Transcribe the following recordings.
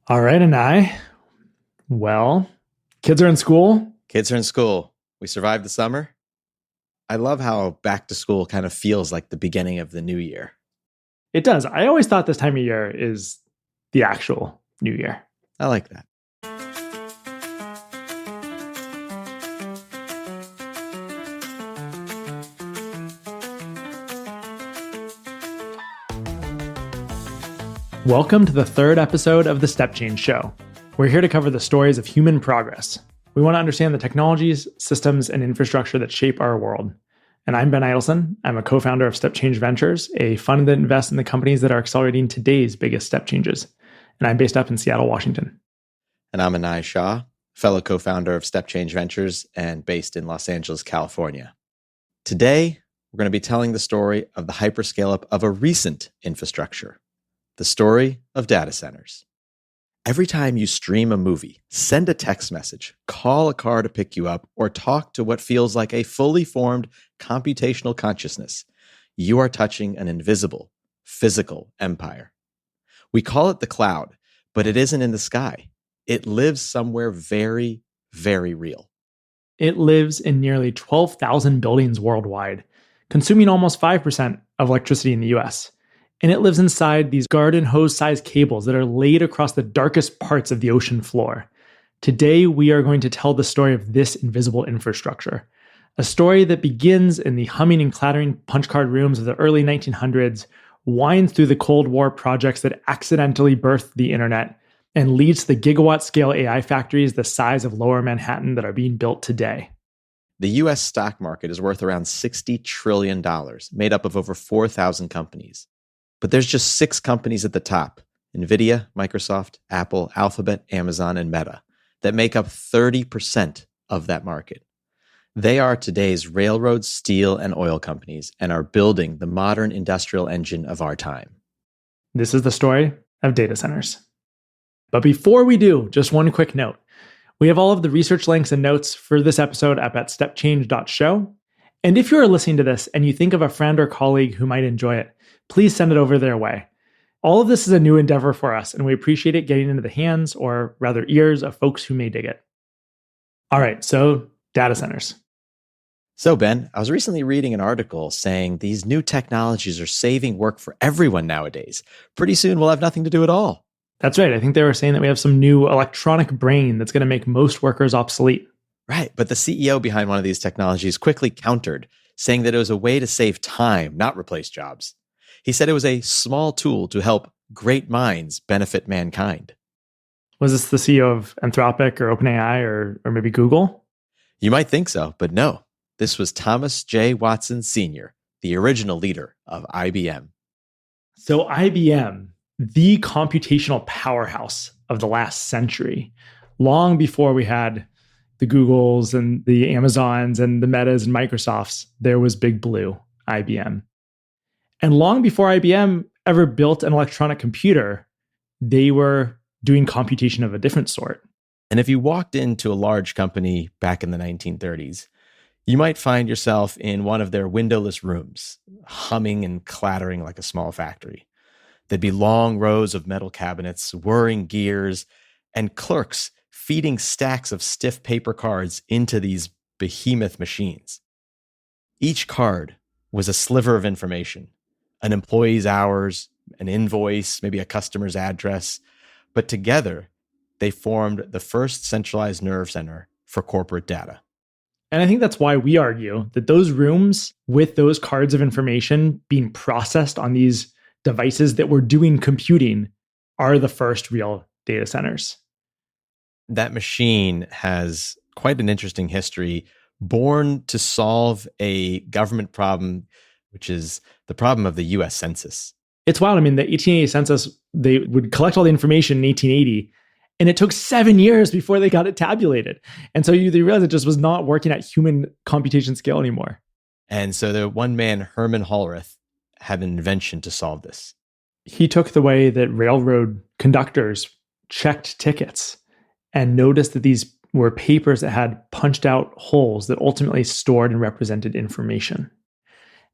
All right, and well, kids are in school. Kids are in school. We survived the summer. I love how back to school kind of feels like the beginning of the new year. It does. I always thought this time of year is the actual new year. I like that. Welcome to the third episode of the Step Change Show. We're here to cover the stories of human progress. We want to understand the technologies, systems, and infrastructure that shape our world. And I'm Ben Eidelson. I'm a co-founder of Step Change Ventures, a fund that invests in the companies that are accelerating today's biggest step changes. And I'm based up in Seattle, Washington. And I'm Anai Shah, fellow co-founder of Step Change Ventures and based in Los Angeles, California. Today, we're going to be telling the story of the hyperscale-up of a recent infrastructure. The story of data centers. Every time you stream a movie, send a text message, call a car to pick you up, or talk to what feels like a fully formed computational consciousness, you are touching an invisible, physical empire. We call it the cloud, but it isn't in the sky. It lives somewhere very, very real. It lives in nearly 12,000 buildings worldwide, consuming almost 5% of electricity in the US. And it lives inside these garden hose-sized cables that are laid across the darkest parts of the ocean floor. Today, we are going to tell the story of this invisible infrastructure, a story that begins in the humming and clattering punch card rooms of the early 1900s, winds through the Cold War projects that accidentally birthed the internet, and leads to the gigawatt-scale AI factories the size of Lower Manhattan that are being built today. The US stock market is worth around $60 trillion, made up of over 4,000 companies. But there's just 6 companies at the top, NVIDIA, Microsoft, Apple, Alphabet, Amazon, and Meta, that make up 30% of that market. They are today's railroad, steel, and oil companies and are building the modern industrial engine of our time. This is the story of data centers. But before we do, just one quick note. We have all of the research links and notes for this episode up at stepchange.show. And if you are listening to this and you think of a friend or colleague who might enjoy it, please send it over their way. All of this is a new endeavor for us, and we appreciate it getting into the hands, or rather ears, of folks who may dig it. All right, so data centers. So Ben, I was recently reading an article saying these new technologies are saving work for everyone nowadays. Pretty soon we'll have nothing to do at all. That's right. I think they were saying that we have some new electronic brain that's going to make most workers obsolete. Right, but the CEO behind one of these technologies quickly countered, saying that it was a way to save time, not replace jobs. He said it was a small tool to help great minds benefit mankind. Was this the CEO of Anthropic or OpenAI or maybe Google? You might think so, but no. This was Thomas J. Watson Sr., the original leader of IBM. So IBM, the computational powerhouse of the last century, long before we had the Googles and the Amazons and the Metas and Microsofts, there was Big Blue, IBM. And long before IBM ever built an electronic computer, they were doing computation of a different sort. And if you walked into a large company back in the 1930s, you might find yourself in one of their windowless rooms, humming and clattering like a small factory. There'd be long rows of metal cabinets, whirring gears, and clerks feeding stacks of stiff paper cards into these behemoth machines. Each card was a sliver of information. An employee's hours, an invoice, maybe a customer's address. But together, they formed the first centralized nerve center for corporate data. And I think that's why we argue that those rooms with those cards of information being processed on these devices that were doing computing are the first real data centers. That machine has quite an interesting history, born to solve a government problem, which is the problem of the US Census. It's wild. I mean, the 1880 census, they would collect all the information in 1880, and it took 7 years before they got it tabulated. And so they realized it just was not working at human computation scale anymore. And so the one man, Herman Hollerith, had an invention to solve this. He took the way that railroad conductors checked tickets and noticed that these were papers that had punched out holes that ultimately stored and represented information.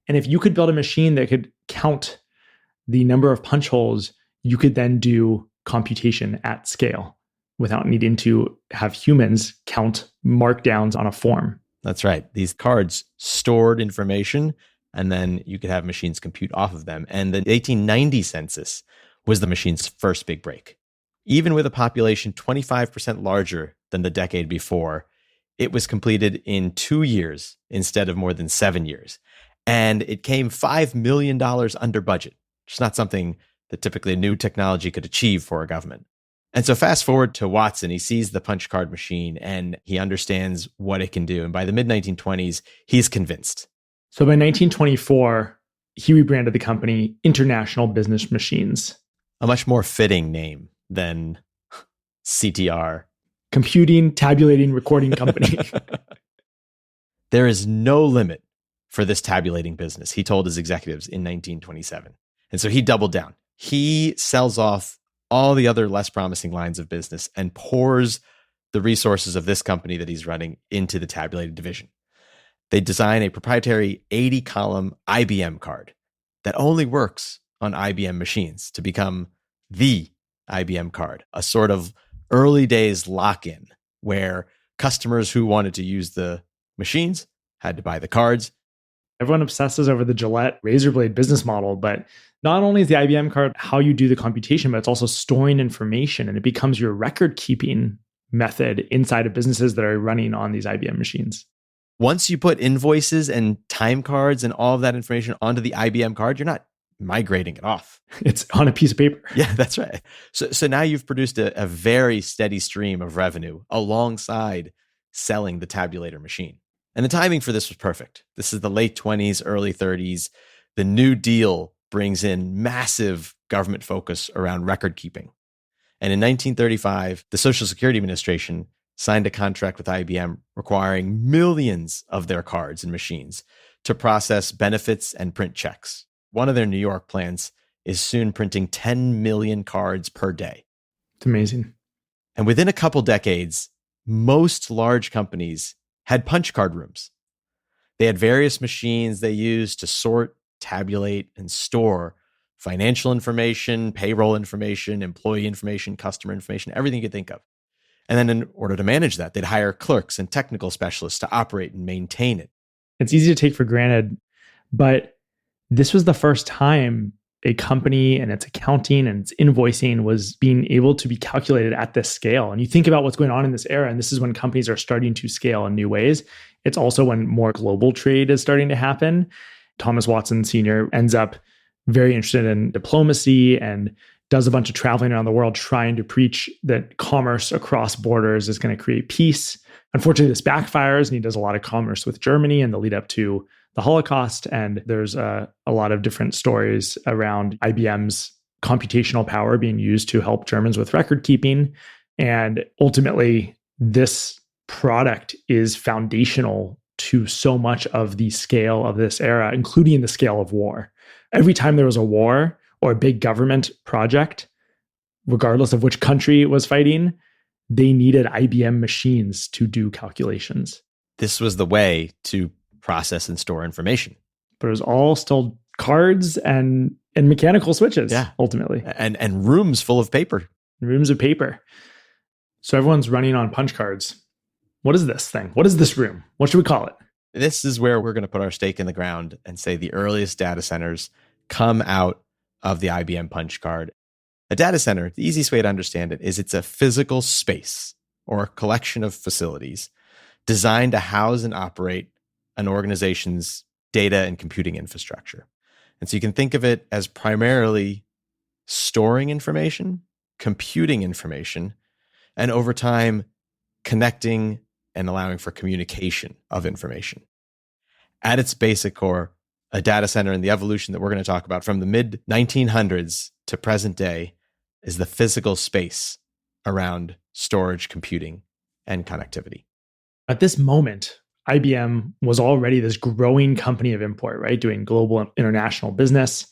And if you could build a machine that could count the number of punch holes, you could then do computation at scale without needing to have humans count markdowns on a form. That's right. These cards stored information, and then you could have machines compute off of them. And the 1890 census was the machine's first big break. Even with a population 25% larger than the decade before, it was completed in 2 years instead of more than 7 years. And it came $5 million under budget, which is not something that typically a new technology could achieve for a government. And so fast forward to Watson, he sees the punch card machine and he understands what it can do. And by the mid-1920s, he's convinced. So by 1924, he rebranded the company International Business Machines. A much more fitting name than CTR. Computing, Tabulating, Recording Company. There is no limit for this tabulating business, he told his executives in 1927. And so he doubled down. He sells off all the other less promising lines of business and pours the resources of this company that he's running into the tabulated division. They design a proprietary 80-column IBM card that only works on IBM machines to become the IBM card, a sort of early days lock-in where customers who wanted to use the machines had to buy the cards. Everyone obsesses over the Gillette razor blade business model, but not only is the IBM card how you do the computation, but it's also storing information, and it becomes your record-keeping method inside of businesses that are running on these IBM machines. Once you put invoices and time cards and all of that information onto the IBM card, you're not migrating it off. It's on a piece of paper. Yeah, that's right. So now you've produced a very steady stream of revenue alongside selling the tabulator machine. And the timing for this was perfect. This is the late 20s, early 30s. The New Deal brings in massive government focus around record keeping. And in 1935, the Social Security Administration signed a contract with IBM requiring millions of their cards and machines to process benefits and print checks. One of their New York plants is soon printing 10 million cards per day. It's amazing. And within a couple decades, most large companies had punch card rooms. They had various machines they used to sort, tabulate, and store financial information, payroll information, employee information, customer information, everything you could think of. And then in order to manage that, they'd hire clerks and technical specialists to operate and maintain it. It's easy to take for granted, but this was the first time a company and its accounting and its invoicing was being able to be calculated at this scale. And you think about what's going on in this era, and this is when companies are starting to scale in new ways. It's also when more global trade is starting to happen. Thomas Watson Sr. ends up very interested in diplomacy and does a bunch of traveling around the world trying to preach that commerce across borders is going to create peace. Unfortunately, this backfires, and he does a lot of commerce with Germany in the lead up to the Holocaust. And there's a lot of different stories around IBM's computational power being used to help Germans with record keeping. And ultimately, this product is foundational to so much of the scale of this era, including the scale of war. Every time there was a war or a big government project, regardless of which country it was fighting, they needed IBM machines to do calculations. This was the way to process and store information. But it was all still cards and mechanical switches, ultimately. And rooms full of paper. Rooms of paper. So everyone's running on punch cards. What is this thing? What is this room? What should we call it? This is where we're going to put our stake in the ground and say the earliest data centers come out of the IBM punch card. A data center, the easiest way to understand it is it's a physical space or a collection of facilities designed to house and operate an organization's data and computing infrastructure. And so you can think of it as primarily storing information, computing information, and over time, connecting and allowing for communication of information. At its basic core, a data center and the evolution that we're going to talk about from the mid-1900s to present day is the physical space around storage, computing, and connectivity. At this moment, IBM was already this growing company of import, right? Doing global and international business.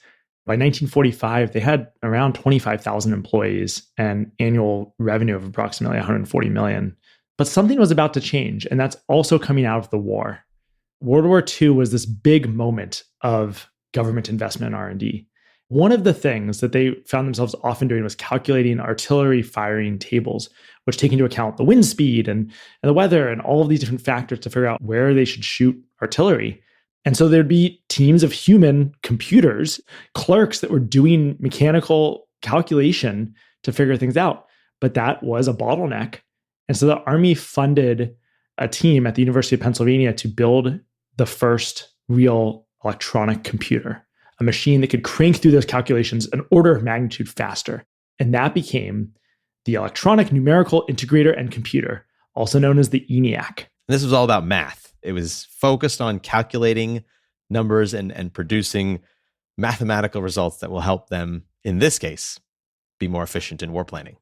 By 1945, they had around 25,000 employees and annual revenue of approximately 140 million. But something was about to change, and that's also coming out of the war. World War II was this big moment of government investment in R&D. One of the things that they found themselves often doing was calculating artillery firing tables, which take into account the wind speed and the weather and all of these different factors to figure out where they should shoot artillery. And so there'd be teams of human computers, clerks that were doing mechanical calculation to figure things out. But that was a bottleneck. And so the Army funded a team at the University of Pennsylvania to build the first real electronic computer, a machine that could crank through those calculations an order of magnitude faster. And that became the Electronic Numerical Integrator and Computer, also known as the ENIAC. This was all about math. It was focused on calculating numbers and producing mathematical results that will help them, in this case, be more efficient in war planning.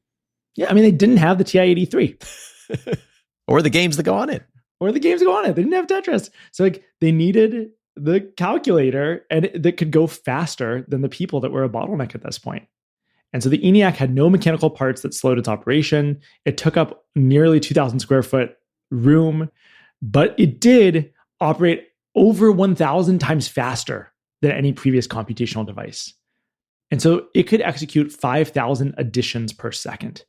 Yeah, I mean, they didn't have the TI-83. Or the games that go on it. They didn't have Tetris. So they needed the calculator and that could go faster than the people that were a bottleneck at this point. And so the ENIAC had no mechanical parts that slowed its operation. It took up nearly 2,000 square foot room, but it did operate over 1,000 times faster than any previous computational device. And so it could execute 5,000 additions per second.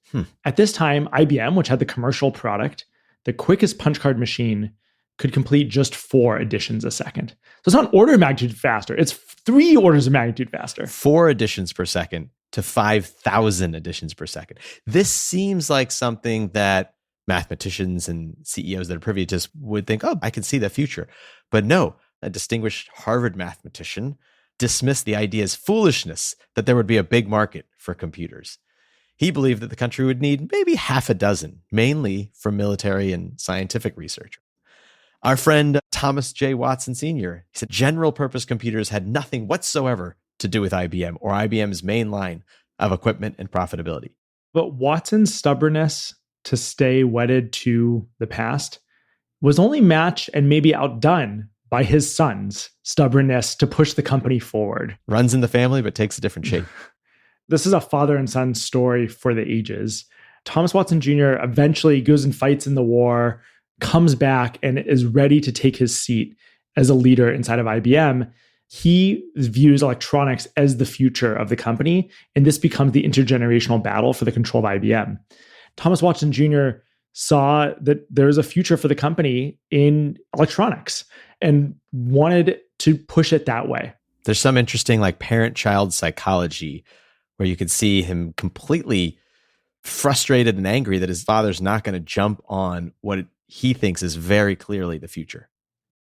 At this time, IBM, which had the commercial product, the quickest punch card machine, could complete just 4 additions a second. So it's not an order of magnitude faster. It's 3 orders of magnitude faster. 4 additions per second to 5,000 additions per second. This seems like something that mathematicians and CEOs that are privy to this would think, oh, I can see the future. But no, a distinguished Harvard mathematician dismissed the idea as foolishness that there would be a big market for computers. He believed that the country would need maybe half a dozen, mainly for military and scientific research. Our friend Thomas J. Watson Sr., he said general purpose computers had nothing whatsoever to do with IBM or IBM's main line of equipment and profitability. But Watson's stubbornness to stay wedded to the past was only matched and maybe outdone by his son's stubbornness to push the company forward. Runs in the family, but takes a different shape. This is a father and son story for the ages. Thomas Watson Jr. eventually goes and fights in the war, comes back, and is ready to take his seat as a leader inside of IBM. He views electronics as the future of the company, and this becomes the intergenerational battle for the control of IBM. Thomas Watson Jr. saw that there was a future for the company in electronics and wanted to push it that way. There's some interesting parent-child psychology where you could see him completely frustrated and angry that his father's not going to jump on what he thinks is very clearly the future.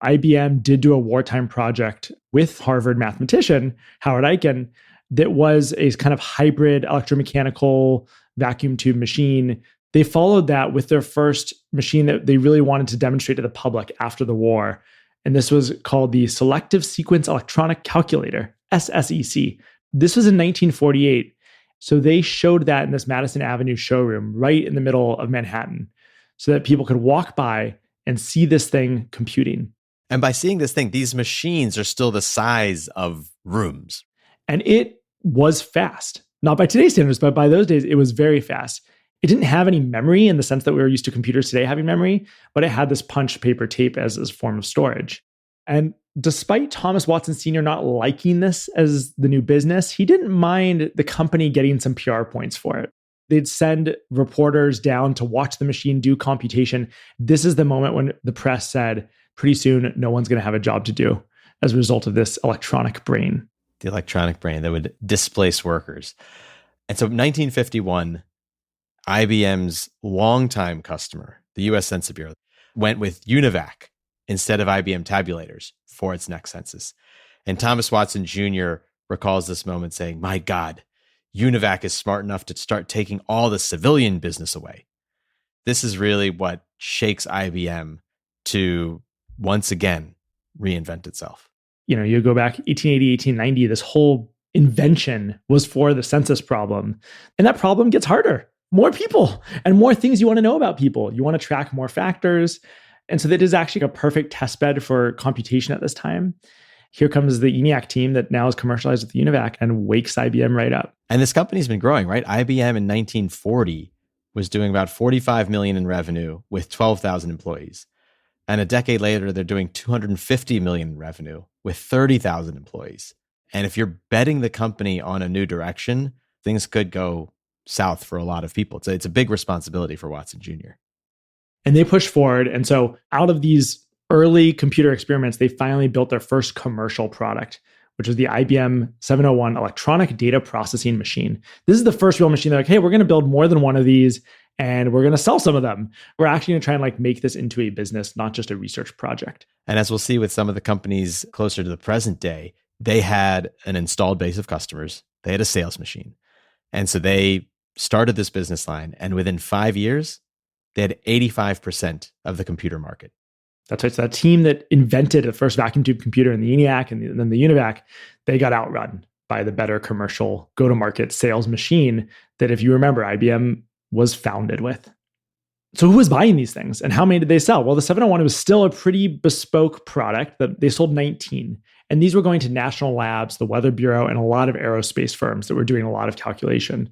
IBM did do a wartime project with Harvard mathematician Howard Aiken that was a kind of hybrid electromechanical vacuum tube machine. They followed that with their first machine that they really wanted to demonstrate to the public after the war. And this was called the Selective Sequence Electronic Calculator, SSEC. This was in 1948. So they showed that in this Madison Avenue showroom right in the middle of Manhattan so that people could walk by and see this thing computing. And by seeing this thing, these machines are still the size of rooms. And it was fast. Not by today's standards, but by those days, it was very fast. It didn't have any memory in the sense that we're used to computers today having memory, but it had this punch paper tape as a form of storage. And despite Thomas Watson Sr. not liking this as the new business, he didn't mind the company getting some PR points for it. They'd send reporters down to watch the machine do computation. This is the moment when the press said, pretty soon, no one's going to have a job to do as a result of this electronic brain. The electronic brain that would displace workers. And so 1951, IBM's longtime customer, the U.S. Census Bureau, went with UNIVAC instead of IBM tabulators for its next census. And Thomas Watson Jr. recalls this moment saying, my God, UNIVAC is smart enough to start taking all the civilian business away. This is really what shakes IBM to once again reinvent itself. You go back 1880, 1890, this whole invention was for the census problem. And that problem gets harder. More people and more things you want to know about people. You want to track more factors. And so that is actually a perfect test bed for computation at this time. Here comes the ENIAC team that now is commercialized with UNIVAC and wakes IBM right up. And this company's been growing, right? IBM in 1940 was doing about $45 million in revenue with 12,000 employees. And a decade later, they're doing $250 million in revenue with 30,000 employees. And if you're betting the company on a new direction, things could go south for a lot of people. So it's a big responsibility for Watson Jr. And they pushed forward. And so out of these early computer experiments, they finally built their first commercial product, which was the IBM 701 electronic data processing machine. This is the first real machine. They're like, hey, we're going to build more than one of these and we're going to sell some of them. We're actually going to try and make this into a business, not just a research project. And as we'll see with some of the companies closer to the present day, they had an installed base of customers. They had a sales machine. And so they started this business line. And within 5 years, they had 85% of the computer market. That's right. So that team that invented the first vacuum tube computer in the ENIAC and then the UNIVAC, they got outrun by the better commercial go-to-market sales machine that, if you remember, IBM was founded with. So who was buying these things and how many did they sell? Well, the 701 was still a pretty bespoke product that they sold 19. And these were going to national labs, the Weather Bureau, and a lot of aerospace firms that were doing a lot of calculation.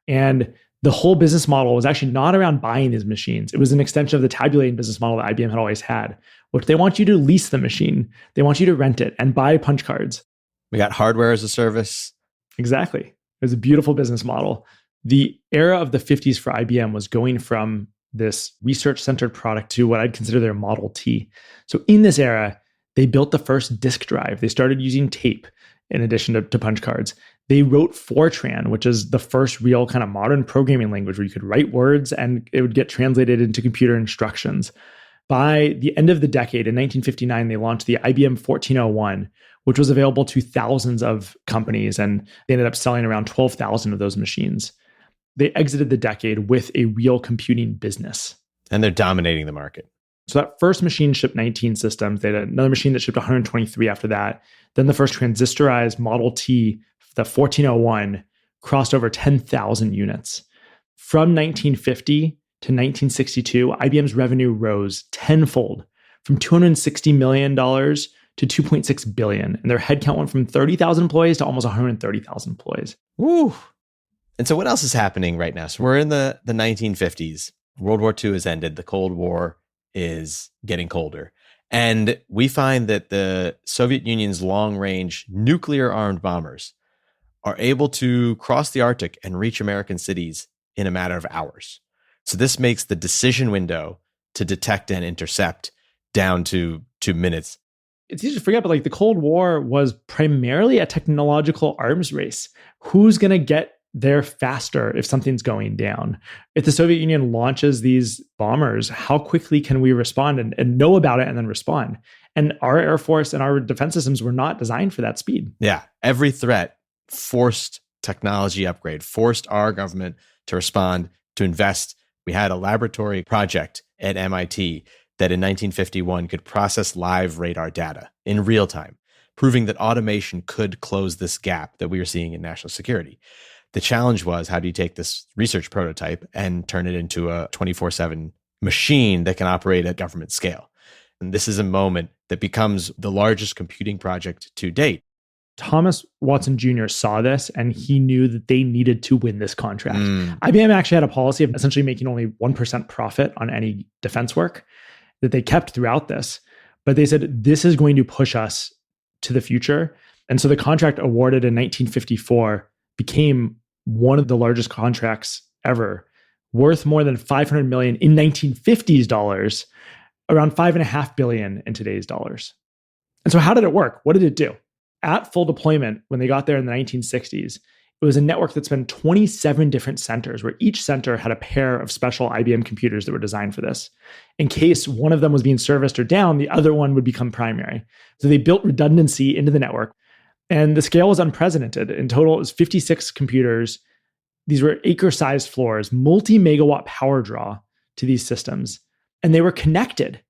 And the whole business model was actually not around buying these machines. It was an extension of the tabulating business model that IBM had always had, which they want you to lease the machine. They want you to rent it and buy punch cards. We got hardware as a service. Exactly. It was a beautiful business model. The era of the 50s for IBM was going from this research-centered product to what I'd consider their Model T. So in this era, they built the first disk drive. They started using tape in addition to punch cards. They wrote Fortran, which is the first real kind of modern programming language where you could write words and it would get translated into computer instructions. By the end of the decade, in 1959, they launched the IBM 1401, which was available to thousands of companies, and they ended up selling around 12,000 of those machines. They exited the decade with a real computing business. And they're dominating the market. So that first machine shipped 19 systems. They had another machine that shipped 123 after that. Then the first transistorized Model T, the 1401, crossed over 10,000 units. From 1950 to 1962, IBM's revenue rose tenfold from $260 million to $2.6 billion. And their headcount went from 30,000 employees to almost 130,000 employees. Woo! And so what else is happening right now? So we're in the 1950s. World War II has ended. The Cold War is getting colder. And we find that the Soviet Union's long-range nuclear-armed bombers are able to cross the Arctic and reach American cities in a matter of hours. So this makes the decision window to detect and intercept down to 2 minutes. It's easy to forget, but the Cold War was primarily a technological arms race. Who's going to get there faster if something's going down? If the Soviet Union launches these bombers, how quickly can we respond and know about it and then respond? And our Air Force and our defense systems were not designed for that speed. Yeah. Every threat forced technology upgrade, forced our government to respond, to invest. We had a laboratory project at MIT that in 1951 could process live radar data in real time, proving that automation could close this gap that we were seeing in national security. The challenge was, how do you take this research prototype and turn it into a 24/7 machine that can operate at government scale? And this is a moment that becomes the largest computing project to date. Thomas Watson Jr. saw this and he knew that they needed to win this contract. IBM actually had a policy of essentially making only 1% profit on any defense work that they kept throughout this. But they said, this is going to push us to the future. And so the contract awarded in 1954 became one of the largest contracts ever, worth more than $500 million in 1950s dollars, around $5.5 billion in today's dollars. And so how did it work? What did it do? At full deployment, when they got there in the 1960s, it was a network that spanned 27 different centers, where each center had a pair of special IBM computers that were designed for this. In case one of them was being serviced or down, the other one would become primary. So they built redundancy into the network. And the scale was unprecedented. In total, it was 56 computers. These were acre-sized floors, multi-megawatt power draw to these systems. And they were connected.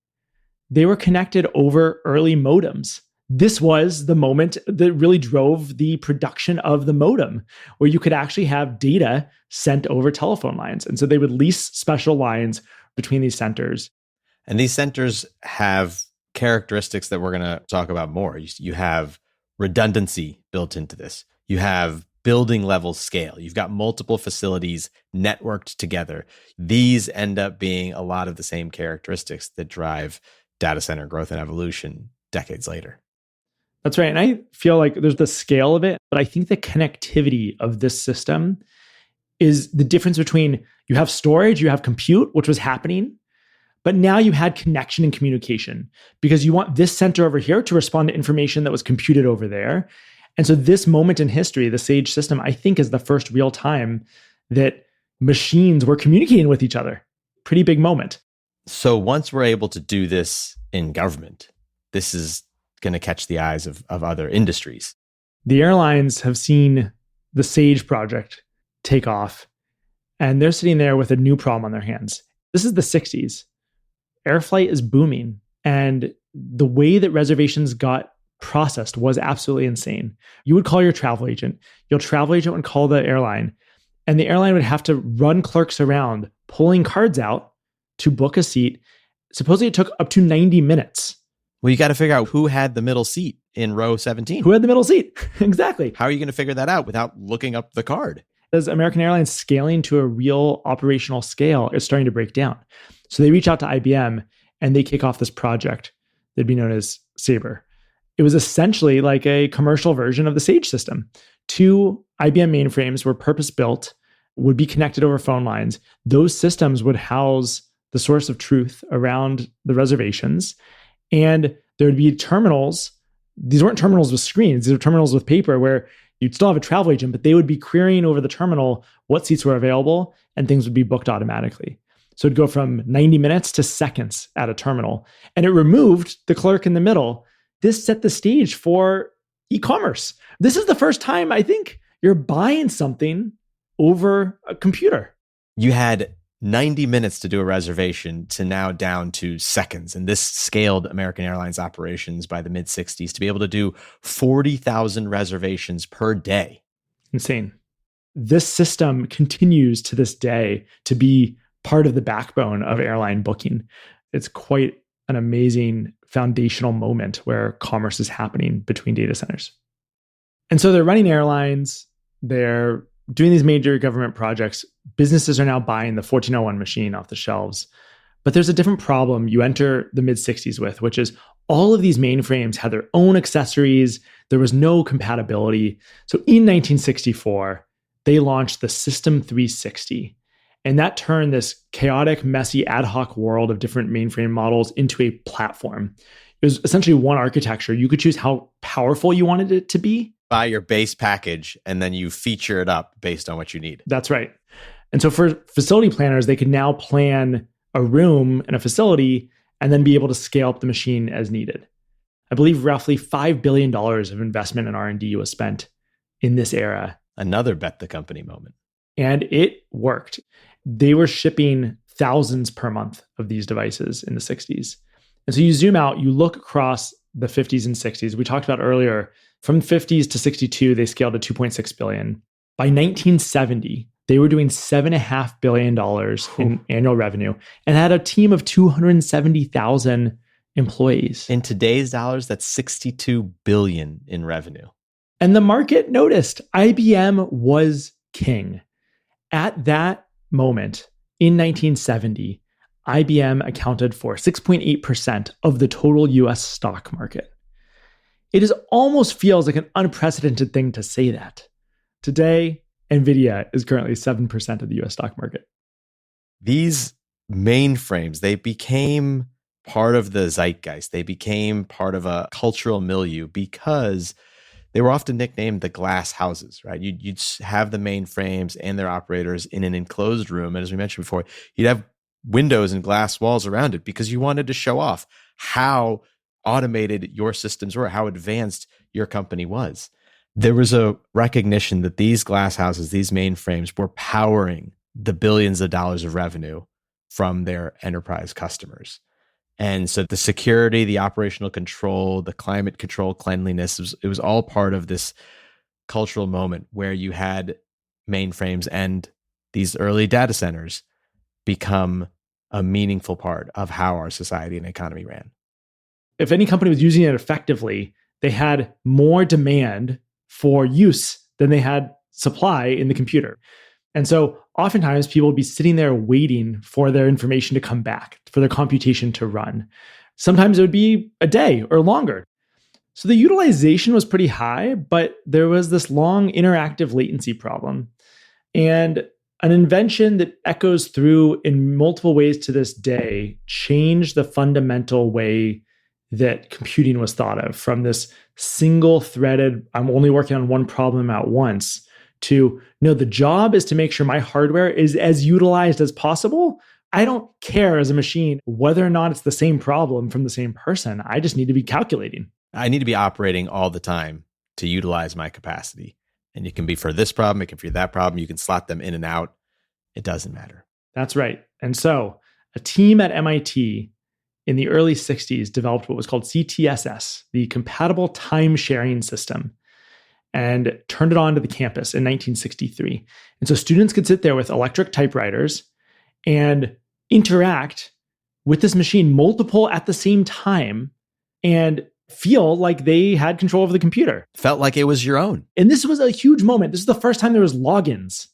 They were connected over early modems. This was the moment that really drove the production of the modem, where you could actually have data sent over telephone lines. And so they would lease special lines between these centers. And these centers have characteristics that we're going to talk about more. You have redundancy built into this. You have building level scale. You've got multiple facilities networked together. These end up being a lot of the same characteristics that drive data center growth and evolution decades later. That's right. And I feel like there's the scale of it, but I think the connectivity of this system is the difference between you have storage, you have compute, which was happening, but now you had connection and communication because you want this center over here to respond to information that was computed over there. And so this moment in history, the Sage system, I think is the first real time that machines were communicating with each other. Pretty big moment. So once we're able to do this in government, this is going to catch the eyes of other industries. The airlines have seen the Sage project take off, and they're sitting there with a new problem on their hands. This is the 60s. Air flight is booming, and the way that reservations got processed was absolutely insane. You would call your travel agent. Your travel agent would call the airline, and the airline would have to run clerks around pulling cards out to book a seat. Supposedly it took up to 90 minutes. Well, you got to figure out who had the middle seat in row 17. Who had the middle seat? Exactly. How are you going to figure that out without looking up the card? As American Airlines scaling to a real operational scale is starting to break down. So they reach out to IBM and they kick off this project that'd be known as Sabre. It was essentially like a commercial version of the Sage system. 2 IBM mainframes were purpose-built, would be connected over phone lines. Those systems would house the source of truth around the reservations. And there would be terminals. These weren't terminals with screens. These were terminals with paper where you'd still have a travel agent, but they would be querying over the terminal what seats were available and things would be booked automatically. So it'd go from 90 minutes to seconds at a terminal. And it removed the clerk in the middle. This set the stage for e-commerce. This is the first time I think you're buying something over a computer. You had 90 minutes to do a reservation to now down to seconds. And this scaled American Airlines operations by the mid-60s to be able to do 40,000 reservations per day. Insane. This system continues to this day to be part of the backbone of airline booking. It's quite an amazing foundational moment where commerce is happening between data centers. And so they're running airlines, they're doing these major government projects. Businesses are now buying the 1401 machine off the shelves. But there's a different problem you enter the mid-60s with, which is all of these mainframes had their own accessories. There was no compatibility. So in 1964, they launched the System 360. And that turned this chaotic, messy, ad hoc world of different mainframe models into a platform. It was essentially one architecture. You could choose how powerful you wanted it to be. Buy your base package, and then you feature it up based on what you need. That's right. And so for facility planners, they could now plan a room and a facility and then be able to scale up the machine as needed. I believe roughly $5 billion of investment in R&D was spent in this era. Another bet the company moment. And it worked. They were shipping thousands per month of these devices in the 60s. And so you zoom out, you look across the 50s and 60s. We talked about earlier, from 50s to 62, they scaled to 2.6 billion. By 1970, they were doing $7.5 billion in annual revenue and had a team of 270,000 employees. In today's dollars, that's $62 billion in revenue. And the market noticed IBM was king. At that moment, in 1970, IBM accounted for 6.8% of the total US stock market. It almost feels like an unprecedented thing to say that. Today, NVIDIA is currently 7% of the US stock market. These mainframes, they became part of the zeitgeist. They became part of a cultural milieu because they were often nicknamed the glass houses, right? You'd have the mainframes and their operators in an enclosed room. And as we mentioned before, you'd have windows and glass walls around it because you wanted to show off how automated your systems were, how advanced your company was. There was a recognition that these glass houses, these mainframes, were powering the billions of dollars of revenue from their enterprise customers. And so the security, the operational control, the climate control, cleanliness, it was all part of this cultural moment where you had mainframes and these early data centers become a meaningful part of how our society and economy ran. If any company was using it effectively, they had more demand for use than they had supply in the computer. And so oftentimes people would be sitting there waiting for their information to come back, for their computation to run. Sometimes it would be a day or longer. So the utilization was pretty high, but there was this long interactive latency problem. And an invention that echoes through in multiple ways to this day changed the fundamental way that computing was thought of, from this single threaded, I'm only working on one problem at once, to no, the job is to make sure my hardware is as utilized as possible. I don't care as a machine whether or not it's the same problem from the same person. I just need to be calculating. I need to be operating all the time to utilize my capacity. And it can be for this problem, it can be for that problem. You can slot them in and out. It doesn't matter. That's right. And so a team at MIT in the early 60s developed what was called CTSS, the Compatible Time Sharing System, and turned it on to the campus in 1963. And so students could sit there with electric typewriters and interact with this machine, multiple at the same time, and feel like they had control over the computer. Felt like it was your own. And this was a huge moment. This is the first time there was logins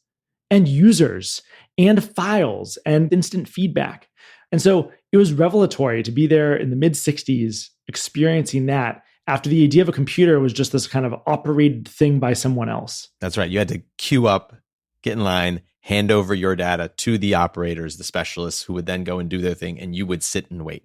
and users and files and instant feedback. And so it was revelatory to be there in the mid 60s experiencing that after the idea of a computer was just this kind of operated thing by someone else. That's right. You had to queue up, get in line, hand over your data to the operators, the specialists, who would then go and do their thing, and you would sit and wait.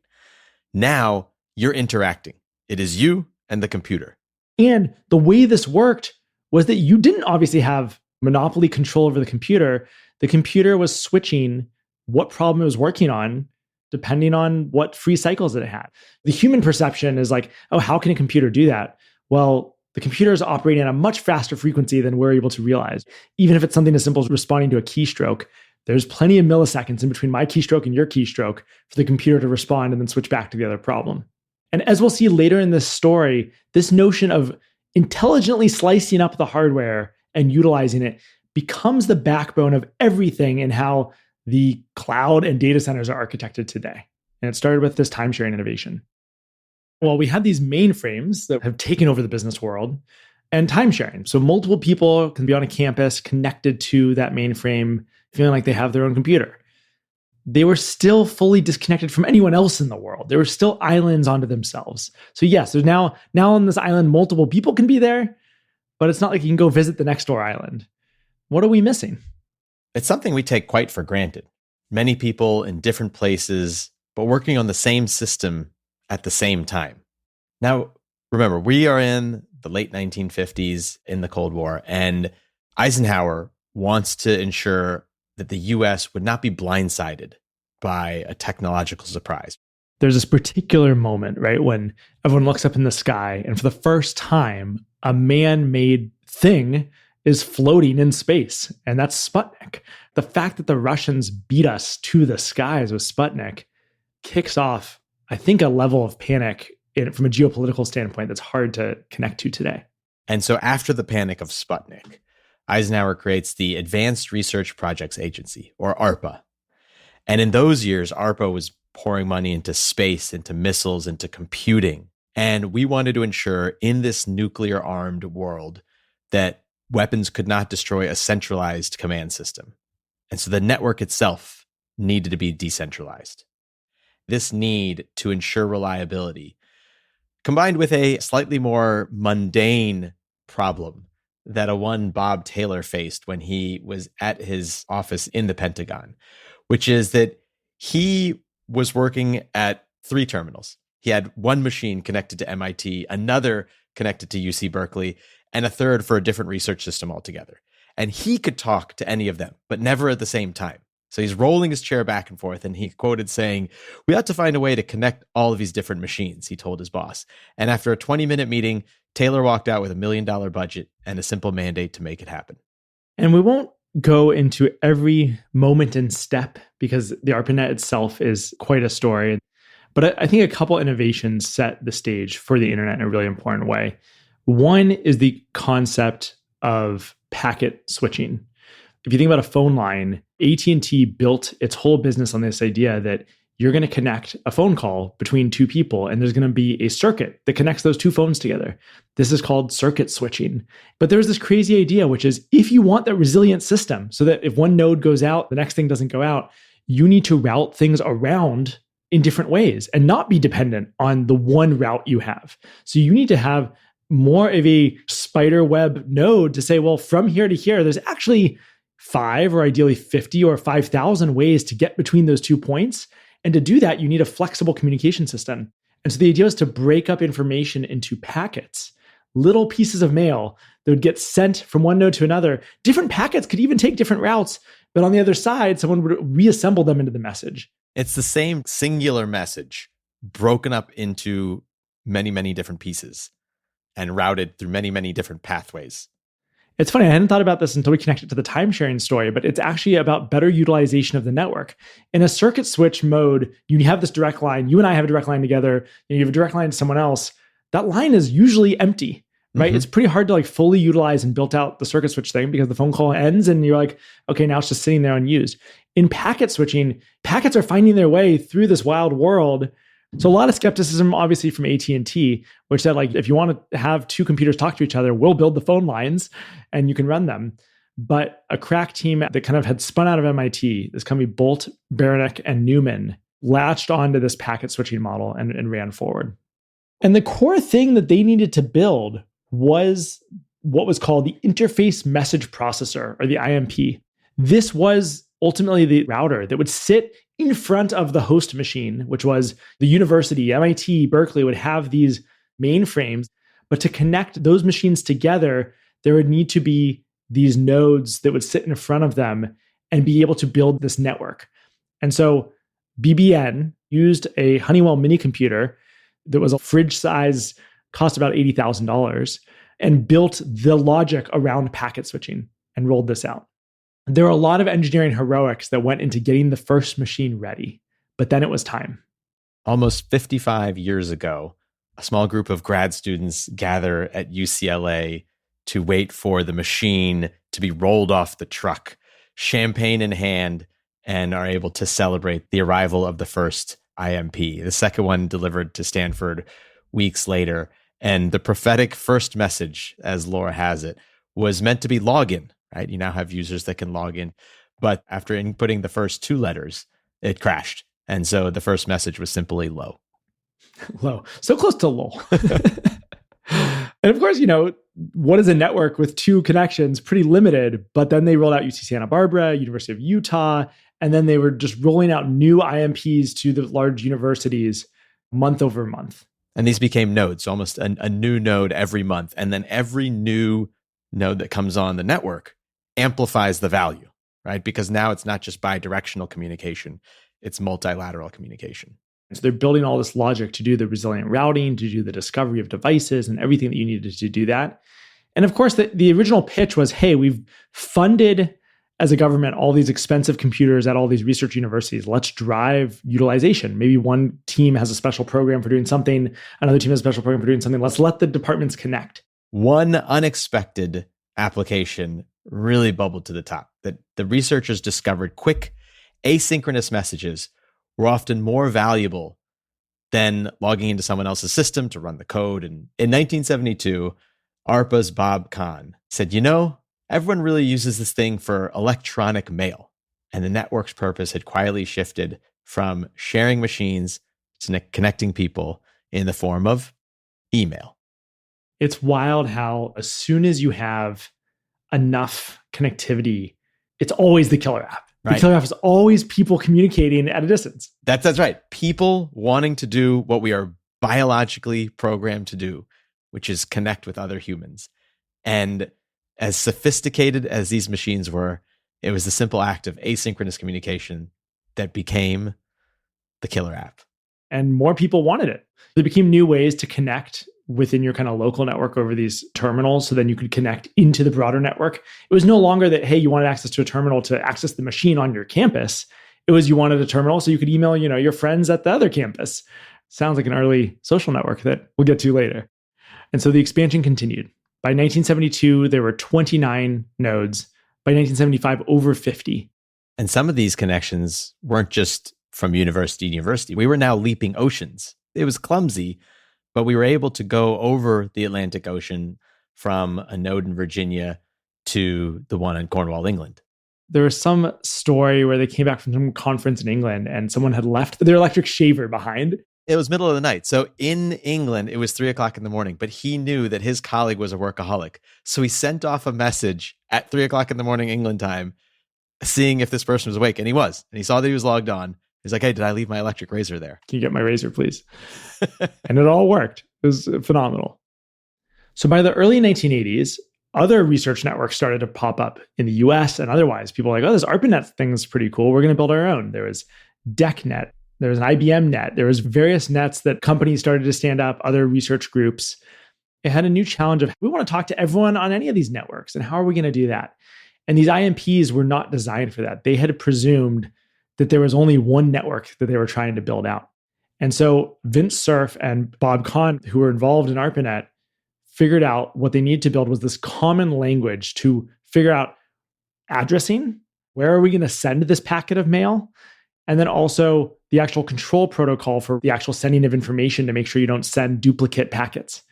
Now you're interacting. It is you and the computer. And the way this worked was that you didn't obviously have monopoly control over the computer. The computer was switching what problem it was working on depending on what free cycles that it had. The human perception is like, oh, how can a computer do that? Well, the computer is operating at a much faster frequency than we're able to realize. Even if it's something as simple as responding to a keystroke, there's plenty of milliseconds in between my keystroke and your keystroke for the computer to respond and then switch back to the other problem. And as we'll see later in this story, this notion of intelligently slicing up the hardware and utilizing it becomes the backbone of everything in how the cloud and data centers are architected today. And it started with this time sharing innovation. Well, we had these mainframes that have taken over the business world and time sharing. So multiple people can be on a campus connected to that mainframe, feeling like they have their own computer. They were still fully disconnected from anyone else in the world. They were still islands onto themselves. So yes, there's now on this island, multiple people can be there, but it's not like you can go visit the next door island. What are we missing? It's something we take quite for granted. Many people in different places, but working on the same system at the same time. Now, remember, we are in the late 1950s in the Cold War, and Eisenhower wants to ensure that the US would not be blindsided by a technological surprise. There's this particular moment, right, when everyone looks up in the sky, and for the first time, a man-made thing is floating in space, and that's Sputnik. The fact that the Russians beat us to the skies with Sputnik kicks off, I think, a level of panic from a geopolitical standpoint that's hard to connect to today. And so after the panic of Sputnik, Eisenhower creates the Advanced Research Projects Agency, or ARPA. And in those years, ARPA was pouring money into space, into missiles, into computing. And we wanted to ensure in this nuclear-armed world that weapons could not destroy a centralized command system. And so the network itself needed to be decentralized. This need to ensure reliability, combined with a slightly more mundane problem that a one Bob Taylor faced when he was at his office in the Pentagon, which is that he was working at 3 terminals. He had one machine connected to MIT, another connected to UC Berkeley, and a third for a different research system altogether. And he could talk to any of them, but never at the same time. So he's rolling his chair back and forth, and he quoted saying, "We ought to find a way to connect all of these different machines," he told his boss. And after a 20-minute meeting, Taylor walked out with $1 million budget and a simple mandate to make it happen. And we won't go into every moment and step because the ARPANET itself is quite a story. But I think a couple innovations set the stage for the internet in a really important way. One is the concept of packet switching. If you think about a phone line, AT&T built its whole business on this idea that you're going to connect a phone call between 2 people, and there's going to be a circuit that connects those 2 phones together. This is called circuit switching. But there's this crazy idea, which is if you want that resilient system so that if one node goes out, the next thing doesn't go out, you need to route things around in different ways and not be dependent on the one route you have. So you need to have more of a spider web node to say, well, from here to here, there's actually 5 or ideally 50 or 5,000 ways to get between those 2 points. And to do that, you need a flexible communication system. And so the idea is to break up information into packets, little pieces of mail that would get sent from one node to another. Different packets could even take different routes, but on the other side, someone would reassemble them into the message. It's the same singular message broken up into many, many different pieces and routed through many, many different pathways. It's funny, I hadn't thought about this until we connected to the time sharing story, but it's actually about better utilization of the network. In a circuit switch mode, you have this direct line. You and I have a direct line together. You have a direct line to someone else. That line is usually empty, right? It's pretty hard to like fully utilize and built out the circuit switch thing because the phone call ends and you're like, okay, now it's just sitting there unused. In packet switching, packets are finding their way through this wild world. So a lot of skepticism, obviously, from AT&T, which said, like, if you want to have 2 computers talk to each other, we'll build the phone lines and you can run them. But a crack team that kind of had spun out of MIT, this company Bolt, Beranek, and Newman, latched onto this packet switching model and ran forward. And the core thing that they needed to build was what was called the Interface Message Processor, or the IMP. This was ultimately the router that would sit in front of the host machine, which was the university. MIT, Berkeley would have these mainframes, but to connect those machines together, there would need to be these nodes that would sit in front of them and be able to build this network. And so BBN used a Honeywell mini computer that was a fridge size, cost about $80,000, and built the logic around packet switching and rolled this out. There were a lot of engineering heroics that went into getting the first machine ready, but then it was time. Almost 55 years ago, a small group of grad students gather at UCLA to wait for the machine to be rolled off the truck, champagne in hand, and are able to celebrate the arrival of the first IMP. The second one delivered to Stanford weeks later. And the prophetic first message, as Laura has it, was meant to be login, right? You now have users that can log in. But after inputting the first 2 letters, it crashed. And so the first message was simply low. Low. So close to lol. And of course, what is a network with 2 connections? Pretty limited. But then they rolled out UC Santa Barbara, University of Utah, and then they were just rolling out new IMPs to the large universities month over month. And these became nodes, almost a new node every month. And then every new node that comes on the network amplifies the value, right? Because now it's not just bidirectional communication, it's multilateral communication. So they're building all this logic to do the resilient routing, to do the discovery of devices and everything that you needed to do that. And of course, the original pitch was, hey, we've funded as a government all these expensive computers at all these research universities. Let's drive utilization. Maybe one team has a special program for doing something, another team has a special program for doing something. Let's let the departments connect. One unexpected application really bubbled to the top, that the researchers discovered quick asynchronous messages were often more valuable than logging into someone else's system to run the code. And in 1972, ARPA's Bob Kahn said, everyone really uses this thing for electronic mail. And the network's purpose had quietly shifted from sharing machines to connecting people in the form of email. It's wild how as soon as you have enough connectivity, it's always the killer app. Right. The killer app is always people communicating at a distance. That's right. People wanting to do what we are biologically programmed to do, which is connect with other humans. And as sophisticated as these machines were, it was the simple act of asynchronous communication that became the killer app. And more people wanted it. There became new ways to connect within your kind of local network over these terminals, so then you could connect into the broader network. It was no longer that, hey, you wanted access to a terminal to access the machine on your campus. It was you wanted a terminal so you could email, your friends at the other campus. Sounds like an early social network that we'll get to later. And so the expansion continued. By 1972, there were 29 nodes. By 1975, over 50. And some of these connections weren't just from university to university. We were now leaping oceans. It was clumsy, but we were able to go over the Atlantic Ocean from a node in Virginia to the one in Cornwall, England. There was some story where they came back from some conference in England and someone had left their electric shaver behind. It was middle of the night. So in England, it was 3:00 in the morning, but he knew that his colleague was a workaholic. So he sent off a message at 3:00 in the morning, England time, seeing if this person was awake. And he was. And he saw that he was logged on. He's like, hey, did I leave my electric razor there? Can you get my razor, please? And it all worked. It was phenomenal. So by the early 1980s, other research networks started to pop up in the US and otherwise. People were like, oh, this ARPANET thing is pretty cool. We're going to build our own. There was DECnet. There was an IBM net. There was various nets that companies started to stand up, other research groups. It had a new challenge of, we want to talk to everyone on any of these networks. And how are we going to do that? And these IMPs were not designed for that. They had presumed that there was only one network that they were trying to build out. And so Vince Cerf and Bob Kahn, who were involved in ARPANET, figured out what they needed to build was this common language to figure out addressing. Where are we going to send this packet of mail? And then also the actual control protocol for the actual sending of information to make sure you don't send duplicate packets.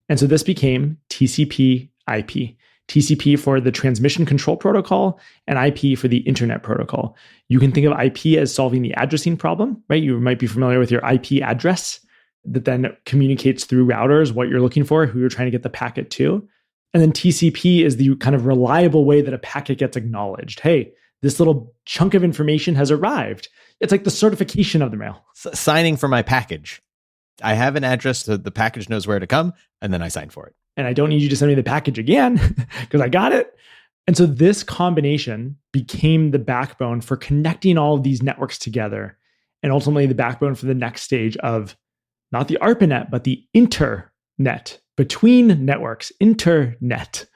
And so this became TCP/IP. TCP for the transmission control protocol and IP for the internet protocol. You can think of IP as solving the addressing problem, right? You might be familiar with your IP address that then communicates through routers what you're looking for, who you're trying to get the packet to. And then TCP is the kind of reliable way that a packet gets acknowledged. Hey, this little chunk of information has arrived. It's like the certification of the mail. Signing for my package. I have an address so the package knows where to come, and then I sign for it. And I don't need you to send me the package again because I got it. And so this combination became the backbone for connecting all of these networks together, and ultimately the backbone for the next stage of not the ARPANET, but the internet, between networks, internet.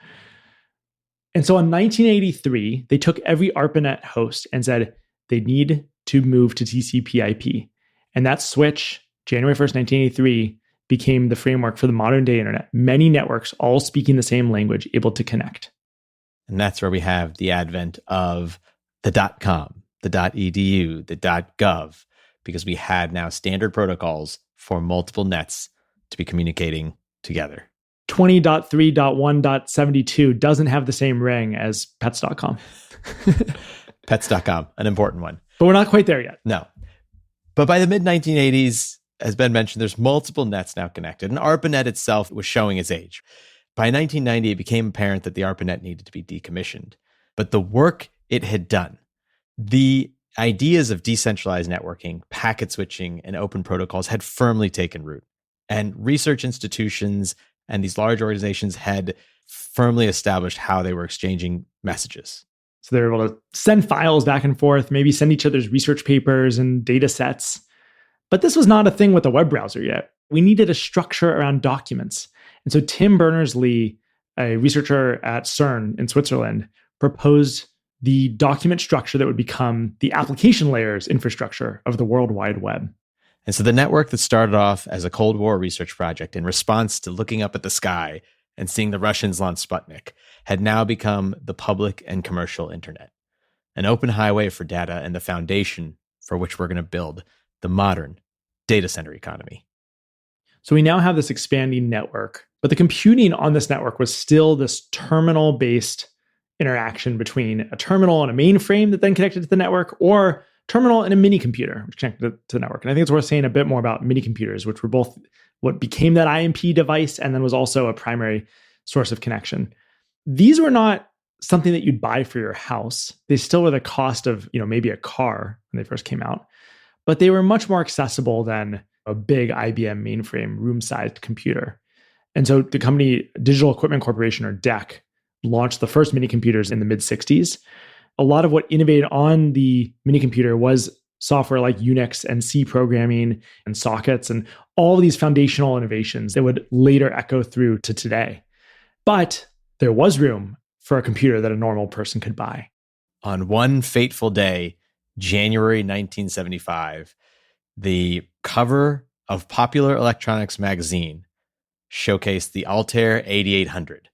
And so in 1983, they took every ARPANET host and said they need to move to TCP/IP. And that switch, January 1st, 1983, became the framework for the modern day internet. Many networks all speaking the same language, able to connect. And that's where we have the advent of the .com, the .edu, the .gov, because we had now standard protocols for multiple nets to be communicating together. 20.3.1.72 doesn't have the same ring as pets.com. Pets.com, an important one. But we're not quite there yet. No. But by the mid-1980s, as Ben mentioned, there's multiple nets now connected, and ARPANET itself was showing its age. By 1990, it became apparent that the ARPANET needed to be decommissioned. But the work it had done, the ideas of decentralized networking, packet switching, and open protocols had firmly taken root. And research institutions and these large organizations had firmly established how they were exchanging messages. So they were able to send files back and forth, maybe send each other's research papers and data sets. But this was not a thing with a web browser yet. We needed a structure around documents. And so Tim Berners-Lee, a researcher at CERN in Switzerland, proposed the document structure that would become the application layers infrastructure of the World Wide Web. And so the network that started off as a Cold War research project in response to looking up at the sky and seeing the Russians launch Sputnik had now become the public and commercial internet, an open highway for data and the foundation for which we're going to build the modern data center economy. So we now have this expanding network, but the computing on this network was still this terminal-based interaction between a terminal and a mainframe that then connected to the network, or terminal and a mini computer which connected to the network. And I think it's worth saying a bit more about mini computers, which were both what became that IMP device and then was also a primary source of connection. These were not something that you'd buy for your house. They still were the cost of, maybe a car when they first came out, but they were much more accessible than a big IBM mainframe room-sized computer. And so the company Digital Equipment Corporation, or DEC, launched the first mini computers in the mid-60s. A lot of what innovated on the mini computer was software like Unix and C programming and sockets and all of these foundational innovations that would later echo through to today. But there was room for a computer that a normal person could buy. On one fateful day, January 1975, the cover of Popular Electronics magazine showcased the Altair 8800,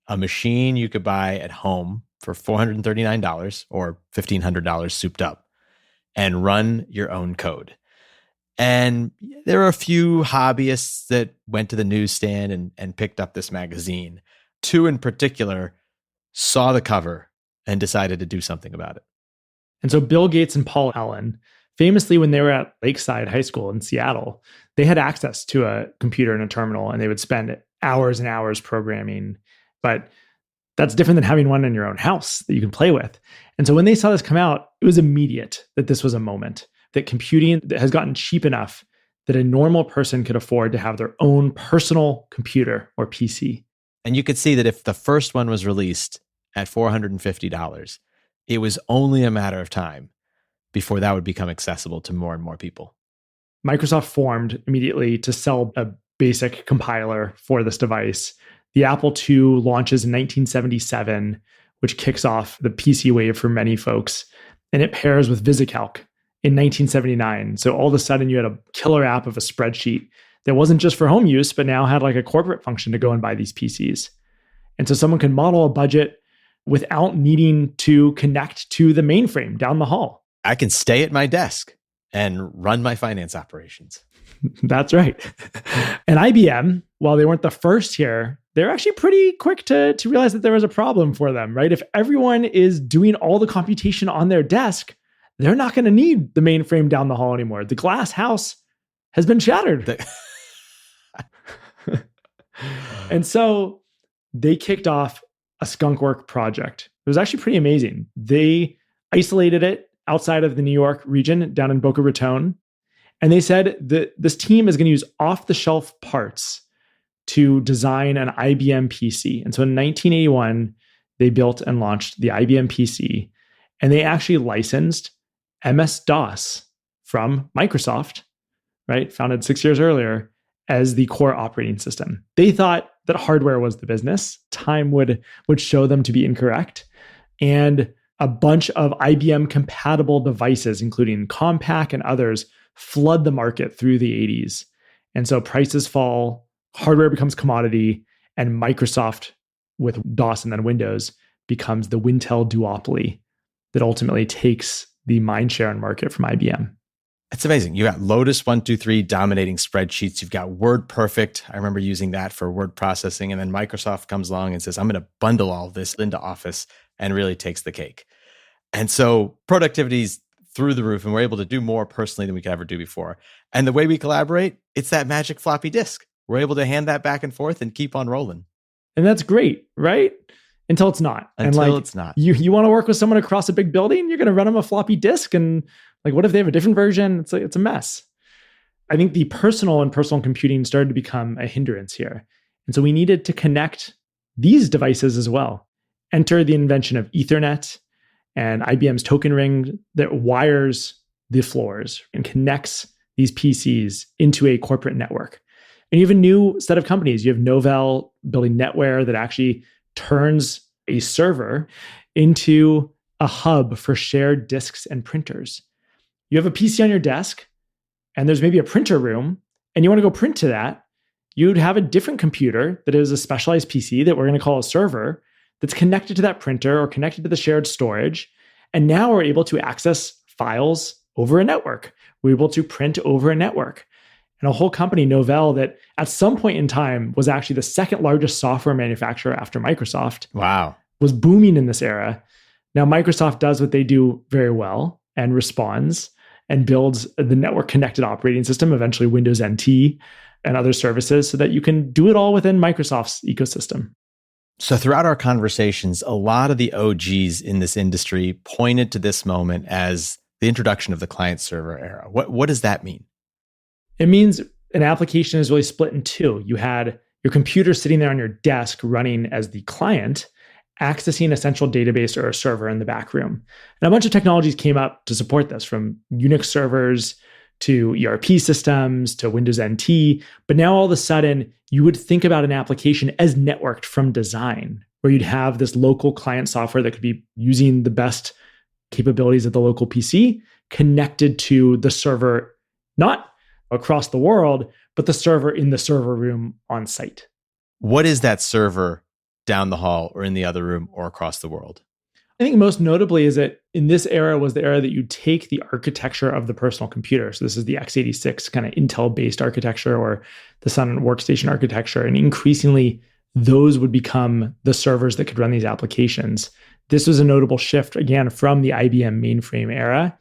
a machine you could buy at home for $439 or $1,500 souped up and run your own code. And there are a few hobbyists that went to the newsstand and picked up this magazine. Two in particular saw the cover and decided to do something about it. And so Bill Gates and Paul Allen, famously when they were at Lakeside High School in Seattle, they had access to a computer and a terminal, and they would spend hours and hours programming. But that's different than having one in your own house that you can play with. And so when they saw this come out, it was immediate that this was a moment, that computing has gotten cheap enough that a normal person could afford to have their own personal computer or PC. And you could see that if the first one was released at $450, it was only a matter of time before that would become accessible to more and more people. Microsoft formed immediately to sell a basic compiler for this device. The Apple II launches in 1977, which kicks off the PC wave for many folks, and it pairs with VisiCalc in 1979. So all of a sudden you had a killer app of a spreadsheet that wasn't just for home use, but now had like a corporate function to go and buy these PCs. And so someone can model a budget without needing to connect to the mainframe down the hall. I can stay at my desk and run my finance operations. That's right. And IBM, while they weren't the first here, they're actually pretty quick to realize that there was a problem for them, right? If everyone is doing all the computation on their desk, they're not going to need the mainframe down the hall anymore. The glass house has been shattered. And so they kicked off a skunkwork project. It was actually pretty amazing. They isolated it outside of the New York region, down in Boca Raton. And they said that this team is going to use off-the-shelf parts to design an IBM PC. And so in 1981, they built and launched the IBM PC. And they actually licensed MS-DOS from Microsoft, right? Founded 6 years earlier, as the core operating system. They thought that hardware was the business. Time would show them to be incorrect. And a bunch of IBM compatible devices, including Compaq and others, flood the market through the 80s. And so prices fall, hardware becomes commodity, and Microsoft, with DOS and then Windows, becomes the Wintel duopoly that ultimately takes the mindshare and market from IBM. It's amazing. You got Lotus 123 dominating spreadsheets. You've got WordPerfect. I remember using that for word processing. And then Microsoft comes along and says, I'm going to bundle all this into Office, and really takes the cake. And so productivity's through the roof, and we're able to do more personally than we could ever do before. And the way we collaborate, it's that magic floppy disk. We're able to hand that back and forth and keep on rolling. And that's great, right? Until it's not. Until it's not. You want to work with someone across a big building, you're going to run them a floppy disk, and like, what if they have a different version? It's a mess. I think the personal computing started to become a hindrance here. And so we needed to connect these devices as well. Enter the invention of Ethernet and IBM's token ring that wires the floors and connects these PCs into a corporate network. And you have a new set of companies. You have Novell building NetWare that actually turns a server into a hub for shared disks and printers. You have a PC on your desk, and there's maybe a printer room, and you want to go print to that. You'd have a different computer that is a specialized PC that we're going to call a server that's connected to that printer or connected to the shared storage. And now we're able to access files over a network. We're able to print over a network. And a whole company, Novell, that at some point in time was actually the second largest software manufacturer after Microsoft. Wow. Was booming in this era. Now Microsoft does what they do very well and responds and builds the network connected operating system, eventually Windows NT and other services, so that you can do it all within Microsoft's ecosystem. So throughout our conversations, a lot of the OGs in this industry pointed to this moment as the introduction of the client server era. What does that mean? It means an application is really split in two. You had your computer sitting there on your desk running as the client, accessing a central database or a server in the back room. And a bunch of technologies came up to support this, from Unix servers to ERP systems to Windows NT. But now all of a sudden, you would think about an application as networked from design, where you'd have this local client software that could be using the best capabilities of the local PC connected to the server, not across the world, but the server in the server room on site. What is that server down the hall or in the other room or across the world? I think most notably is that in this era was the era that you take the architecture of the personal computer. So this is the x86 kind of Intel-based architecture or the Sun workstation architecture. And increasingly, those would become the servers that could run these applications. This was a notable shift, again, from the IBM mainframe era.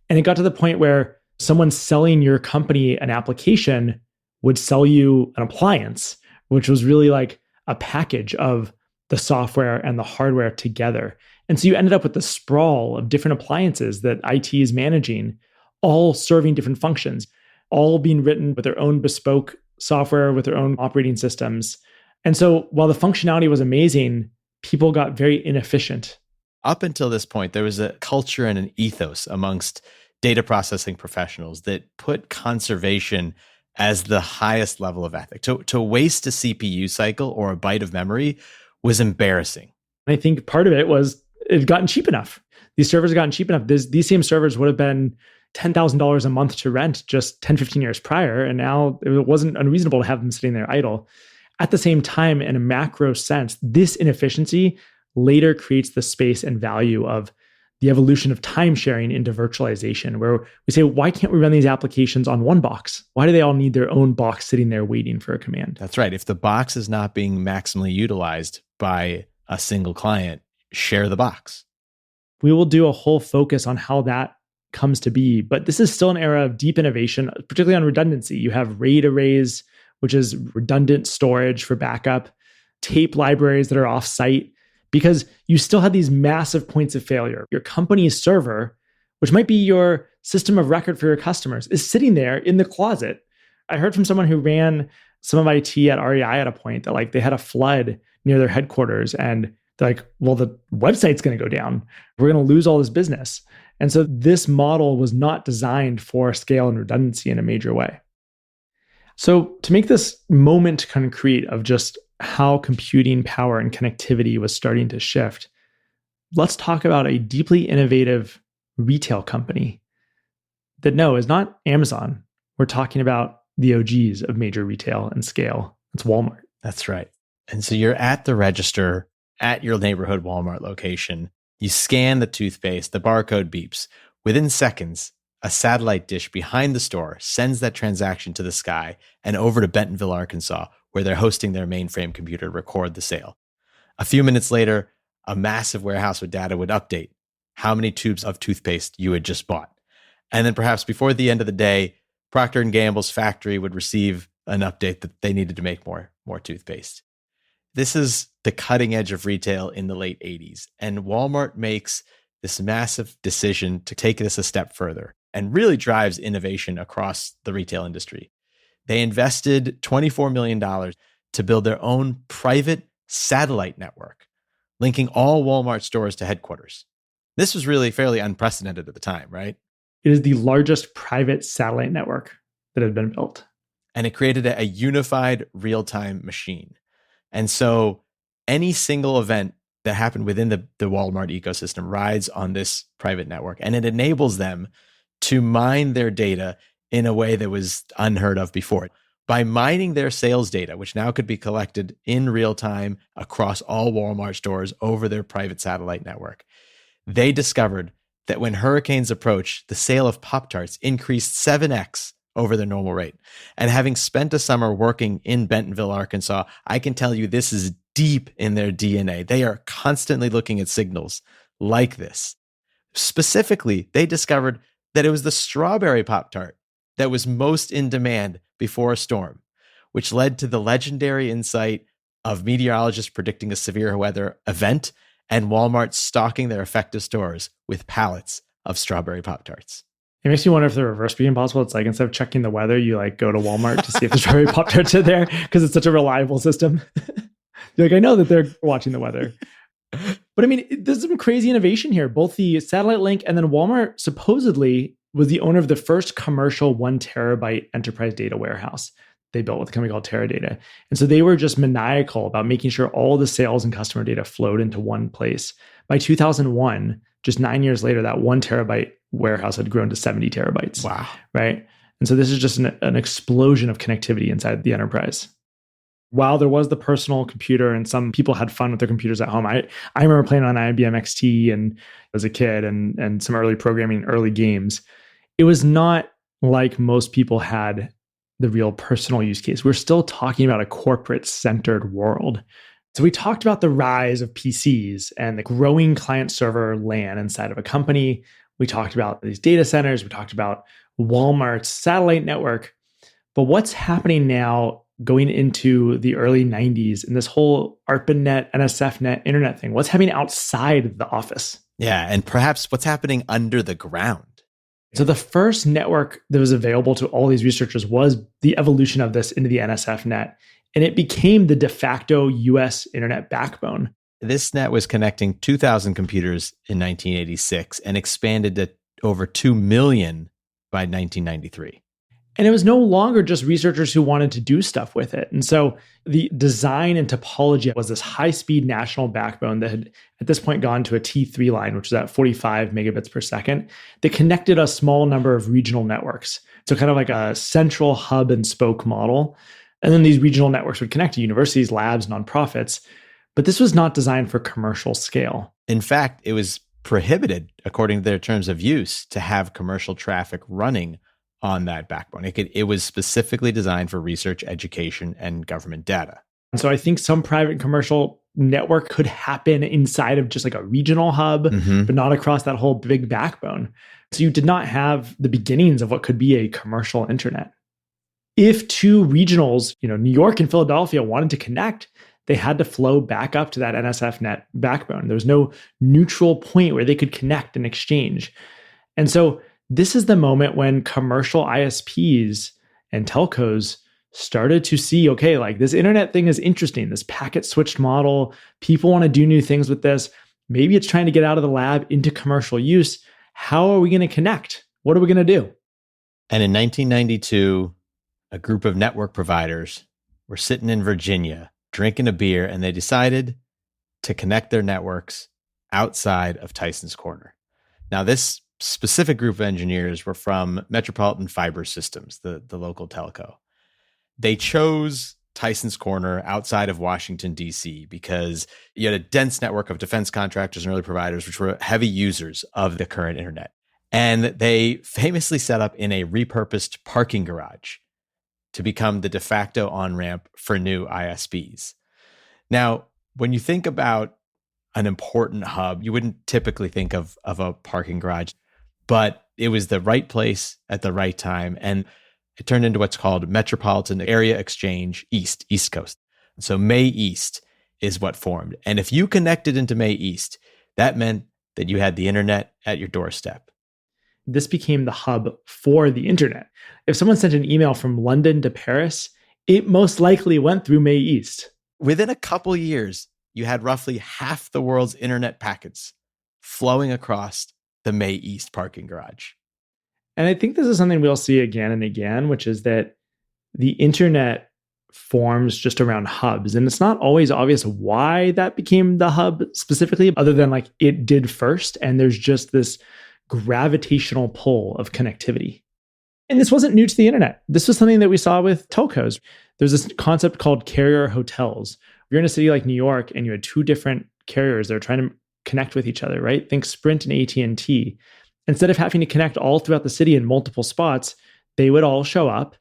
And it got to the point where someone selling your company an application would sell you an appliance, which was really like a package of the software and the hardware together. And so you ended up with the sprawl of different appliances that IT is managing, all serving different functions, all being written with their own bespoke software, with their own operating systems. And so while the functionality was amazing, people got very inefficient. Up until this point, there was a culture and an ethos amongst data processing professionals that put conservation as the highest level of ethic. To waste a CPU cycle or a byte of memory was embarrassing. I think part of it was it had gotten cheap enough. These servers had gotten cheap enough. These same servers would have been $10,000 a month to rent just 10, 15 years prior. And now it wasn't unreasonable to have them sitting there idle. At the same time, in a macro sense, this inefficiency later creates the space and value of the evolution of time sharing into virtualization, where we say, why can't we run these applications on one box? Why do they all need their own box sitting there waiting for a command? That's right. If the box is not being maximally utilized by a single client, share the box. We will do a whole focus on how that comes to be, but this is still an era of deep innovation, particularly on redundancy. You have RAID arrays, which is redundant storage for backup, tape libraries that are off-site, because you still have these massive points of failure. Your company's server, which might be your system of record for your customers, is sitting there in the closet. I heard from someone who ran some of IT at REI at a point that like they had a flood near their headquarters and they're like, well, the website's going to go down. We're going to lose all this business. And so this model was not designed for scale and redundancy in a major way. So to make this moment concrete of just how computing power and connectivity was starting to shift, let's talk about a deeply innovative retail company that is not Amazon. We're talking about the OGs of major retail and scale. It's Walmart. That's right. And so you're at the register at your neighborhood Walmart location. You scan the toothpaste, the barcode beeps. Within seconds, a satellite dish behind the store sends that transaction to the sky and over to Bentonville, Arkansas, where they're hosting their mainframe computer to record the sale. A few minutes later, a massive warehouse with data would update how many tubes of toothpaste you had just bought. And then perhaps before the end of the day, Procter & Gamble's factory would receive an update that they needed to make more toothpaste. This is the cutting edge of retail in the late 80s. And Walmart makes this massive decision to take this a step further and really drives innovation across the retail industry. They invested $24 million to build their own private satellite network, linking all Walmart stores to headquarters. This was really fairly unprecedented at the time, right? It is the largest private satellite network that had been built. And it created a unified real-time machine. And so any single event that happened within the Walmart ecosystem rides on this private network, and it enables them to mine their data in a way that was unheard of before. By mining their sales data, which now could be collected in real time across all Walmart stores over their private satellite network, they discovered that when hurricanes approached, the sale of Pop-Tarts increased 7x over their normal rate. And having spent a summer working in Bentonville, Arkansas, I can tell you this is deep in their DNA. They are constantly looking at signals like this. Specifically, they discovered that it was the strawberry Pop-Tart that was most in demand before a storm, which led to the legendary insight of meteorologists predicting a severe weather event and Walmart stocking their affected stores with pallets of strawberry Pop-Tarts. It makes me wonder if the reverse being possible. It's like instead of checking the weather, you like go to Walmart to see if the strawberry Pop-Tarts are there because it's such a reliable system. You're like, I know that they're watching the weather. But I mean, there's some crazy innovation here. Both the satellite link and then Walmart supposedly was the owner of the first commercial 1 terabyte enterprise data warehouse they built with a company called Teradata. And so they were just maniacal about making sure all the sales and customer data flowed into one place. By 2001, just 9 years later, that 1 terabyte warehouse had grown to 70 terabytes. Wow. Right? And so this is just an explosion of connectivity inside the enterprise. While there was the personal computer and some people had fun with their computers at home, I remember playing on IBM XT and as a kid and some early programming, early games. It was not like most people had the real personal use case. We're still talking about a corporate-centered world. So we talked about the rise of PCs and the growing client server LAN inside of a company. We talked about these data centers. We talked about Walmart's satellite network. But what's happening now going into the early 90s in this whole ARPANET, NSFNet, internet thing? What's happening outside the office? Yeah, and perhaps what's happening under the ground. So the first network that was available to all these researchers was the evolution of this into the NSFNet. And it became the de facto US internet backbone. This net was connecting 2,000 computers in 1986 and expanded to over 2 million by 1993. And it was no longer just researchers who wanted to do stuff with it. And so the design and topology was this high-speed national backbone that had at this point gone to a T3 line, which is at 45 megabits per second, that connected a small number of regional networks. So kind of like a central hub and spoke model. And then these regional networks would connect to universities, labs, nonprofits. But this was not designed for commercial scale. In fact, it was prohibited, according to their terms of use, to have commercial traffic running on that backbone. It was specifically designed for research, education, and government data. And so I think some private commercial network could happen inside of just like a regional hub, but not across that whole big backbone. So you did not have the beginnings of what could be a commercial internet. If two regionals, New York and Philadelphia, wanted to connect, they had to flow back up to that NSFNet backbone. There was no neutral point where they could connect and exchange. And so this is the moment when commercial ISPs and telcos started to see, okay, like this internet thing is interesting, this packet switched model, people want to do new things with this. Maybe it's trying to get out of the lab into commercial use. How are we going to connect? What are we going to do? And in 1992, a group of network providers were sitting in Virginia drinking a beer, and they decided to connect their networks outside of Tyson's Corner. Now, this specific group of engineers were from Metropolitan Fiber Systems, the local telco. They chose Tyson's Corner outside of Washington, D.C., because you had a dense network of defense contractors and early providers, which were heavy users of the current internet. And they famously set up in a repurposed parking garage to become the de facto on-ramp for new ISPs. Now, when you think about an important hub, you wouldn't typically think of a parking garage, but it was the right place at the right time. And it turned into what's called Metropolitan Area Exchange East Coast. So May East is what formed. And if you connected into May East, that meant that you had the internet at your doorstep. This became the hub for the internet. If someone sent an email from London to Paris, it most likely went through May East. Within a couple years, you had roughly half the world's internet packets flowing across the May East parking garage. And I think this is something we'll see again and again, which is that the internet forms just around hubs. And it's not always obvious why that became the hub specifically, other than like it did first. And there's just this gravitational pull of connectivity. And this wasn't new to the internet. This was something that we saw with telcos. There's this concept called carrier hotels. If you're in a city like New York and you had two different carriers that are trying to connect with each other, right? Think Sprint and AT&T. Instead of having to connect all throughout the city in multiple spots, they would all show up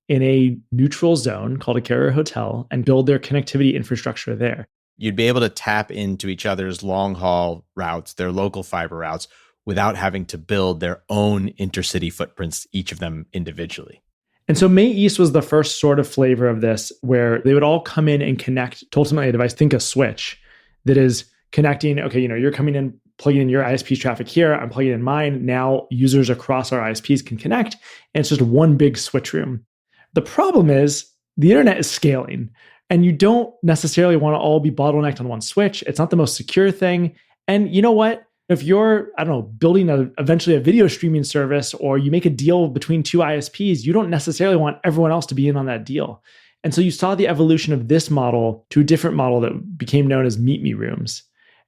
in a neutral zone called a carrier hotel and build their connectivity infrastructure there. You'd be able to tap into each other's long haul routes, their local fiber routes, without having to build their own intercity footprints, each of them individually. And so May East was the first sort of flavor of this, where they would all come in and connect to ultimately a device. Think a switch that is connecting. Okay, you're coming in, plugging in your ISP's traffic here. I'm plugging in mine. Now users across our ISPs can connect, and it's just one big switch room. The problem is the internet is scaling, and you don't necessarily want to all be bottlenecked on one switch. It's not the most secure thing. And you know what? If you're, building eventually a video streaming service, or you make a deal between two ISPs, you don't necessarily want everyone else to be in on that deal. And so you saw the evolution of this model to a different model that became known as meet me rooms.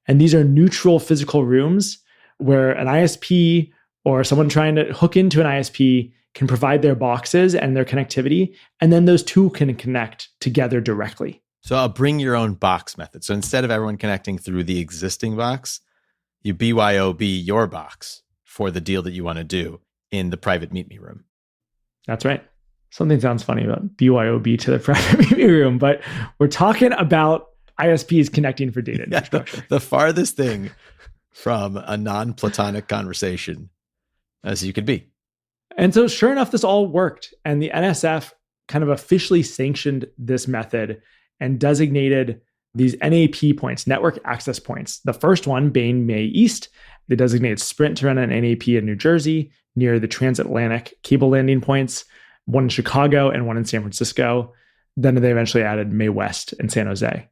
And these are neutral physical rooms where an ISP or someone trying to hook into an ISP can provide their boxes and their connectivity, and then those two can connect together directly. So I'll bring your own box method. So instead of everyone connecting through the existing box, you BYOB your box for the deal that you want to do in the private meet me room. That's right. Something sounds funny about BYOB to the private meet me room, but we're talking about ISPs connecting for data Yeah, infrastructure. the farthest thing from a non-platonic conversation as you could be. And so sure enough, this all worked. And the NSF kind of officially sanctioned this method and designated these NAP points, network access points. The first one, Bain May East, they designated Sprint to run an NAP in New Jersey near the transatlantic cable landing points, one in Chicago and one in San Francisco. Then they eventually added May West in San Jose.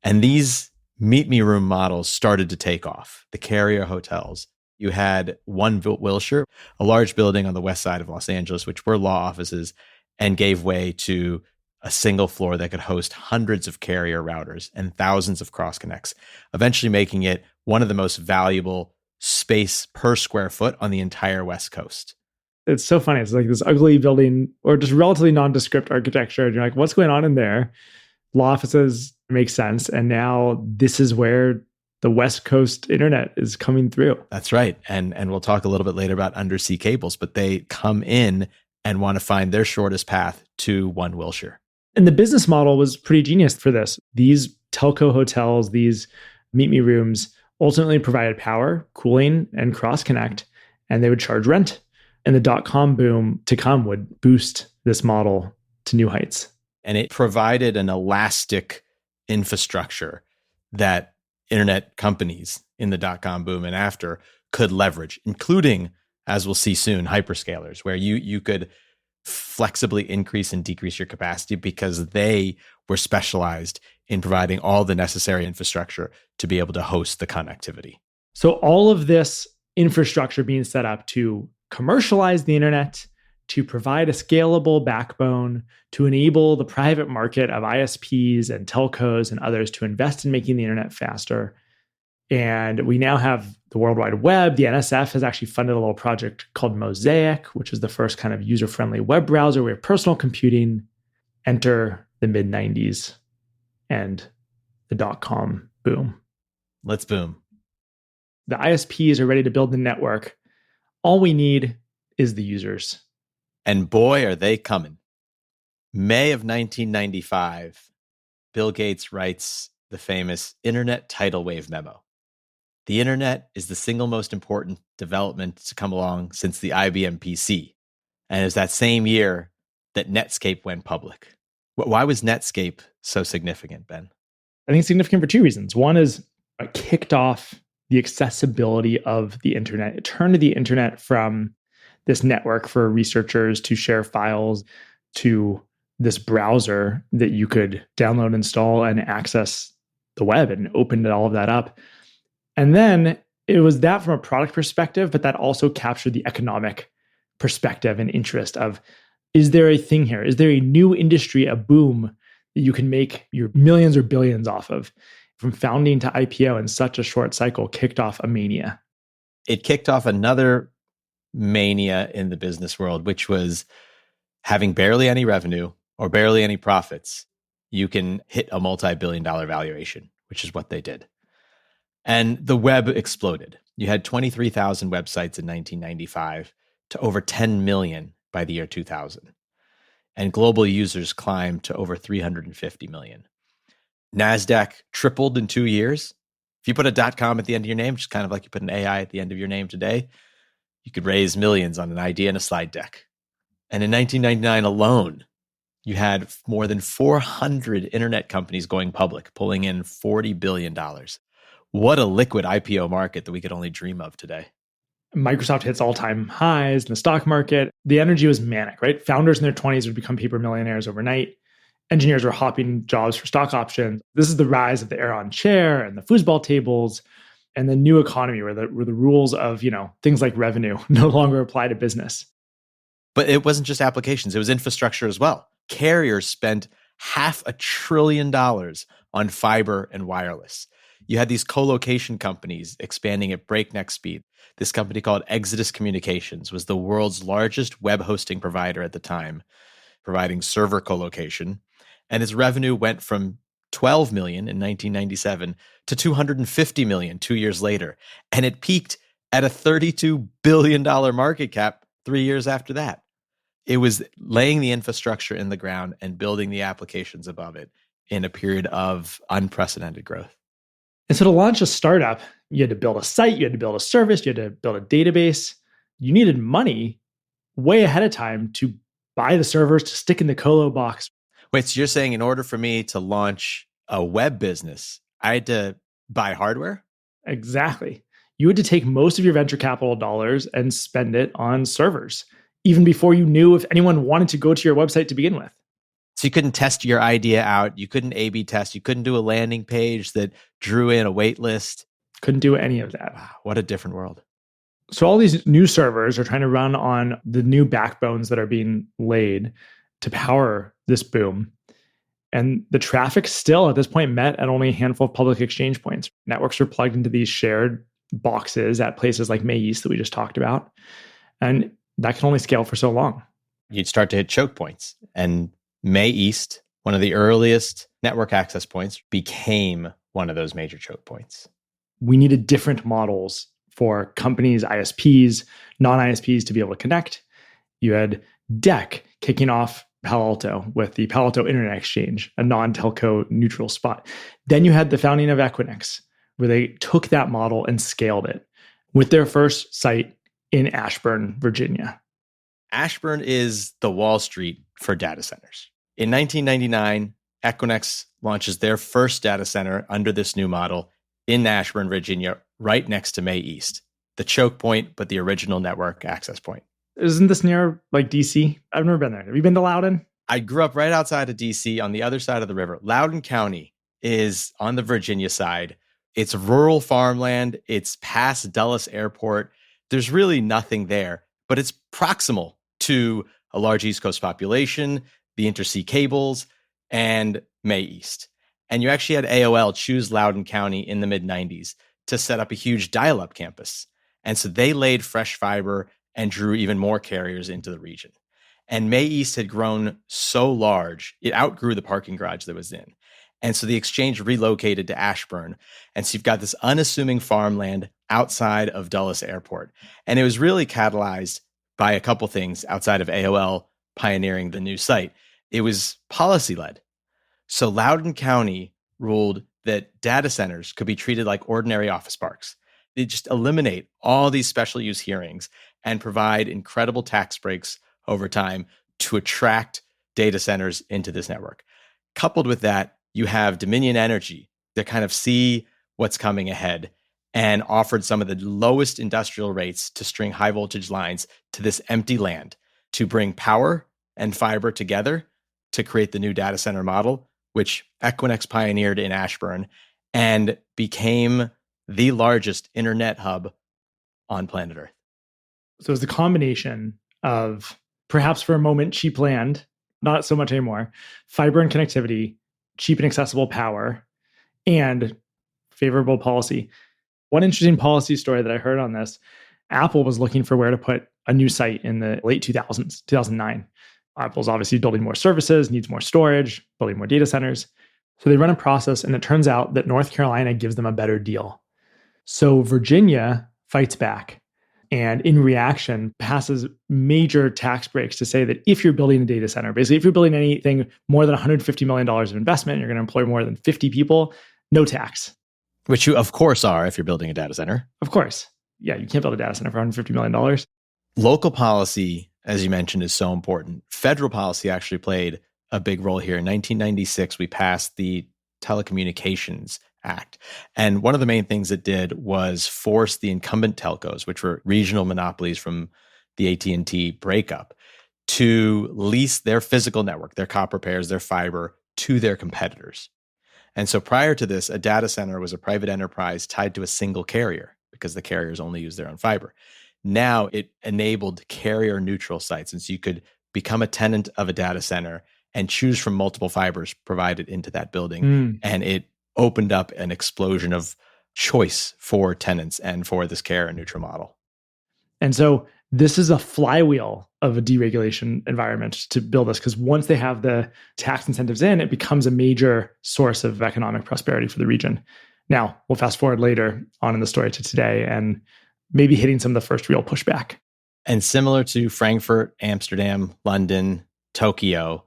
And these meet me room models started to take off. The carrier hotels. You had One Wilshire, a large building on the west side of Los Angeles, which were law offices, and gave way to a single floor that could host hundreds of carrier routers and thousands of cross connects, eventually making it one of the most valuable space per square foot on the entire West Coast. It's so funny. It's like this ugly building or just relatively nondescript architecture. And you're like, what's going on in there? Law offices make sense. And now this is where the West Coast internet is coming through. That's right. And we'll talk a little bit later about undersea cables, but they come in and want to find their shortest path to One Wilshire. And the business model was pretty genius for this. These telco hotels, these meet me rooms ultimately provided power, cooling, and cross connect, and they would charge rent. And the dot-com boom to come would boost this model to new heights. And it provided an elastic infrastructure that internet companies in the dot-com boom and after could leverage, including, as we'll see soon, hyperscalers, where you could flexibly increase and decrease your capacity because they were specialized in providing all the necessary infrastructure to be able to host the connectivity. So all of this infrastructure being set up to commercialize the internet, to provide a scalable backbone, to enable the private market of ISPs and telcos and others to invest in making the internet faster. And we now have the World Wide Web. The NSF has actually funded a little project called Mosaic, which is the first kind of user-friendly web browser where personal computing enter the mid-90s and the dot-com boom. Let's boom. The ISPs are ready to build the network. All we need is the users. And boy, are they coming. May of 1995, Bill Gates writes the famous Internet Tidal Wave memo. The internet is the single most important development to come along since the IBM PC. And it was that same year that Netscape went public. Why was Netscape so significant, Ben? I think it's significant for two reasons. One is it kicked off the accessibility of the internet. It turned the internet from this network for researchers to share files to this browser that you could download, install, and access the web, and opened all of that up. And then it was that from a product perspective, but that also captured the economic perspective and interest of, is there a thing here? Is there a new industry, a boom that you can make your millions or billions off of? From founding to IPO in such a short cycle kicked off a mania. It kicked off another mania in the business world, which was having barely any revenue or barely any profits. You can hit a multi-billion-dollar valuation, which is what they did. And the web exploded. You had 23,000 websites in 1995 to over 10 million by the year 2000. And global users climbed to over 350 million. NASDAQ tripled in 2 years. If you put a .com at the end of your name, just kind of like you put an AI at the end of your name today, you could raise millions on an idea and a slide deck. And in 1999 alone, you had more than 400 internet companies going public, pulling in $40 billion. What a liquid IPO market that we could only dream of today. Microsoft hits all-time highs in the stock market. The energy was manic, right? Founders in their 20s would become paper millionaires overnight. Engineers were hopping jobs for stock options. This is the rise of the Aeron chair and the foosball tables and the new economy where the rules of, things like revenue no longer apply to business. But it wasn't just applications, it was infrastructure as well. Carriers spent $500 billion on fiber and wireless. You had these co-location companies expanding at breakneck speed. This company called Exodus Communications was the world's largest web hosting provider at the time, providing server co-location. And its revenue went from 12 million in 1997 to 250 million 2 years later. And it peaked at a $32 billion market cap 3 years after that. It was laying the infrastructure in the ground and building the applications above it in a period of unprecedented growth. And so to launch a startup, you had to build a site, you had to build a service, you had to build a database. You needed money way ahead of time to buy the servers, to stick in the colo box. Wait, so you're saying in order for me to launch a web business, I had to buy hardware? Exactly. You had to take most of your venture capital dollars and spend it on servers, even before you knew if anyone wanted to go to your website to begin with. So you couldn't test your idea out. You couldn't A/B test. You couldn't do a landing page that drew in a wait list. Couldn't do any of that. Wow, what a different world. So all these new servers are trying to run on the new backbones that are being laid to power this boom. And the traffic still at this point met at only a handful of public exchange points. Networks were plugged into these shared boxes at places like May East that we just talked about. And that can only scale for so long. You'd start to hit choke points. And May East, one of the earliest network access points, became one of those major choke points. We needed different models for companies, ISPs, non-ISPs to be able to connect. You had DEC kicking off Palo Alto with the Palo Alto Internet Exchange, a non-telco neutral spot. Then you had the founding of Equinix, where they took that model and scaled it with their first site in Ashburn, Virginia. Ashburn is the Wall Street for data centers. In 1999, Equinix launches their first data center under this new model in Ashburn, Virginia, right next to May East, the choke point, but the original network access point. Isn't this near like DC? I've never been there. Have you been to Loudoun? I grew up right outside of DC on the other side of the river. Loudoun County is on the Virginia side. It's rural farmland. It's past Dulles Airport. There's really nothing there, but it's proximal to a large East Coast population, the intersea cables, and May East. And you actually had AOL choose Loudoun County in the mid-90s to set up a huge dial-up campus. And so they laid fresh fiber and drew even more carriers into the region. And May East had grown so large, it outgrew the parking garage that was in. And so the exchange relocated to Ashburn. And so you've got this unassuming farmland outside of Dulles Airport. And it was really catalyzed by a couple things outside of AOL pioneering the new site. It was policy-led. So Loudoun County ruled that data centers could be treated like ordinary office parks. They just eliminate all these special use hearings and provide incredible tax breaks over time to attract data centers into this network. Coupled with that, you have Dominion Energy that kind of see what's coming ahead and offered some of the lowest industrial rates to string high voltage lines to this empty land to bring power and fiber together to create the new data center model, which Equinix pioneered in Ashburn and became the largest internet hub on planet Earth. So it's the combination of perhaps for a moment cheap land, not so much anymore, fiber and connectivity, cheap and accessible power, and favorable policy. One interesting policy story that I heard on this, Apple was looking for where to put a new site in the late 2000s, 2009. Apple's obviously building more services, needs more storage, building more data centers. So they run a process, and it turns out that North Carolina gives them a better deal. So Virginia fights back and in reaction passes major tax breaks to say that if you're building a data center, basically if you're building anything more than $150 million of investment, you're going to employ more than 50 people, no tax. Which you, of course, are if you're building a data center. Of course. Yeah, you can't build a data center for $150 million. Local policy, as you mentioned, is so important. Federal policy actually played a big role here. In 1996, we passed the Telecommunications Act. And one of the main things it did was force the incumbent telcos, which were regional monopolies from the AT&T breakup, to lease their physical network, their copper pairs, their fiber, to their competitors. And so prior to this, a data center was a private enterprise tied to a single carrier because the carriers only use their own fiber. Now it enabled carrier neutral sites. And so you could become a tenant of a data center and choose from multiple fibers provided into that building. And it opened up an explosion of choice for tenants and for this carrier neutral model. And so this is a flywheel of a deregulation environment to build this, because once they have the tax incentives in, it becomes a major source of economic prosperity for the region. Now, we'll fast forward later on in the story to today and maybe hitting some of the first real pushback. And similar to Frankfurt, Amsterdam, London, Tokyo,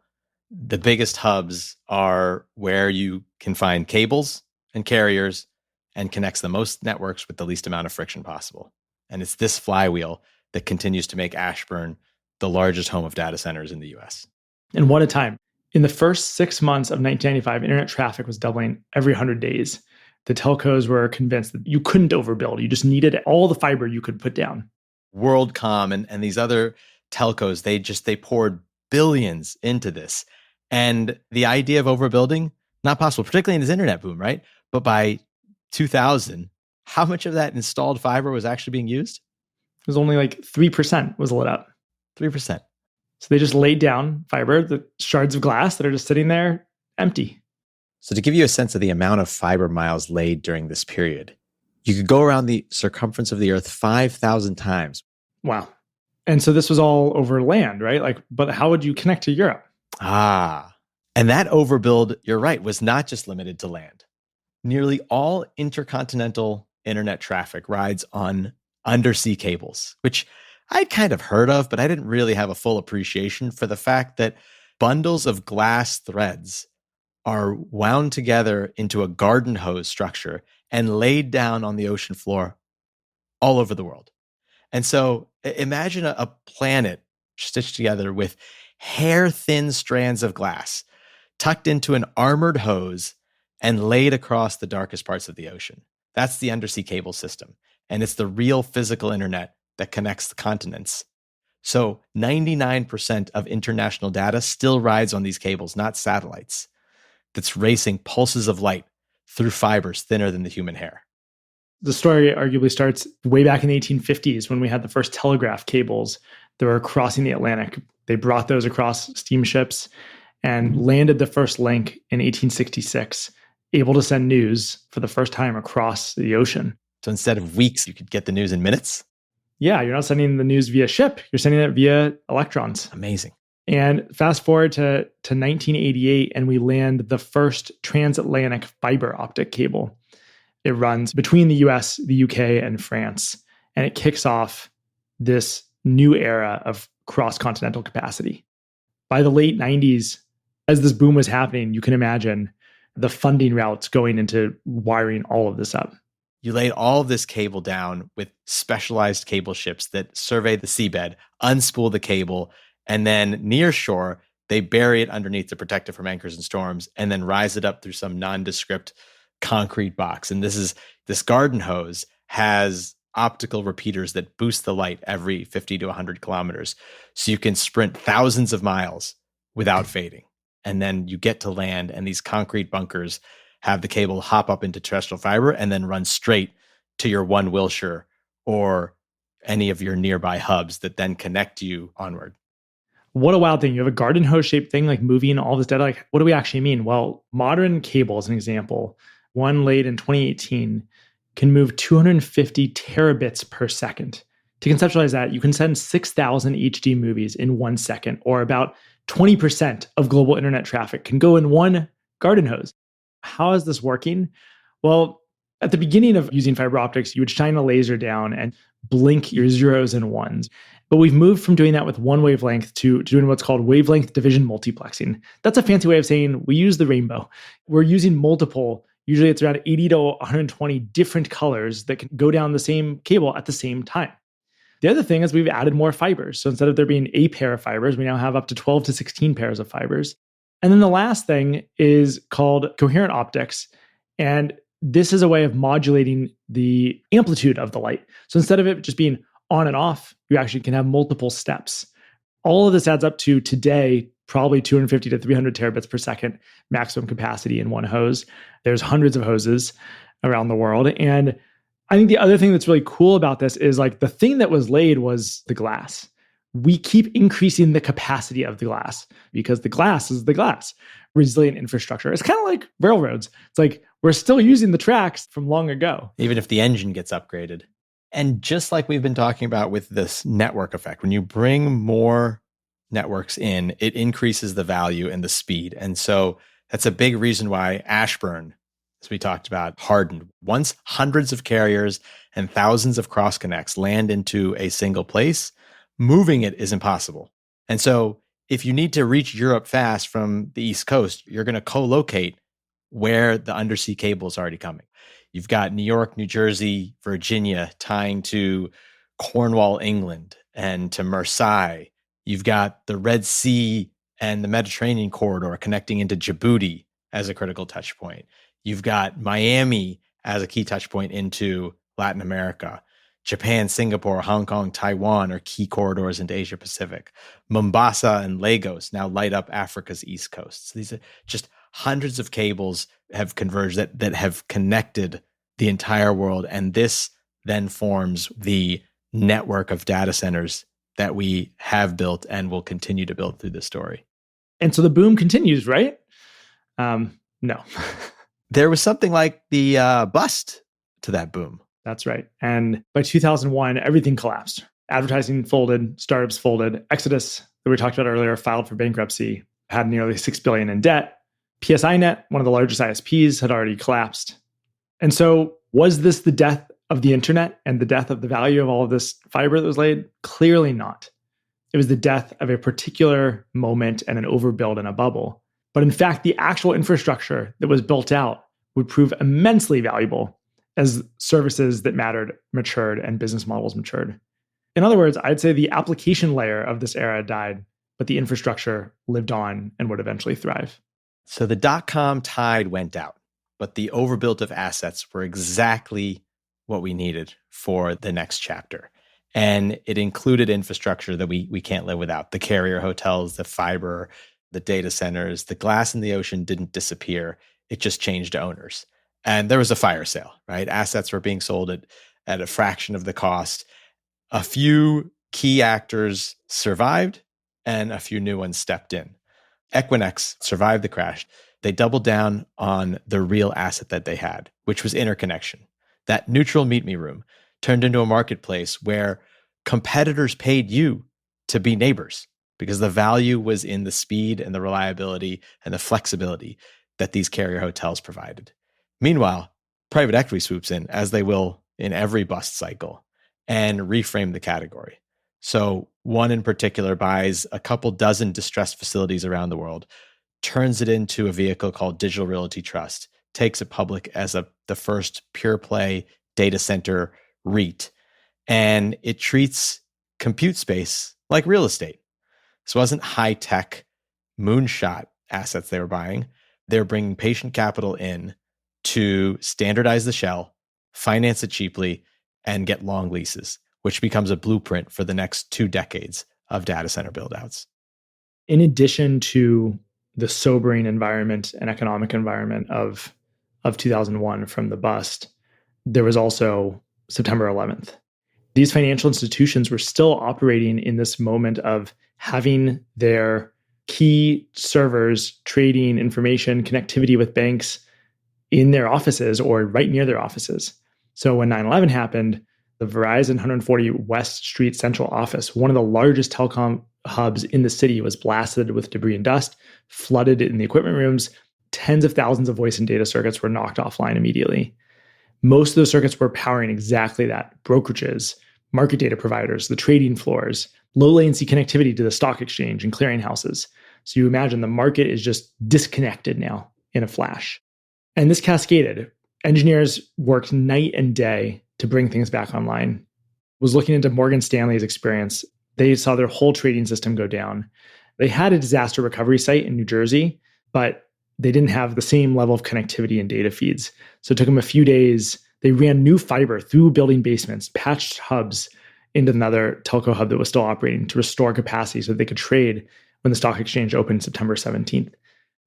The biggest hubs are where you can find cables and carriers and connects the most networks with the least amount of friction possible. And it's this flywheel that continues to make Ashburn the largest home of data centers in the US. And what a time. In the first 6 months of 1995, internet traffic was doubling every 100 days. The telcos were convinced that you couldn't overbuild. You just needed all the fiber you could put down. WorldCom and these other telcos, they poured billions into this. And the idea of overbuilding, not possible, particularly in this internet boom, right? But by 2000, how much of that installed fiber was actually being used? It was only like 3% was lit up. 3%. So they just laid down fiber, the shards of glass that are just sitting there empty. So to give you a sense of the amount of fiber miles laid during this period, you could go around the circumference of the Earth 5,000 times. Wow. And so this was all over land, right? But how would you connect to Europe? And that overbuild, you're right, was not just limited to land. Nearly all intercontinental internet traffic rides on undersea cables, which I'd kind of heard of, but I didn't really have a full appreciation for the fact that bundles of glass threads are wound together into a garden hose structure and laid down on the ocean floor all over the world. And so imagine a planet stitched together with hair-thin strands of glass tucked into an armored hose and laid across the darkest parts of the ocean. That's the undersea cable system. And it's the real physical internet that connects the continents. So 99% of international data still rides on these cables, not satellites, that's racing pulses of light through fibers thinner than the human hair. The story arguably starts way back in the 1850s when we had the first telegraph cables that were crossing the Atlantic. They brought those across steamships and landed the first link in 1866, able to send news for the first time across the ocean. So instead of weeks, you could get the news in minutes? Yeah, you're not sending the news via ship. You're sending it via electrons. Amazing. And fast forward to 1988, and we land the first transatlantic fiber optic cable. It runs between the US, the UK, and France. And it kicks off this new era of cross-continental capacity. By the late 90s, as this boom was happening, you can imagine the funding routes going into wiring all of this up. You laid all of this cable down with specialized cable ships that survey the seabed, unspool the cable, and then near shore, they bury it underneath to protect it from anchors and storms, and then rise it up through some nondescript concrete box. And this garden hose has optical repeaters that boost the light every 50 to 100 kilometers. So you can sprint thousands of miles without fading. And then you get to land, and these concrete bunkers have the cable hop up into terrestrial fiber and then run straight to your one Wilshire or any of your nearby hubs that then connect you onward. What a wild thing. You have a garden hose shaped thing like moving all this data. Like, what do we actually mean? Well, modern cable, as an example, one laid in 2018 can move 250 terabits per second. To conceptualize that, you can send 6,000 HD movies in 1 second, or about 20% of global internet traffic can go in one garden hose. How is this working? Well, at the beginning of using fiber optics, you would shine a laser down and blink your zeros and ones. But we've moved from doing that with one wavelength to doing what's called wavelength division multiplexing. That's a fancy way of saying we use the rainbow. We're using multiple, usually it's around 80 to 120 different colors that can go down the same cable at the same time. The other thing is we've added more fibers. So instead of there being a pair of fibers, we now have up to 12 to 16 pairs of fibers. And then the last thing is called coherent optics. And this is a way of modulating the amplitude of the light. So instead of it just being on and off, you actually can have multiple steps. All of this adds up to today, probably 250 to 300 terabits per second maximum capacity in one hose. There's hundreds of hoses around the world. And I think the other thing that's really cool about this is like the thing that was laid was the glass. We keep increasing the capacity of the glass because the glass is the glass. Resilient infrastructure. It's kind of like railroads. It's like we're still using the tracks from long ago. Even if the engine gets upgraded. And just like we've been talking about with this network effect, when you bring more networks in, it increases the value and the speed. And so that's a big reason why Ashburn, as we talked about, hardened. Once hundreds of carriers and thousands of cross connects land into a single place, moving it is impossible. And so if you need to reach Europe fast from the East Coast, you're going to co-locate where the undersea cable is already coming. You've got New York, New Jersey, Virginia tying to Cornwall, England, and to Marseille. You've got the Red Sea and the Mediterranean corridor connecting into Djibouti as a critical touch point. You've got Miami as a key touch point into Latin America. Japan, Singapore, Hong Kong, Taiwan are key corridors into Asia Pacific. Mombasa and Lagos now light up Africa's east coast. So these are just hundreds of cables have converged that have connected the entire world. And this then forms the network of data centers that we have built and will continue to build through this story. And so the boom continues, right? No. There was something like the bust to that boom. That's right. And by 2001, everything collapsed. Advertising folded, startups folded. Exodus, that we talked about earlier, filed for bankruptcy, had nearly $6 billion in debt. PSINet, one of the largest ISPs, had already collapsed. And so was this the death of the internet and the death of the value of all of this fiber that was laid? Clearly not. It was the death of a particular moment and an overbuild in a bubble. But in fact, the actual infrastructure that was built out would prove immensely valuable as services that mattered matured and business models matured. In other words, I'd say the application layer of this era died, but the infrastructure lived on and would eventually thrive. So the dot-com tide went out, but the overbuilt of assets were exactly what we needed for the next chapter. And it included infrastructure that we can't live without. The carrier hotels, the fiber, the data centers, the glass in the ocean didn't disappear. It just changed owners. And there was a fire sale, right? Assets were being sold at a fraction of the cost. A few key actors survived and a few new ones stepped in. Equinix survived the crash. They doubled down on the real asset that they had, which was interconnection. That neutral meet me room turned into a marketplace where competitors paid you to be neighbors because the value was in the speed and the reliability and the flexibility that these carrier hotels provided. Meanwhile, private equity swoops in, as they will in every bust cycle, and reframe the category. So one in particular buys a couple dozen distressed facilities around the world, turns it into a vehicle called Digital Realty Trust, takes it public as the first pure play data center REIT, and it treats compute space like real estate. This wasn't high-tech moonshot assets they were buying. They were bringing patient capital in to standardize the shell, finance it cheaply, and get long leases, which becomes a blueprint for the next 2 decades of data center buildouts. In addition to the sobering environment and economic environment of 2001 from the bust, there was also September 11th. These financial institutions were still operating in this moment of having their key servers, trading information, connectivity with banks in their offices or right near their offices. So when 9/11 happened, the Verizon 140 West Street Central office, one of the largest telecom hubs in the city, was blasted with debris and dust, flooded in the equipment rooms. Tens of thousands of voice and data circuits were knocked offline immediately. Most of those circuits were powering exactly that: brokerages, market data providers, the trading floors, low latency connectivity to the stock exchange and clearinghouses. So you imagine the market is just disconnected now in a flash. And this cascaded. Engineers worked night and day to bring things back online. Was looking into Morgan Stanley's experience. They saw their whole trading system go down. They had a disaster recovery site in New Jersey, but they didn't have the same level of connectivity and data feeds. So it took them a few days. They ran new fiber through building basements, patched hubs into another telco hub that was still operating to restore capacity so that they could trade when the stock exchange opened September 17th.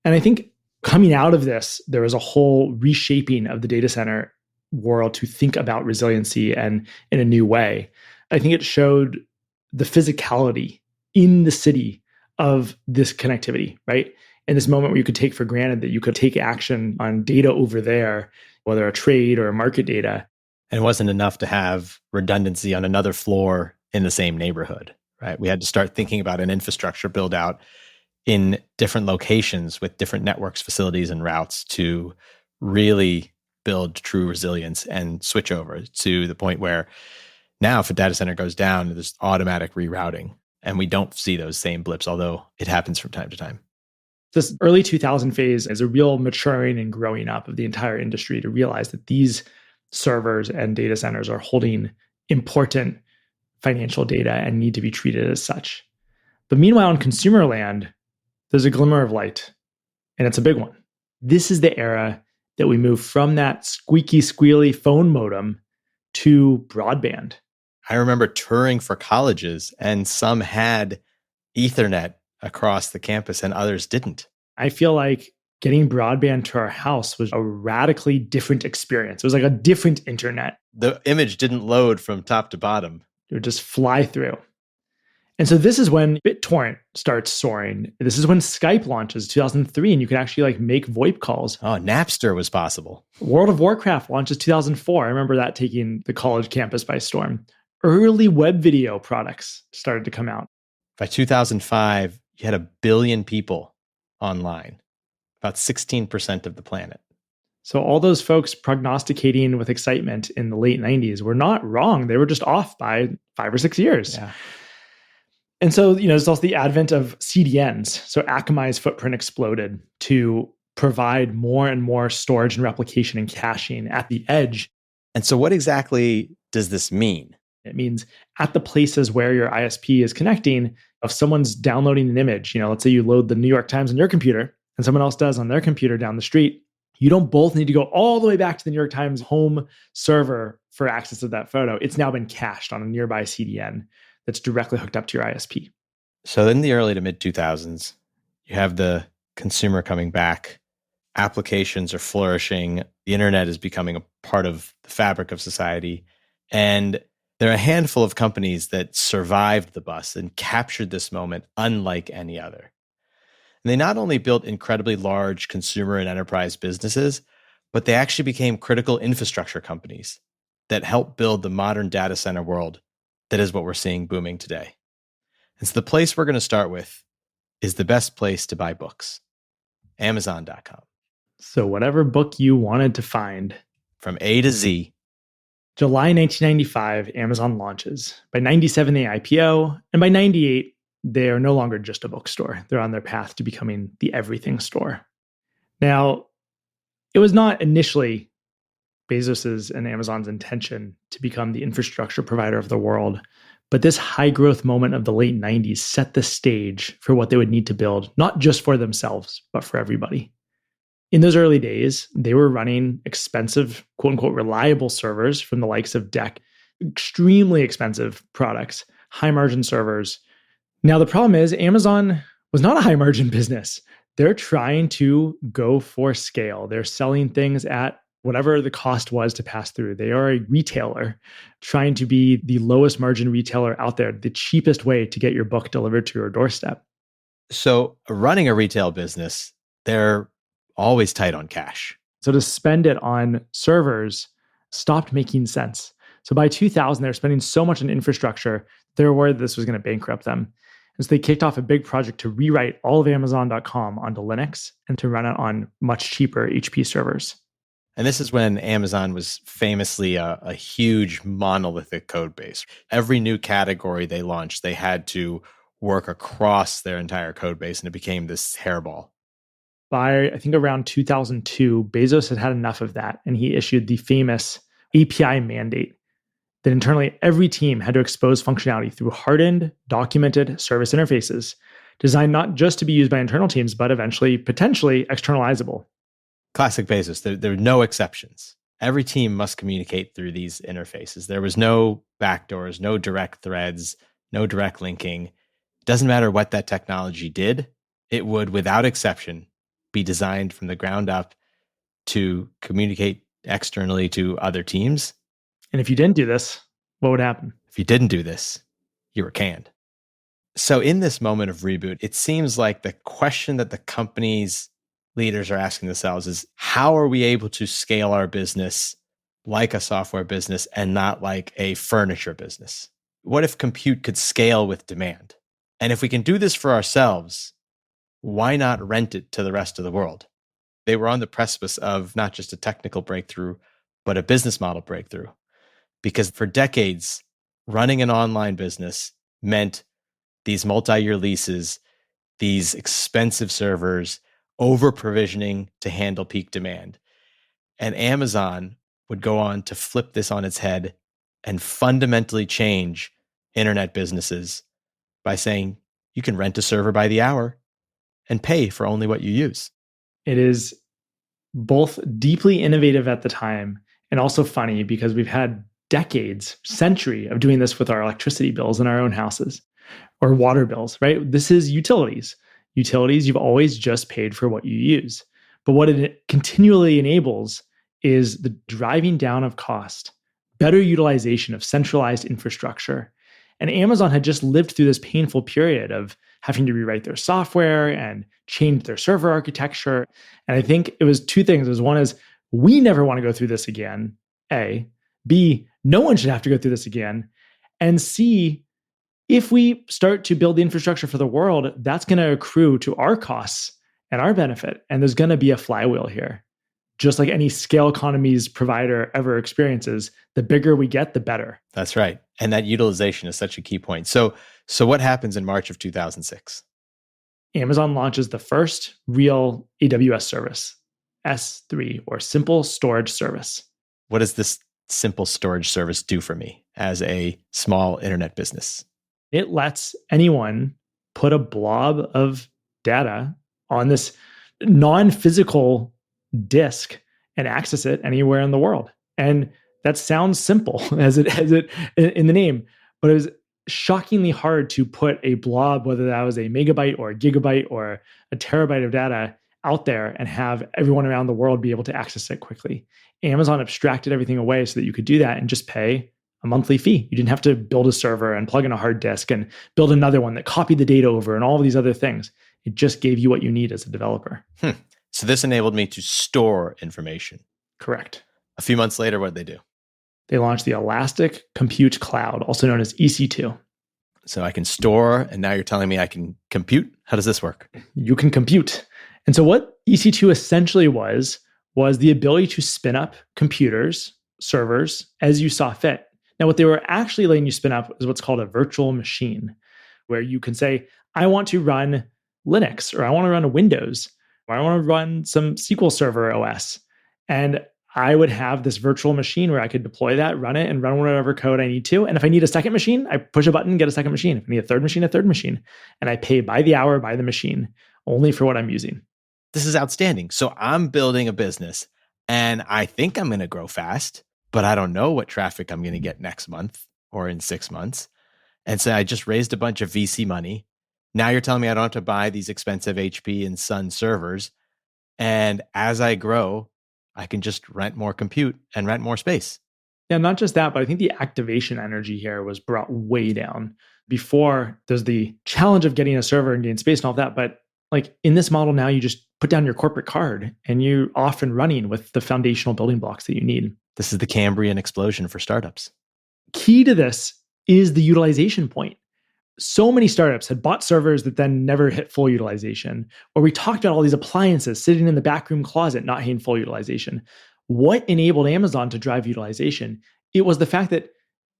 And I think coming out of this, there was a whole reshaping of the data center world to think about resiliency and in a new way. I think it showed the physicality in the city of this connectivity, right? In this moment where you could take for granted that you could take action on data over there, whether a trade or a market data. And it wasn't enough to have redundancy on another floor in the same neighborhood, right? We had to start thinking about an infrastructure build out in different locations with different networks, facilities, and routes to really build true resilience and switch over to the point where now if a data center goes down, there's automatic rerouting. And we don't see those same blips, although it happens from time to time. This early 2000 phase is a real maturing and growing up of the entire industry to realize that these servers and data centers are holding important financial data and need to be treated as such. But meanwhile, in consumer land, there's a glimmer of light, and it's a big one. This is the era that we move from that squeaky, squealy phone modem to broadband. I remember touring for colleges, and some had Ethernet across the campus and others didn't. I feel like getting broadband to our house was a radically different experience. It was like a different internet. The image didn't load from top to bottom. It would just fly through. And so this is when BitTorrent starts soaring. This is when Skype launches 2003, and you can actually like make VoIP calls. Oh, Napster was possible. World of Warcraft launches 2004. I remember that taking the college campus by storm. Early web video products started to come out. By 2005, you had 1 billion people online, about 16% of the planet. So all those folks prognosticating with excitement in the late 90s were not wrong. They were just off by 5 or 6 years. Yeah. And so, there's also the advent of CDNs. So Akamai's footprint exploded to provide more and more storage and replication and caching at the edge. And so what exactly does this mean? It means at the places where your ISP is connecting, if someone's downloading an image, let's say you load the New York Times on your computer and someone else does on their computer down the street, you don't both need to go all the way back to the New York Times home server for access to that photo. It's now been cached on a nearby CDN that's directly hooked up to your ISP. So in the early to mid 2000s, you have the consumer coming back. Applications are flourishing. The internet is becoming a part of the fabric of society. And there are a handful of companies that survived the bus and captured this moment unlike any other. And they not only built incredibly large consumer and enterprise businesses, but they actually became critical infrastructure companies that helped build the modern data center world that is what we're seeing booming today. And so the place we're going to start with is the best place to buy books, Amazon.com. So whatever book you wanted to find. From A to Z. July 1995, Amazon launches. By 97, they IPO. And by 98, they are no longer just a bookstore. They're on their path to becoming the everything store. Now, it was not initially Bezos's and Amazon's intention to become the infrastructure provider of the world, but this high growth moment of the late 90s set the stage for what they would need to build, not just for themselves, but for everybody. In those early days, they were running expensive, quote unquote, reliable servers from the likes of DEC, extremely expensive products, high margin servers. Now, the problem is Amazon was not a high margin business. They're trying to go for scale. They're selling things at whatever the cost was to pass through. They are a retailer trying to be the lowest margin retailer out there, the cheapest way to get your book delivered to your doorstep. So running a retail business, they're always tight on cash. So to spend it on servers stopped making sense. So by 2000, they were spending so much on infrastructure, they were worried this was going to bankrupt them. And so they kicked off a big project to rewrite all of Amazon.com onto Linux and to run it on much cheaper HP servers. And this is when Amazon was famously a huge monolithic code base. Every new category they launched, they had to work across their entire code base, and it became this hairball. By, I think, around 2002, Bezos had had enough of that, and he issued the famous API mandate that internally every team had to expose functionality through hardened, documented service interfaces designed not just to be used by internal teams, but eventually, potentially, externalizable. Classic Bezos. There are no exceptions. Every team must communicate through these interfaces. There was no backdoors, no direct threads, no direct linking. It doesn't matter what that technology did. It would, without exception, be designed from the ground up to communicate externally to other teams. And if you didn't do this, what would happen? If you didn't do this, you were canned. So in this moment of reboot, it seems like the question that the company's leaders are asking themselves is, how are we able to scale our business like a software business and not like a furniture business? What if compute could scale with demand? And if we can do this for ourselves, why not rent it to the rest of the world? They were on the precipice of not just a technical breakthrough, but a business model breakthrough. Because for decades, running an online business meant these multi-year leases, these expensive servers, over provisioning to handle peak demand. And Amazon would go on to flip this on its head and fundamentally change internet businesses by saying you can rent a server by the hour and pay for only what you use. It is both deeply innovative at the time and also funny because we've had decades, century of doing this with our electricity bills in our own houses or water bills, right? This is utilities. Utilities, you've always just paid for what you use. But what it continually enables is the driving down of cost, better utilization of centralized infrastructure. And Amazon had just lived through this painful period of having to rewrite their software and change their server architecture. And I think it was two things. One is we never want to go through this again, A. B, no one should have to go through this again. And C, if we start to build the infrastructure for the world, that's going to accrue to our costs and our benefit. And there's going to be a flywheel here. Just like any scale economies provider ever experiences, the bigger we get, the better. That's right. And that utilization is such a key point. So what happens in March of 2006? Amazon launches the first real AWS service, S3, or Simple Storage Service. What does this simple storage service do for me as a small internet business? It lets anyone put a blob of data on this non-physical disk and access it anywhere in the world. And that sounds simple as it in the name, but it was shockingly hard to put a blob, whether that was a megabyte or a gigabyte or a terabyte of data out there and have everyone around the world be able to access it quickly. Amazon abstracted everything away so that you could do that and just pay a monthly fee. You didn't have to build a server and plug in a hard disk and build another one that copied the data over and all of these other things. It just gave you what you need as a developer. So this enabled me to store information. Correct. A few months later, what did they do? They launched the Elastic Compute Cloud, also known as EC2. So I can store, and now you're telling me I can compute? How does this work? You can compute. And so what EC2 essentially was the ability to spin up computers, servers, as you saw fit. Now, what they were actually letting you spin up is what's called a virtual machine, where you can say, I want to run Linux, or I want to run a Windows, or I want to run some SQL Server OS. And I would have this virtual machine where I could deploy that, run it, and run whatever code I need to. And if I need a second machine, I push a button, get a second machine. If I need a third machine. And I pay by the hour, by the machine, only for what I'm using. This is outstanding. So I'm building a business, and I think I'm going to grow fast, but I don't know what traffic I'm going to get next month or in 6 months. And so I just raised a bunch of VC money. Now you're telling me I don't have to buy these expensive HP and Sun servers. And as I grow, I can just rent more compute and rent more space. Yeah, not just that, but I think the activation energy here was brought way down. Before, there's the challenge of getting a server and getting space and all that. But like in this model now, you just put down your corporate card and you're off and running with the foundational building blocks that you need. This is the Cambrian explosion for startups. Key to this is the utilization point. So many startups had bought servers that then never hit full utilization. Or we talked about all these appliances sitting in the backroom closet, not hitting full utilization. What enabled Amazon to drive utilization? It was the fact that,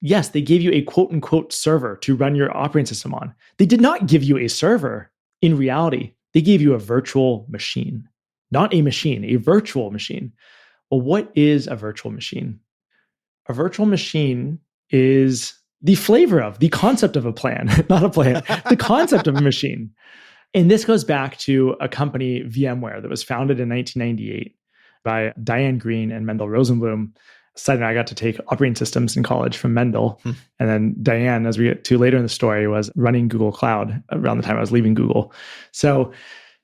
yes, they gave you a quote unquote server to run your operating system on. They did not give you a server. In reality, they gave you a virtual machine, not a machine, a virtual machine. Well, what is a virtual machine? A virtual machine is the flavor of, the concept of a plan, not a plan, the concept of a machine. And this goes back to a company, VMware, that was founded in 1998 by Diane Green and Mendel Rosenblum. Side note, I got to take operating systems in college from Mendel. And then Diane, as we get to later in the story, was running Google Cloud around the time I was leaving Google. So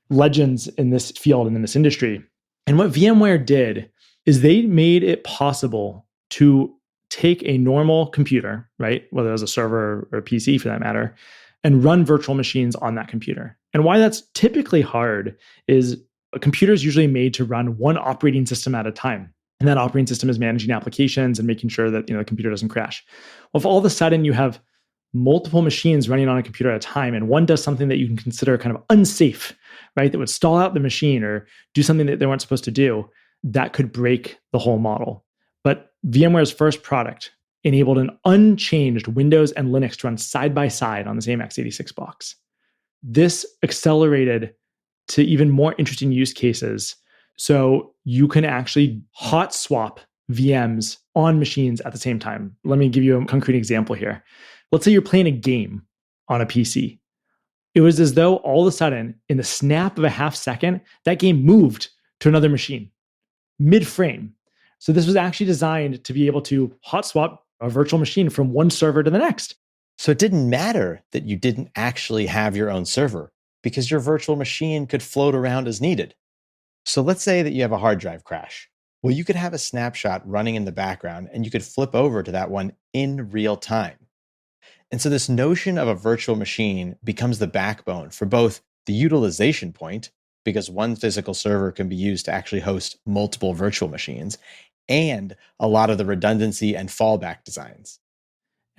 legends in this field and in this industry. And what VMware did is they made it possible to take a normal computer, right, whether it was a server or a PC for that matter, and run virtual machines on that computer. And why that's typically hard is a computer is usually made to run one operating system at a time. And that operating system is managing applications and making sure that the computer doesn't crash. Well, if all of a sudden you have multiple machines running on a computer at a time, and one does something that you can consider kind of unsafe, right, that would stall out the machine or do something that they weren't supposed to do, that could break the whole model. But VMware's first product enabled an unchanged Windows and Linux to run side by side on the same x86 box. This accelerated to even more interesting use cases. So you can actually hot swap VMs on machines at the same time. Let me give you a concrete example here. Let's say you're playing a game on a PC. It was as though all of a sudden, in the snap of a half second, that game moved to another machine mid-frame. So this was actually designed to be able to hot swap a virtual machine from one server to the next. So it didn't matter that you didn't actually have your own server because your virtual machine could float around as needed. So let's say that you have a hard drive crash. Well, you could have a snapshot running in the background and you could flip over to that one in real time. And so this notion of a virtual machine becomes the backbone for both the utilization point, because one physical server can be used to actually host multiple virtual machines, and a lot of the redundancy and fallback designs.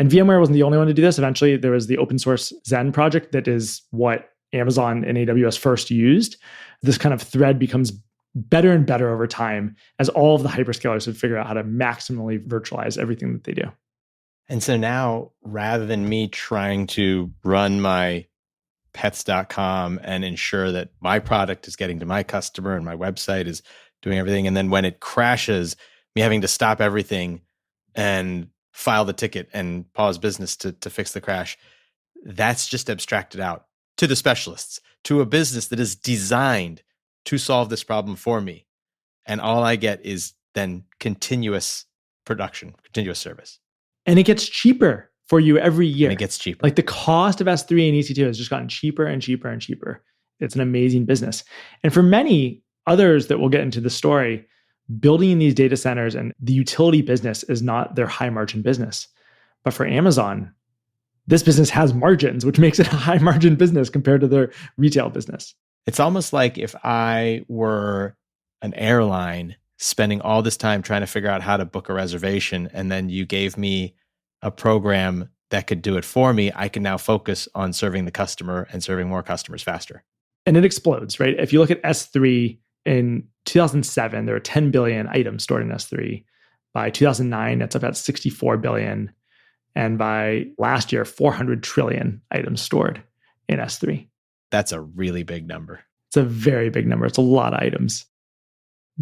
And VMware wasn't the only one to do this. Eventually, there was the open source Zen project that is what Amazon and AWS first used. This kind of thread becomes better and better over time as all of the hyperscalers would figure out how to maximally virtualize everything that they do. And so now, rather than me trying to run my pets.com and ensure that my product is getting to my customer and my website is doing everything, and then when it crashes, me having to stop everything and file the ticket and pause business to fix the crash, that's just abstracted out to the specialists, to a business that is designed to solve this problem for me. And all I get is then continuous production, continuous service. And it gets cheaper for you every year. And it gets cheaper. Like the cost of S3 and EC2 has just gotten cheaper and cheaper and cheaper. It's an amazing business. And for many others that we'll get into the story, building these data centers and the utility business is not their high margin business. But for Amazon, this business has margins, which makes it a high margin business compared to their retail business. It's almost like if I were an airline spending all this time trying to figure out how to book a reservation, and then you gave me a program that could do it for me, I can now focus on serving the customer and serving more customers faster. And it explodes, right? If you look at S3 in 2007, there were 10 billion items stored in S3. By 2009, that's about 64 billion. And by last year, 400 trillion items stored in S3. That's a really big number. It's a very big number. It's a lot of items.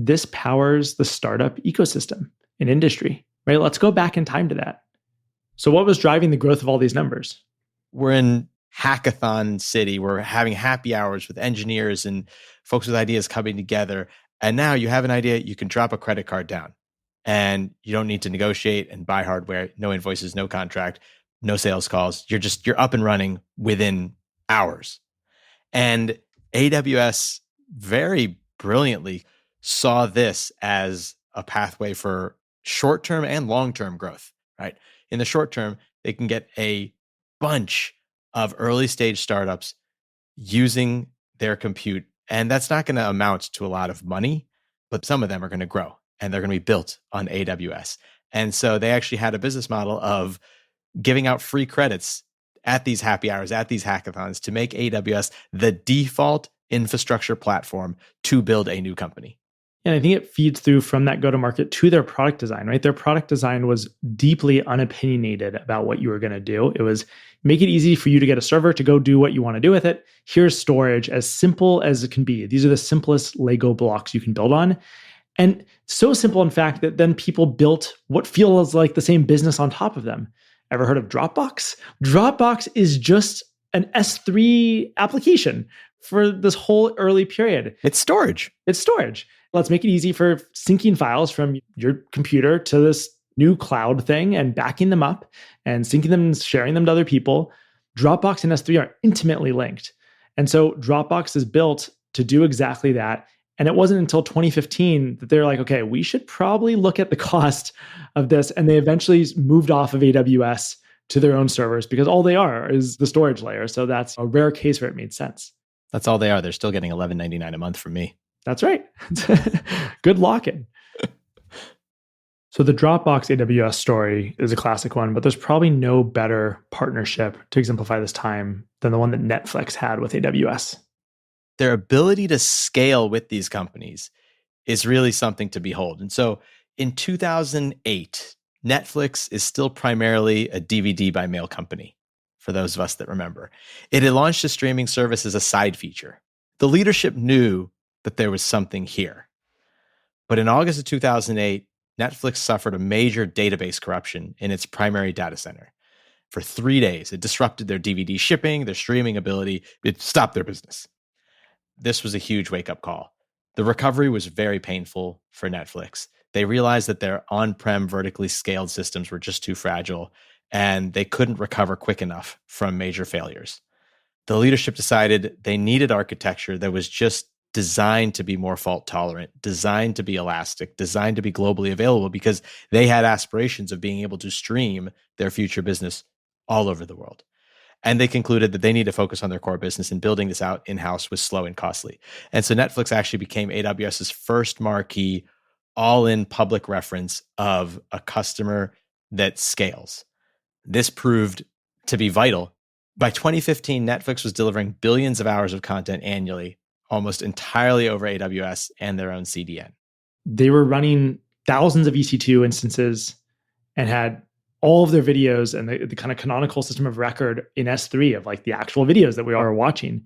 This powers the startup ecosystem in industry, right? Let's go back in time to that. So what was driving the growth of all these numbers? We're in hackathon city. We're having happy hours with engineers and folks with ideas coming together. And now you have an idea, you can drop a credit card down and you don't need to negotiate and buy hardware, no invoices, no contract, no sales calls. You're up and running within hours. And AWS very brilliantly saw this as a pathway for short-term and long-term growth, right? In the short term, they can get a bunch of early stage startups using their compute. And that's not going to amount to a lot of money, but some of them are going to grow and they're going to be built on AWS. And so they actually had a business model of giving out free credits at these happy hours, at these hackathons, to make AWS the default infrastructure platform to build a new company. And I think it feeds through from that go-to-market to their product design, right? Their product design was deeply unopinionated about what you were going to do. It was make it easy for you to get a server to go do what you want to do with it. Here's storage, as simple as it can be. These are the simplest Lego blocks you can build on. And so simple, in fact, that then people built what feels like the same business on top of them. Ever heard of Dropbox? Dropbox is just an S3 application for this whole early period. It's storage. It's storage. Let's make it easy for syncing files from your computer to this new cloud thing and backing them up and syncing them and sharing them to other people. Dropbox and S3 are intimately linked. And so Dropbox is built to do exactly that. And it wasn't until 2015 that they're like, okay, we should probably look at the cost of this. And they eventually moved off of AWS to their own servers because all they are is the storage layer. So that's a rare case where it made sense. That's all they are. They're still getting $11.99 a month from me. That's right. Good lock-in. So the Dropbox AWS story is a classic one, but there's probably no better partnership to exemplify this time than the one that Netflix had with AWS. Their ability to scale with these companies is really something to behold. And so in 2008, Netflix is still primarily a DVD by mail company, for those of us that remember. It had launched a streaming service as a side feature. The leadership knew that there was something here. But in August of 2008, Netflix suffered a major database corruption in its primary data center. For 3 days, it disrupted their DVD shipping, their streaming ability. It stopped their business. This was a huge wake-up call. The recovery was very painful for Netflix. They realized that their on-prem vertically scaled systems were just too fragile, and they couldn't recover quick enough from major failures. The leadership decided they needed architecture that was just designed to be more fault tolerant, designed to be elastic, designed to be globally available, because they had aspirations of being able to stream their future business all over the world. And they concluded that they need to focus on their core business, and building this out in-house was slow and costly. And so Netflix actually became AWS's first marquee all-in public reference of a customer that scales. This proved to be vital. By 2015, Netflix was delivering billions of hours of content annually, almost entirely over AWS and their own CDN. They were running thousands of EC2 instances and had all of their videos and the kind of canonical system of record in S3 of like the actual videos that we are watching.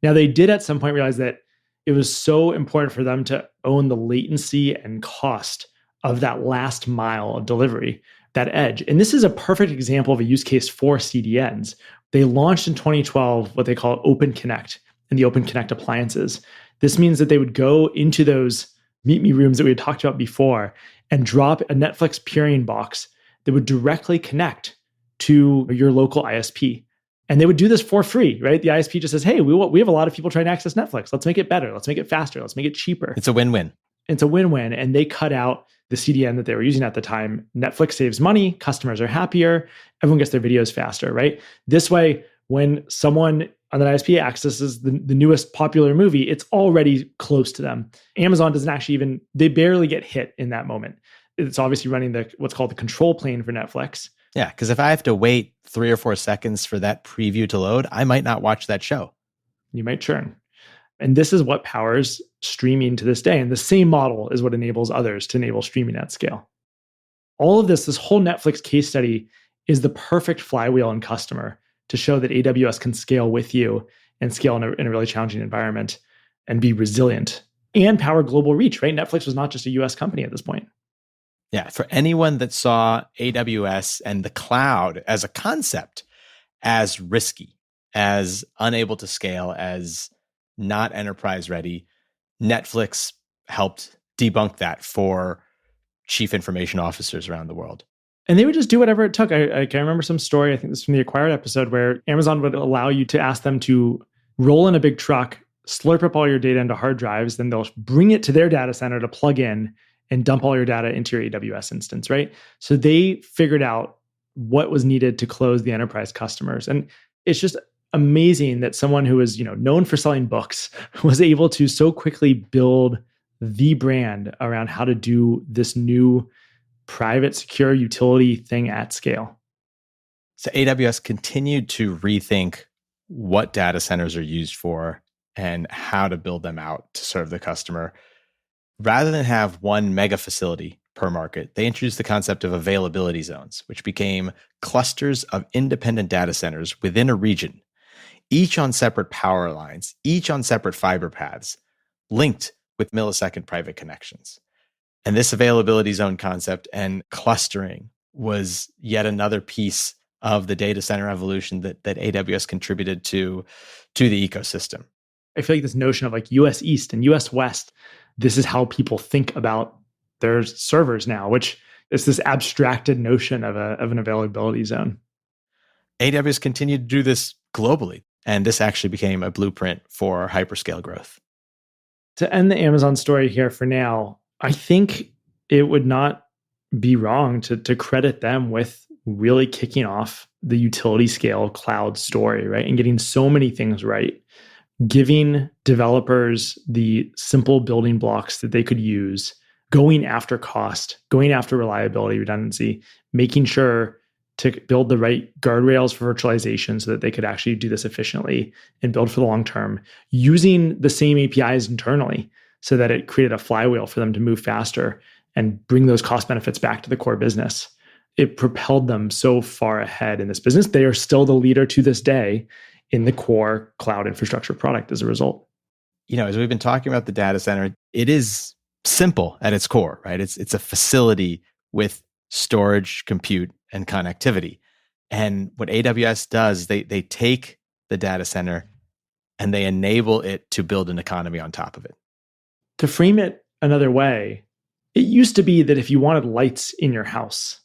Now, they did at some point realize that it was so important for them to own the latency and cost of that last mile of delivery, that edge. And this is a perfect example of a use case for CDNs. They launched in 2012 what they call Open Connect and the Open Connect appliances. This means that they would go into those Meet Me rooms that we had talked about before and drop a Netflix peering box that would directly connect to your local ISP. And they would do this for free, right? The ISP just says, hey, we have a lot of people trying to access Netflix. Let's make it better. Let's make it faster. Let's make it cheaper. It's a win-win. It's a win-win. And they cut out the CDN that they were using at the time. Netflix saves money. Customers are happier. Everyone gets their videos faster, right? This way, when someone on the ISP accesses the newest popular movie, it's already close to them. Amazon doesn't actually they barely get hit in that moment. It's obviously running what's called the control plane for Netflix. Yeah, because if I have to wait 3 or 4 seconds for that preview to load, I might not watch that show. You might churn. And this is what powers streaming to this day. And the same model is what enables others to enable streaming at scale. All of this whole Netflix case study is the perfect flywheel and customer to show that AWS can scale with you and scale in a really challenging environment and be resilient and power global reach, right? Netflix was not just a US company at this point. Yeah, for anyone that saw AWS and the cloud as a concept as risky, as unable to scale, as not enterprise ready, Netflix helped debunk that for chief information officers around the world. And they would just do whatever it took. I can remember some story, I think this is from the Acquired episode, where Amazon would allow you to ask them to roll in a big truck, slurp up all your data into hard drives, then they'll bring it to their data center to plug in and dump all your data into your AWS instance, right? So they figured out what was needed to close the enterprise customers. And it's just amazing that someone who is, known for selling books was able to so quickly build the brand around how to do this new private, secure utility thing at scale. So AWS continued to rethink what data centers are used for and how to build them out to serve the customer. Rather than have one mega facility per market, they introduced the concept of availability zones, which became clusters of independent data centers within a region, each on separate power lines, each on separate fiber paths, linked with millisecond private connections. And this availability zone concept and clustering was yet another piece of the data center evolution that AWS contributed to the ecosystem. I feel like this notion of like US East and US West, this is how people think about their servers now, which is this abstracted notion of an availability zone. AWS continued to do this globally, and this actually became a blueprint for hyperscale growth. To end the Amazon story here for now, I think it would not be wrong to credit them with really kicking off the utility scale cloud story, right? And getting so many things right. Giving developers the simple building blocks that they could use, going after cost, going after reliability, redundancy, making sure to build the right guardrails for virtualization so that they could actually do this efficiently and build for the long term, using the same APIs internally so that it created a flywheel for them to move faster and bring those cost benefits back to the core business. it propelled them so far ahead in this business. They are still the leader to this day in the core cloud infrastructure product as a result. As we've been talking about the data center, it is simple at its core, right? It's a facility with storage, compute, and connectivity. And what AWS does, they take the data center and they enable it to build an economy on top of it. To frame it another way, it used to be that if you wanted lights in your house,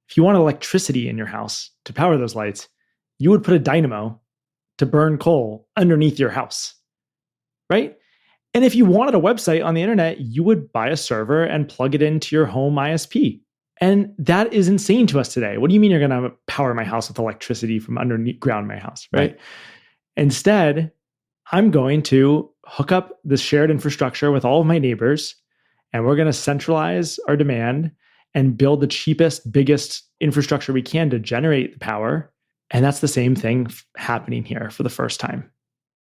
if you wanted electricity in your house to power those lights, you would put a dynamo to burn coal underneath your house, right? And if you wanted a website on the internet, you would buy a server and plug it into your home ISP. And that is insane to us today. What do you mean you're going to power my house with electricity from underground my house, right? Instead, I'm going to hook up this shared infrastructure with all of my neighbors, and we're going to centralize our demand and build the cheapest, biggest infrastructure we can to generate the power. And that's the same thing happening here for the first time.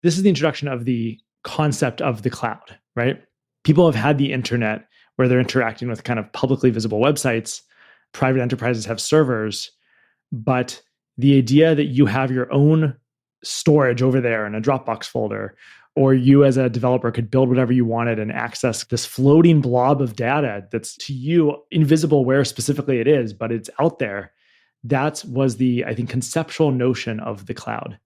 This is the introduction of the concept of the cloud, right? People have had the internet where they're interacting with kind of publicly visible websites. Private enterprises have servers, but the idea that you have your own storage over there in a Dropbox folder, or you as a developer could build whatever you wanted and access this floating blob of data that's to you invisible where specifically it is, but it's out there. That was the, I think, conceptual notion of the cloud.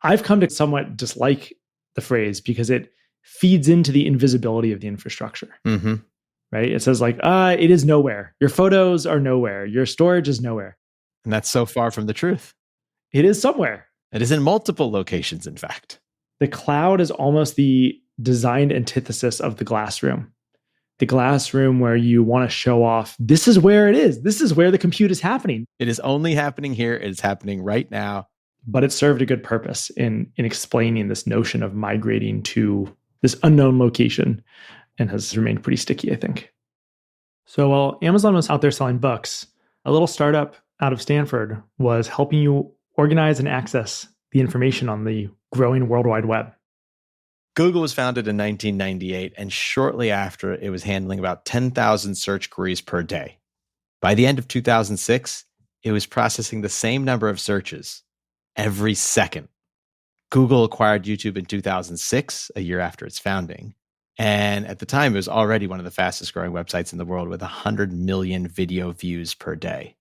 I've come to somewhat dislike the phrase because it feeds into the invisibility of the infrastructure. Mm-hmm. Right? It says like, it is nowhere. Your photos are nowhere. Your storage is nowhere. And that's so far from the truth. It is somewhere. It is in multiple locations, in fact. The cloud is almost the designed antithesis of the glass room. The glass room where you want to show off, this is where it is. This is where the compute is happening. It is only happening here. It is happening right now. But it served a good purpose in explaining this notion of migrating to this unknown location and has remained pretty sticky, I think. So while Amazon was out there selling books, a little startup out of Stanford was helping you organize and access the information on the growing World Wide Web. Google was founded in 1998, and shortly after, it was handling about 10,000 search queries per day. By the end of 2006, it was processing the same number of searches every second. Google acquired YouTube in 2006, a year after its founding. And at the time, it was already one of the fastest growing websites in the world with 100 million video views per day.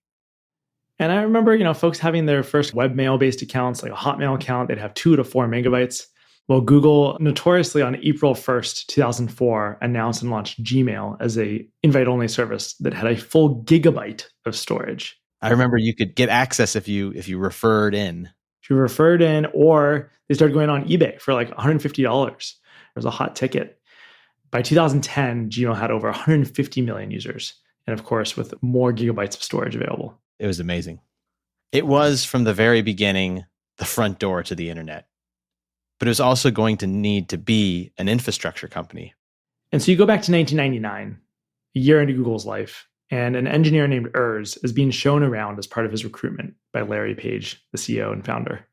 And I remember, folks having their first webmail-based accounts, like a Hotmail account, they'd have 2 to 4 megabytes. Well, Google notoriously on April 1st, 2004, announced and launched Gmail as a invite-only service that had a full gigabyte of storage. I remember you could get access if you referred in. If you referred in, or they started going on eBay for like $150. It was a hot ticket. By 2010, Gmail had over 150 million users, and of course, with more gigabytes of storage available. It was amazing. It was, from the very beginning, the front door to the internet. But it was also going to need to be an infrastructure company. And so you go back to 1999, a year into Google's life, and an engineer named Urs is being shown around as part of his recruitment by Larry Page, the CEO and founder.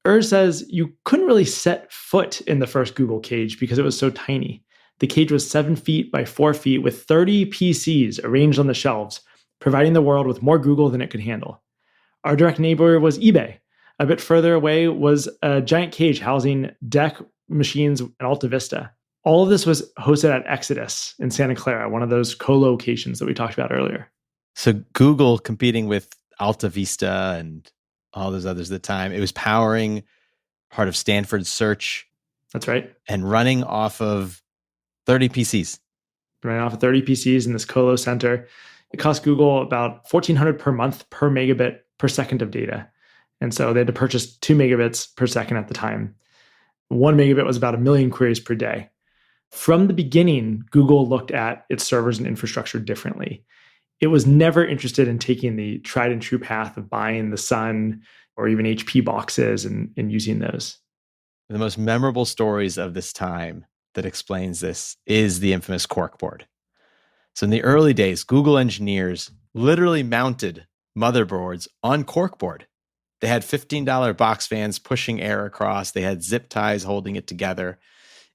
Urs says you couldn't really set foot in the first Google cage because it was so tiny. The cage was 7 feet by 4 feet with 30 PCs arranged on the shelves, providing the world with more Google than it could handle. Our direct neighbor was eBay. A bit further away was a giant cage housing DEC machines and Alta Vista. All of this was hosted at Exodus in Santa Clara, one of those co-locations that we talked about earlier. So Google competing with Alta Vista and all those others at the time, it was powering part of Stanford's search. That's right. And running off of 30 PCs. Running off of 30 PCs in this colo center. It cost Google about $1,400 per month per megabit per second of data. And so they had to purchase 2 megabits per second at the time. 1 megabit was about 1 million queries per day. From the beginning, Google looked at its servers and infrastructure differently. It was never interested in taking the tried and true path of buying the Sun or even HP boxes and using those. The most memorable stories of this time that explains this is the infamous corkboard. So in the early days, Google engineers literally mounted motherboards on corkboard. They had $15 box fans pushing air across. They had zip ties holding it together.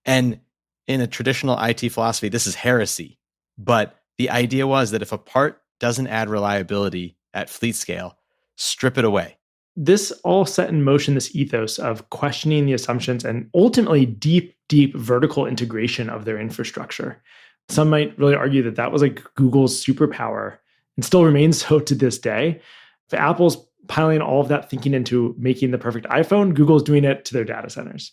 And in a traditional IT philosophy, this is heresy. But the idea was that if a part doesn't add reliability, at fleet scale, strip it away. This all set in motion this ethos of questioning the assumptions and ultimately deep, deep vertical integration of their infrastructure. Some might really argue that that was like Google's superpower and still remains so to this day. If Apple's piling all of that thinking into making the perfect iPhone, Google's doing it to their data centers.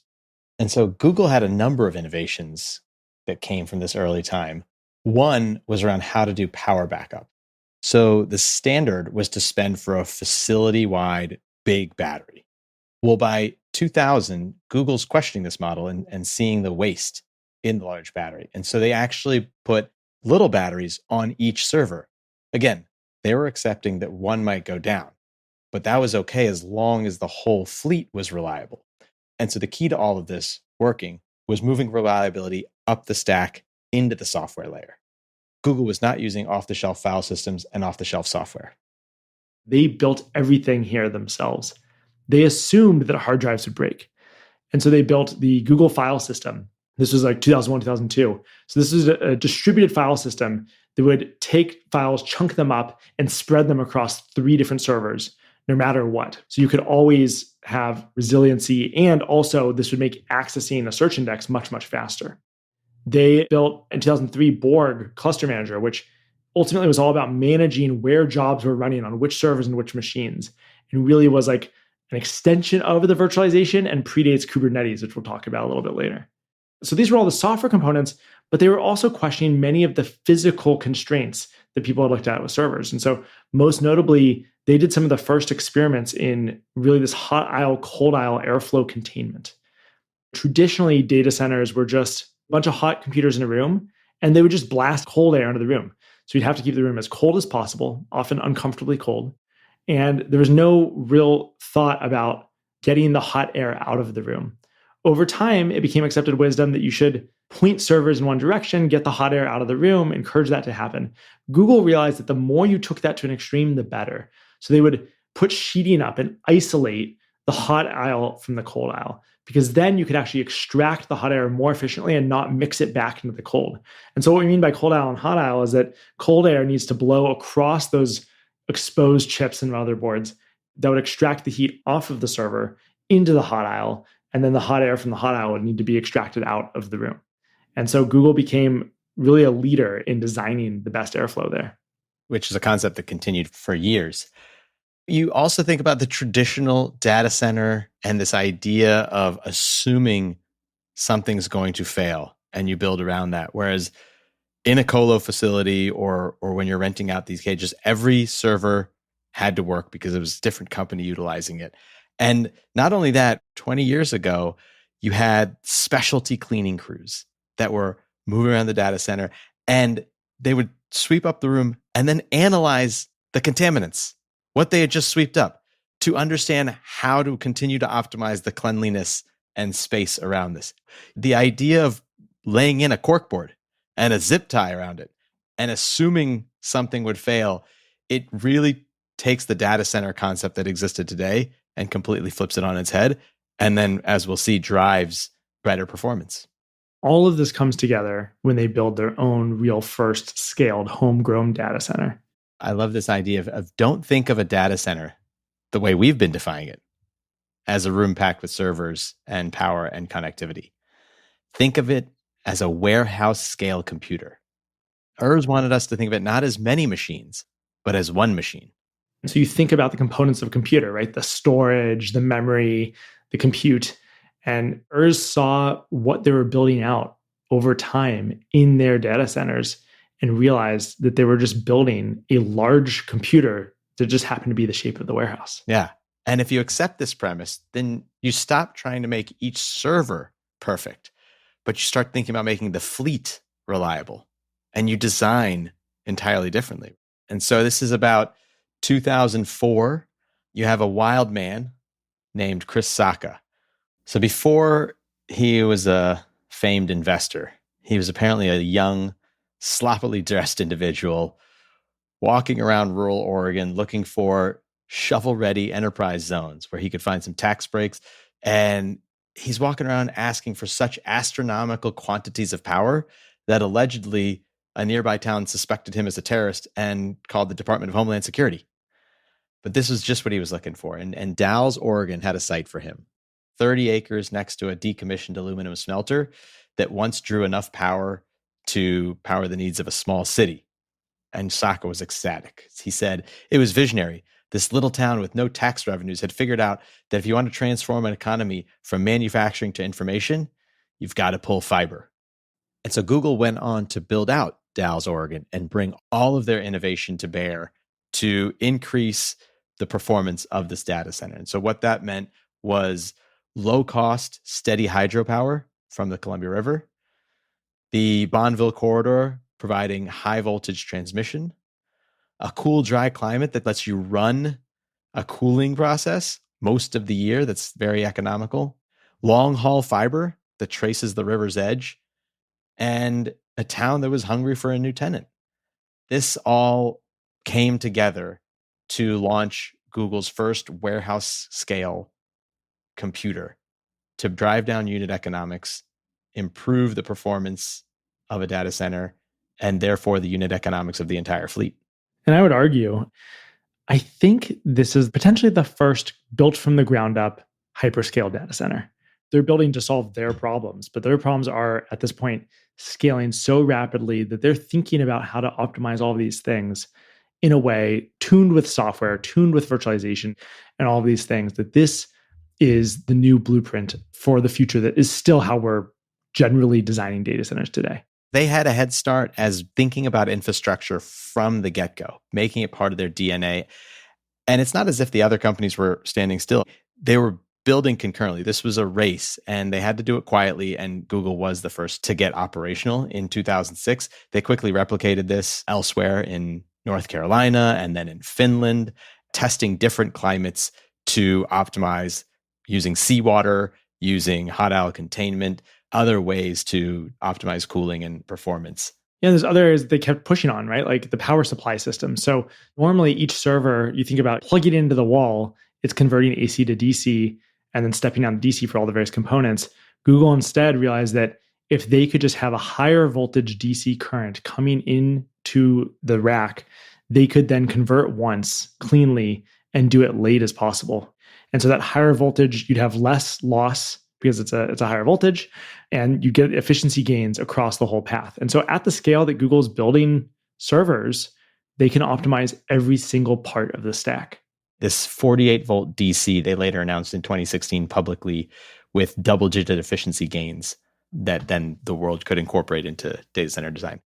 And so Google had a number of innovations that came from this early time. One was around how to do power backup. So the standard was to spend for a facility-wide big battery. Well, by 2000, Google's questioning this model and seeing the waste in the large battery. And so they actually put little batteries on each server. Again, they were accepting that one might go down, but that was okay as long as the whole fleet was reliable. And so the key to all of this working was moving reliability up the stack into the software layer. Google was not using off-the-shelf file systems and off-the-shelf software. They built everything here themselves. They assumed that hard drives would break. And so they built the Google file system. This was like 2001, 2002. So this is a distributed file system that would take files, chunk them up, and spread them across 3 different servers, no matter what. So you could always have resiliency, and also this would make accessing a search index much, much faster. They built in 2003 Borg Cluster Manager, which ultimately was all about managing where jobs were running on which servers and which machines, and really was like an extension of the virtualization and predates Kubernetes, which we'll talk about a little bit later. So these were all the software components, but they were also questioning many of the physical constraints that people had looked at with servers. And so most notably, they did some of the first experiments in really this hot aisle, cold aisle airflow containment. Traditionally, data centers were just a bunch of hot computers in a room, and they would just blast cold air into the room. So you'd have to keep the room as cold as possible, often uncomfortably cold. And there was no real thought about getting the hot air out of the room. Over time, it became accepted wisdom that you should point servers in one direction, get the hot air out of the room, encourage that to happen. Google realized that the more you took that to an extreme, the better. So they would put sheeting up and isolate the hot aisle from the cold aisle, because then you could actually extract the hot air more efficiently and not mix it back into the cold. And so what we mean by cold aisle and hot aisle is that cold air needs to blow across those exposed chips and motherboards that would extract the heat off of the server into the hot aisle. And then the hot air from the hot aisle would need to be extracted out of the room. And so Google became really a leader in designing the best airflow there. Which is a concept that continued for years. You also think about the traditional data center and this idea of assuming something's going to fail and you build around that. Whereas in a colo facility or when you're renting out these cages, every server had to work because it was a different company utilizing it. And not only that, 20 years ago, you had specialty cleaning crews that were moving around the data center, and they would sweep up the room and then analyze the contaminants, what they had just swept up, to understand how to continue to optimize the cleanliness and space around this. The idea of laying in a corkboard and a zip tie around it and assuming something would fail, it really takes the data center concept that existed today and completely flips it on its head. And then, as we'll see, drives better performance. All of this comes together when they build their own real first scaled homegrown data center. I love this idea of don't think of a data center the way we've been defining it, as a room packed with servers and power and connectivity. Think of it as a warehouse scale computer. Urs wanted us to think of it not as many machines, but as one machine. So you think about the components of a computer, right? The storage, the memory, the compute. And Urs saw what they were building out over time in their data centers and realized that they were just building a large computer that just happened to be the shape of the warehouse. Yeah. And if you accept this premise, then you stop trying to make each server perfect, but you start thinking about making the fleet reliable, and you design entirely differently. And so this is about 2004. You have a wild man named Chris Sacca. So before he was a famed investor, he was apparently a young, sloppily dressed individual walking around rural Oregon looking for shovel-ready enterprise zones where he could find some tax breaks. And he's walking around asking for such astronomical quantities of power that allegedly a nearby town suspected him as a terrorist and called the Department of Homeland Security. But this was just what he was looking for. And Dalles, Oregon had a site for him. 30 acres next to a decommissioned aluminum smelter that once drew enough power to power the needs of a small city. And Saka was ecstatic. He said, it was visionary. This little town with no tax revenues had figured out that if you want to transform an economy from manufacturing to information, you've got to pull fiber. And so Google went on to build out Dalles, Oregon, and bring all of their innovation to bear to increase the performance of this data center. And so what that meant was low cost, steady hydropower from the Columbia River, the Bonneville corridor providing high voltage transmission, a cool, dry climate that lets you run a cooling process most of the year that's very economical, long haul fiber that traces the river's edge, and a town that was hungry for a new tenant. This all came together to launch Google's first warehouse scale computer to drive down unit economics, improve the performance of a data center, and therefore the unit economics of the entire fleet. And I would argue, I think this is potentially the first built from the ground up hyperscale data center. They're building to solve their problems, but their problems are at this point scaling so rapidly that they're thinking about how to optimize all of these things in a way tuned with software, tuned with virtualization, and all of these things, that this is the new blueprint for the future that is still how we're generally designing data centers today. They had a head start as thinking about infrastructure from the get-go, making it part of their DNA. And it's not as if the other companies were standing still. They were building concurrently. This was a race, and they had to do it quietly, and Google was the first to get operational in 2006. They quickly replicated this elsewhere in North Carolina and then in Finland, testing different climates to optimize using seawater, using hot aisle containment, other ways to optimize cooling and performance. Yeah, there's other areas they kept pushing on, right? Like the power supply system. So normally each server, you think about plugging it into the wall, it's converting AC to DC and then stepping down DC for all the various components. Google instead realized that if they could just have a higher voltage DC current coming into the rack, they could then convert once cleanly and do it late as possible. And so that higher voltage, you'd have less loss because it's a higher voltage, and you get efficiency gains across the whole path. And so at the scale that Google's building servers, they can optimize every single part of the stack. This 48 volt DC, they later announced in 2016 publicly with double-digit efficiency gains that then the world could incorporate into data center design.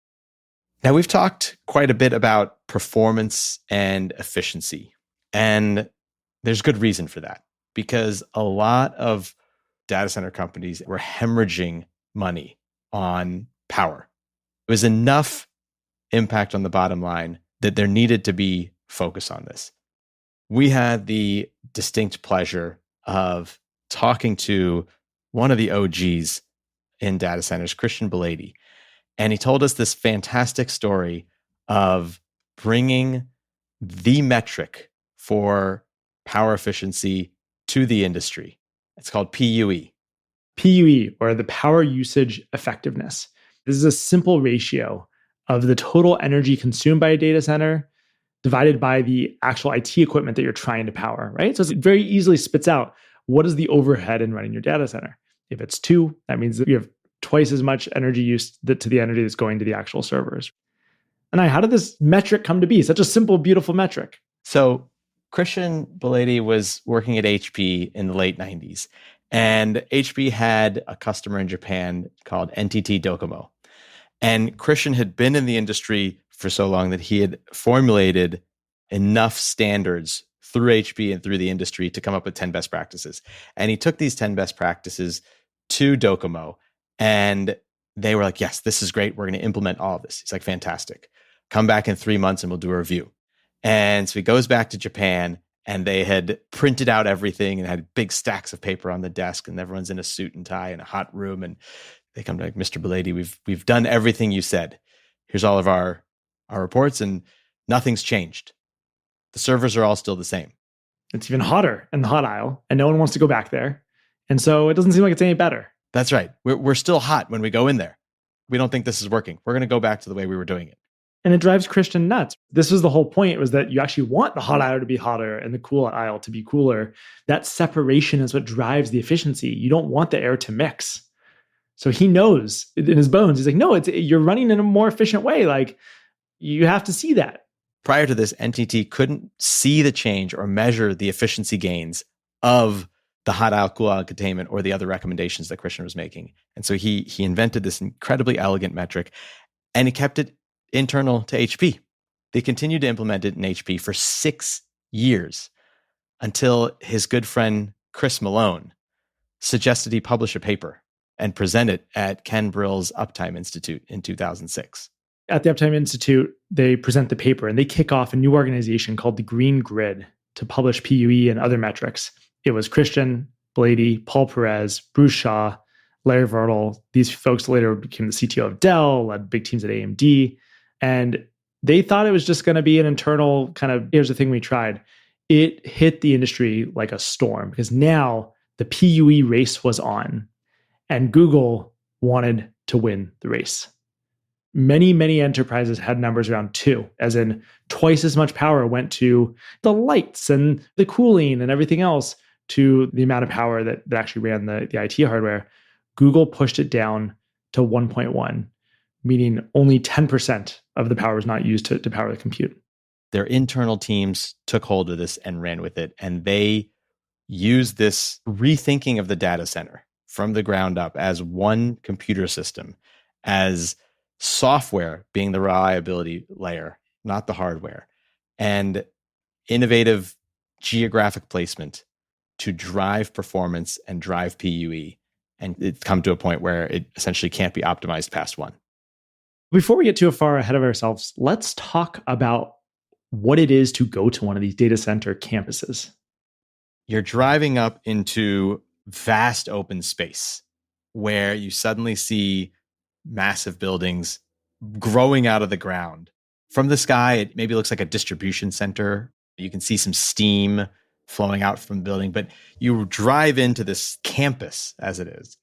Now, we've talked quite a bit about performance and efficiency, and there's good reason for that, because a lot of data center companies were hemorrhaging money on power. It was enough impact on the bottom line that there needed to be focus on this. We had the distinct pleasure of talking to one of the OGs in data centers, Christian Belady, and he told us this fantastic story of bringing the metric for power efficiency to the industry. It's called PUE. PUE, or the power usage effectiveness. This is a simple ratio of the total energy consumed by a data center divided by the actual IT equipment that you're trying to power, right? So it very easily spits out what is the overhead in running your data center. If it's 2, that means that you have twice as much energy use to the energy that's going to the actual servers. And how did this metric come to be? Such a simple, beautiful metric. So Christian Belady was working at HP in the late 90s, and HP had a customer in Japan called NTT Docomo. And Christian had been in the industry for so long that he had formulated enough standards through HP and through the industry to come up with 10 best practices. And he took these 10 best practices to Docomo, and they were like, yes, this is great. We're going to implement all of this. He's like, fantastic. Come back in 3 months and we'll do a review. And so he goes back to Japan, and they had printed out everything and had big stacks of paper on the desk, and everyone's in a suit and tie in a hot room. And they come to like, Mr. Belady, we've done everything you said. Here's all of our reports, and nothing's changed. The servers are all still the same. It's even hotter in the hot aisle, and no one wants to go back there. And so it doesn't seem like it's any better. That's right. We're still hot when we go in there. We don't think this is working. We're going to go back to the way we were doing it. And it drives Christian nuts. This was the whole point, was that you actually want the hot aisle to be hotter and the cool aisle to be cooler. That separation is what drives the efficiency. You don't want the air to mix. So he knows in his bones, he's like, no, you're running in a more efficient way. Like, you have to see that. Prior to this, NTT couldn't see the change or measure the efficiency gains of the hot aisle, cool aisle containment or the other recommendations that Christian was making. And so he invented this incredibly elegant metric, and he kept it internal to HP. They continued to implement it in HP for 6 years until his good friend Chris Malone suggested he publish a paper and present it at Ken Brill's Uptime Institute in 2006. At the Uptime Institute, they present the paper and they kick off a new organization called the Green Grid to publish PUE and other metrics. It was Christian, Blady, Paul Perez, Bruce Shaw, Larry Vertle. These folks later became the CTO of Dell, led big teams at AMD. And they thought it was just going to be an internal kind of, here's the thing we tried. It hit the industry like a storm because now the PUE race was on and Google wanted to win the race. Many, many enterprises had numbers around 2, as in twice as much power went to the lights and the cooling and everything else to the amount of power that actually ran the IT hardware. Google pushed it down to 1.1, meaning only 10% of the power was not used to power the compute. Their internal teams took hold of this and ran with it, and they used this rethinking of the data center from the ground up as one computer system, as software being the reliability layer, not the hardware, and innovative geographic placement to drive performance and drive PUE. And it's come to a point where it essentially can't be optimized past 1. Before we get too far ahead of ourselves, let's talk about what it is to go to one of these data center campuses. You're driving up into vast open space where you suddenly see massive buildings growing out of the ground. From the sky, it maybe looks like a distribution center. You can see some steam flowing out from the building, but you drive into this campus as it is.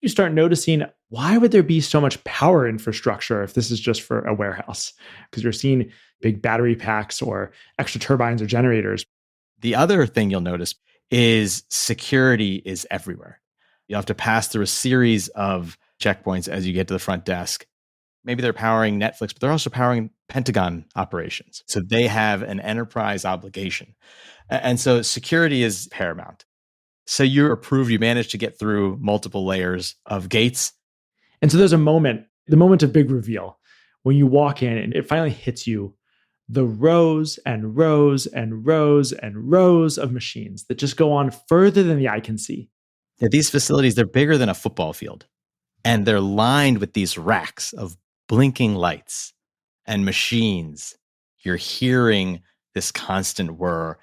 You start noticing, why would there be so much power infrastructure if this is just for a warehouse? Because you're seeing big battery packs or extra turbines or generators. The other thing you'll notice is security is everywhere. You'll have to pass through a series of checkpoints as you get to the front desk. Maybe they're powering Netflix, but they're also powering Pentagon operations. So they have an enterprise obligation. And so security is paramount. So you're approved, you managed to get through multiple layers of gates. And so there's a moment, the moment of big reveal, when you walk in and it finally hits you, the rows and rows and rows and rows of machines that just go on further than the eye can see. Yeah, these facilities, they're bigger than a football field. And they're lined with these racks of blinking lights and machines. You're hearing this constant whir,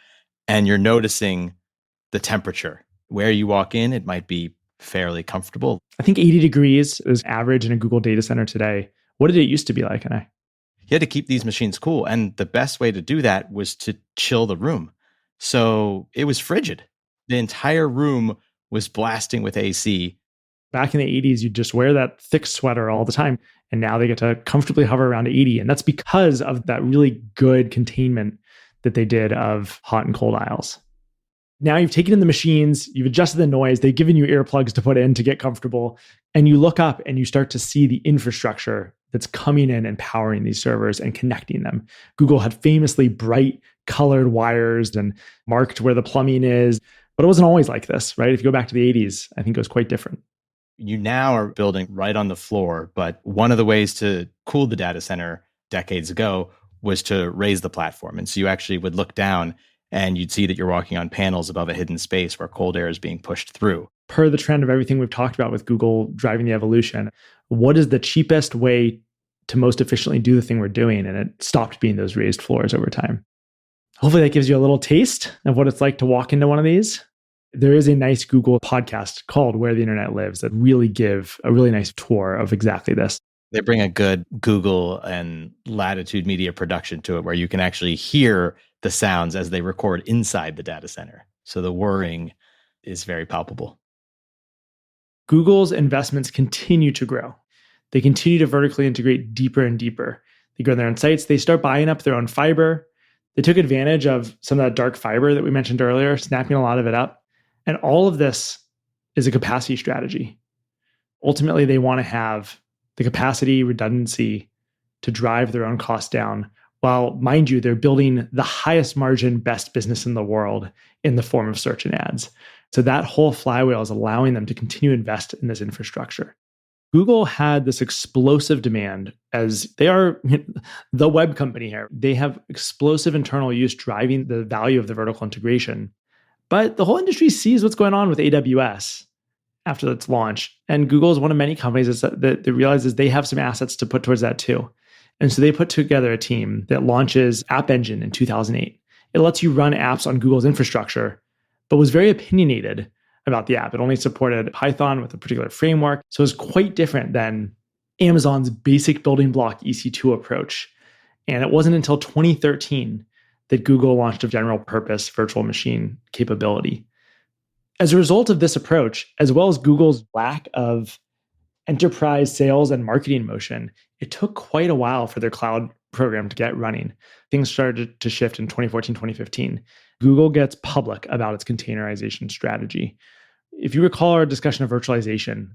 and you're noticing the temperature. Where you walk in, it might be fairly comfortable. I think 80 degrees is average in a Google data center today. What did it used to be like, Anay? You had to keep these machines cool. And the best way to do that was to chill the room. So it was frigid. The entire room was blasting with AC. Back in the 80s, you'd just wear that thick sweater all the time. And now they get to comfortably hover around 80. And that's because of that really good containment that they did of hot and cold aisles. Now you've taken in the machines, you've adjusted the noise, they've given you earplugs to put in to get comfortable. And you look up and you start to see the infrastructure that's coming in and powering these servers and connecting them. Google had famously bright colored wires and marked where the plumbing is, but it wasn't always like this, right? If you go back to the 80s, I think it was quite different. You now are building right on the floor, but one of the ways to cool the data center decades ago was to raise the platform. And so you actually would look down and you'd see that you're walking on panels above a hidden space where cold air is being pushed through. Per the trend of everything we've talked about with Google driving the evolution, what is the cheapest way to most efficiently do the thing we're doing? And it stopped being those raised floors over time. Hopefully that gives you a little taste of what it's like to walk into one of these. There is a nice Google podcast called Where the Internet Lives that really give a really nice tour of exactly this. They bring a good Google and Latitude Media production to it where you can actually hear the sounds as they record inside the data center. So the whirring is very palpable. Google's investments continue to grow. They continue to vertically integrate deeper and deeper. They grow their own sites. They start buying up their own fiber. They took advantage of some of that dark fiber that we mentioned earlier, snapping a lot of it up. And all of this is a capacity strategy. Ultimately, they want to have the capacity, redundancy to drive their own costs down. While, mind you, they're building the highest margin, best business in the world in the form of search and ads. So that whole flywheel is allowing them to continue to invest in this infrastructure. Google had this explosive demand as they are the web company here. They have explosive internal use driving the value of the vertical integration. But the whole industry sees what's going on with AWS after its launch. And Google is one of many companies that realizes they have some assets to put towards that too. And so they put together a team that launches App Engine in 2008. It lets you run apps on Google's infrastructure, but was very opinionated about the app. It only supported Python with a particular framework. So it was quite different than Amazon's basic building block EC2 approach. And it wasn't until 2013 that Google launched a general purpose virtual machine capability. As a result of this approach, as well as Google's lack of enterprise sales and marketing motion, it took quite a while for their cloud program to get running. Things started to shift in 2014, 2015. Google gets public about its containerization strategy. If you recall our discussion of virtualization,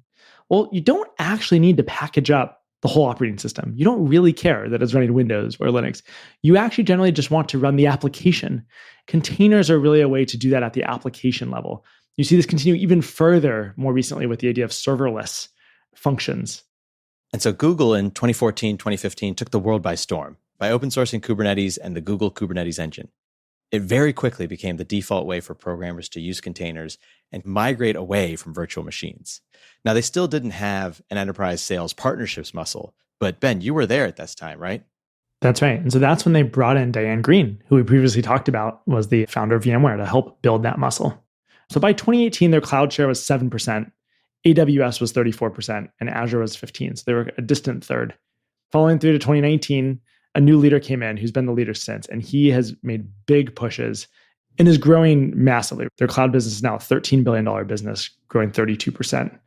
well, you don't actually need to package up the whole operating system. You don't really care that it's running Windows or Linux. You actually generally just want to run the application. Containers are really a way to do that at the application level. You see this continue even further more recently with the idea of serverless functions. And so Google in 2014, 2015 took the world by storm by open sourcing Kubernetes and the Google Kubernetes engine. It very quickly became the default way for programmers to use containers and migrate away from virtual machines. Now, they still didn't have an enterprise sales partnerships muscle, but Ben, you were there at this time, right? That's right. And so that's when they brought in Diane Green, who we previously talked about was the founder of VMware, to help build that muscle. So by 2018, their cloud share was 7%, AWS was 34%, and Azure was 15%. So they were a distant third. Following through to 2019, a new leader came in who's been the leader since, and he has made big pushes and is growing massively. Their cloud business is now a $13 billion business, growing 32%.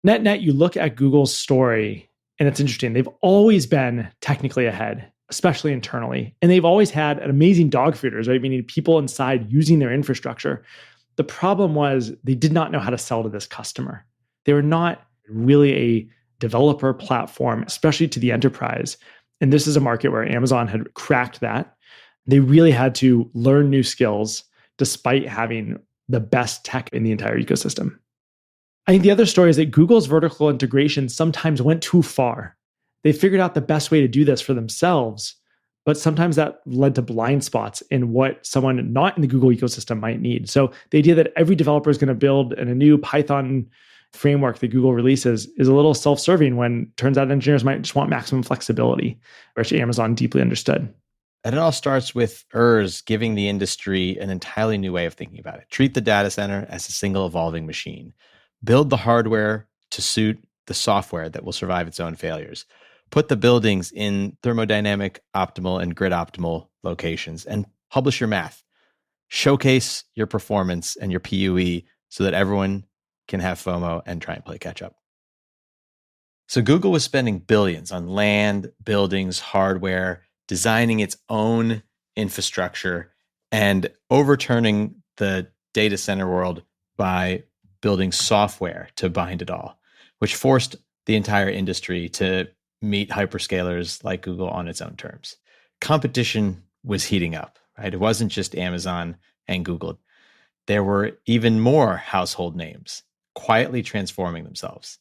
Net, you look at Google's story, and it's interesting. They've always been technically ahead, especially internally. And they've always had an amazing dog fooders, right? Meaning people inside using their infrastructure. The problem was they did not know how to sell to this customer. They were not really a developer platform, especially to the enterprise. And this is a market where Amazon had cracked that. They really had to learn new skills despite having the best tech in the entire ecosystem. I think the other story is that Google's vertical integration sometimes went too far. They figured out the best way to do this for themselves, but sometimes that led to blind spots in what someone not in the Google ecosystem might need. So the idea that every developer is going to build in a new Python framework that Google releases is a little self-serving when it turns out engineers might just want maximum flexibility, which Amazon deeply understood. And it all starts with Urs giving the industry an entirely new way of thinking about it. Treat the data center as a single evolving machine. Build the hardware to suit the software that will survive its own failures. Put the buildings in thermodynamic, optimal, and grid optimal locations, and publish your math. Showcase your performance and your PUE so that everyone can have FOMO and try and play catch up. So Google was spending billions on land, buildings, hardware, designing its own infrastructure, and overturning the data center world by building software to bind it all, which forced the entire industry to meet hyperscalers like Google on its own terms. Competition was heating up, right? It wasn't just Amazon and Google. There were even more household names quietly transforming themselves.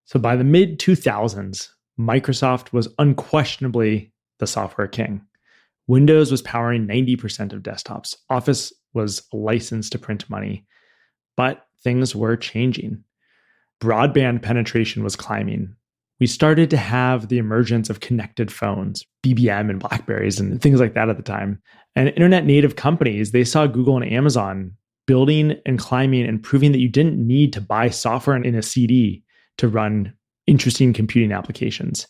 So by the mid-2000s, Microsoft was unquestionably the software king. Windows was powering 90% of desktops. Office was licensed to print money. But things were changing. Broadband penetration was climbing. We started to have the emergence of connected phones, BBM and BlackBerries and things like that at the time. And internet native companies, they saw Google and Amazon building and climbing and proving that you didn't need to buy software in a CD to run interesting computing applications.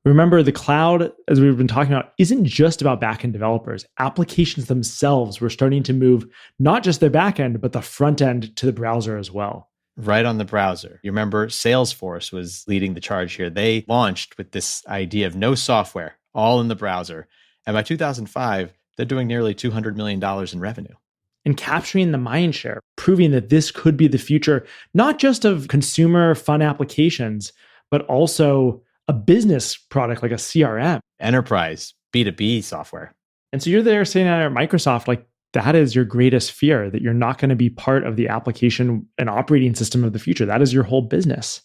Remember, the cloud, as we've been talking about, isn't just about backend developers. Applications themselves were starting to move not just their backend, but the front end to the browser as well. Right on the browser. You remember Salesforce was leading the charge here. They launched with this idea of no software, all in the browser. And by 2005, they're doing nearly $200 million in revenue. And capturing the mind share, proving that this could be the future, not just of consumer fun applications, but also a business product like a CRM. Enterprise, B2B software. And so you're there saying at Microsoft, like, that is your greatest fear, that you're not going to be part of the application and operating system of the future. That is your whole business.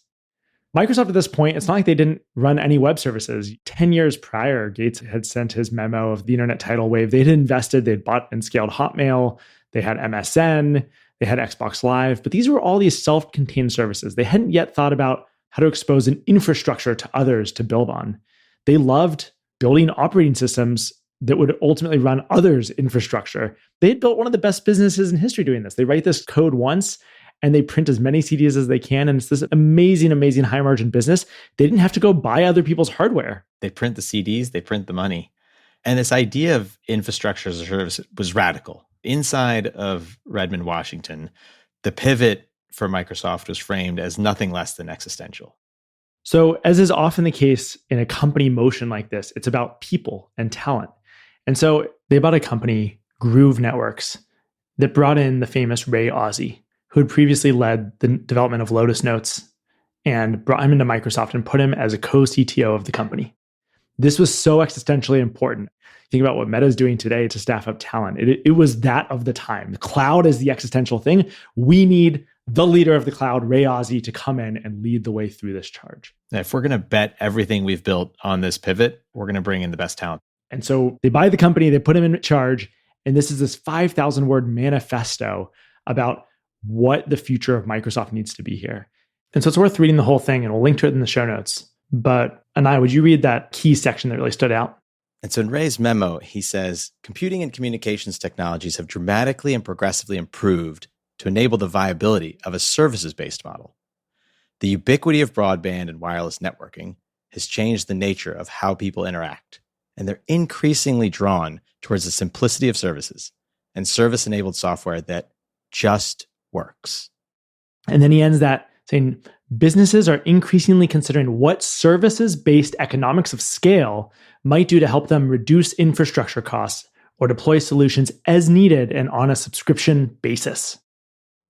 Microsoft at this point, it's not like they didn't run any web services. 10 years prior, Gates had sent his memo of the internet tidal wave. They'd invested, they'd bought and scaled Hotmail, they had MSN, they had Xbox Live, but these were all these self-contained services. They hadn't yet thought about how to expose an infrastructure to others to build on. They loved building operating systems that would ultimately run others' infrastructure. They had built one of the best businesses in history doing this. They write this code once and they print as many CDs as they can. And it's this amazing, amazing high margin business. They didn't have to go buy other people's hardware. They print the CDs, they print the money. And this idea of infrastructure as a service was radical. Inside of Redmond, Washington, the pivot for Microsoft was framed as nothing less than existential. So, as is often the case in a company motion like this, it's about people and talent. And so they bought a company, Groove Networks, that brought in the famous Ray Ozzie, who had previously led the development of Lotus Notes, and brought him into Microsoft and put him as a co-CTO of the company. This was so existentially important. Think about what Meta's doing today to staff up talent. It was that of the time. The cloud is the existential thing. We need the leader of the cloud, Ray Ozzie, to come in and lead the way through this charge. If we're going to bet everything we've built on this pivot, we're going to bring in the best talent. And so they buy the company, they put him in charge, and this is this 5,000 word manifesto about what the future of Microsoft needs to be here. And so it's worth reading the whole thing, and we'll link to it in the show notes. But Anai, would you read that key section that really stood out? And so in Ray's memo, he says, computing and communications technologies have dramatically and progressively improved to enable the viability of a services-based model. The ubiquity of broadband and wireless networking has changed the nature of how people interact, and they're increasingly drawn towards the simplicity of services and service-enabled software that just works. And then he ends that saying, businesses are increasingly considering what services-based economics of scale might do to help them reduce infrastructure costs or deploy solutions as needed and on a subscription basis.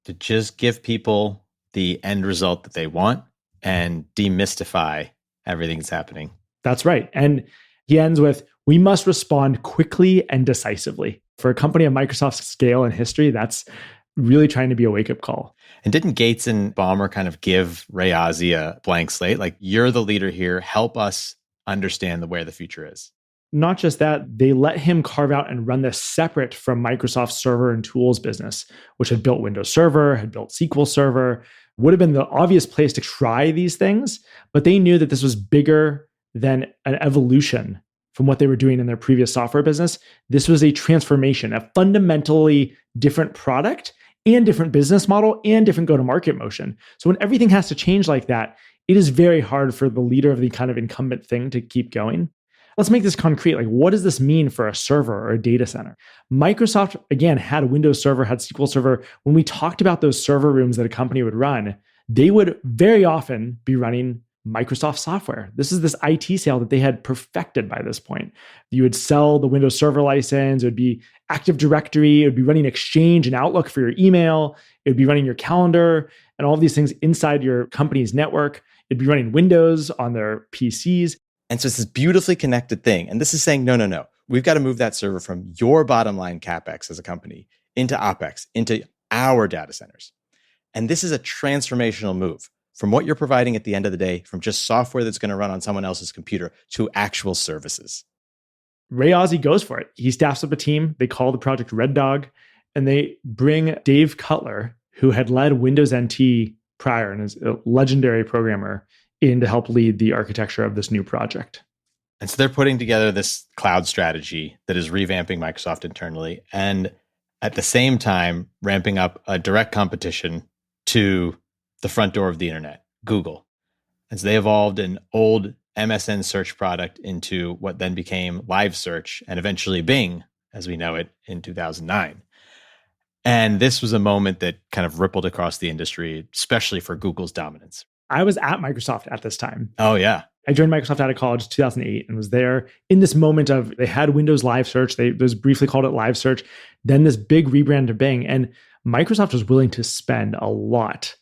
To just give people the end result that they want and demystify everything that's happening. That's right. And he ends with, we must respond quickly and decisively. For a company of Microsoft's scale and history, that's really trying to be a wake-up call. And didn't Gates and Ballmer kind of give Ray Ozzie a blank slate? Like, you're the leader here. Help us understand where the future is. Not just that, they let him carve out and run this separate from Microsoft's server and tools business, which had built Windows Server, had built SQL Server, would have been the obvious place to try these things. But they knew that this was bigger than an evolution from what they were doing in their previous software business. This was a transformation, a fundamentally different product and different business model and different go-to-market motion. So when everything has to change like that, it is very hard for the leader of the kind of incumbent thing to keep going. Let's make this concrete. Like, what does this mean for a server or a data center? Microsoft, again, had Windows Server, had SQL Server. When we talked about those server rooms that a company would run, they would very often be running Microsoft software. This is this IT sale that they had perfected by this point. You would sell the Windows Server license. It would be Active Directory. It would be running Exchange and Outlook for your email. It would be running your calendar and all of these things inside your company's network. It'd be running Windows on their PCs. And so it's this beautifully connected thing. And this is saying, no. We've got to move that server from your bottom line CapEx as a company into OpEx, into our data centers. And this is a transformational move from what you're providing at the end of the day, from just software that's going to run on someone else's computer to actual services. Ray Ozzie goes for it. He staffs up a team. They call the project Red Dog, and they bring Dave Cutler, who had led Windows NT prior and is a legendary programmer, in to help lead the architecture of this new project. And so they're putting together this cloud strategy that is revamping Microsoft internally, and at the same time, ramping up a direct competition to the front door of the internet, Google. And so they evolved an old MSN search product into what then became Live Search and eventually Bing, as we know it, in 2009. And this was a moment that kind of rippled across the industry, especially for Google's dominance. I was at Microsoft at this time. Oh, yeah. I joined Microsoft out of college in 2008 and was there in this moment of they had Windows Live Search. They just briefly called it Live Search. Then this big rebrand to Bing. And Microsoft was willing to spend a lot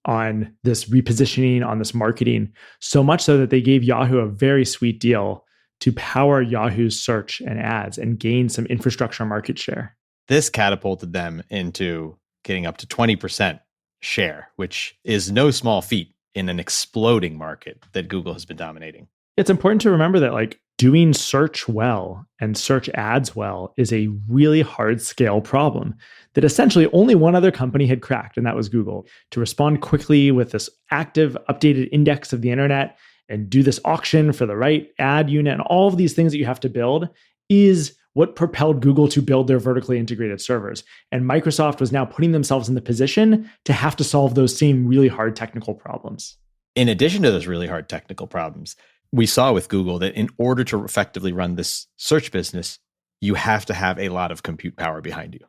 on this repositioning, on this marketing, so much so that they gave Yahoo a very sweet deal to power Yahoo's search and ads and gain some infrastructure market share. This catapulted them into getting up to 20% share, which is no small feat in an exploding market that Google has been dominating. It's important to remember that like doing search well and search ads well is a really hard scale problem that essentially only one other company had cracked, and that was Google. To respond quickly with this active, updated index of the internet and do this auction for the right ad unit and all of these things that you have to build is what propelled Google to build their vertically integrated servers. And Microsoft was now putting themselves in the position to have to solve those same really hard technical problems. In addition to those really hard technical problems, we saw with Google that in order to effectively run this search business, you have to have a lot of compute power behind you.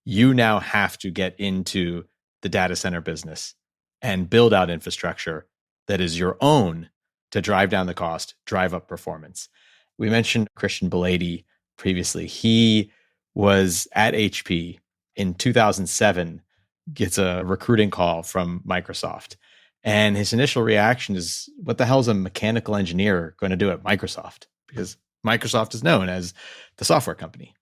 You now have to get into the data center business and build out infrastructure that is your own to drive down the cost, drive up performance. We mentioned Christian Belady previously. He was at HP in 2007, gets a recruiting call from Microsoft. And his initial reaction is, what the hell is a mechanical engineer going to do at Microsoft? Because Microsoft is known as the software company.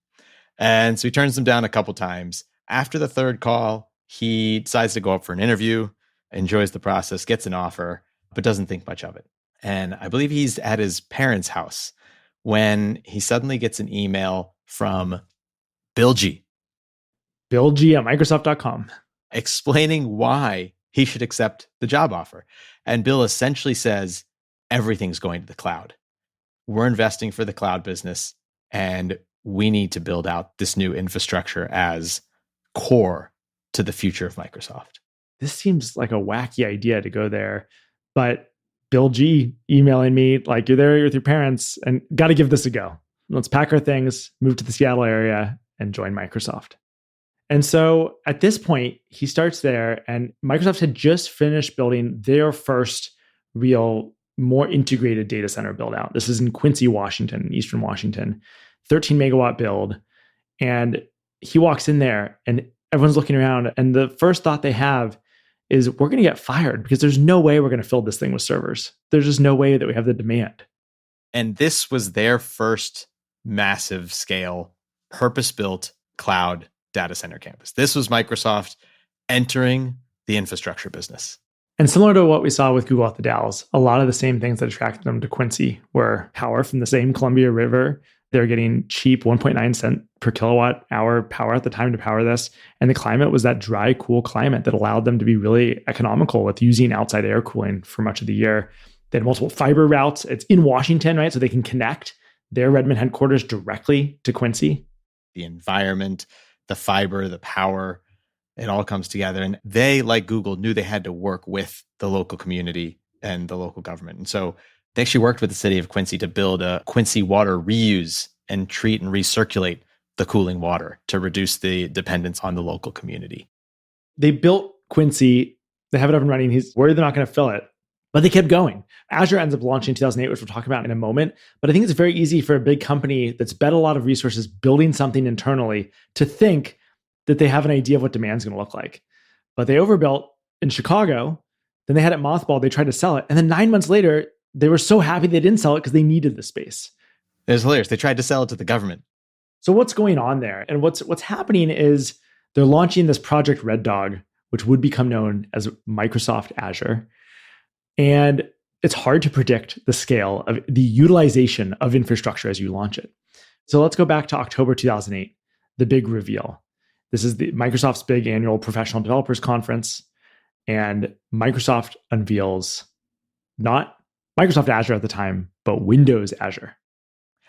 And so he turns them down a couple times. After the third call, he decides to go up for an interview, enjoys the process, gets an offer, but doesn't think much of it. And I believe he's at his parents' house when he suddenly gets an email from Bill G. Bill G at Microsoft.com. Explaining why he should accept the job offer. And Bill essentially says, everything's going to the cloud. We're investing for the cloud business, and we need to build out this new infrastructure as core to the future of Microsoft. This seems like a wacky idea to go there, but Bill G emailing me like, you're there with your parents and got to give this a go. Let's pack our things, move to the Seattle area, and join Microsoft. And so at this point, he starts there, and Microsoft had just finished building their first real, more integrated data center build out. This is in Quincy, Washington, Eastern Washington, 13 megawatt build. And he walks in there and everyone's looking around. And the first thought they have is, we're going to get fired because there's no way we're going to fill this thing with servers. There's just no way that we have the demand. And this was their first massive scale, purpose-built cloud data center campus. This was Microsoft entering the infrastructure business. And similar to what we saw with Google at the Dalles, a lot of the same things that attracted them to Quincy were power from the same Columbia River. They're getting cheap 1.9 cent per kilowatt hour power at the time to power this. And the climate was that dry, cool climate that allowed them to be really economical with using outside air cooling for much of the year. They had multiple fiber routes. It's in Washington, right? So they can connect their Redmond headquarters directly to Quincy. The environment, the fiber, the power, it all comes together. And they, like Google, knew they had to work with the local community and the local government. And so they actually worked with the city of Quincy to build a Quincy water reuse and treat and recirculate the cooling water to reduce the dependence on the local community. They built Quincy. They have it up and running. He's worried they're not going to fill it, but they kept going. Azure ends up launching in 2008, which we'll talk about in a moment. But I think it's very easy for a big company that's bet a lot of resources building something internally to think that they have an idea of what demand's going to look like. But they overbuilt in Chicago. Then they had it mothballed. They tried to sell it. And then 9 months later, they were so happy they didn't sell it because they needed the space. It was hilarious. They tried to sell it to the government. So what's going on there? And what's happening is they're launching this Project Red Dog, which would become known as Microsoft Azure. And it's hard to predict the scale of the utilization of infrastructure as you launch it. So let's go back to October 2008, the big reveal. This is Microsoft's big annual professional developers conference. And Microsoft unveils not Microsoft Azure at the time, but Windows Azure.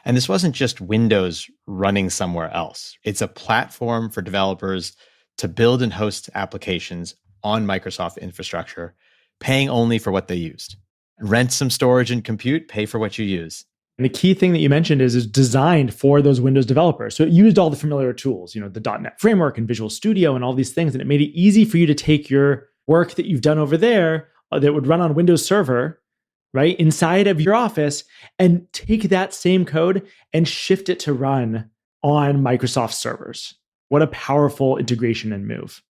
And this wasn't just Windows running somewhere else. It's a platform for developers to build and host applications on Microsoft infrastructure, paying only for what they used. Rent some storage and compute, pay for what you use. And the key thing that you mentioned is designed for those Windows developers. So it used all the familiar tools, the .NET framework and Visual Studio and all these things. And it made it easy for you to take your work that you've done over there that would run on Windows Server, right, inside of your office and take that same code and shift it to run on Microsoft servers. What a powerful integration and move.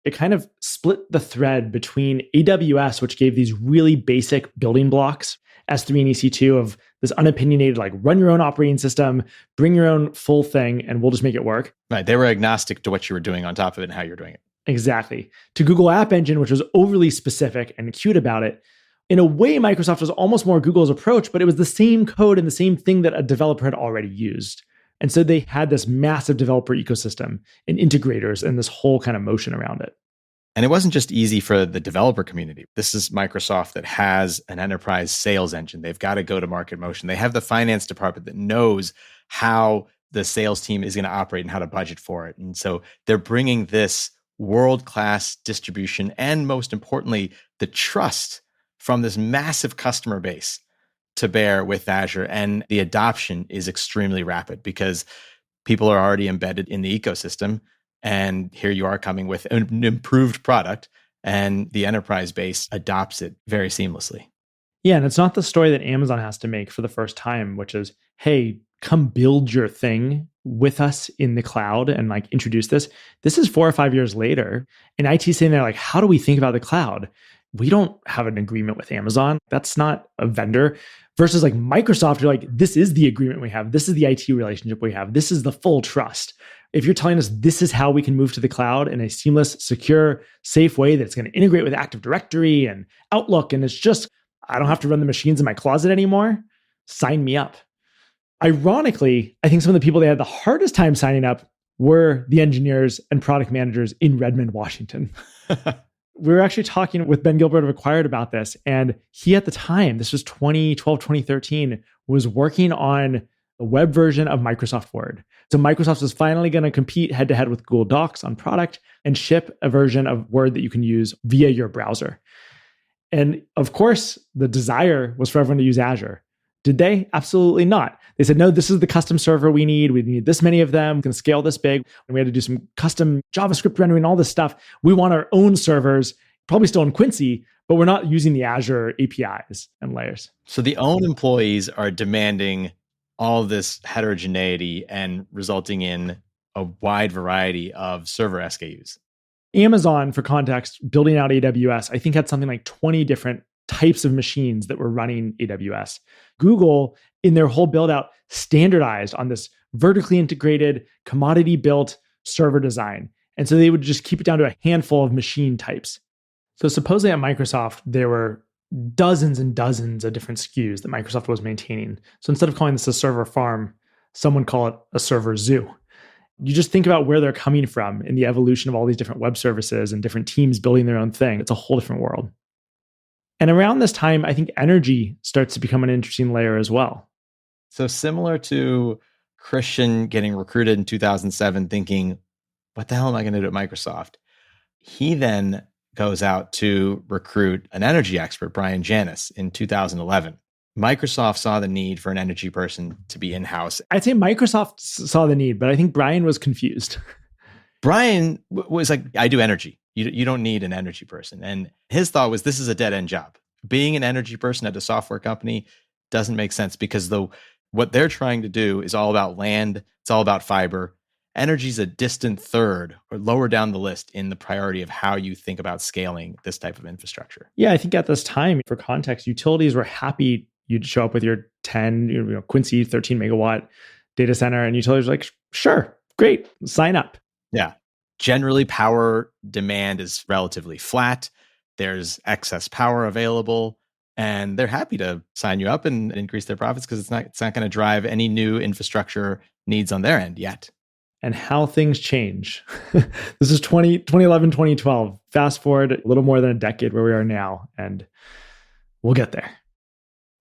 It kind of split the thread between AWS, which gave these really basic building blocks, S3 and EC2, of this unopinionated, like run your own operating system, bring your own full thing, and we'll just make it work. Right. They were agnostic to what you were doing on top of it and how you're doing it. Exactly. To Google App Engine, which was overly specific and cute about it. In a way, Microsoft was almost more Google's approach, but it was the same code and the same thing that a developer had already used. And so they had this massive developer ecosystem and integrators and this whole kind of motion around it. And it wasn't just easy for the developer community. This is Microsoft that has an enterprise sales engine. They've got a go-to-market motion. They have the finance department that knows how the sales team is going to operate and how to budget for it. And so they're bringing this world-class distribution and, most importantly, the trust from this massive customer base to bear with Azure. And the adoption is extremely rapid because people are already embedded in the ecosystem. And here you are coming with an improved product, and the enterprise base adopts it very seamlessly. Yeah, and it's not the story that Amazon has to make for the first time, which is, hey, come build your thing with us in the cloud and like introduce this. This is 4 or 5 years later. And IT saying there, like, how do we think about the cloud? We don't have an agreement with Amazon. That's not a vendor. Versus like Microsoft, you're like, this is the agreement we have. This is the IT relationship we have. This is the full trust. If you're telling us this is how we can move to the cloud in a seamless, secure, safe way that's going to integrate with Active Directory and Outlook, and it's just, I don't have to run the machines in my closet anymore, sign me up. Ironically, I think some of the people they had the hardest time signing up were the engineers and product managers in Redmond, Washington. We were actually talking with Ben Gilbert of Acquired about this. And he, at the time, this was 2012, 2013, was working on the web version of Microsoft Word. So Microsoft was finally going to compete head to head with Google Docs on product and ship a version of Word that you can use via your browser. And of course, the desire was for everyone to use Azure. Did they? Absolutely not. They said, no, this is the custom server we need. We need this many of them. We can scale this big. And we had to do some custom JavaScript rendering, all this stuff. We want our own servers, probably still in Quincy, but we're not using the Azure APIs and layers. So the own employees are demanding all this heterogeneity and resulting in a wide variety of server SKUs. Amazon, for context, building out AWS, I think had something like 20 different types of machines that were running AWS. Google, in their whole build out, standardized on this vertically integrated, commodity built server design. And so they would just keep it down to a handful of machine types. So supposedly at Microsoft, there were dozens and dozens of different SKUs that Microsoft was maintaining. So instead of calling this a server farm, someone call it a server zoo. You just think about where they're coming from in the evolution of all these different web services and different teams building their own thing. It's a whole different world. And around this time, I think energy starts to become an interesting layer as well. So similar to Christian getting recruited in 2007, thinking, what the hell am I going to do at Microsoft? He then goes out to recruit an energy expert, Brian Janis, in 2011. Microsoft saw the need for an energy person to be in-house. I'd say Microsoft saw the need, but I think Brian was confused. Brian was like, I do energy. You don't need an energy person. And his thought was, this is a dead-end job. Being an energy person at a software company doesn't make sense because what they're trying to do is all about land. It's all about fiber. Energy is a distant third or lower down the list in the priority of how you think about scaling this type of infrastructure. Yeah, I think at this time, for context, utilities were happy you'd show up with your 10, Quincy 13 megawatt data center, and utilities were like, sure, great, sign up. Yeah. Generally, power demand is relatively flat. There's excess power available, and they're happy to sign you up and increase their profits because it's not going to drive any new infrastructure needs on their end yet. And how things change. This is 2011, 2012. Fast forward a little more than a decade where we are now, and we'll get there.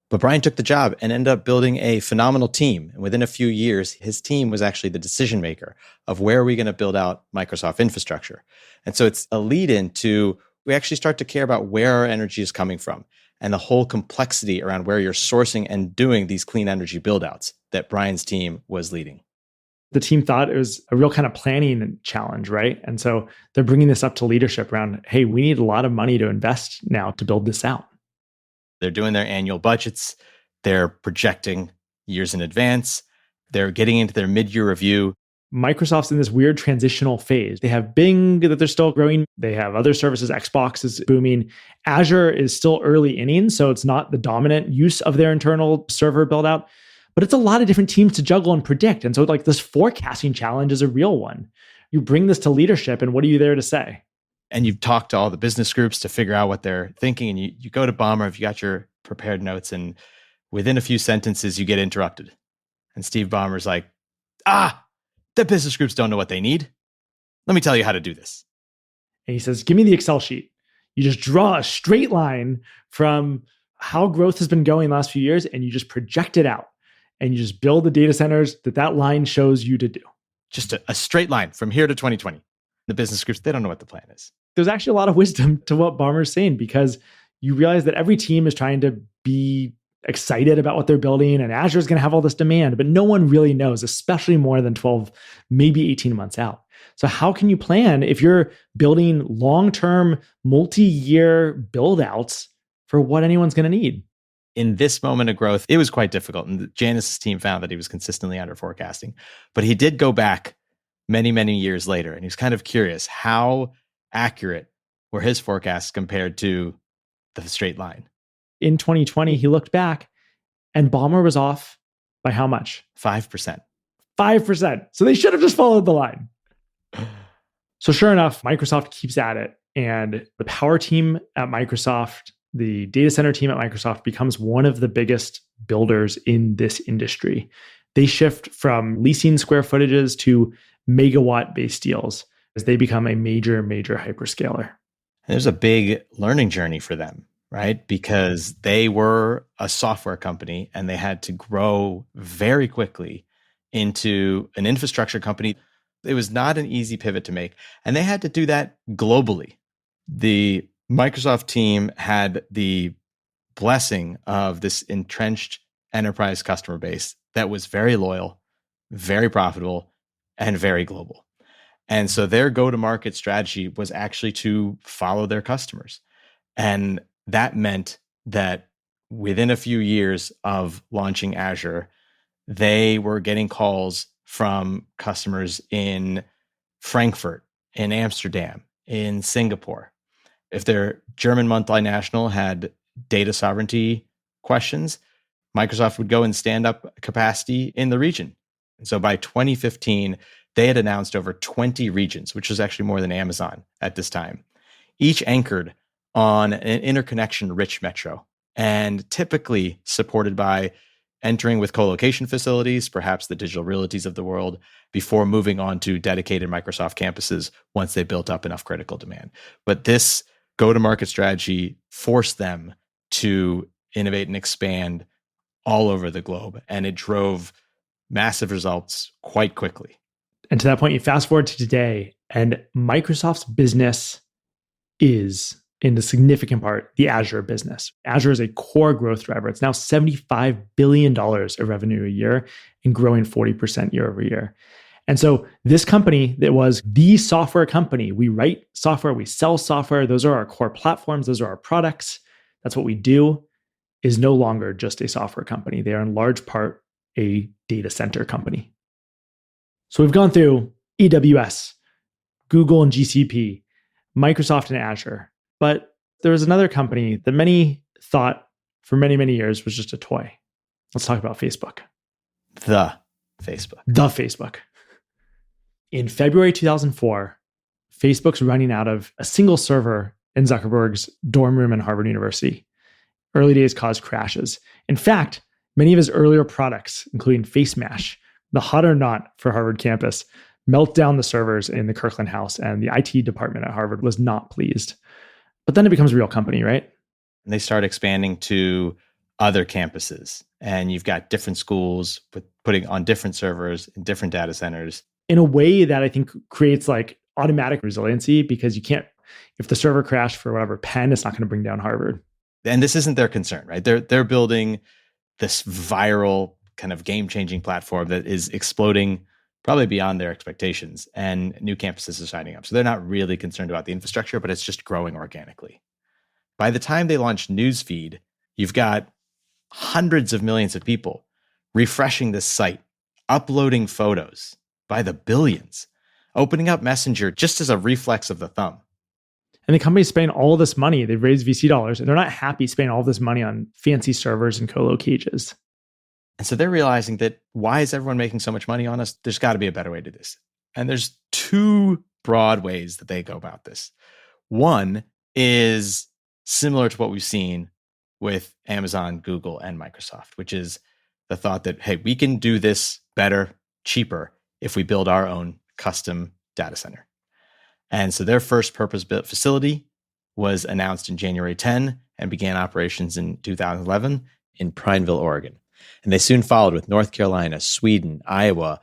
But Brian took the job and ended up building a phenomenal team. And within a few years, his team was actually the decision maker of where are we going to build out Microsoft infrastructure. And so it's a lead in to, we actually start to care about where our energy is coming from and the whole complexity around where you're sourcing and doing these clean energy buildouts that Brian's team was leading. The team thought it was a real kind of planning challenge, right? And so they're bringing this up to leadership around, hey, we need a lot of money to invest now to build this out. They're doing their annual budgets. They're projecting years in advance. They're getting into their mid-year review. Microsoft's in this weird transitional phase. They have Bing that they're still growing. They have other services. Xbox is booming. Azure is still early innings, so it's not the dominant use of their internal server build out, but it's a lot of different teams to juggle and predict. And so like this forecasting challenge is a real one. You bring this to leadership, and what are you there to say? And you've talked to all the business groups to figure out what they're thinking. And you go to Ballmer if you got your prepared notes, and within a few sentences, you get interrupted. And Steve Ballmer's like, the business groups don't know what they need. Let me tell you how to do this. And he says, give me the Excel sheet. You just draw a straight line from how growth has been going the last few years, and you just project it out. And you just build the data centers that line shows you to do. Just a straight line from here to 2020. The business groups, they don't know what the plan is. There's actually a lot of wisdom to what Ballmer's saying, because you realize that every team is trying to be excited about what they're building, and Azure is going to have all this demand, but no one really knows, especially more than 12, maybe 18 months out. So how can you plan if you're building long-term, multi-year build-outs for what anyone's going to need? In this moment of growth, it was quite difficult. And Janice's team found that he was consistently under forecasting. But he did go back many, many years later, and he was kind of curious how accurate were his forecasts compared to the straight line. In 2020, he looked back and Ballmer was off by how much? 5%. 5%. So they should have just followed the line. So sure enough, Microsoft keeps at it. And the power team at Microsoft, the data center team at Microsoft, becomes one of the biggest builders in this industry. They shift from leasing square footages to megawatt-based deals as they become a major, major hyperscaler. And there's a big learning journey for them, right? Because they were a software company and they had to grow very quickly into an infrastructure company. It was not an easy pivot to make. And they had to do that globally. The Microsoft team had the blessing of this entrenched enterprise customer base that was very loyal, very profitable, and very global. And so their go-to-market strategy was actually to follow their customers. And that meant that within a few years of launching Azure, they were getting calls from customers in Frankfurt, in Amsterdam, in Singapore. If their German multinational had data sovereignty questions, Microsoft would go and stand up capacity in the region. And so by 2015, they had announced over 20 regions, which was actually more than Amazon at this time, each anchored on an interconnection-rich metro, and typically supported by entering with co-location facilities, perhaps the Digital Realties of the world, before moving on to dedicated Microsoft campuses once they built up enough critical demand. But this go-to-market strategy forced them to innovate and expand all over the globe, and it drove massive results quite quickly. And to that point, you fast forward to today, and Microsoft's business is, in a significant part, the Azure business. Azure is a core growth driver. It's now $75 billion of revenue a year and growing 40% year over year. And so this company that was the software company, we write software, we sell software, those are our core platforms, those are our products, that's what we do, is no longer just a software company. They are in large part a data center company. So we've gone through AWS, Google and GCP, Microsoft and Azure. But there was another company that many thought for many, many years was just a toy. Let's talk about Facebook. The Facebook. The Facebook. In February 2004, Facebook's running out of a single server in Zuckerberg's dorm room in Harvard University. Early days caused crashes. In fact, many of his earlier products, including FaceMash, the hot or not for Harvard campus, melt down the servers in the Kirkland house, and the IT department at Harvard was not pleased. But then it becomes a real company, right? And they start expanding to other campuses. And you've got different schools with putting on different servers in different data centers. In a way that I think creates like automatic resiliency, because you can't, if the server crashed for whatever Penn, it's not going to bring down Harvard. And this isn't their concern, right? They're building this viral kind of game-changing platform that is exploding probably beyond their expectations, and new campuses are signing up. So they're not really concerned about the infrastructure, but it's just growing organically. By the time they launched Newsfeed You've got hundreds of millions of people refreshing this site, uploading photos by the billions, opening up Messenger just as a reflex of the thumb. And the company's spending all this money. They've raised VC dollars, and they're not happy spending all this money on fancy servers and colo cages. And so they're realizing that why is everyone making so much money on us? There's got to be a better way to do this. And there's two broad ways that they go about this. One is similar to what we've seen with Amazon, Google, and Microsoft, which is the thought that, hey, we can do this better, cheaper, if we build our own custom data center. And so their first purpose-built facility was announced in January 10 and began operations in 2011 in Prineville, Oregon. And they soon followed with North Carolina, Sweden, Iowa,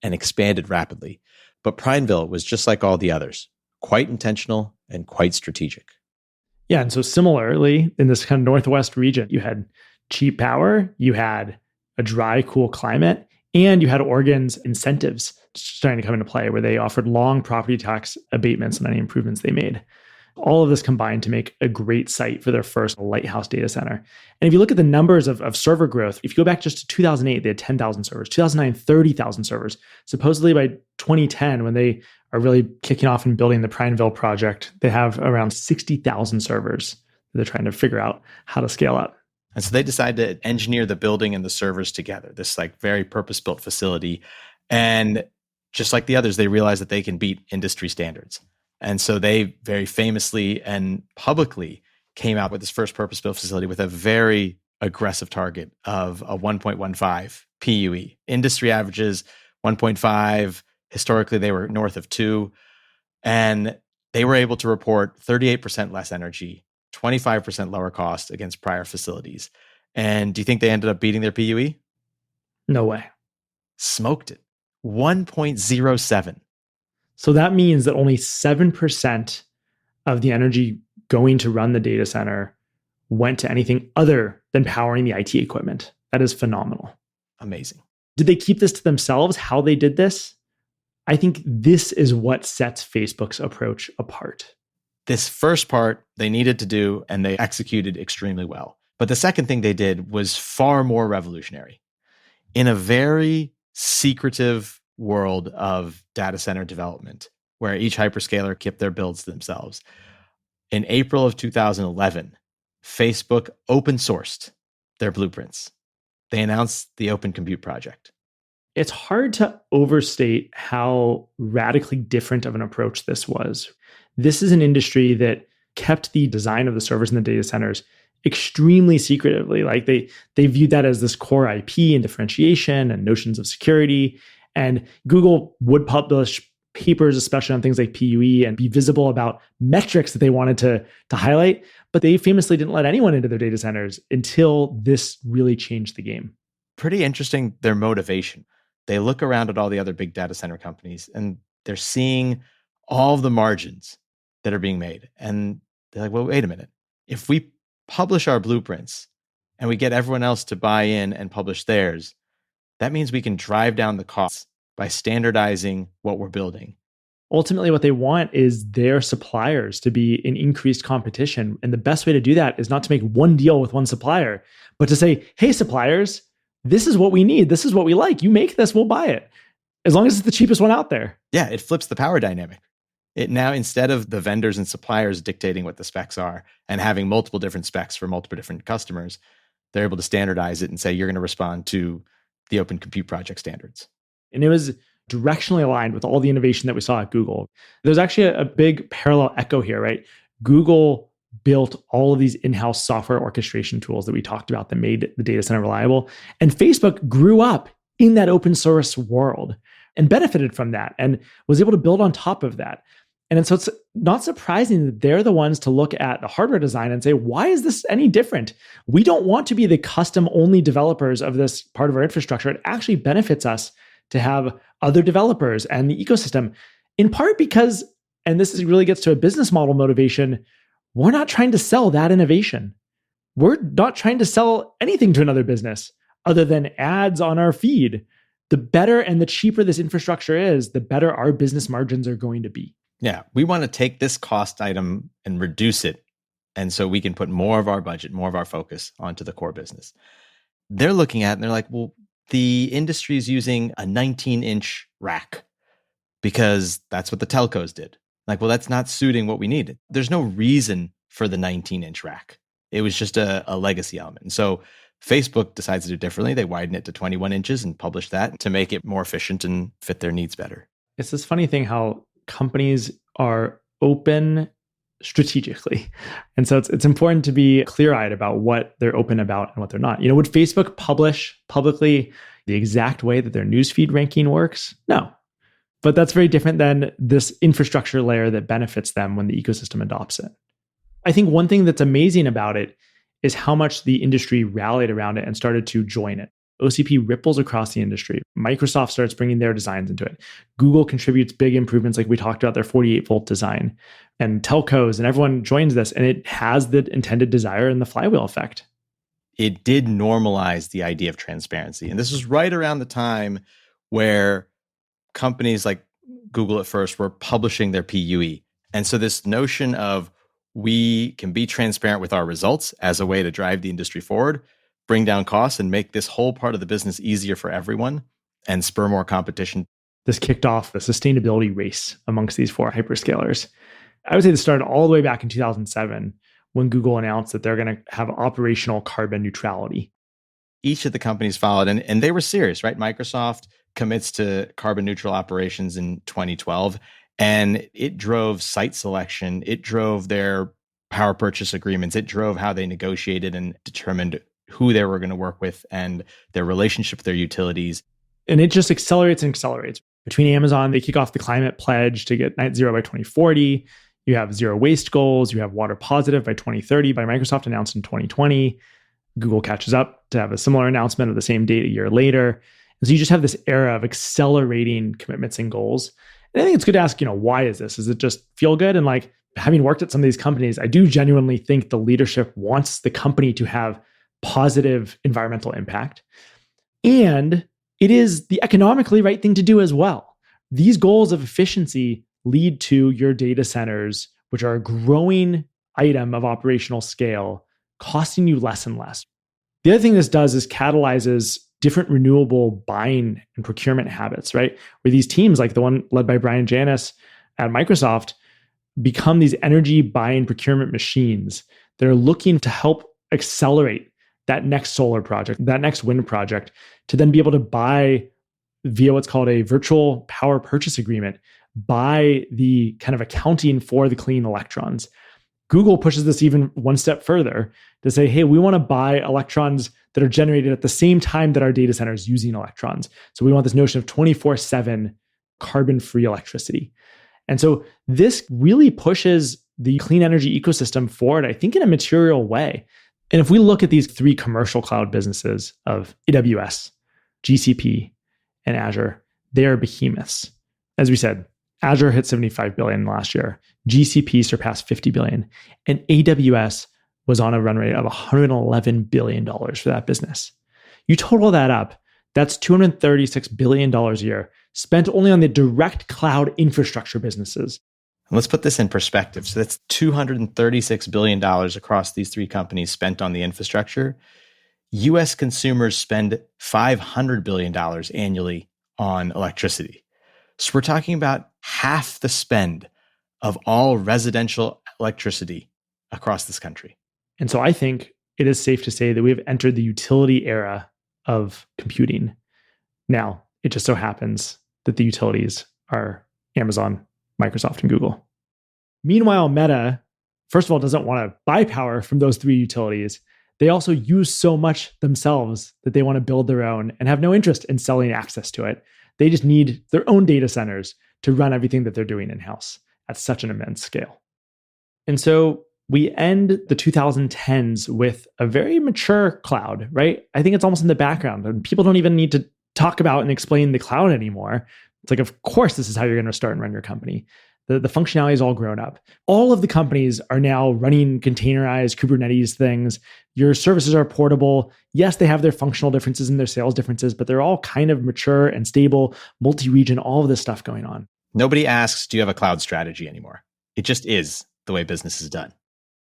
and expanded rapidly. But Prineville was just like all the others, quite intentional and quite strategic. Yeah, and so similarly, in this kind of Northwest region, you had cheap power, you had a dry, cool climate, and you had Oregon's incentives starting to come into play, where they offered long property tax abatements on any improvements they made. All of this combined to make a great site for their first lighthouse data center. And if you look at the numbers of server growth, if you go back just to 2008, they had 10,000 servers, 2009, 30,000 servers. Supposedly by 2010, when they are really kicking off and building the Prineville project, they have around 60,000 servers that they're trying to figure out how to scale up. And so they decided to engineer the building and the servers together, this like very purpose-built facility. And just like the others, they realized that they can beat industry standards. And so they very famously and publicly came out with this first purpose-built facility with a very aggressive target of a 1.15 PUE. Industry averages 1.5. Historically, they were north of 2. And they were able to report 38% less energy, 25% lower cost against prior facilities. And do you think they ended up beating their PUE? No way. Smoked it. 1.07. So that means that only 7% of the energy going to run the data center went to anything other than powering the IT equipment. That is phenomenal. Amazing. Did they keep this to themselves, how they did this? I think this is what sets Facebook's approach apart. This first part they needed to do, and they executed extremely well. But the second thing they did was far more revolutionary. In a very secretive world of data center development, where each hyperscaler kept their builds to themselves, in April of 2011, Facebook open sourced their blueprints. They announced the Open Compute Project. It's hard to overstate how radically different of an approach this was. This is an industry that kept the design of the servers in the data centers extremely secretively. Like they viewed that as this core IP and differentiation and notions of security. And Google would publish papers, especially on things like PUE, and be visible about metrics that they wanted to highlight. But they famously didn't let anyone into their data centers until this really changed the game. Pretty interesting, their motivation. They look around at all the other big data center companies and they're seeing all of the margins that are being made. And they're like, well, wait a minute. If we publish our blueprints and we get everyone else to buy in and publish theirs, that means we can drive down the costs by standardizing what we're building. Ultimately, what they want is their suppliers to be in increased competition. And the best way to do that is not to make one deal with one supplier, but to say, hey, suppliers, this is what we need. This is what we like. You make this, we'll buy it. As long as it's the cheapest one out there. Yeah, it flips the power dynamic. It now, instead of the vendors and suppliers dictating what the specs are and having multiple different specs for multiple different customers, they're able to standardize it and say, you're going to respond to the Open Compute Project standards. And it was directionally aligned with all the innovation that we saw at Google. There's actually a big parallel echo here, right? Google built all of these in-house software orchestration tools that we talked about that made the data center reliable. And Facebook grew up in that open source world and benefited from that and was able to build on top of that. And so it's not surprising that they're the ones to look at the hardware design and say, why is this any different? We don't want to be the custom-only developers of this part of our infrastructure. It actually benefits us to have other developers and the ecosystem, in part because, and this really gets to a business model motivation, we're not trying to sell that innovation. We're not trying to sell anything to another business other than ads on our feed. The better and the cheaper this infrastructure is, the better our business margins are going to be. Yeah, we want to take this cost item and reduce it And so we can put more of our budget, more of our focus onto the core business. They're looking at it and they're like, well, the industry is using a 19-inch rack because that's what the telcos did. Like, well, that's not suiting what we needed. There's no reason for the 19-inch rack. It was just a legacy element. And so Facebook decides to do it differently. They widen it to 21 inches and publish that to make it more efficient and fit their needs better. It's this funny thing how companies are open strategically. And so it's important to be clear-eyed about what they're open about and what they're not. Would Facebook publish publicly the exact way that their newsfeed ranking works? No. But that's very different than this infrastructure layer that benefits them when the ecosystem adopts it. I think one thing that's amazing about it is how much the industry rallied around it and started to join it. OCP ripples across the industry. Microsoft starts bringing their designs into it. Google contributes big improvements like we talked about, their 48-volt design. And telcos and everyone joins this, and it has the intended desire and the flywheel effect. It did normalize the idea of transparency. And this was right around the time where companies like Google at first were publishing their PUE. And so this notion of we can be transparent with our results as a way to drive the industry forward, bring down costs, and make this whole part of the business easier for everyone and spur more competition. This kicked off the sustainability race amongst these four hyperscalers. I would say this started all the way back in 2007 when Google announced that they're going to have operational carbon neutrality. Each of the companies followed, and they were serious, right? Microsoft commits to carbon neutral operations in 2012, and it drove site selection. It drove their power purchase agreements. It drove how they negotiated and determined who they were going to work with and their relationship with their utilities. And it just accelerates and accelerates. Between Amazon, they kick off the climate pledge to get net zero by 2040. You have zero waste goals. You have water positive by 2030 by Microsoft, announced in 2020. Google catches up to have a similar announcement of the same date a year later. And so you just have this era of accelerating commitments and goals. And I think it's good to ask, why is this? Does it just feel good? And like, having worked at some of these companies, I do genuinely think the leadership wants the company to have positive environmental impact. And it is the economically right thing to do as well. These goals of efficiency lead to your data centers, which are a growing item of operational scale, costing you less and less. The other thing this does is catalyzes different renewable buying and procurement habits, right? Where these teams, like the one led by Brian Janis at Microsoft, become these energy buying procurement machines that are looking to help accelerate that next solar project, that next wind project, to then be able to buy via what's called a virtual power purchase agreement, buy the kind of accounting for the clean electrons. Google pushes this even one step further to say, hey, we want to buy electrons that are generated at the same time that our data center is using electrons. So we want this notion of 24/7 carbon-free electricity. And so this really pushes the clean energy ecosystem forward, I think, in a material way. And if we look at these three commercial cloud businesses of AWS, GCP, and Azure, they are behemoths. As we said, Azure hit $75 billion last year. GCP surpassed $50 billion. And AWS was on a run rate of $111 billion for that business. You total that up, that's $236 billion a year spent only on the direct cloud infrastructure businesses. Let's put this in perspective. So that's $236 billion across these three companies spent on the infrastructure. US consumers spend $500 billion annually on electricity. So we're talking about half the spend of all residential electricity across this country. And so I think it is safe to say that we have entered the utility era of computing. Now, it just so happens that the utilities are Amazon, Microsoft, and Google. Meanwhile, Meta, first of all, doesn't want to buy power from those three utilities. They also use so much themselves that they want to build their own and have no interest in selling access to it. They just need their own data centers to run everything that they're doing in-house at such an immense scale. And so we end the 2010s with a very mature cloud, right? I think it's almost in the background, and people don't even need to talk about and explain the cloud anymore. It's like, of course, this is how you're going to start and run your company. The functionality is all grown up. All of the companies are now running containerized Kubernetes things. Your services are portable. Yes, they have their functional differences and their sales differences, but they're all kind of mature and stable, multi-region, all of this stuff going on. Nobody asks, do you have a cloud strategy anymore? It just is the way business is done.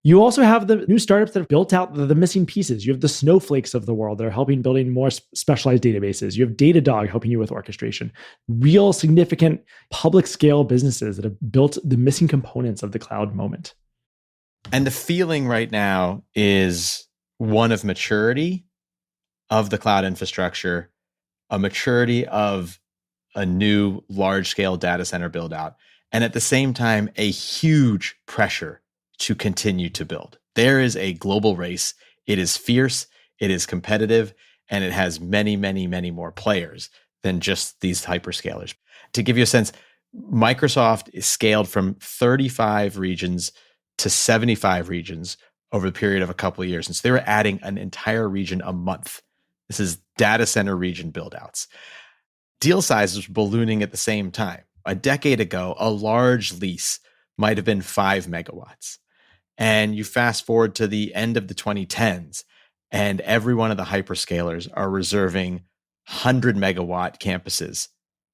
You also have the new startups that have built out the missing pieces. You have the snowflakes of the world that are helping building more specialized databases. You have Datadog helping you with orchestration. Real significant public scale businesses that have built the missing components of the cloud moment. And the feeling right now is one of maturity of the cloud infrastructure, a maturity of a new large-scale data center build out, and at the same time, a huge pressure to continue to build. There is a global race. It is fierce, it is competitive, and it has many, many, many more players than just these hyperscalers. To give you a sense, Microsoft is scaled from 35 regions to 75 regions over the period of a couple of years. And so they were adding an entire region a month. This is data center region buildouts. Deal sizes were ballooning at the same time. A decade ago, a large lease might have been 5 megawatts. And you fast forward to the end of the 2010s, and every one of the hyperscalers are reserving 100 megawatt campuses.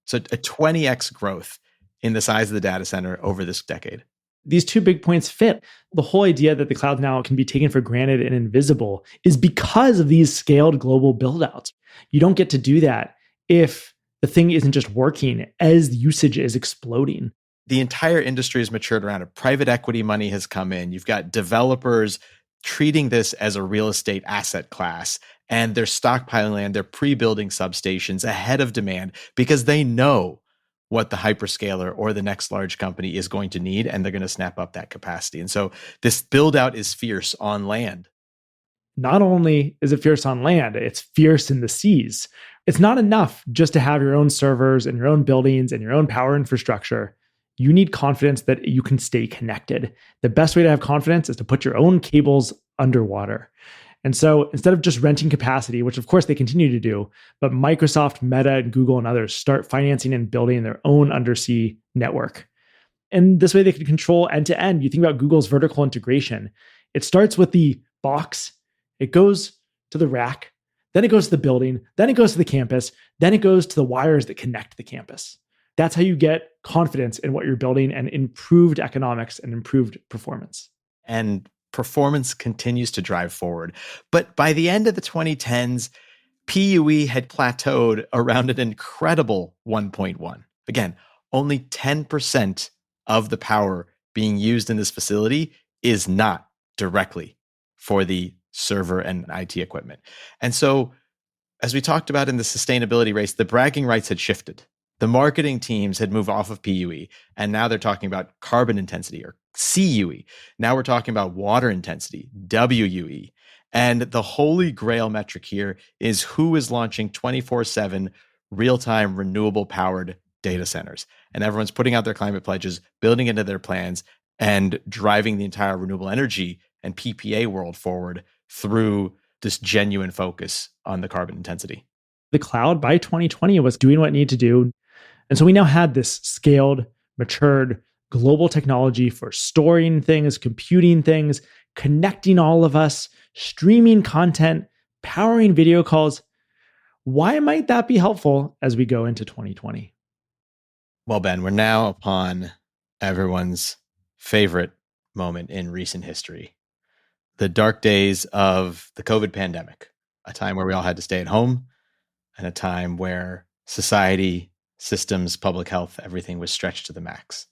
So a 20x growth in the size of the data center over this decade. These two big points fit. The whole idea that the cloud now can be taken for granted and invisible is because of these scaled global buildouts. You don't get to do that if the thing isn't just working as usage is exploding. The entire industry has matured around it. Private equity money has come in. You've got developers treating this as a real estate asset class, and they're stockpiling land. They're pre-building substations ahead of demand because they know what the hyperscaler or the next large company is going to need, and they're going to snap up that capacity. And so this build out is fierce on land. Not only is it fierce on land, it's fierce in the seas. It's not enough just to have your own servers and your own buildings and your own power infrastructure. You need confidence that you can stay connected. The best way to have confidence is to put your own cables underwater. And so instead of just renting capacity, which of course they continue to do, but Microsoft, Meta, and Google and others start financing and building their own undersea network. And this way they can control end to end. You think about Google's vertical integration. It starts with the box, it goes to the rack, then it goes to the building, then it goes to the campus, then it goes to the wires that connect the campus. That's how you get confidence in what you're building and improved economics and improved performance. And performance continues to drive forward. But by the end of the 2010s, PUE had plateaued around an incredible 1.1. Again, only 10% of the power being used in this facility is not directly for the server and IT equipment. And so, as we talked about in the sustainability race, the bragging rights had shifted. The marketing teams had moved off of PUE, and now they're talking about carbon intensity or CUE. Now we're talking about water intensity, WUE. And the holy grail metric here is who is launching 24/7 real-time renewable powered data centers. And everyone's putting out their climate pledges, building into their plans, and driving the entire renewable energy and PPA world forward through this genuine focus on the carbon intensity. The cloud by 2020 was doing what it needed to do. And so we now had this scaled, matured, global technology for storing things, computing things, connecting all of us, streaming content, powering video calls. Why might that be helpful as we go into 2020? Well, Ben, we're now upon everyone's favorite moment in recent history. The dark days of the COVID pandemic, a time where we all had to stay at home and a time where society, systems, public health, everything was stretched to the max.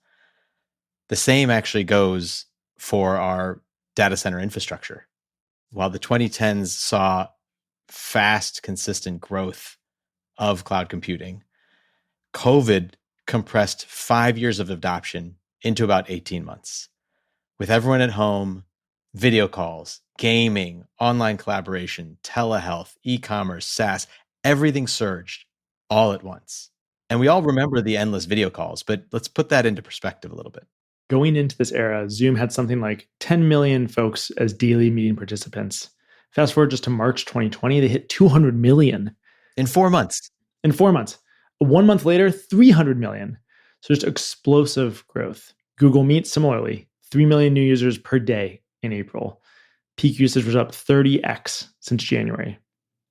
The same actually goes for our data center infrastructure. While the 2010s saw fast, consistent growth of cloud computing, COVID compressed 5 years of adoption into about 18 months. With everyone at home, video calls, gaming, online collaboration, telehealth, e-commerce, SaaS, everything surged all at once. And we all remember the endless video calls, but let's put that into perspective a little bit. Going into this era, Zoom had something like 10 million folks as daily meeting participants. Fast forward just to March 2020, they hit 200 million. In 4 months. In 4 months. 1 month later, 300 million. So just explosive growth. Google Meet, similarly, 3 million new users per day in April. Peak usage was up 30x since January.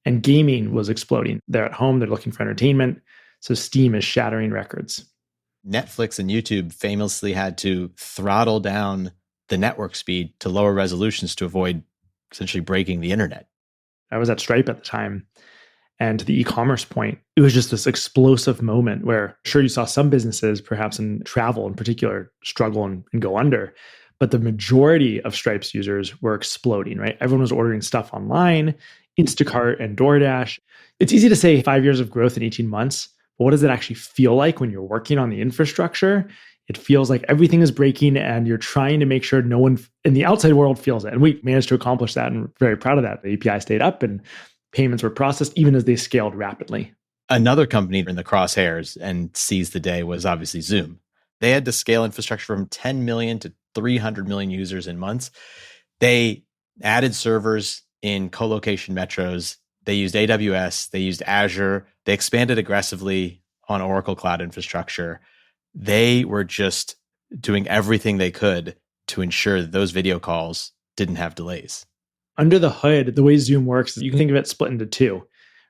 And gaming was exploding. They're at home, they're looking for entertainment. So Steam is shattering records. Netflix and YouTube famously had to throttle down the network speed to lower resolutions to avoid essentially breaking the internet. I was at Stripe at the time. And to the e-commerce point, it was just this explosive moment where, sure, you saw some businesses, perhaps in travel in particular, struggle and go under. But the majority of Stripe's users were exploding, right? Everyone was ordering stuff online, Instacart and DoorDash. It's easy to say 5 years of growth in 18 months, but what does it actually feel like when you're working on the infrastructure? It feels like everything is breaking and you're trying to make sure no one in the outside world feels it. And we managed to accomplish that and very proud of that. The API stayed up and payments were processed even as they scaled rapidly. Another company in the crosshairs and seized the day was obviously Zoom. They had to scale infrastructure from 10 million to 300 million users in months. They added servers in co-location metros. They used AWS. They used Azure. They expanded aggressively on Oracle Cloud infrastructure. They were just doing everything they could to ensure that those video calls didn't have delays. Under the hood, the way Zoom works, you can think of it split into two.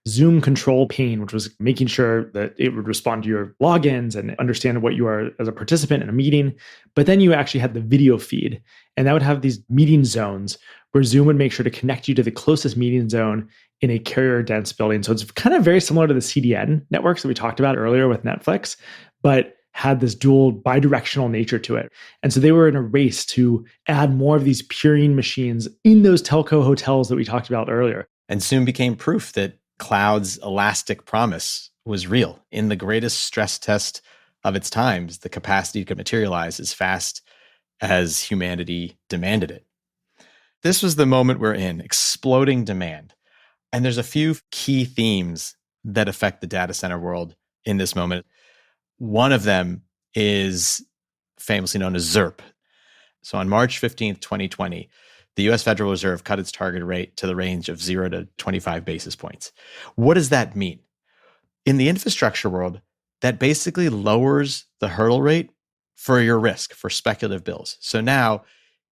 Zoom control pane, which was making sure that it would respond to your logins and understand what you are as a participant in a meeting. But then you actually had the video feed, and that would have these meeting zones where Zoom would make sure to connect you to the closest meeting zone in a carrier-dense building. So it's kind of very similar to the CDN networks that we talked about earlier with Netflix, but had this dual bidirectional nature to it. And so they were in a race to add more of these peering machines in those telco hotels that we talked about earlier. And soon became proof that cloud's elastic promise was real. In the greatest stress test of its times, the capacity could materialize as fast as humanity demanded it. This was the moment we're in, exploding demand. And there's a few key themes that affect the data center world in this moment. One of them is famously known as ZIRP. So on March 15th, 2020, the US Federal Reserve cut its target rate to the range of 0 to 25 basis points. What does that mean? In the infrastructure world, that basically lowers the hurdle rate for your risk, for speculative bills. So now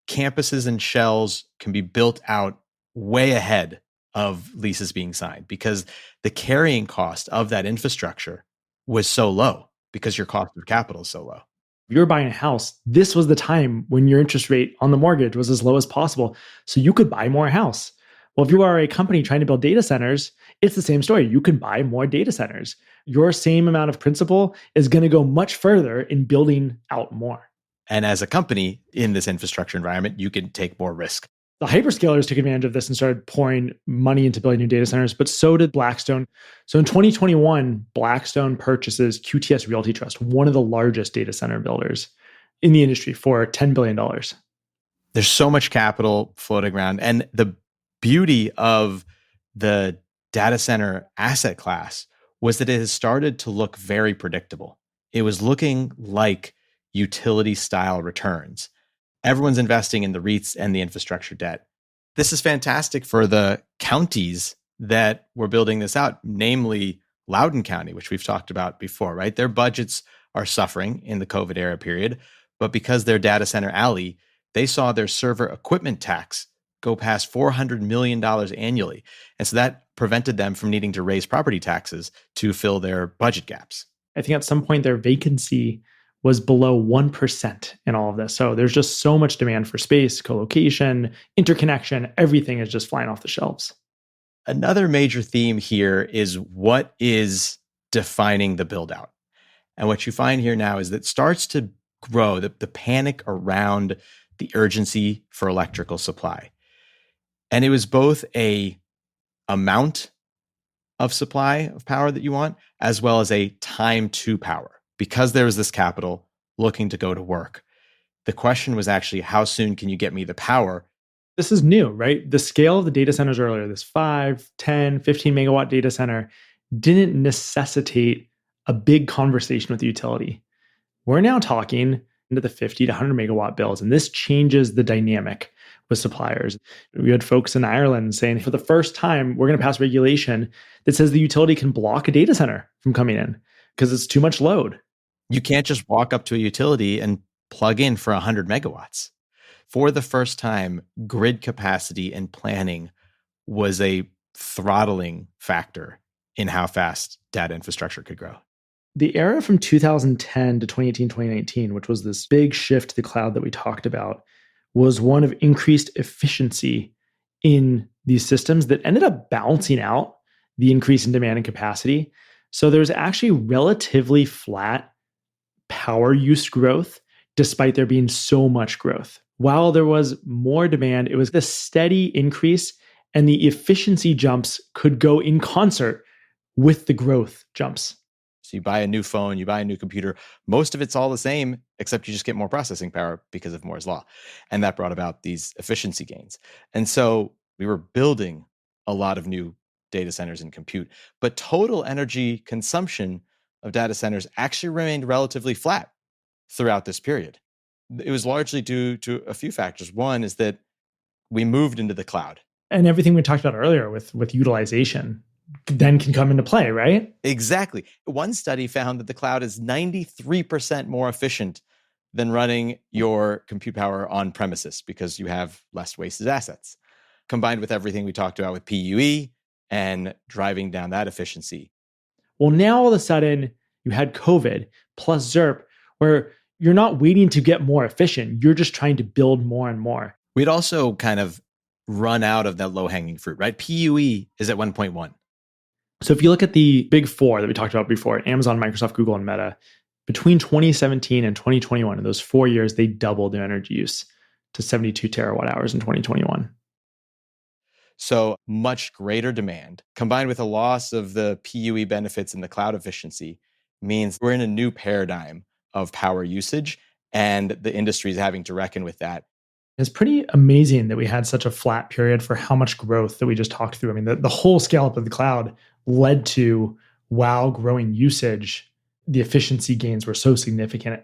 campuses and shells can be built out way ahead of leases being signed because the carrying cost of that infrastructure was so low because your cost of capital is so low. If you're buying a house, this was the time when your interest rate on the mortgage was as low as possible. So you could buy more house. Well, if you are a company trying to build data centers, it's the same story. You can buy more data centers. Your same amount of principal is going to go much further in building out more. And as a company in this infrastructure environment, you can take more risk. The hyperscalers took advantage of this and started pouring money into building new data centers, but so did Blackstone. So in 2021, Blackstone purchases QTS Realty Trust, one of the largest data center builders in the industry, for $10 billion. There's so much capital floating around. And the beauty of the data center asset class was that it has started to look very predictable. It was looking like utility style returns. Everyone's investing in the REITs and the infrastructure debt. This is fantastic for the counties that were building this out, namely Loudoun County, which we've talked about before, right? Their budgets are suffering in the COVID era period, but because they're data center alley, they saw their server equipment tax go past $400 million annually. And so that prevented them from needing to raise property taxes to fill their budget gaps. I think at some point their vacancy was below 1% in all of this. So there's just so much demand for space, co-location, interconnection, everything is just flying off the shelves. Another major theme here is what is defining the build out. And what you find here now is that it starts to grow the panic around the urgency for electrical supply. And it was both a amount of supply of power that you want, as well as a time to power. Because there was this capital looking to go to work. The question was actually, how soon can you get me the power? This is new, right? The scale of the data centers earlier, this 5, 10, 15 megawatt data center, didn't necessitate a big conversation with the utility. We're now talking into the 50 to 100 megawatt builds, and this changes the dynamic with suppliers. We had folks in Ireland saying, for the first time, we're going to pass regulation that says the utility can block a data center from coming in because it's too much load. You can't just walk up to a utility and plug in for 100 megawatts. For the first time, grid capacity and planning was a throttling factor in how fast data infrastructure could grow. The era from 2010 to 2018, 2019, which was this big shift to the cloud that we talked about, was one of increased efficiency in these systems that ended up balancing out the increase in demand and capacity. So there's actually relatively flat power use growth, despite there being so much growth. While there was more demand, it was the steady increase, and the efficiency jumps could go in concert with the growth jumps. So you buy a new phone, you buy a new computer, most of it's all the same, except you just get more processing power because of Moore's law. And that brought about these efficiency gains. And so we were building a lot of new data centers and compute, but total energy consumption of data centers actually remained relatively flat throughout this period. It was largely due to a few factors. One is that we moved into the cloud. And everything we talked about earlier with utilization then can come into play, right? Exactly. One study found that the cloud is 93% more efficient than running your compute power on premises because you have less wasted assets, combined with everything we talked about with PUE and driving down that efficiency. Well, now all of a sudden you had COVID plus ZERP, where you're not waiting to get more efficient. You're just trying to build more and more. We'd also kind of run out of that low-hanging fruit, right? PUE is at 1.1. So if you look at the big four that we talked about before, Amazon, Microsoft, Google, and Meta, between 2017 and 2021, in those 4 years, they doubled their energy use to 72 terawatt hours in 2021. So much greater demand, combined with a loss of the PUE benefits and the cloud efficiency, means we're in a new paradigm of power usage, and the industry is having to reckon with that. It's pretty amazing that we had such a flat period for how much growth that we just talked through. I mean, the whole scale up of the cloud led to, while growing usage, the efficiency gains were so significant.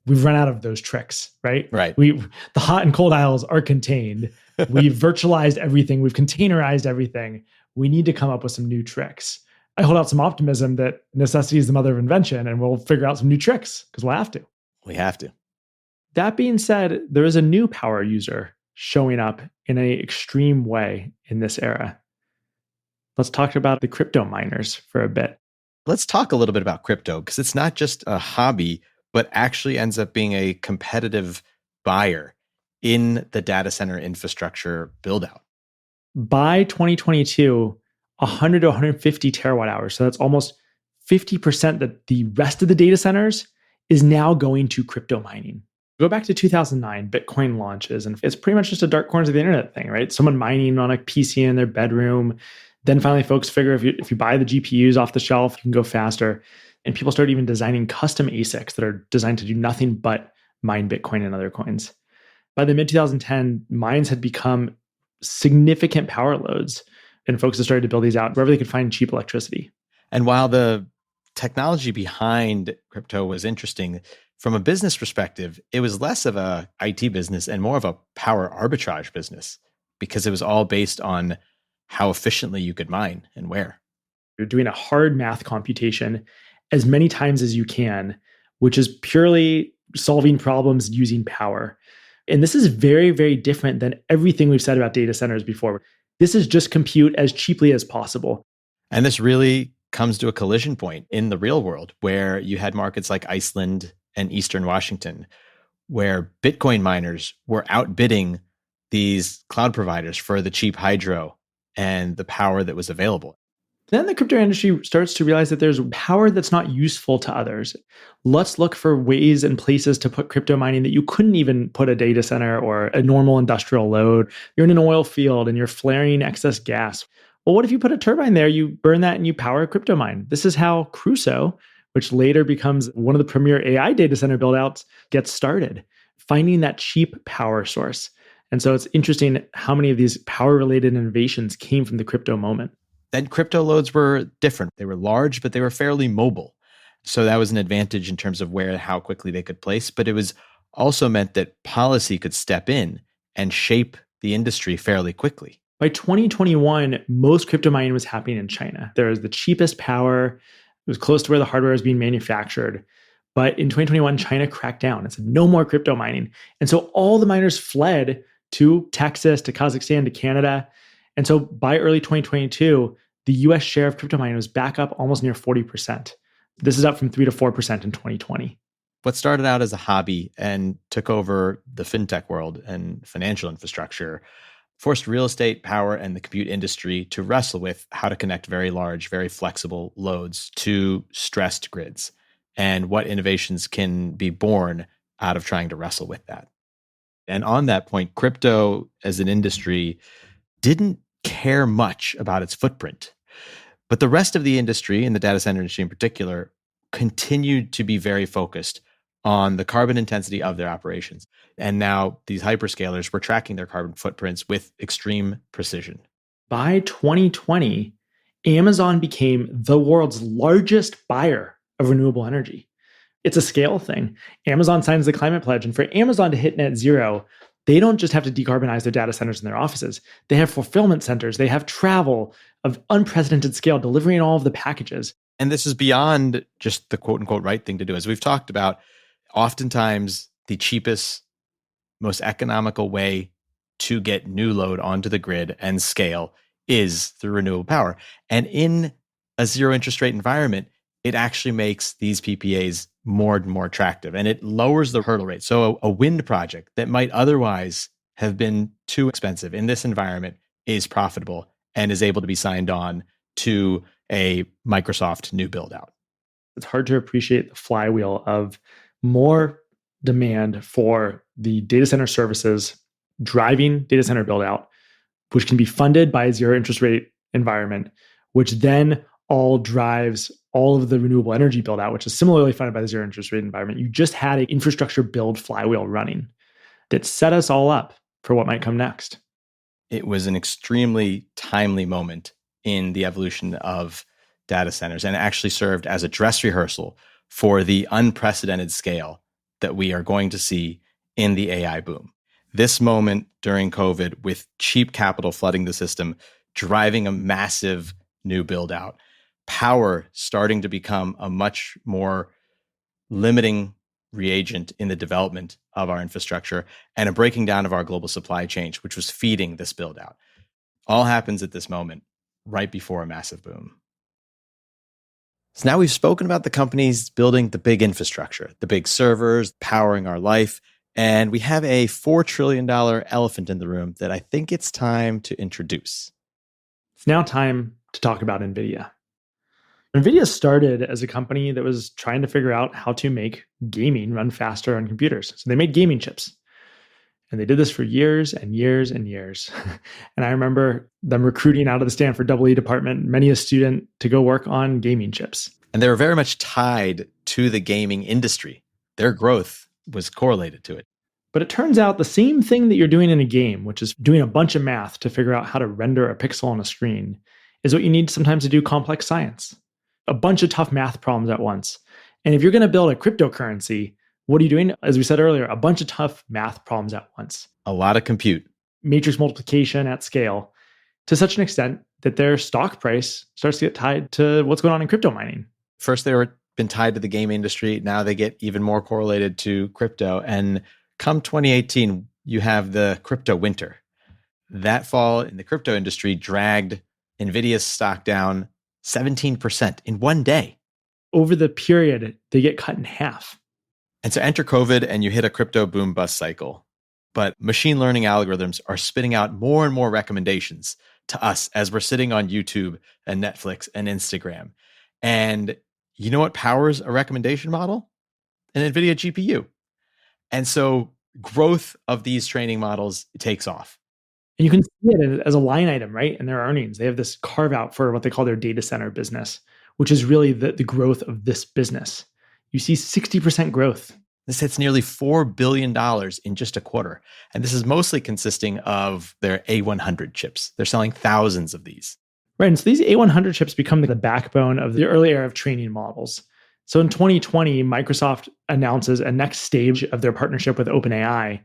We've run out of those tricks, right? Right. The hot and cold aisles are contained. We've virtualized everything. We've containerized everything. We need to come up with some new tricks. I hold out some optimism that necessity is the mother of invention, and we'll figure out some new tricks because we'll have to. We have to. That being said, there is a new power user showing up in an extreme way in this era. Let's talk about the crypto miners for a bit. Let's talk a little bit about crypto, because it's not just a hobby, but actually ends up being a competitive buyer in the data center infrastructure build-out. By 2022, 100 to 150 terawatt hours, so that's almost 50% that the rest of the data centers is now going to crypto mining. Go back to 2009, Bitcoin launches, and it's pretty much just a dark corners of the internet thing, right? Someone mining on a PC in their bedroom. Then finally, folks figure if you buy the GPUs off the shelf, you can go faster. And people start even designing custom ASICs that are designed to do nothing but mine Bitcoin and other coins. By the mid-2010, mines had become significant power loads, and folks had started to build these out wherever they could find cheap electricity. And while the technology behind crypto was interesting, from a business perspective, it was less of a IT business and more of a power arbitrage business, because it was all based on how efficiently you could mine and where. You're doing a hard math computation as many times as you can, which is purely solving problems using power. And this is very, very different than everything we've said about data centers before. This is just compute as cheaply as possible. And this really comes to a collision point in the real world, where you had markets like Iceland and Eastern Washington, where Bitcoin miners were outbidding these cloud providers for the cheap hydro and the power that was available. Then the crypto industry starts to realize that there's power that's not useful to others. Let's look for ways and places to put crypto mining that you couldn't even put a data center or a normal industrial load. You're in an oil field and you're flaring excess gas. Well, what if you put a turbine there, you burn that and you power a crypto mine? This is how Crusoe, which later becomes one of the premier AI data center buildouts, gets started, finding that cheap power source. And so it's interesting how many of these power-related innovations came from the crypto moment. Then crypto loads were different. They were large, but they were fairly mobile. So that was an advantage in terms of where and how quickly they could place. But it was also meant that policy could step in and shape the industry fairly quickly. By 2021, most crypto mining was happening in China. There was the cheapest power. It was close to where the hardware was being manufactured. But in 2021, China cracked down and said, no more crypto mining. And so all the miners fled to Texas, to Kazakhstan, to Canada. And so by early 2022, the US share of crypto mining was back up almost near 40%. This is up from 3 to 4% in 2020. What started out as a hobby and took over the fintech world and financial infrastructure forced real estate, power, and the compute industry to wrestle with how to connect very large, very flexible loads to stressed grids and what innovations can be born out of trying to wrestle with that. And on that point, crypto as an industry didn't care much about its footprint. But the rest of the industry, and the data center industry in particular, continued to be very focused on the carbon intensity of their operations. And now these hyperscalers were tracking their carbon footprints with extreme precision. By 2020, Amazon became the world's largest buyer of renewable energy. It's a scale thing. Amazon signs the climate pledge, and for Amazon to hit net zero, they don't just have to decarbonize their data centers and their offices. They have fulfillment centers. They have travel of unprecedented scale, delivering all of the packages. And this is beyond just the quote unquote right thing to do. As we've talked about, oftentimes the cheapest, most economical way to get new load onto the grid and scale is through renewable power. And in a zero interest rate environment, it actually makes these PPAs more and more attractive, and it lowers the hurdle rate. So a wind project that might otherwise have been too expensive in this environment is profitable and is able to be signed on to a Microsoft new build out. It's hard to appreciate the flywheel of more demand for the data center services driving data center build out, which can be funded by a zero interest rate environment, which then all drives all of the renewable energy build out, which is similarly funded by the zero interest rate environment. You just had an infrastructure build flywheel running that set us all up for what might come next. It was an extremely timely moment in the evolution of data centers and actually served as a dress rehearsal for the unprecedented scale that we are going to see in the AI boom. This moment during COVID, with cheap capital flooding the system, driving a massive new build out, power starting to become a much more limiting reagent in the development of our infrastructure, and a breaking down of our global supply chain, which was feeding this build out. All happens at this moment, right before a massive boom. So now we've spoken about the companies building the big infrastructure, the big servers, powering our life, and we have a $4 trillion elephant in the room that I think it's time to introduce. It's now time to talk about NVIDIA. NVIDIA started as a company that was trying to figure out how to make gaming run faster on computers. So they made gaming chips. And they did this for years and years and years. And I remember them recruiting out of the Stanford EE department, many a student, to go work on gaming chips. And they were very much tied to the gaming industry. Their growth was correlated to it. But it turns out the same thing that you're doing in a game, which is doing a bunch of math to figure out how to render a pixel on a screen, is what you need sometimes to do complex science. A bunch of tough math problems at once. And if you're going to build a cryptocurrency, what are you doing? As we said earlier, a bunch of tough math problems at once. A lot of compute. Matrix multiplication at scale, to such an extent that their stock price starts to get tied to what's going on in crypto mining. First, they were been tied to the game industry. Now they get even more correlated to crypto. And come 2018, you have the crypto winter. That fall in the crypto industry dragged NVIDIA's stock down 17% in one day. Over the period, they get cut in half. And so enter COVID and you hit a crypto boom bust cycle. But machine learning algorithms are spitting out more and more recommendations to us as we're sitting on YouTube and Netflix and Instagram. And you know what powers a recommendation model? An NVIDIA GPU. And so growth of these training models takes off. And you can see it as a line item, right? In their earnings. They have this carve out for what they call their data center business, which is really the growth of this business. You see 60% growth. This hits nearly $4 billion in just a quarter. And this is mostly consisting of their A100 chips. They're selling thousands of these. Right. And so these A100 chips become the backbone of the early era of training models. So in 2020, Microsoft announces a next stage of their partnership with OpenAI.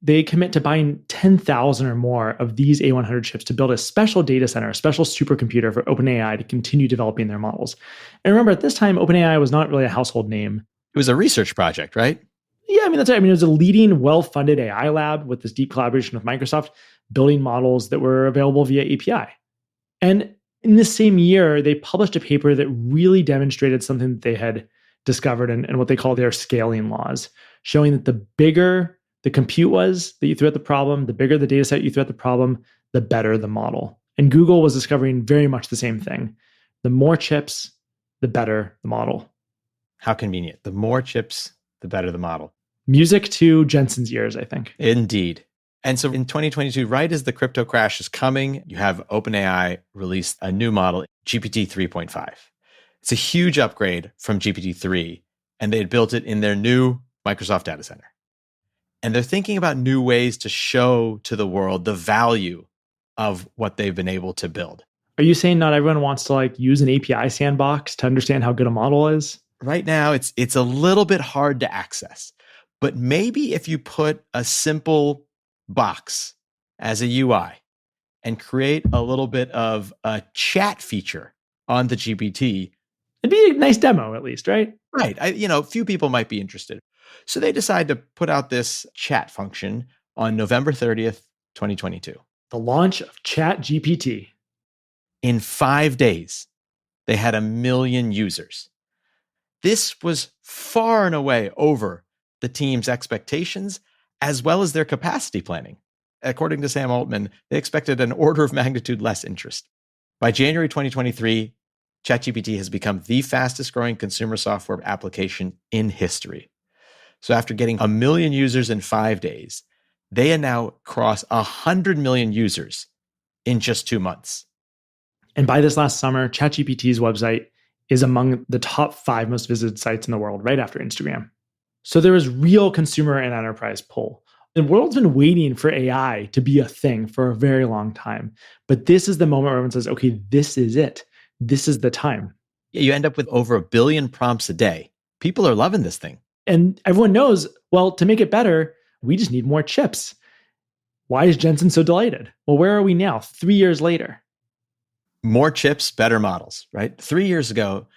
They commit to buying 10,000 or more of these A100 chips to build a special data center, a special supercomputer for OpenAI to continue developing their models. And remember, at this time, OpenAI was not really a household name. It was a research project, right? Yeah, I mean, that's right. I mean, it was a leading, well-funded AI lab with this deep collaboration with Microsoft, building models that were available via API. And in this same year, they published a paper that really demonstrated something that they had discovered and what they call their scaling laws, showing that the bigger the compute was that you threw at the problem, the bigger the data set you threw at the problem, the better the model. And Google was discovering very much the same thing. The more chips, the better the model. How convenient. The more chips, the better the model. Music to Jensen's ears, I think. Indeed. And so in 2022, right as the crypto crash is coming, you have OpenAI released a new model, GPT 3.5. It's a huge upgrade from GPT 3, and they had built it in their new Microsoft data center. And they're thinking about new ways to show to the world the value of what they've been able to build. Are you saying not everyone wants to use an API sandbox to understand how good a model is? Right now, it's a little bit hard to access. But maybe if you put a simple box as a UI and create a little bit of a chat feature on the GPT. It'd be a nice demo at least, right? Right. A few people might be interested. So they decide to put out this chat function on November 30th, 2022. The launch of ChatGPT. In 5 days, they had 1 million users. This was far and away over the team's expectations, as well as their capacity planning. According to Sam Altman, they expected an order of magnitude less interest. By January 2023, ChatGPT has become the fastest growing consumer software application in history. So after getting 1 million users in 5 days, they have now crossed 100 million users in just 2 months. And by this last summer, ChatGPT's website is among the top 5 most visited sites in the world, right after Instagram. So there is real consumer and enterprise pull. The world's been waiting for AI to be a thing for a very long time. But this is the moment where everyone says, okay, this is it. This is the time. You end up with over 1 billion prompts a day. People are loving this thing. And everyone knows, well, to make it better, we just need more chips. Why is Jensen so delighted? Well, where are we now, 3 years later? More chips, better models, right? 3 years ago,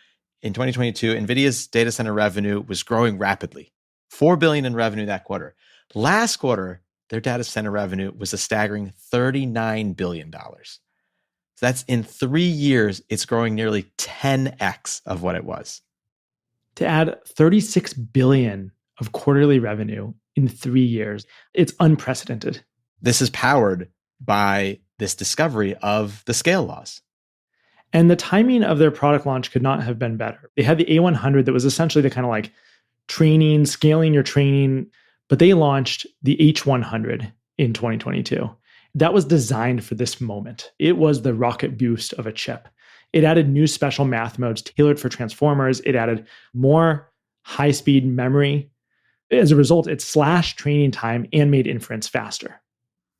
in 2022, NVIDIA's data center revenue was growing rapidly. $4 billion in revenue that quarter. Last quarter, their data center revenue was a staggering $39 billion. So that's in 3 years, it's growing nearly 10x of what it was. To add 36 billion of quarterly revenue in 3 years, it's unprecedented. This is powered by this discovery of the scale laws. And the timing of their product launch could not have been better. They had the A100 that was essentially the kind of training, scaling your training, but they launched the H100 in 2022. That was designed for this moment. It was the rocket boost of a chip. It added new special math modes tailored for transformers. It added more high-speed memory. As a result, it slashed training time and made inference faster.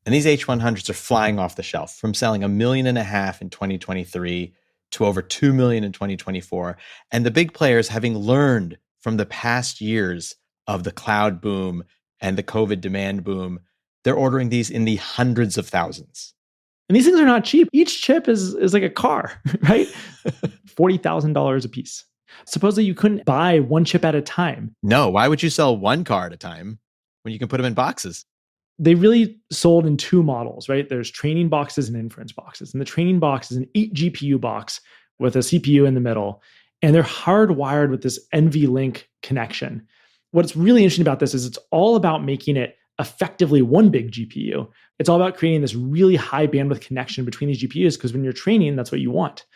And these H100s are flying off the shelf, from selling 1.5 million in 2023 to over 2 million in 2024. And the big players, having learned from the past years of the cloud boom and the COVID demand boom, they're ordering these in the hundreds of thousands. And these things are not cheap. Each chip is like a car, right? $40,000 a piece. Supposedly you couldn't buy one chip at a time. No, why would you sell one car at a time when you can put them in boxes? They really sold in 2 models, right? There's training boxes and inference boxes. And the training box is an 8 GPU box with a CPU in the middle. And they're hardwired with this NVLink connection. What's really interesting about this is it's all about making it effectively one big GPU. It's all about creating this really high bandwidth connection between these GPUs, because when you're training, that's what you want.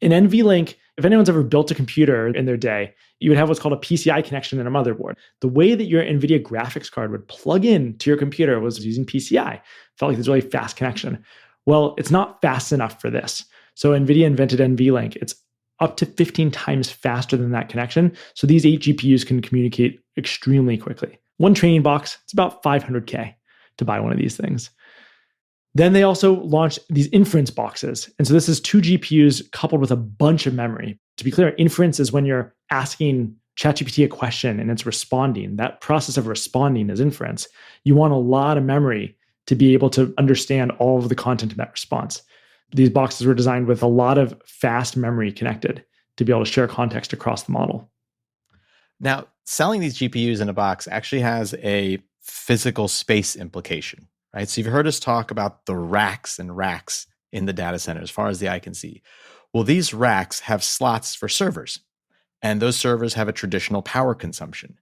In NVLink, if anyone's ever built a computer in their day, you would have what's called a PCI connection in a motherboard. The way that your NVIDIA graphics card would plug in to your computer was using PCI. Felt like this really fast connection. Well, it's not fast enough for this. So NVIDIA invented NVLink. It's up to 15 times faster than that connection. So these 8 GPUs can communicate extremely quickly. One training box, it's about $500K to buy one of these things. Then they also launched these inference boxes. And so this is 2 GPUs coupled with a bunch of memory. To be clear, inference is when you're asking ChatGPT a question and it's responding. That process of responding is inference. You want a lot of memory to be able to understand all of the content in that response. These boxes were designed with a lot of fast memory connected to be able to share context across the model. Now, selling these GPUs in a box actually has a physical space implication, right? So you've heard us talk about the racks and racks in the data center as far as the eye can see. Well, these racks have slots for servers. And those servers have a traditional power consumption.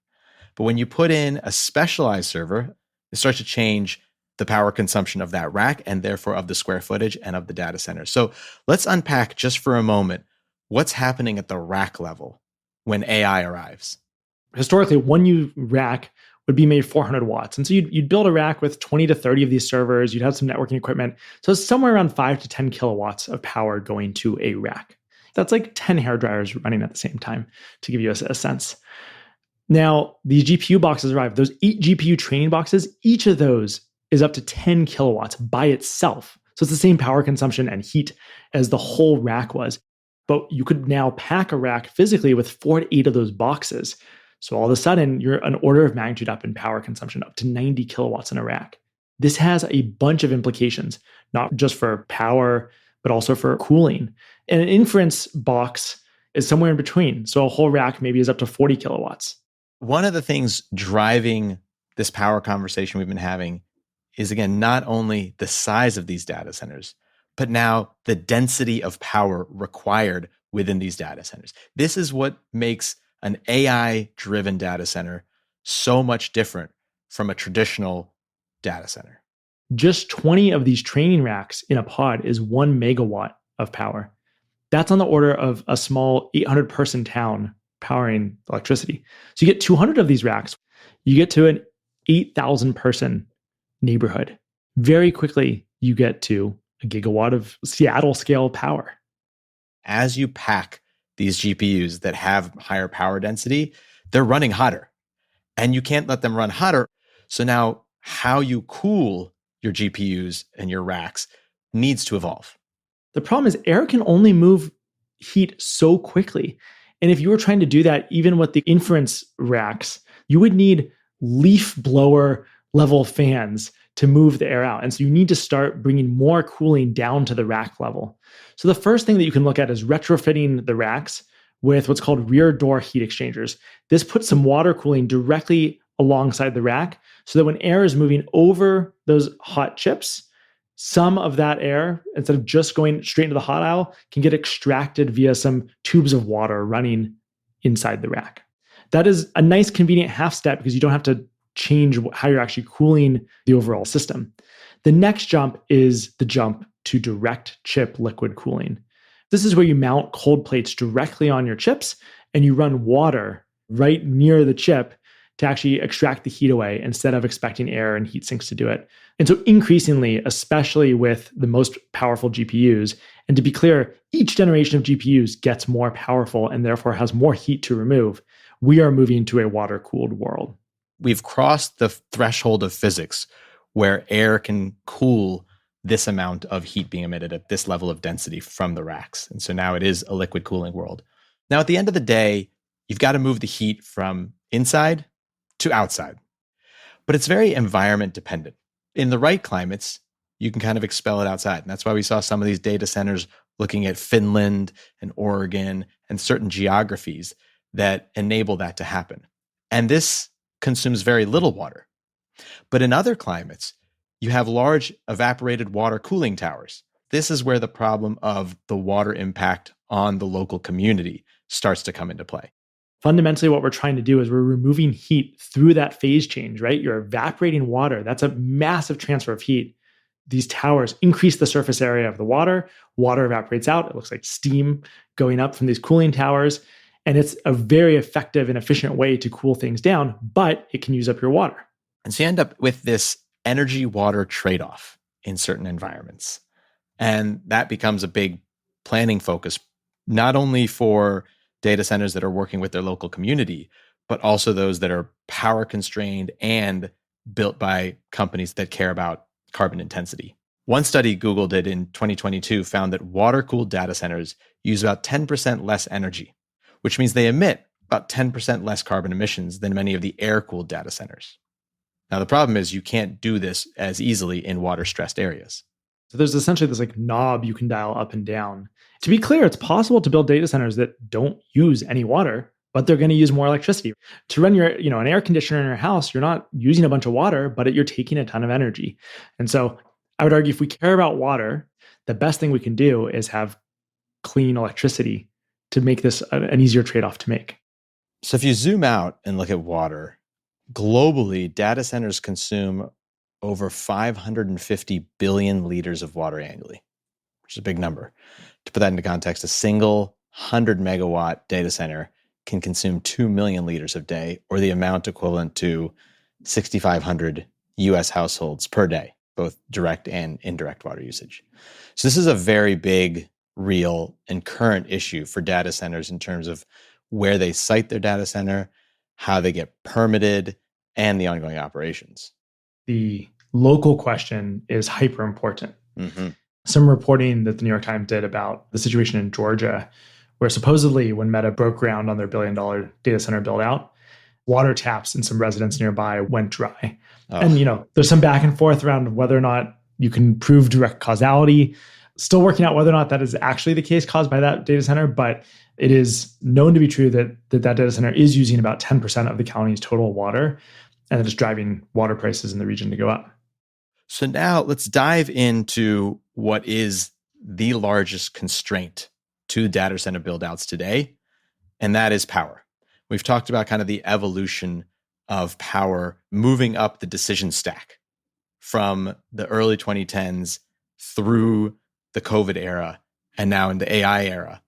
But when you put in a specialized server, it starts to change the power consumption of that rack and therefore of the square footage and of the data center. So let's unpack just for a moment what's happening at the rack level when AI arrives. Historically, one new rack would be made 400 watts. And so you'd build a rack with 20 to 30 of these servers. You'd have some networking equipment. So it's somewhere around 5 to 10 kilowatts of power going to a rack. That's like 10 hair dryers running at the same time, to give you a sense. Now, these GPU boxes arrive. Those 8 GPU training boxes, each of those is up to 10 kilowatts by itself. So it's the same power consumption and heat as the whole rack was. But you could now pack a rack physically with 4 to 8 of those boxes. So all of a sudden, you're an order of magnitude up in power consumption, up to 90 kilowatts in a rack. This has a bunch of implications, not just for power, but also for cooling. And an inference box is somewhere in between. So a whole rack maybe is up to 40 kilowatts. One of the things driving this power conversation we've been having is, again, not only the size of these data centers, but now the density of power required within these data centers. This is what makes an AI-driven data center so much different from a traditional data center. Just 20 of these training racks in a pod is 1 megawatt of power. That's on the order of a small 800-person town powering electricity. So you get 200 of these racks, you get to an 8,000-person neighborhood. Very quickly, you get to a gigawatt of Seattle-scale power. As you pack these GPUs that have higher power density, they're running hotter. And you can't let them run hotter. So now how you cool your GPUs and your racks needs to evolve. The problem is air can only move heat so quickly. And if you were trying to do that, even with the inference racks, you would need leaf blower level fans to move the air out. And so you need to start bringing more cooling down to the rack level. So the first thing that you can look at is retrofitting the racks with what's called rear door heat exchangers. This puts some water cooling directly alongside the rack so that when air is moving over those hot chips, some of that air, instead of just going straight into the hot aisle, can get extracted via some tubes of water running inside the rack. That is a nice, convenient half step because you don't have to change how you're actually cooling the overall system. The next jump is the jump to direct chip liquid cooling. This is where you mount cold plates directly on your chips and you run water right near the chip to actually extract the heat away instead of expecting air and heat sinks to do it. And so increasingly, especially with the most powerful GPUs, and to be clear, each generation of GPUs gets more powerful and therefore has more heat to remove, we are moving to a water-cooled world. We've crossed the threshold of physics where air can cool this amount of heat being emitted at this level of density from the racks. And so now it is a liquid cooling world. Now, at the end of the day, you've got to move the heat from inside to outside. But it's very environment dependent. In the right climates, you can kind of expel it outside. And that's why we saw some of these data centers looking at Finland and Oregon and certain geographies that enable that to happen. And this consumes very little water. But in other climates, you have large evaporated water cooling towers. This is where the problem of the water impact on the local community starts to come into play. Fundamentally, what we're trying to do is we're removing heat through that phase change, right? You're evaporating water. That's a massive transfer of heat. These towers increase the surface area of the water. Water evaporates out. It looks like steam going up from these cooling towers. And it's a very effective and efficient way to cool things down, but it can use up your water. And so you end up with this energy-water trade-off in certain environments. And that becomes a big planning focus, not only for data centers that are working with their local community, but also those that are power constrained and built by companies that care about carbon intensity. One study Google did in 2022 found that water-cooled data centers use about 10% less energy, which means they emit about 10% less carbon emissions than many of the air-cooled data centers. Now, the problem is you can't do this as easily in water-stressed areas. So there's essentially this knob you can dial up and down. To be clear, it's possible to build data centers that don't use any water, but they're going to use more electricity. To run your, an air conditioner in your house, you're not using a bunch of water, but you're taking a ton of energy. And so I would argue if we care about water, the best thing we can do is have clean electricity to make this an easier trade-off to make. So if you zoom out and look at water, globally, data centers consume over 550 billion liters of water annually, which is a big number. To put that into context, a single 100 megawatt data center can consume 2 million liters a day, or the amount equivalent to 6,500 US households per day, both direct and indirect water usage. So this is a very big, real, and current issue for data centers in terms of where they site their data center, how they get permitted, and the ongoing operations. The local question is hyper important. Mm-hmm. Some reporting that the New York Times did about the situation in Georgia, where supposedly when Meta broke ground on their $1 billion data center build out, water taps in some residents nearby went dry. Oh. And there's some back and forth around whether or not you can prove direct causality. Still working out whether or not that is actually the case caused by that data center, but it is known to be true that data center is using about 10% of the county's total water, and that is driving water prices in the region to go up. So now let's dive into what is the largest constraint to data center buildouts today, and that is power. We've talked about kind of the evolution of power moving up the decision stack from the early 2010s through the COVID era and now in the AI era.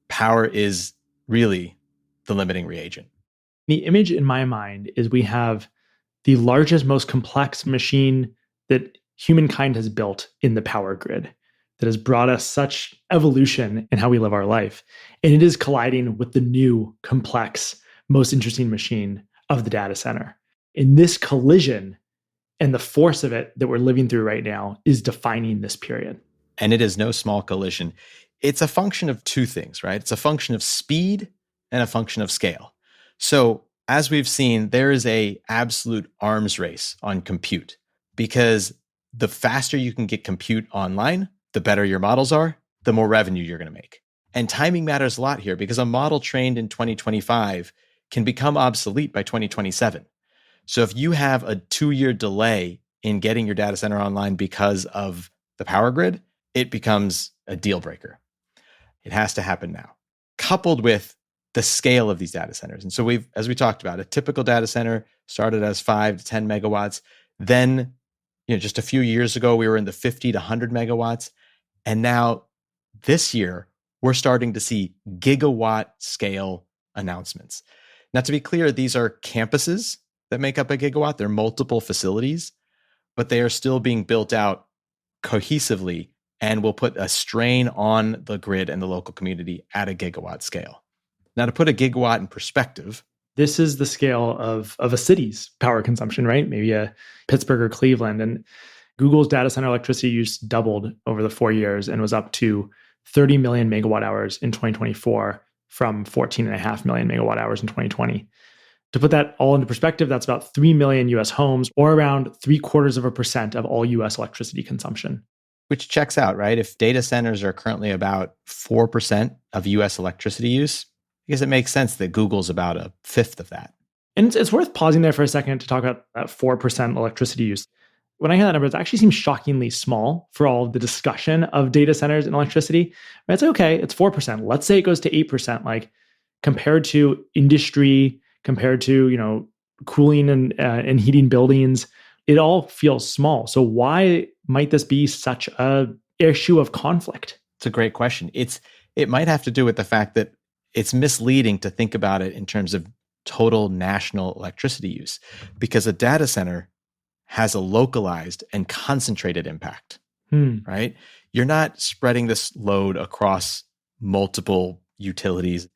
Power is really the limiting reagent. The image in my mind is we have the largest, most complex machine that humankind has built in the power grid that has brought us such evolution in how we live our life. And it is colliding with the new, complex, most interesting machine of the data center. In this collision and the force of it that we're living through right now is defining this period. And it is no small collision. It's a function of two things, right? It's a function of speed and a function of scale. So as we've seen, there is an absolute arms race on compute, because the faster you can get compute online, the better your models are, the more revenue you're going to make. And timing matters a lot here, because a model trained in 2025 can become obsolete by 2027. So if you have a 2-year delay in getting your data center online because of the power grid, it becomes a deal breaker. It has to happen now, coupled with the scale of these data centers. And so as we talked about, a typical data center started as 5 to 10 megawatts. Then, just a few years ago, we were in the 50 to 100 megawatts. And now this year, we're starting to see gigawatt scale announcements. Now, to be clear, these are campuses that make up a gigawatt. They're multiple facilities, but they are still being built out cohesively and will put a strain on the grid and the local community at a gigawatt scale. Now, to put a gigawatt in perspective, this is the scale of a city's power consumption, right? Maybe a Pittsburgh or Cleveland. And Google's data center electricity use doubled over the 4 years and was up to 30 million megawatt hours in 2024 from 14.5 million megawatt hours in 2020. To put that all into perspective, that's about 3 million US homes, or around 0.75% of all US electricity consumption. Which checks out, right? If data centers are currently about 4% of US electricity use, I guess it makes sense that Google's about a fifth of that. And it's worth pausing there for a second to talk about that 4% electricity use. When I hear that number, it actually seems shockingly small for all of the discussion of data centers and electricity. It's like, okay, it's 4%. Let's say it goes to 8%, like compared to industry, compared to, cooling and heating buildings, it all feels small. So why might this be such an issue of conflict? It's a great question. It might have to do with the fact that it's misleading to think about it in terms of total national electricity use, because a data center has a localized and concentrated impact, right? You're not spreading this load across multiple utilities.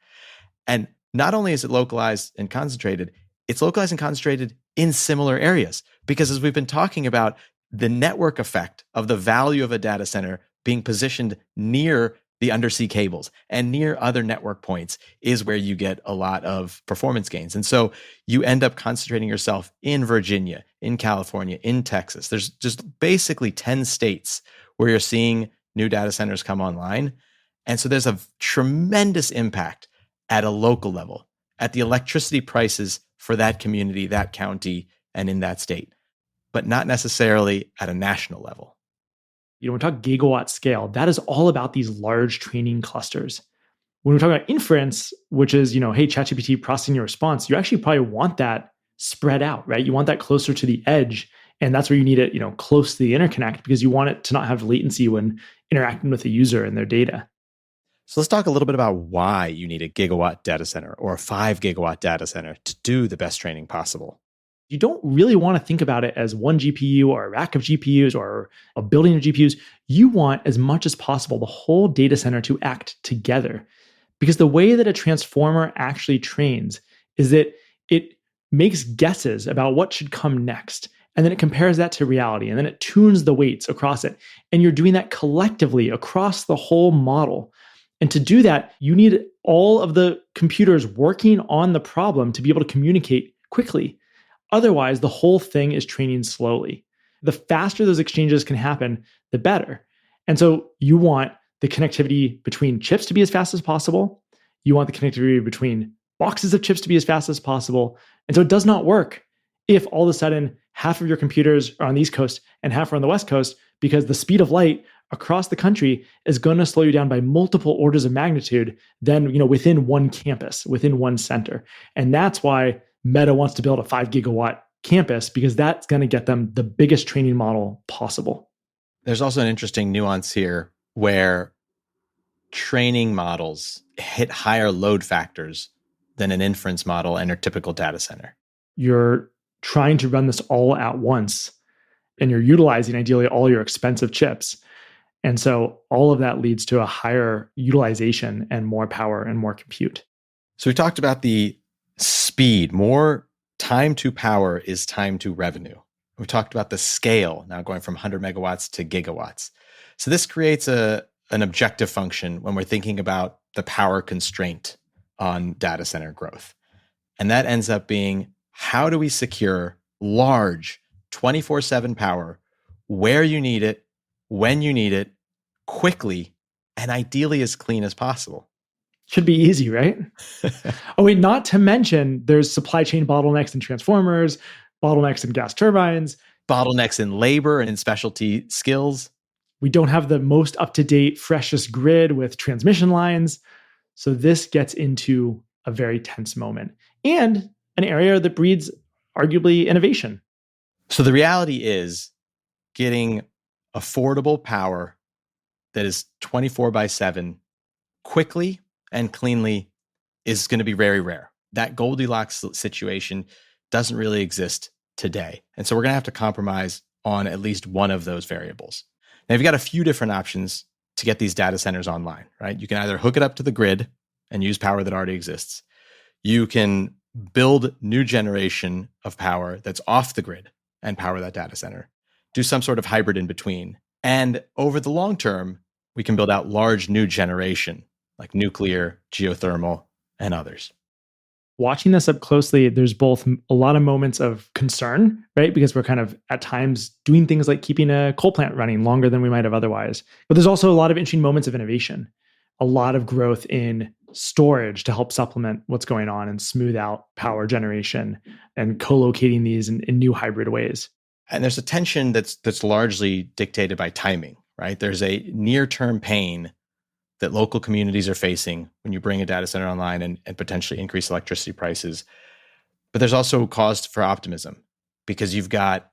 And not only is it localized and concentrated, it's localized and concentrated in similar areas. Because as we've been talking about, the network effect of the value of a data center being positioned near the undersea cables and near other network points is where you get a lot of performance gains. And so you end up concentrating yourself in Virginia, in California, in Texas. There's just basically 10 states where you're seeing new data centers come online. And so there's a tremendous impact at a local level, at the electricity prices for that community, that county, and in that state, but not necessarily at a national level. When we talk gigawatt scale, that is all about these large training clusters. When we talk about inference, which is, hey, ChatGPT processing your response, you actually probably want that spread out, right? You want that closer to the edge. And that's where you need it, close to the interconnect because you want it to not have latency when interacting with a user and their data. So let's talk a little bit about why you need a gigawatt data center or a 5 gigawatt data center to do the best training possible. You don't really want to think about it as one GPU or a rack of GPUs or a building of GPUs. You want as much as possible the whole data center to act together. Because the way that a transformer actually trains is that it makes guesses about what should come next. And then it compares that to reality. And then it tunes the weights across it. And you're doing that collectively across the whole model. And to do that, you need all of the computers working on the problem to be able to communicate quickly. Otherwise, the whole thing is training slowly. The faster those exchanges can happen, the better. And so you want the connectivity between chips to be as fast as possible. You want the connectivity between boxes of chips to be as fast as possible. And so it does not work if all of a sudden half of your computers are on the East Coast and half are on the West Coast, because the speed of light across the country is going to slow you down by multiple orders of magnitude than within one campus, within one center. And that's why Meta wants to build a 5 gigawatt campus, because that's going to get them the biggest training model possible. There's also an interesting nuance here where training models hit higher load factors than an inference model in a typical data center. You're trying to run this all at once, and you're utilizing ideally all your expensive chips. And so all of that leads to a higher utilization and more power and more compute. So we talked about the speed. More time to power is time to revenue. We talked about the scale, now going from 100 megawatts to gigawatts. So this creates an objective function when we're thinking about the power constraint on data center growth. And that ends up being, how do we secure large 24/7 power where you need it, when you need it, quickly, and ideally as clean as possible? Should be easy, right? Oh, wait, not to mention there's supply chain bottlenecks in transformers, bottlenecks in gas turbines, bottlenecks in labor and in specialty skills. We don't have the most up-to-date, freshest grid with transmission lines. So this gets into a very tense moment and an area that breeds arguably innovation. So the reality is getting affordable power that is 24/7 quickly and cleanly is going to be very rare. That Goldilocks situation doesn't really exist today. And so we're going to have to compromise on at least one of those variables. Now, you've got a few different options to get these data centers online, right? You can either hook it up to the grid and use power that already exists. You can build new generation of power that's off the grid and power that data center. Do some sort of hybrid in between. And over the long term, we can build out large new generation like nuclear, geothermal, and others. Watching this up closely, there's both a lot of moments of concern, right? Because we're kind of at times doing things like keeping a coal plant running longer than we might have otherwise. But there's also a lot of interesting moments of innovation, a lot of growth in storage to help supplement what's going on and smooth out power generation and co-locating these in new hybrid ways. And there's a tension that's largely dictated by timing, right? There's a near-term pain that local communities are facing when you bring a data center online and potentially increase electricity prices. But there's also cause for optimism because you've got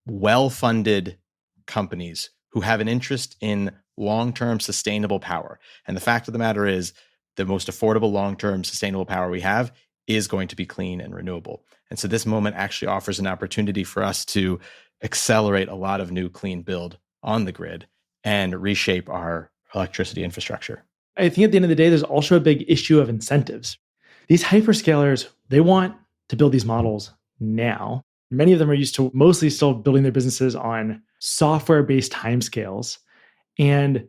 well-funded companies who have an interest in long-term sustainable power. And the fact of the matter is the most affordable long-term sustainable power we have is going to be clean and renewable. And so this moment actually offers an opportunity for us to accelerate a lot of new clean build on the grid and reshape our electricity infrastructure. I think at the end of the day, there's also a big issue of incentives. These hyperscalers, they want to build these models now. Many of them are used to mostly still building their businesses on software-based timescales. And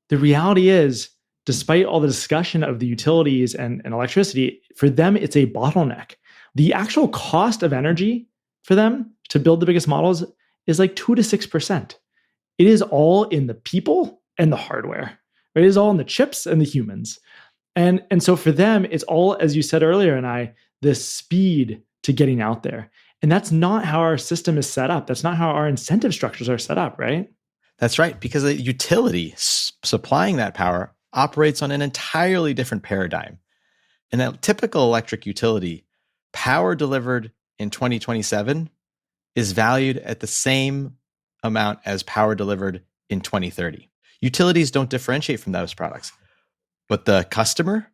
the reality is, despite all the discussion of the utilities and electricity, for them, it's a bottleneck. The actual cost of energy for them to build the biggest models is like 2 to 6%. It is all in the people and the hardware. Right? It is all in the chips and the humans. And so for them, it's all, as you said earlier, and this speed to getting out there. And that's not how our system is set up. That's not how our incentive structures are set up, right? That's right, because the utility supplying that power operates on an entirely different paradigm. In a typical electric utility, power delivered in 2027 is valued at the same amount as power delivered in 2030. Utilities don't differentiate from those products, but the customer,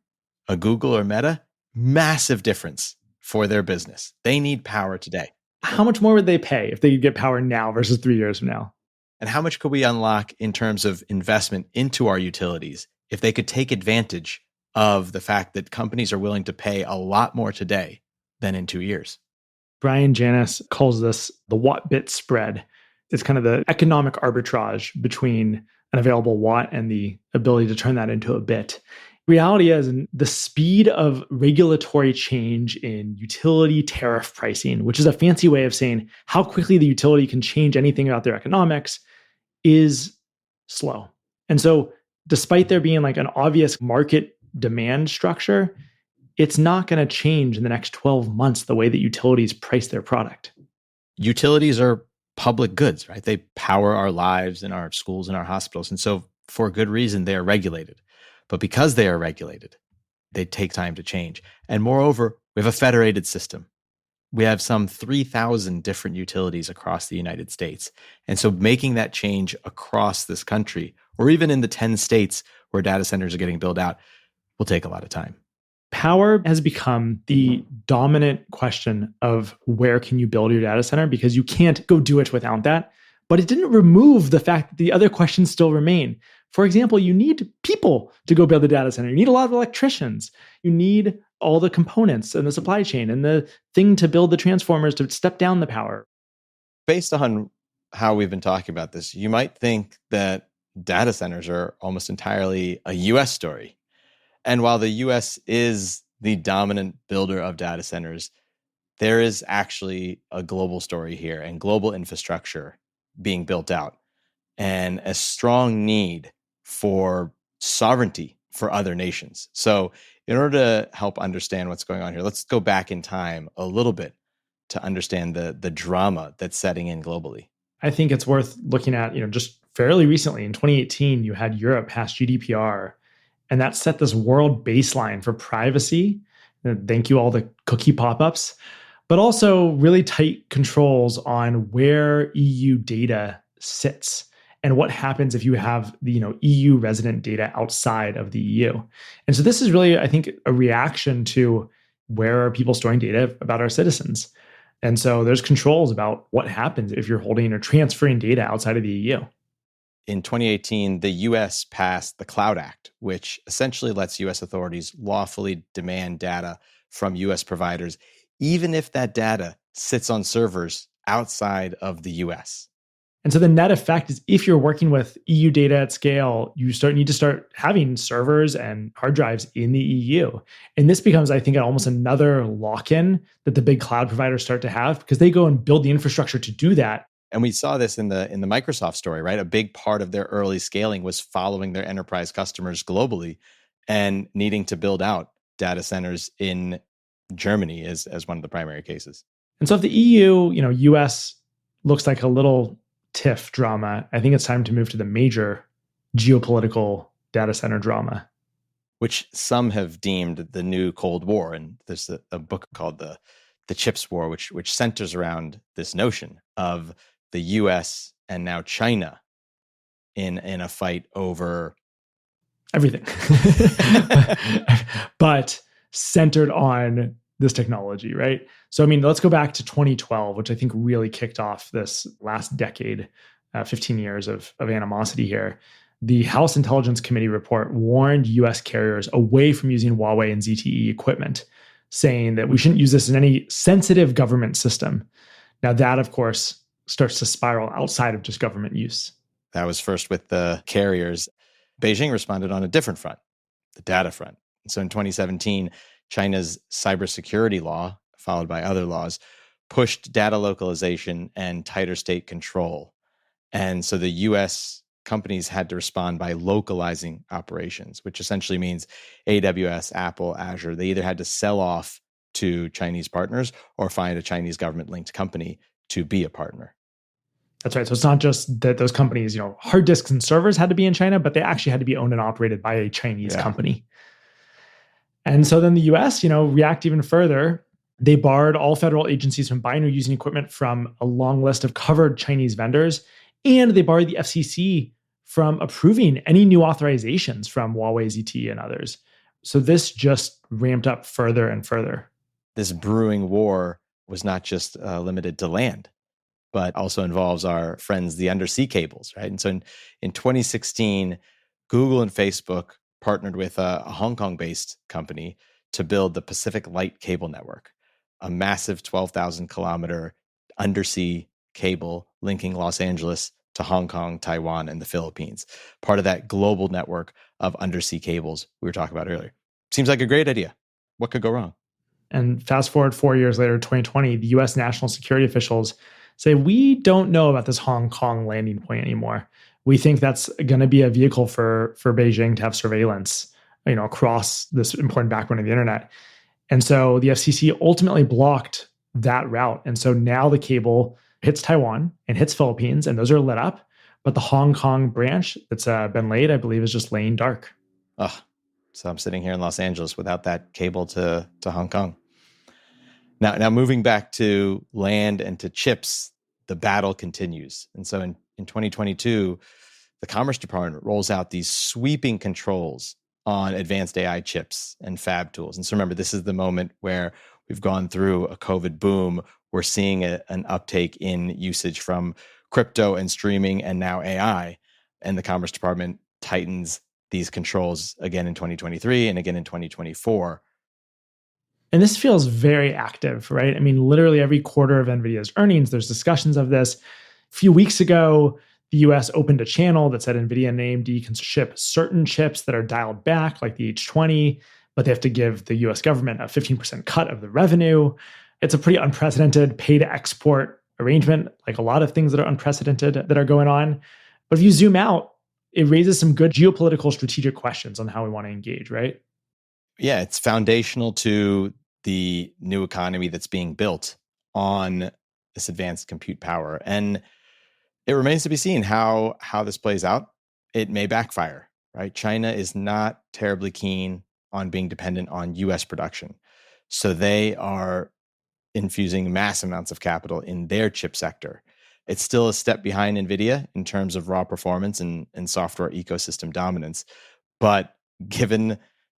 a Google or Meta, massive difference for their business. They need power today. How much more would they pay if they could get power now versus 3 years from now? And how much could we unlock in terms of investment into our utilities if they could take advantage of the fact that companies are willing to pay a lot more today than in 2 years? Brian Janis calls this the watt-bit spread. It's kind of the economic arbitrage between an available watt and the ability to turn that into a bit. Reality is the speed of regulatory change in utility tariff pricing, which is a fancy way of saying how quickly the utility can change anything about their economics, is slow. And so, despite there being like an obvious market demand structure, it's not going to change in the next 12 months the way that utilities price their product. Utilities are public goods, right? They power our lives and our schools and our hospitals. And so, for good reason, they are regulated. But because they are regulated, they take time to change. And moreover, we have a federated system. We have some 3,000 different utilities across the United States. And so making that change across this country, or even in the 10 states where data centers are getting built out, will take a lot of time. Power has become the dominant question of where can you build your data center, because you can't go do it without that. But it didn't remove the fact that the other questions still remain. For example, you need people to go build the data center. You need a lot of electricians. You need all the components and the supply chain and the thing to build the transformers to step down the power. Based on how we've been talking about this, you might think that data centers are almost entirely a US story. And while the US is the dominant builder of data centers, there is actually a global story here and global infrastructure being built out and a strong need for sovereignty for other nations. So in order to help understand what's going on here, let's go back in time a little bit to understand the drama that's setting in globally. I think it's worth looking at, just fairly recently in 2018, you had Europe pass GDPR, and that set this world baseline for privacy. Thank you, all the cookie pop-ups, but also really tight controls on where EU data sits and what happens if you have the EU resident data outside of the EU. And so this is really, I think, a reaction to where are people storing data about our citizens. And so there's controls about what happens if you're holding or transferring data outside of the EU. In 2018, the US passed the Cloud Act, which essentially lets US authorities lawfully demand data from US providers, even if that data sits on servers outside of the US. And so the net effect is if you're working with EU data at scale, you need to start having servers and hard drives in the EU. And this becomes, I think, almost another lock-in that the big cloud providers start to have because they go and build the infrastructure to do that. And we saw this in the Microsoft story, right? A big part of their early scaling was following their enterprise customers globally and needing to build out data centers in Germany as one of the primary cases. And so if the EU, US looks like a little tiff drama, I think it's time to move to the major geopolitical data center drama, which some have deemed the new Cold War. And there's a book called the Chips War, which centers around this notion of the US and now China in a fight over everything, but centered on this technology, right? So, let's go back to 2012, which I think really kicked off this last decade, 15 years of animosity here. The House Intelligence Committee report warned US carriers away from using Huawei and ZTE equipment, saying that we shouldn't use this in any sensitive government system. Now, that, of course, starts to spiral outside of just government use. That was first with the carriers. Beijing responded on a different front, the data front. And so in 2017, China's cybersecurity law, followed by other laws, pushed data localization and tighter state control. And so the US companies had to respond by localizing operations, which essentially means AWS, Apple, Azure, they either had to sell off to Chinese partners or find a Chinese government-linked company to be a partner. That's right. So it's not just that those companies, hard disks and servers had to be in China, but they actually had to be owned and operated by a Chinese Yeah. company. And so then the US, react even further. They barred all federal agencies from buying or using equipment from a long list of covered Chinese vendors. And they barred the FCC from approving any new authorizations from Huawei, ZTE, and others. So this just ramped up further and further. This brewing war was not just limited to land, but also involves our friends, the undersea cables, right? And so in 2016, Google and Facebook partnered with a Hong Kong-based company to build the Pacific Light Cable Network, a massive 12,000 kilometer undersea cable linking Los Angeles to Hong Kong, Taiwan, and the Philippines, part of that global network of undersea cables we were talking about earlier. Seems like a great idea. What could go wrong? And fast forward 4 years later, 2020, the US national security officials say, we don't know about this Hong Kong landing point anymore. We think that's going to be a vehicle for Beijing to have surveillance, across this important backbone of the internet. And so the FCC ultimately blocked that route. And so now the cable hits Taiwan and hits Philippines, and those are lit up. But the Hong Kong branch that's been laid, I believe, is just laying dark. Oh, so I'm sitting here in Los Angeles without that cable to Hong Kong. Now moving back to land and to chips, the battle continues. And so in 2022, the Commerce Department rolls out these sweeping controls on advanced AI chips and fab tools. And so remember, this is the moment where we've gone through a COVID boom. We're seeing an uptake in usage from crypto and streaming and now AI. And the Commerce Department tightens these controls again in 2023 and again in 2024. And this feels very active, right? I mean, literally every quarter of NVIDIA's earnings, there's discussions of this. A few weeks ago, the US opened a channel that said NVIDIA and AMD can ship certain chips that are dialed back, like the H20, but they have to give the US government a 15% cut of the revenue. It's a pretty unprecedented pay to export arrangement, like a lot of things that are unprecedented that are going on. But if you zoom out, it raises some good geopolitical strategic questions on how we want to engage, right? Yeah, it's foundational to the new economy that's being built on this advanced compute power. And it remains to be seen how this plays out. It may backfire, right? China is not terribly keen on being dependent on US production. So they are infusing mass amounts of capital in their chip sector. It's still a step behind NVIDIA in terms of raw performance and software ecosystem dominance. But given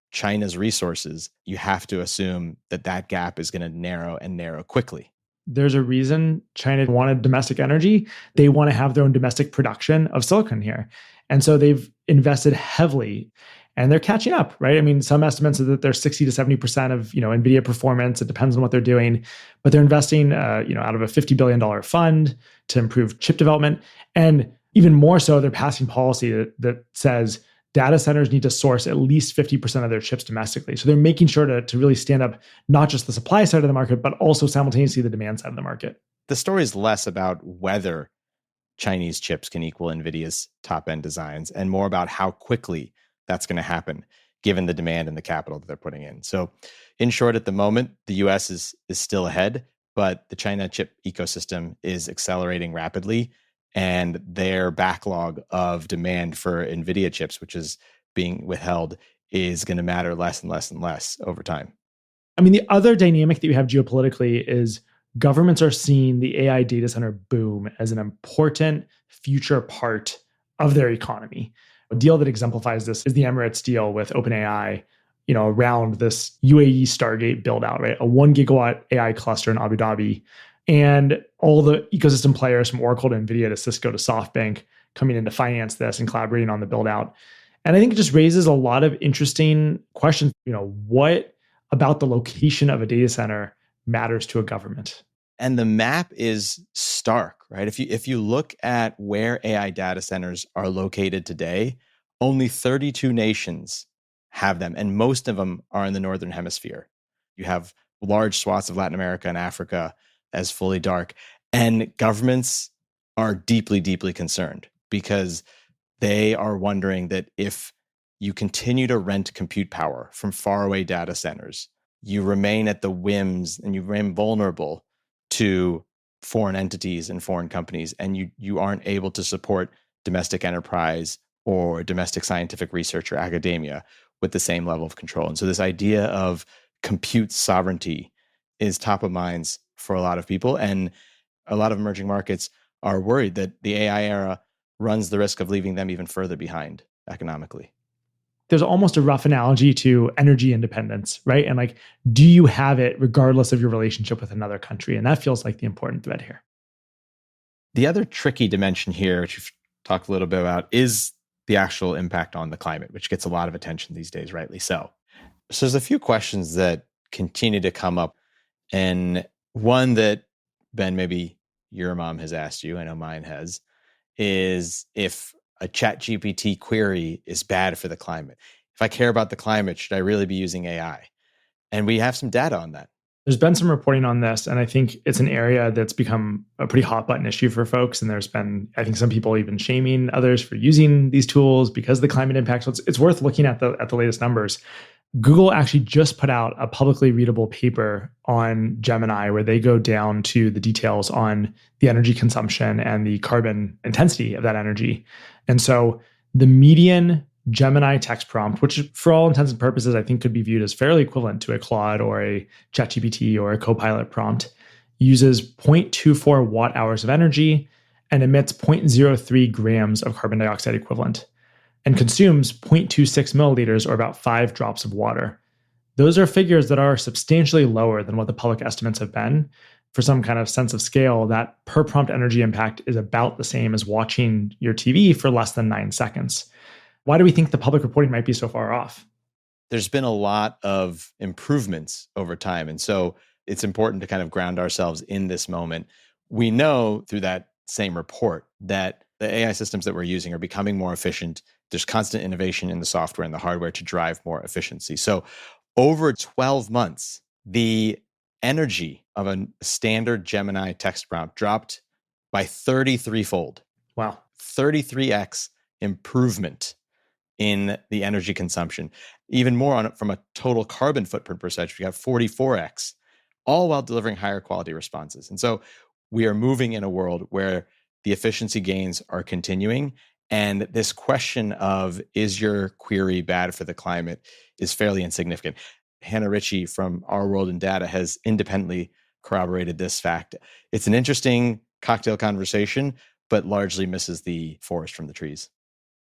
China's resources, you have to assume that gap is going to narrow and narrow quickly. There's a reason China wanted domestic energy. They want to have their own domestic production of silicon here. And so they've invested heavily and they're catching up, right? I mean, some estimates are that they're 60 to 70% of, NVIDIA performance. It depends on what they're doing, but they're investing, out of a $50 billion fund to improve chip development. And even more so, they're passing policy that says data centers need to source at least 50% of their chips domestically. So they're making sure to really stand up not just the supply side of the market, but also simultaneously the demand side of the market. The story is less about whether Chinese chips can equal NVIDIA's top-end designs and more about how quickly that's going to happen, given the demand and the capital that they're putting in. So in short, at the moment, the US is still ahead, but the China chip ecosystem is accelerating rapidly. And their backlog of demand for NVIDIA chips, which is being withheld, is going to matter less and less and less over time. I mean, the other dynamic that you have geopolitically is governments are seeing the AI data center boom as an important future part of their economy. A deal that exemplifies this is the Emirates deal with OpenAI, around this UAE Stargate build out, right? A 1 gigawatt AI cluster in Abu Dhabi. And all the ecosystem players from Oracle to NVIDIA to Cisco to SoftBank coming in to finance this and collaborating on the build out. And I think it just raises a lot of interesting questions. What about the location of a data center matters to a government? And the map is stark, right? If you look at where AI data centers are located today, only 32 nations have them, and most of them are in the Northern Hemisphere. You have large swaths of Latin America and Africa as fully dark. And governments are deeply, deeply concerned because they are wondering that if you continue to rent compute power from faraway data centers, you remain at the whims and you remain vulnerable to foreign entities and foreign companies, and you aren't able to support domestic enterprise or domestic scientific research or academia with the same level of control. And so this idea of compute sovereignty is top of minds for a lot of people. And a lot of emerging markets are worried that the AI era runs the risk of leaving them even further behind economically. There's almost a rough analogy to energy independence, right? And like, do you have it regardless of your relationship with another country? And that feels like the important thread here. The other tricky dimension here, which we've talked a little bit about, is the actual impact on the climate, which gets a lot of attention these days, rightly so. So there's a few questions that continue to come up. And one that, Ben, maybe your mom has asked you, I know mine has, is if a ChatGPT query is bad for the climate. If I care about the climate, should I really be using AI? And we have some data on that. There's been some reporting on this, and I think it's an area that's become a pretty hot button issue for folks. And there's been, I think, some people even shaming others for using these tools because of the climate impact. So it's worth looking at the latest numbers. Google actually just put out a publicly readable paper on Gemini where they go down to the details on the energy consumption and the carbon intensity of that energy. And so the median Gemini text prompt, which for all intents and purposes, I think could be viewed as fairly equivalent to a Claude or a ChatGPT or a Copilot prompt, uses 0.24 watt hours of energy and emits 0.03 grams of carbon dioxide equivalent, and consumes 0.26 milliliters or about 5 drops of water. Those are figures that are substantially lower than what the public estimates have been. For some kind of sense of scale, that per prompt energy impact is about the same as watching your TV for less than 9 seconds. Why do we think the public reporting might be so far off? There's been a lot of improvements over time. And so it's important to kind of ground ourselves in this moment. We know through that same report that the AI systems that we're using are becoming more efficient. There's constant innovation in the software and the hardware to drive more efficiency. So over 12 months, the energy of a standard Gemini text prompt dropped by 33-fold. Wow. 33x improvement in the energy consumption. Even more on it from a total carbon footprint perspective, you got 44x, all while delivering higher quality responses. And so we are moving in a world where the efficiency gains are continuing. And this question of, is your query bad for the climate, is fairly insignificant. Hannah Ritchie from Our World in Data has independently corroborated this fact. It's an interesting cocktail conversation, but largely misses the forest from the trees.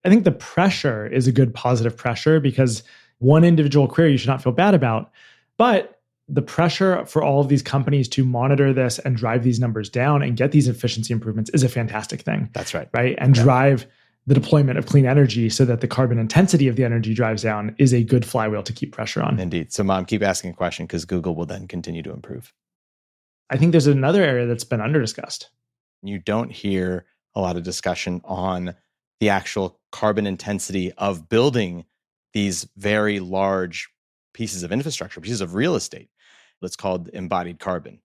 I think the pressure is a good positive pressure because one individual query you should not feel bad about, but the pressure for all of these companies to monitor this and drive these numbers down and get these efficiency improvements is a fantastic thing. That's right. Right? And drive the deployment of clean energy so that the carbon intensity of the energy drives down is a good flywheel to keep pressure on. Indeed. So Mom, keep asking a question because Google will then continue to improve. I think there's another area that's been under-discussed. You don't hear a lot of discussion on the actual carbon intensity of building these very large pieces of infrastructure, pieces of real estate. It's called embodied carbon.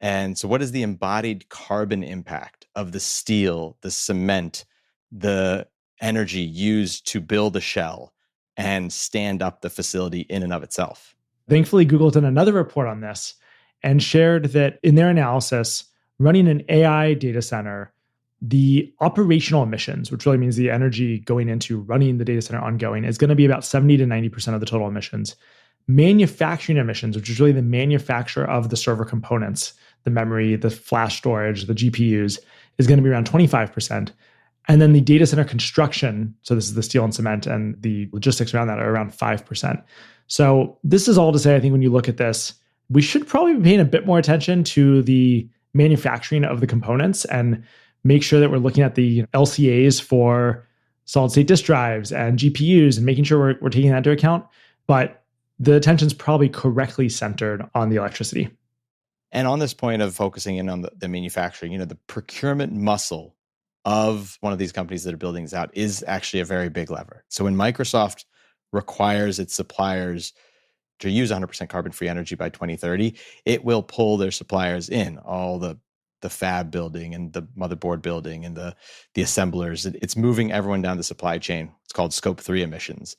And so what is the embodied carbon impact of the steel, the cement, the energy used to build a shell and stand up the facility in and of itself? Thankfully, Google did another report on this and shared that in their analysis, running an AI data center, the operational emissions, which really means the energy going into running the data center ongoing, is going to be about 70 to 90% of the total emissions. Manufacturing emissions, which is really the manufacture of the server components, the memory, the flash storage, the GPUs, is going to be around 25%. And then the data center construction, so this is the steel and cement, and the logistics around that are around 5%. So this is all to say, I think when you look at this, we should probably be paying a bit more attention to the manufacturing of the components and make sure that we're looking at the LCAs for solid state disk drives and GPUs and making sure we're taking that into account. But the attention's probably correctly centered on the electricity. And on this point of focusing in on the manufacturing, the procurement muscle of one of these companies that are building this out is actually a very big lever. So when Microsoft requires its suppliers to use 100% carbon-free energy by 2030, it will pull their suppliers in, all the fab building and the motherboard building and the assemblers. It's moving everyone down the supply chain. It's called Scope 3 emissions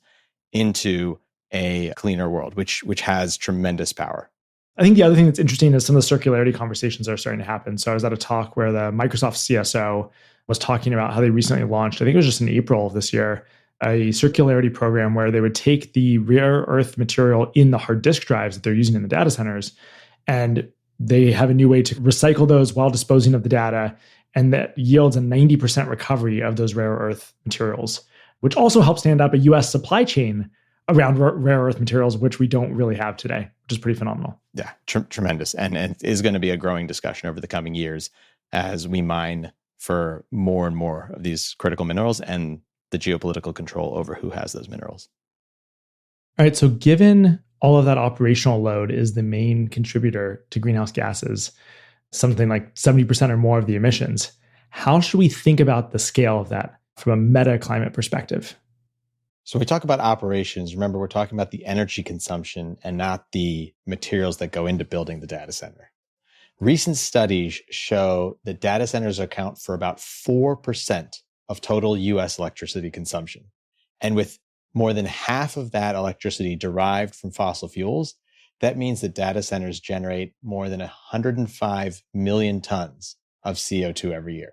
into a cleaner world, which has tremendous power. I think the other thing that's interesting is some of the circularity conversations that are starting to happen. So I was at a talk where the Microsoft CSO was talking about how they recently launched, I think it was just in April of this year, a circularity program where they would take the rare earth material in the hard disk drives that they're using in the data centers, and they have a new way to recycle those while disposing of the data. And that yields a 90% recovery of those rare earth materials, which also helps stand up a US supply chain around rare earth materials, which we don't really have today, which is pretty phenomenal. Yeah, tremendous. And is going to be a growing discussion over the coming years as we mine for more and more of these critical minerals and the geopolitical control over who has those minerals. All right, so given all of that operational load is the main contributor to greenhouse gases, something like 70% or more of the emissions, how should we think about the scale of that from a meta climate perspective? So when we talk about operations, remember we're talking about the energy consumption and not the materials that go into building the data center. Recent studies show that data centers account for about 4% of total US electricity consumption. And with more than half of that electricity derived from fossil fuels, that means that data centers generate more than 105 million tons of CO2 every year.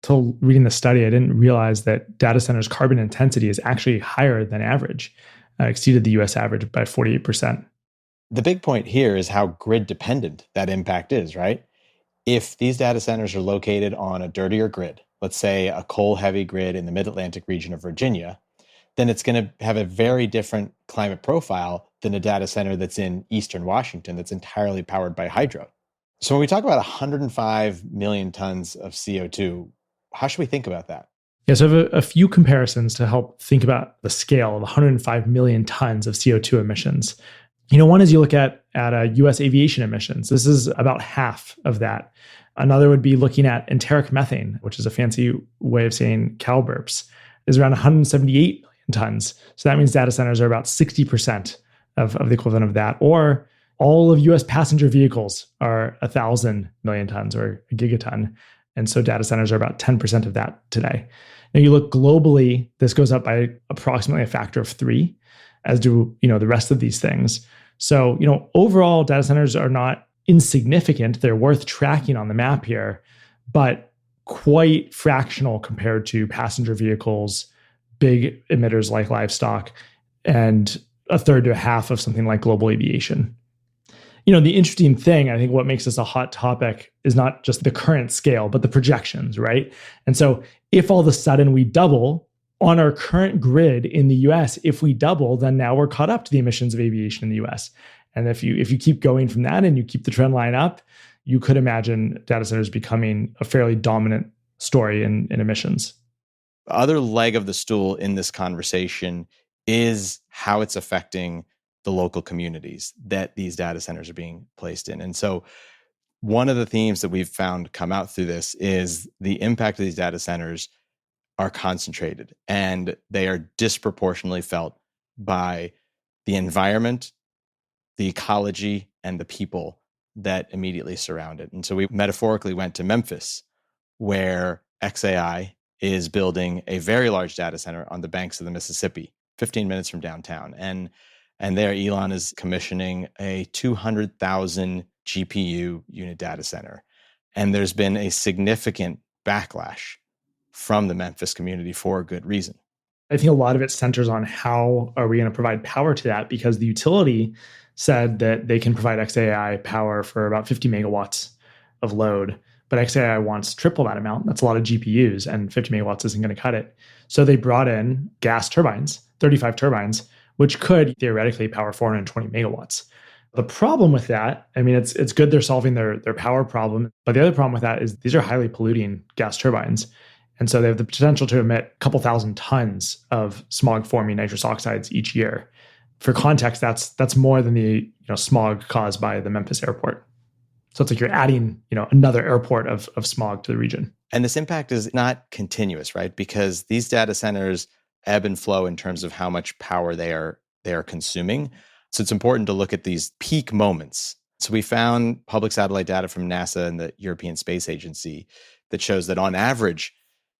Till reading the study, I didn't realize that data centers' carbon intensity is actually higher than average, exceeded the US average by 48%. The big point here is how grid dependent that impact is, right? If these data centers are located on a dirtier grid, let's say a coal heavy grid in the mid Atlantic region of Virginia, then it's going to have a very different climate profile than a data center that's in Eastern Washington that's entirely powered by hydro. So when we talk about 105 million tons of CO2, how should we think about that? Yeah, so I have a few comparisons to help think about the scale of 105 million tons of CO2 emissions. One is you look at US aviation emissions. This is about half of that. Another would be looking at enteric methane, which is a fancy way of saying cow burps, is around 178 million tons. So that means data centers are about 60% of the equivalent of that. Or all of US passenger vehicles are 1,000 million tons or a gigaton. And so data centers are about 10% of that today. Now you look globally, this goes up by approximately a factor of 3, as do the rest of these things. So overall data centers are not insignificant. They're worth tracking on the map here, but quite fractional compared to passenger vehicles, big emitters like livestock, and a third to a half of something like global aviation. The interesting thing, I think what makes this a hot topic is not just the current scale, but the projections, right? And so if all of a sudden we double on our current grid in the US, if we double, then now we're caught up to the emissions of aviation in the US. And if you keep going from that and you keep the trend line up, you could imagine data centers becoming a fairly dominant story in emissions. The other leg of the stool in this conversation is how it's affecting the local communities that these data centers are being placed in. And so one of the themes that we've found come out through this is the impact of these data centers are concentrated and they are disproportionately felt by the environment, the ecology, and the people that immediately surround it. And so we metaphorically went to Memphis, where xAI is building a very large data center on the banks of the Mississippi, 15 minutes from downtown. And there Elon is commissioning a 200,000 GPU unit data center. And there's been a significant backlash from the Memphis community for a good reason. I think a lot of it centers on how are we going to provide power to that, because the utility said that they can provide xAI power for about 50 megawatts of load, but xAI wants triple that amount. That's a lot of GPUs, and 50 megawatts isn't going to cut it. So they brought in gas turbines, 35 turbines, which could theoretically power 420 megawatts. The problem with that, it's good they're solving their power problem, but the other problem with that is these are highly polluting gas turbines. And so they have the potential to emit a couple thousand tons of smog-forming nitrous oxides each year. For context, that's more than the smog caused by the Memphis airport. So it's like you're adding another airport of smog to the region. And this impact is not continuous, right? Because these data centers ebb and flow in terms of how much power they are consuming. So it's important to look at these peak moments. So we found public satellite data from NASA and the European Space Agency that shows that on average,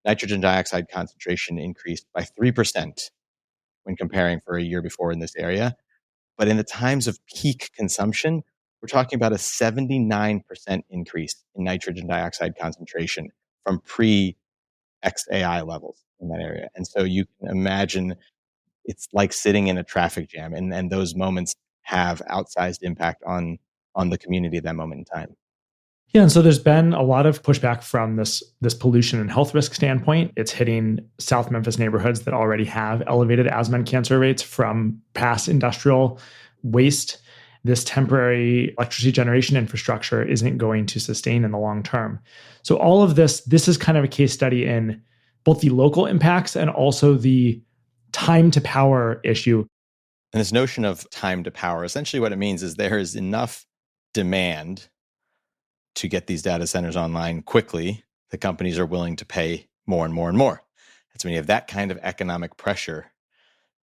nitrogen dioxide concentration increased by 3% when comparing for a year before in this area. But in the times of peak consumption, We're talking about a 79% increase in nitrogen dioxide concentration from pre-XAI levels in that area. And so you can imagine it's like sitting in a traffic jam, and those moments have outsized impact on the community at that moment in time. Yeah, and so there's been a lot of pushback from this pollution and health risk standpoint. It's hitting South Memphis neighborhoods that already have elevated asthma and cancer rates from past industrial waste. This temporary electricity generation infrastructure isn't going to sustain in the long term. So all of this is kind of a case study in both the local impacts and also the time to power issue. And this notion of time to power, essentially what it means is there is enough demand to get these data centers online quickly. The companies are willing to pay more and more and more. And so when you have that kind of economic pressure,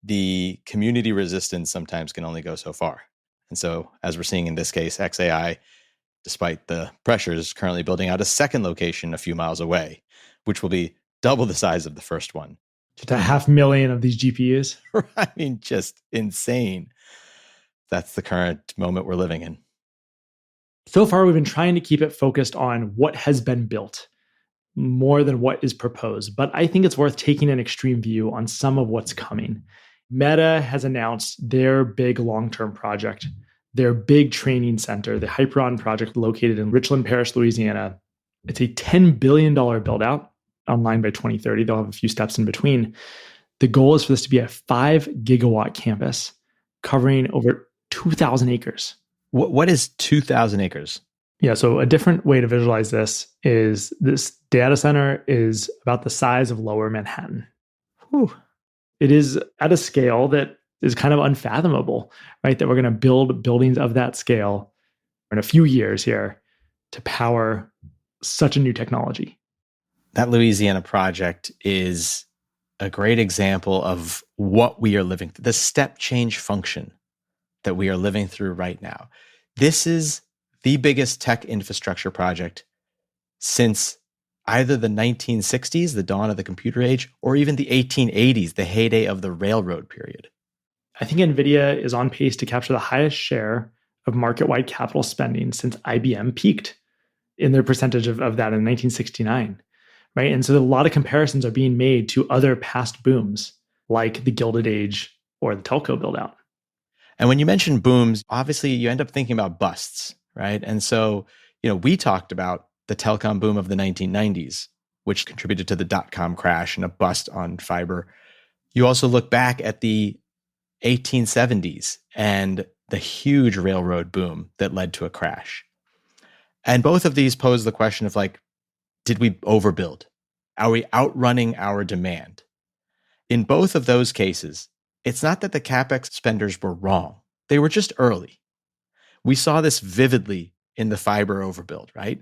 the community resistance sometimes can only go so far. And so as we're seeing in this case, XAI, despite the pressures, is currently building out a second location a few miles away, which will be double the size of the first one. Just 500,000 of these GPUs. I mean, just insane. That's the current moment we're living in. So far, we've been trying to keep it focused on what has been built more than what is proposed. But I think it's worth taking an extreme view on some of what's coming. Meta has announced their big long-term project, their big training center, the Hyperon project located in Richland Parish, Louisiana. It's a $10 billion build-out online by 2030. They'll have a few steps in between. The goal is for this to be a 5 gigawatt campus covering over 2,000 acres. What is 2,000 acres? Yeah, so a different way to visualize this is this data center is about the size of Lower Manhattan. Whew. It is at a scale that is kind of unfathomable, right? That we're going to build buildings of that scale in a few years here to power such a new technology. That Louisiana project is a great example of what we are living through, the step change function that we are living through right now. This is the biggest tech infrastructure project since either the 1960s, the dawn of the computer age, or even the 1880s, the heyday of the railroad period. I think NVIDIA is on pace to capture the highest share of market-wide capital spending since IBM peaked in their percentage of that in 1969, right? And so a lot of comparisons are being made to other past booms like the Gilded Age or the telco build-out. And when you mention booms, obviously you end up thinking about busts, right? And so, we talked about the telecom boom of the 1990s, which contributed to the dot-com crash and a bust on fiber. You also look back at the 1870s and the huge railroad boom that led to a crash. And both of these pose the question of did we overbuild? Are we outrunning our demand? In both of those cases, it's not that the CapEx spenders were wrong. They were just early. We saw this vividly in the fiber overbuild, right?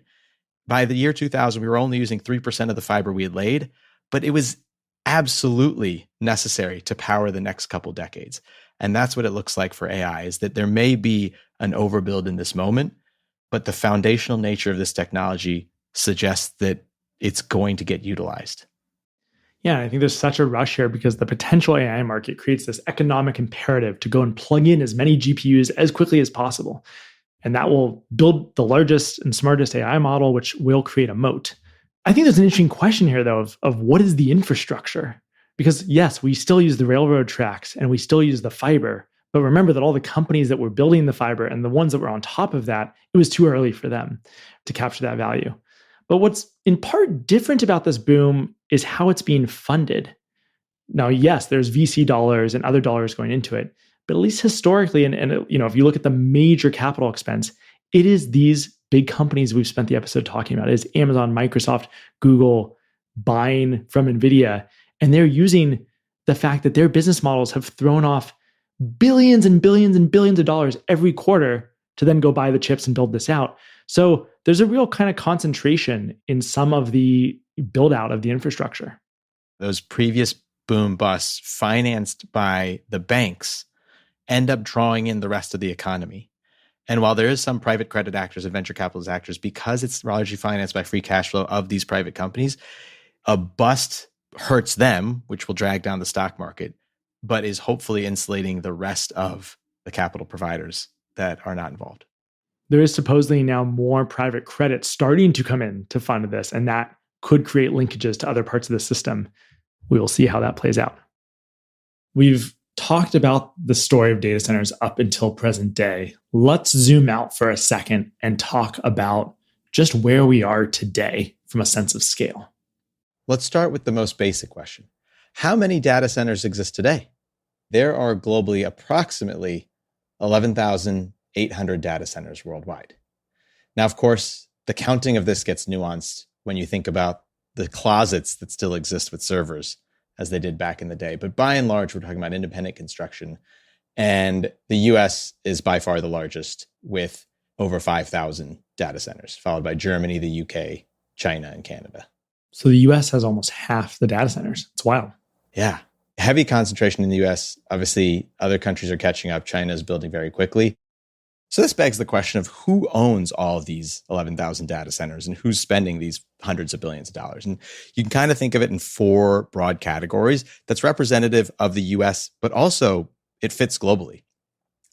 By the year 2000, we were only using 3% of the fiber we had laid, but it was absolutely necessary to power the next couple decades. And that's what it looks like for AI, is that there may be an overbuild in this moment, but the foundational nature of this technology suggests that it's going to get utilized. Yeah, I think there's such a rush here because the potential AI market creates this economic imperative to go and plug in as many GPUs as quickly as possible. And that will build the largest and smartest AI model, which will create a moat. I think there's an interesting question here, though, of what is the infrastructure? Because yes, we still use the railroad tracks and we still use the fiber. But remember that all the companies that were building the fiber and the ones that were on top of that, it was too early for them to capture that value. But what's in part different about this boom is how it's being funded. Now, yes, there's VC dollars and other dollars going into it, but at least historically, and if you look at the major capital expense, it is these big companies we've spent the episode talking about. It is Amazon, Microsoft, Google buying from NVIDIA, and they're using the fact that their business models have thrown off billions and billions and billions of dollars every quarter to then go buy the chips and build this out. So there's a real kind of concentration in some of the build out of the infrastructure. Those previous boom busts financed by the banks end up drawing in the rest of the economy. And while there is some private credit actors and venture capitalist actors, because it's largely financed by free cash flow of these private companies, a bust hurts them, which will drag down the stock market, but is hopefully insulating the rest of the capital providers that are not involved. There is supposedly now more private credit starting to come in to fund this, and that could create linkages to other parts of the system. We will see how that plays out. We've talked about the story of data centers up until present day. Let's zoom out for a second and talk about just where we are today from a sense of scale. Let's start with the most basic question. How many data centers exist today? There are globally approximately 11,800 data centers worldwide. Now, of course, the counting of this gets nuanced when you think about the closets that still exist with servers as they did back in the day. But by and large, we're talking about independent construction. And the US is by far the largest with over 5,000 data centers, followed by Germany, the UK, China, and Canada. So the US has almost half the data centers. It's wild. Yeah. Heavy concentration in the US. Obviously, other countries are catching up. China is building very quickly. So this begs the question of who owns all of these 11,000 data centers and who's spending these hundreds of billions of dollars. And you can kind of think of it in four broad categories that's representative of the US, but also it fits globally.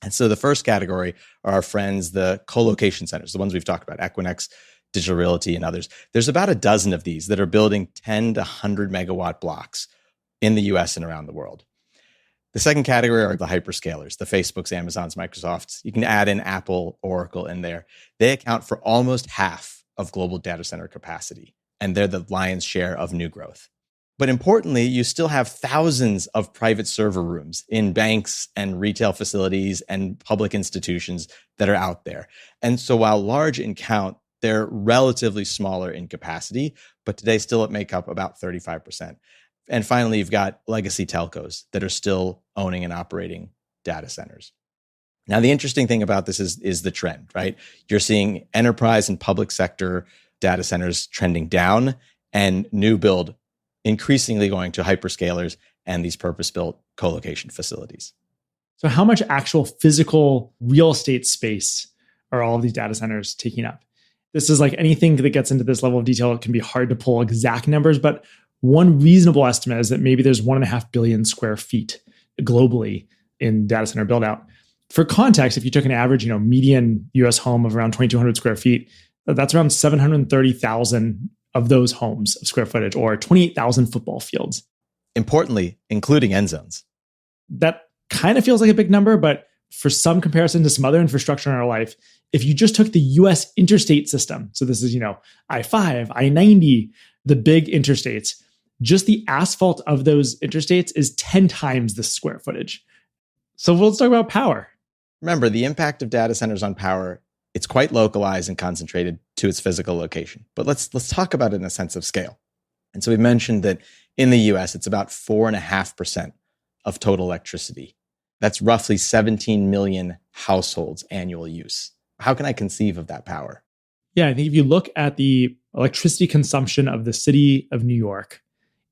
And so the first category are our friends, the co-location centers, the ones we've talked about, Equinix, Digital Realty, and others. There's about a dozen of these that are building 10 to 100 megawatt blocks in the US and around the world. The second category are the hyperscalers, the Facebooks, Amazons, Microsofts. You can add in Apple, Oracle in there. They account for almost half of global data center capacity, and they're the lion's share of new growth. But importantly, you still have thousands of private server rooms in banks and retail facilities and public institutions that are out there. And so while large in count, they're relatively smaller in capacity, but today still make up about 35%. And finally, you've got legacy telcos that are still owning and operating data centers. Now, the interesting thing about this is the trend, right? You're seeing enterprise and public sector data centers trending down and new build increasingly going to hyperscalers and these purpose-built co-location facilities. So how much actual physical real estate space are all of these data centers taking up? This is like anything that gets into this level of detail, it can be hard to pull exact numbers, but one reasonable estimate is that maybe there's 1.5 billion square feet globally in data center build out. For context, if you took an average, median US home of around 2,200 square feet, that's around 730,000 of those homes of square footage, or 28,000 football fields. Importantly, including end zones. That kind of feels like a big number, but for some comparison to some other infrastructure in our life, if you just took the US interstate system, so this is, I-5, I-90, the big interstates, just the asphalt of those interstates is 10 times the square footage. So let's talk about power. Remember, the impact of data centers on power, it's quite localized and concentrated to its physical location. But let's talk about it in a sense of scale. And so we mentioned that in the US, it's about 4.5% of total electricity. That's roughly 17 million households annual use. How can I conceive of that power? Yeah, I think if you look at the electricity consumption of the city of New York,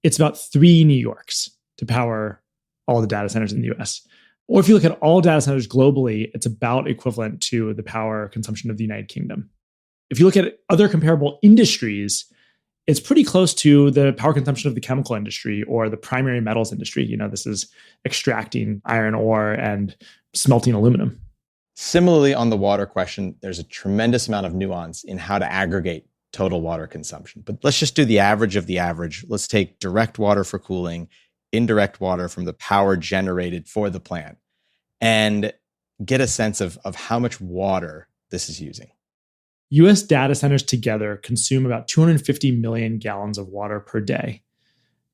it's about 3 New Yorks to power all the data centers in the US. Or if you look at all data centers globally, it's about equivalent to the power consumption of the United Kingdom. If you look at other comparable industries, it's pretty close to the power consumption of the chemical industry or the primary metals industry. This is extracting iron ore and smelting aluminum. Similarly, on the water question, there's a tremendous amount of nuance in how to aggregate total water consumption. But let's just do the average of the average. Let's take direct water for cooling, indirect water from the power generated for the plant, and get a sense of how much water this is using. US data centers together consume about 250 million gallons of water per day.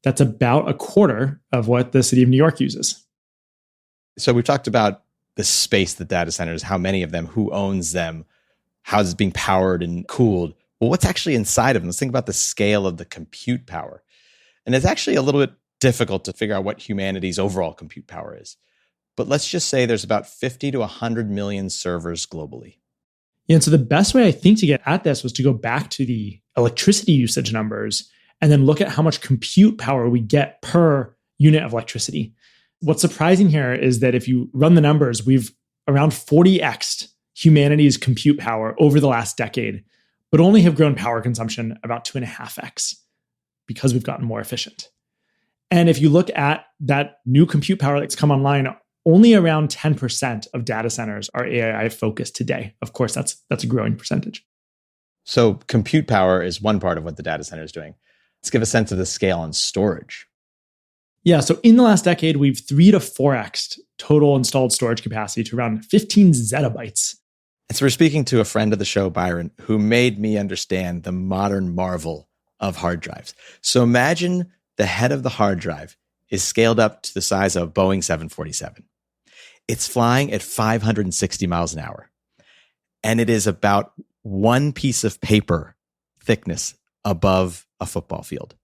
That's about a quarter of what the city of New York uses. So we've talked about the space, the data centers, how many of them, who owns them, how it's being powered and cooled. Well, what's actually inside of them? Let's think about the scale of the compute power. And it's actually a little bit difficult to figure out what humanity's overall compute power is. But let's just say there's about 50 to 100 million servers globally. Yeah, and so the best way I think to get at this was to go back to the electricity usage numbers and then look at how much compute power we get per unit of electricity. What's surprising here is that if you run the numbers, we've around 40x'd humanity's compute power over the last decade, but only have grown power consumption about 2.5x because we've gotten more efficient. And if you look at that new compute power that's come online, only around 10% of data centers are AI focused today. Of course, that's a growing percentage. So compute power is one part of what the data center is doing. Let's give a sense of the scale on storage. Yeah, so in the last decade, we've 3 to 4x'd total installed storage capacity to around 15 zettabytes. And so we're speaking to a friend of the show, Byron, who made me understand the modern marvel of hard drives. So imagine the head of the hard drive is scaled up to the size of a Boeing 747. It's flying at 560 miles an hour. And it is about one piece of paper thickness above a football field.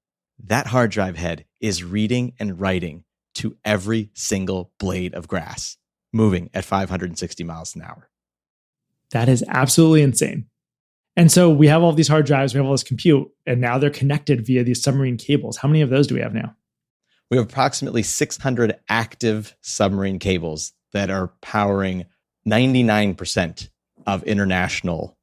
That hard drive head is reading and writing to every single blade of grass, moving at 560 miles an hour. That is absolutely insane. And so we have all these hard drives, we have all this compute, and now they're connected via these submarine cables. How many of those do we have now? We have approximately 600 active submarine cables that are powering 99% of international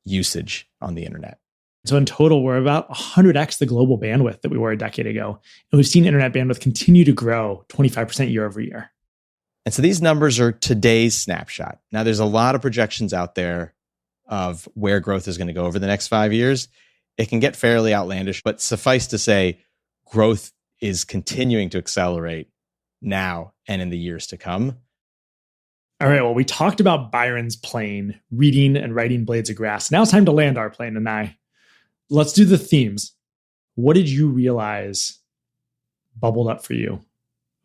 usage on the internet. So in total, we're about 100x the global bandwidth that we were a decade ago. And we've seen internet bandwidth continue to grow 25% year over year. And so these numbers are today's snapshot. Now, there's a lot of projections out there of where growth is going to go over the next 5 years. It can get fairly outlandish, but suffice to say, growth is continuing to accelerate now and in the years to come. All right, well, we talked about Byron's plane, reading and writing blades of grass. Now it's time to land our plane, and let's do the themes. What did you realize bubbled up for you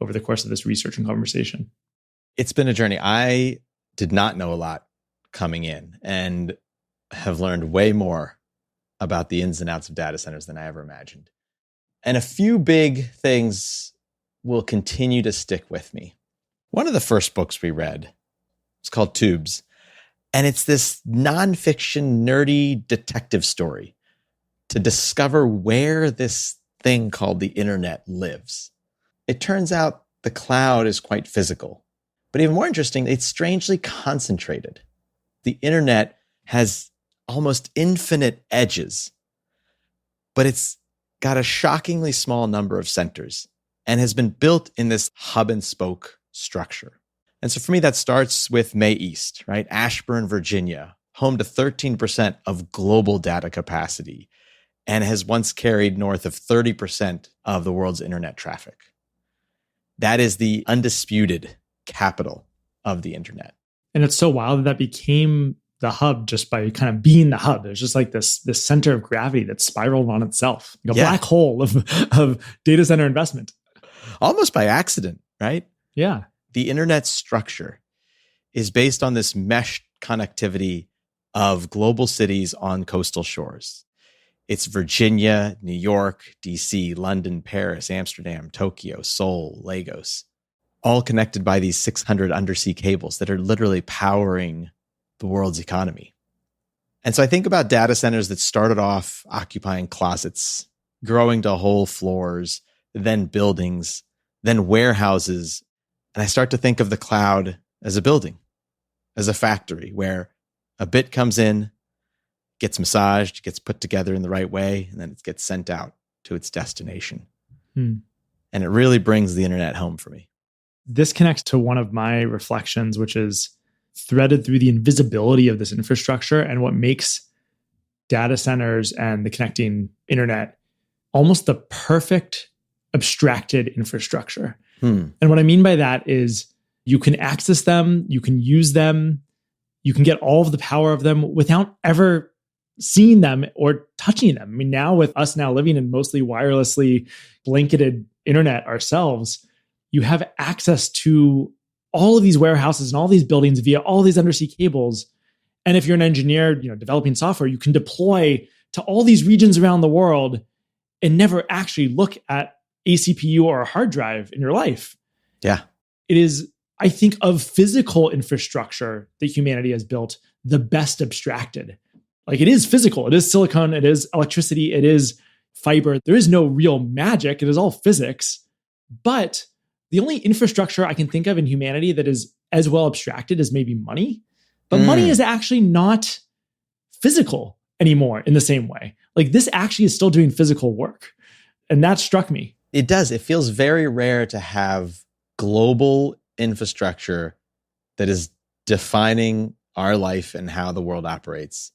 over the course of this research and conversation? It's been a journey. I did not know a lot coming in and have learned way more about the ins and outs of data centers than I ever imagined. And a few big things will continue to stick with me. One of the first books we read was called Tubes. And it's this nonfiction, nerdy detective story to discover where this thing called the internet lives. It turns out the cloud is quite physical. But even more interesting, it's strangely concentrated. The internet has almost infinite edges, but it's got a shockingly small number of centers and has been built in this hub and spoke structure. And so for me, that starts with May East, right? Ashburn, Virginia, home to 13% of global data capacity and has once carried north of 30% of the world's internet traffic. That is the undisputed capital of the internet. And it's so wild that became the hub just by kind of being the hub. There's just like this center of gravity that spiraled on itself, like a black hole of data center investment. Almost by accident, right? Yeah. The internet structure is based on this mesh connectivity of global cities on coastal shores. It's Virginia, New York, DC, London, Paris, Amsterdam, Tokyo, Seoul, Lagos, all connected by these 600 undersea cables that are literally powering the world's economy. And so I think about data centers that started off occupying closets, growing to whole floors, then buildings, then warehouses. And I start to think of the cloud as a building, as a factory where a bit comes in, gets massaged, gets put together in the right way, and then it gets sent out to its destination. And it really brings the internet home for me. This connects to one of my reflections, which is threaded through the invisibility of this infrastructure and what makes data centers and the connecting internet almost the perfect abstracted infrastructure. And what I mean by that is you can access them, you can use them, you can get all of the power of them without ever seeing them or touching them. I mean, now with us now living in mostly wirelessly blanketed internet ourselves, you have access to all of these warehouses and all these buildings via all these undersea cables. And if you're an engineer, developing software, you can deploy to all these regions around the world and never actually look at a CPU or a hard drive in your life. Yeah. It is, I think, of physical infrastructure that humanity has built, the best abstracted. Like, it is physical. It is silicon. It is electricity. It is fiber. There is no real magic. It is all physics. But the only infrastructure I can think of in humanity that is as well abstracted as maybe money. But money is actually not physical anymore in the same way. Like, this actually is still doing physical work. And that struck me. It does. It feels very rare to have global infrastructure that is defining our life and how the world operates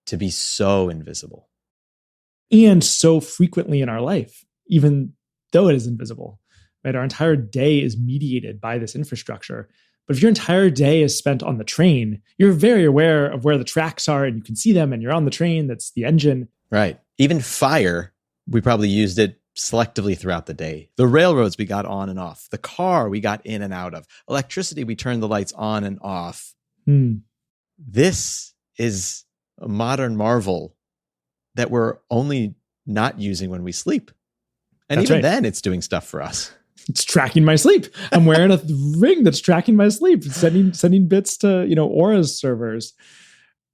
to be so invisible. And so frequently in our life, even though it is invisible, right? Our entire day is mediated by this infrastructure. But if your entire day is spent on the train, you're very aware of where the tracks are and you can see them and you're on the train. That's the engine. Right. Even fire, we probably used it selectively throughout the day. The railroads we got on and off. The car we got in and out of. Electricity, we turned the lights on and off. This is a modern marvel that we're only not using when we sleep. And That's even right. then, it's doing stuff for us. It's tracking my sleep. I'm wearing a ring that's tracking my sleep, sending bits to, Aura's servers.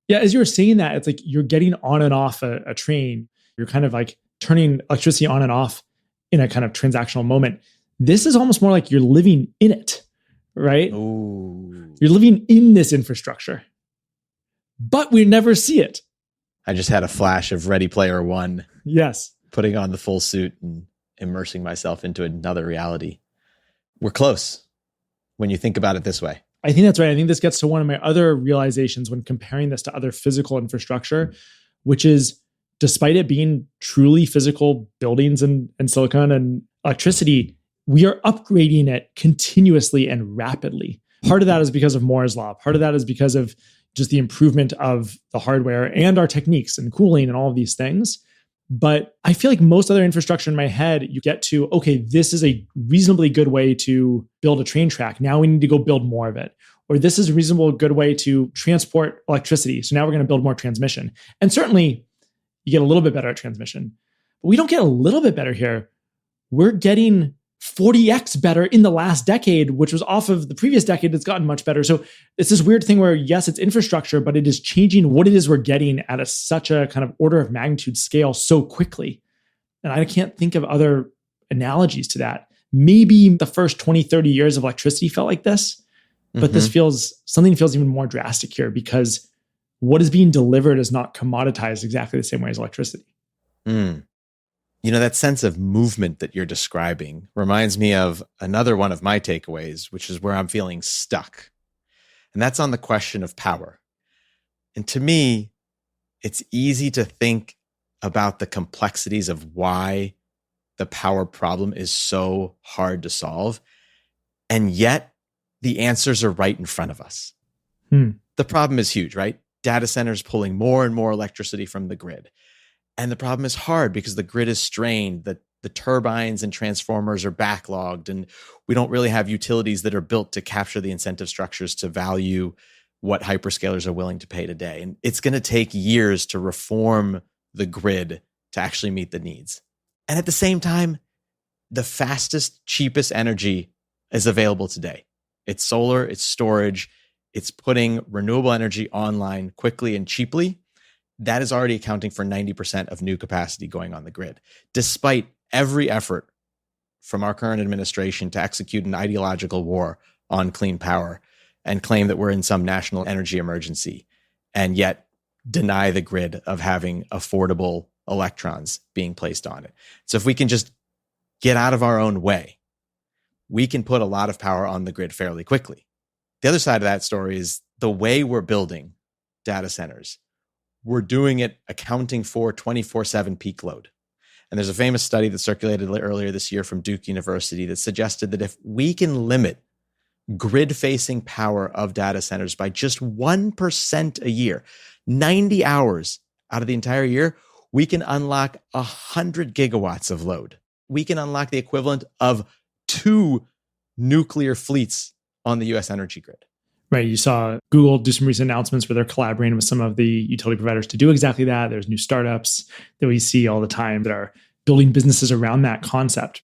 Yeah, as you were saying that, it's like you're getting on and off a train. You're kind of like turning electricity on and off in a kind of transactional moment. This is almost more like you're living in it, right? Ooh. You're living in this infrastructure, but we never see it. I just had a flash of Ready Player One. Yes. Putting on the full suit and immersing myself into another reality. We're close when you think about it this way. I think that's right. I think this gets to one of my other realizations when comparing this to other physical infrastructure, which is despite it being truly physical buildings and silicon and electricity, we are upgrading it continuously and rapidly. Part of that is because of Moore's law. Part of that is because of just the improvement of the hardware and our techniques and cooling and all of these things. But I feel like most other infrastructure in my head, you get to, okay, this is a reasonably good way to build a train track. Now we need to go build more of it. Or this is a reasonable good way to transport electricity. So now we're going to build more transmission. And certainly you get a little bit better at transmission. But we don't get a little bit better here. We're getting 40x better in the last decade, which was off of the previous decade that's gotten much better. So it's this weird thing where, yes, it's infrastructure, but it is changing what it is we're getting at such a kind of order of magnitude scale so quickly. And I can't think of other analogies to that. Maybe the first 20, 30 years of electricity felt like this, but something feels even more drastic here because what is being delivered is not commoditized exactly the same way as electricity. That sense of movement that you're describing reminds me of another one of my takeaways, which is where I'm feeling stuck. And that's on the question of power. And to me, it's easy to think about the complexities of why the power problem is so hard to solve. And yet the answers are right in front of us. The problem is huge, right? Data centers pulling more and more electricity from the grid. And the problem is hard because the grid is strained, the turbines and transformers are backlogged, and we don't really have utilities that are built to capture the incentive structures to value what hyperscalers are willing to pay today. And it's going to take years to reform the grid to actually meet the needs. And at the same time, the fastest, cheapest energy is available today. It's solar, it's storage, it's putting renewable energy online quickly and cheaply. That is already accounting for 90% of new capacity going on the grid, despite every effort from our current administration to execute an ideological war on clean power and claim that we're in some national energy emergency, and yet deny the grid of having affordable electrons being placed on it. So if we can just get out of our own way, we can put a lot of power on the grid fairly quickly. The other side of that story is the way we're building data centers. We're doing it accounting for 24/7 peak load. And there's a famous study that circulated earlier this year from Duke University that suggested that if we can limit grid-facing power of data centers by just 1% a year, 90 hours out of the entire year, we can unlock 100 gigawatts of load. We can unlock the equivalent of 2 nuclear fleets on the US energy grid. Right. You saw Google do some recent announcements where they're collaborating with some of the utility providers to do exactly that. There's new startups that we see all the time that are building businesses around that concept.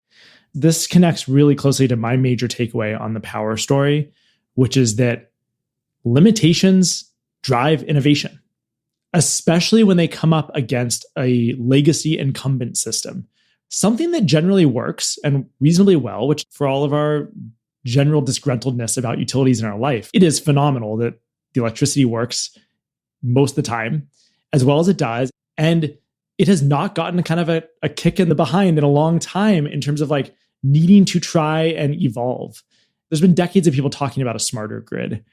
This connects really closely to my major takeaway on the power story, which is that limitations drive innovation, especially when they come up against a legacy incumbent system. Something that generally works and reasonably well, which for all of our general disgruntledness about utilities in our life, it is phenomenal that the electricity works most of the time as well as it does. And it has not gotten kind of a kick in the behind in a long time in terms of like needing to try and evolve. There's been decades of people talking about a smarter grid,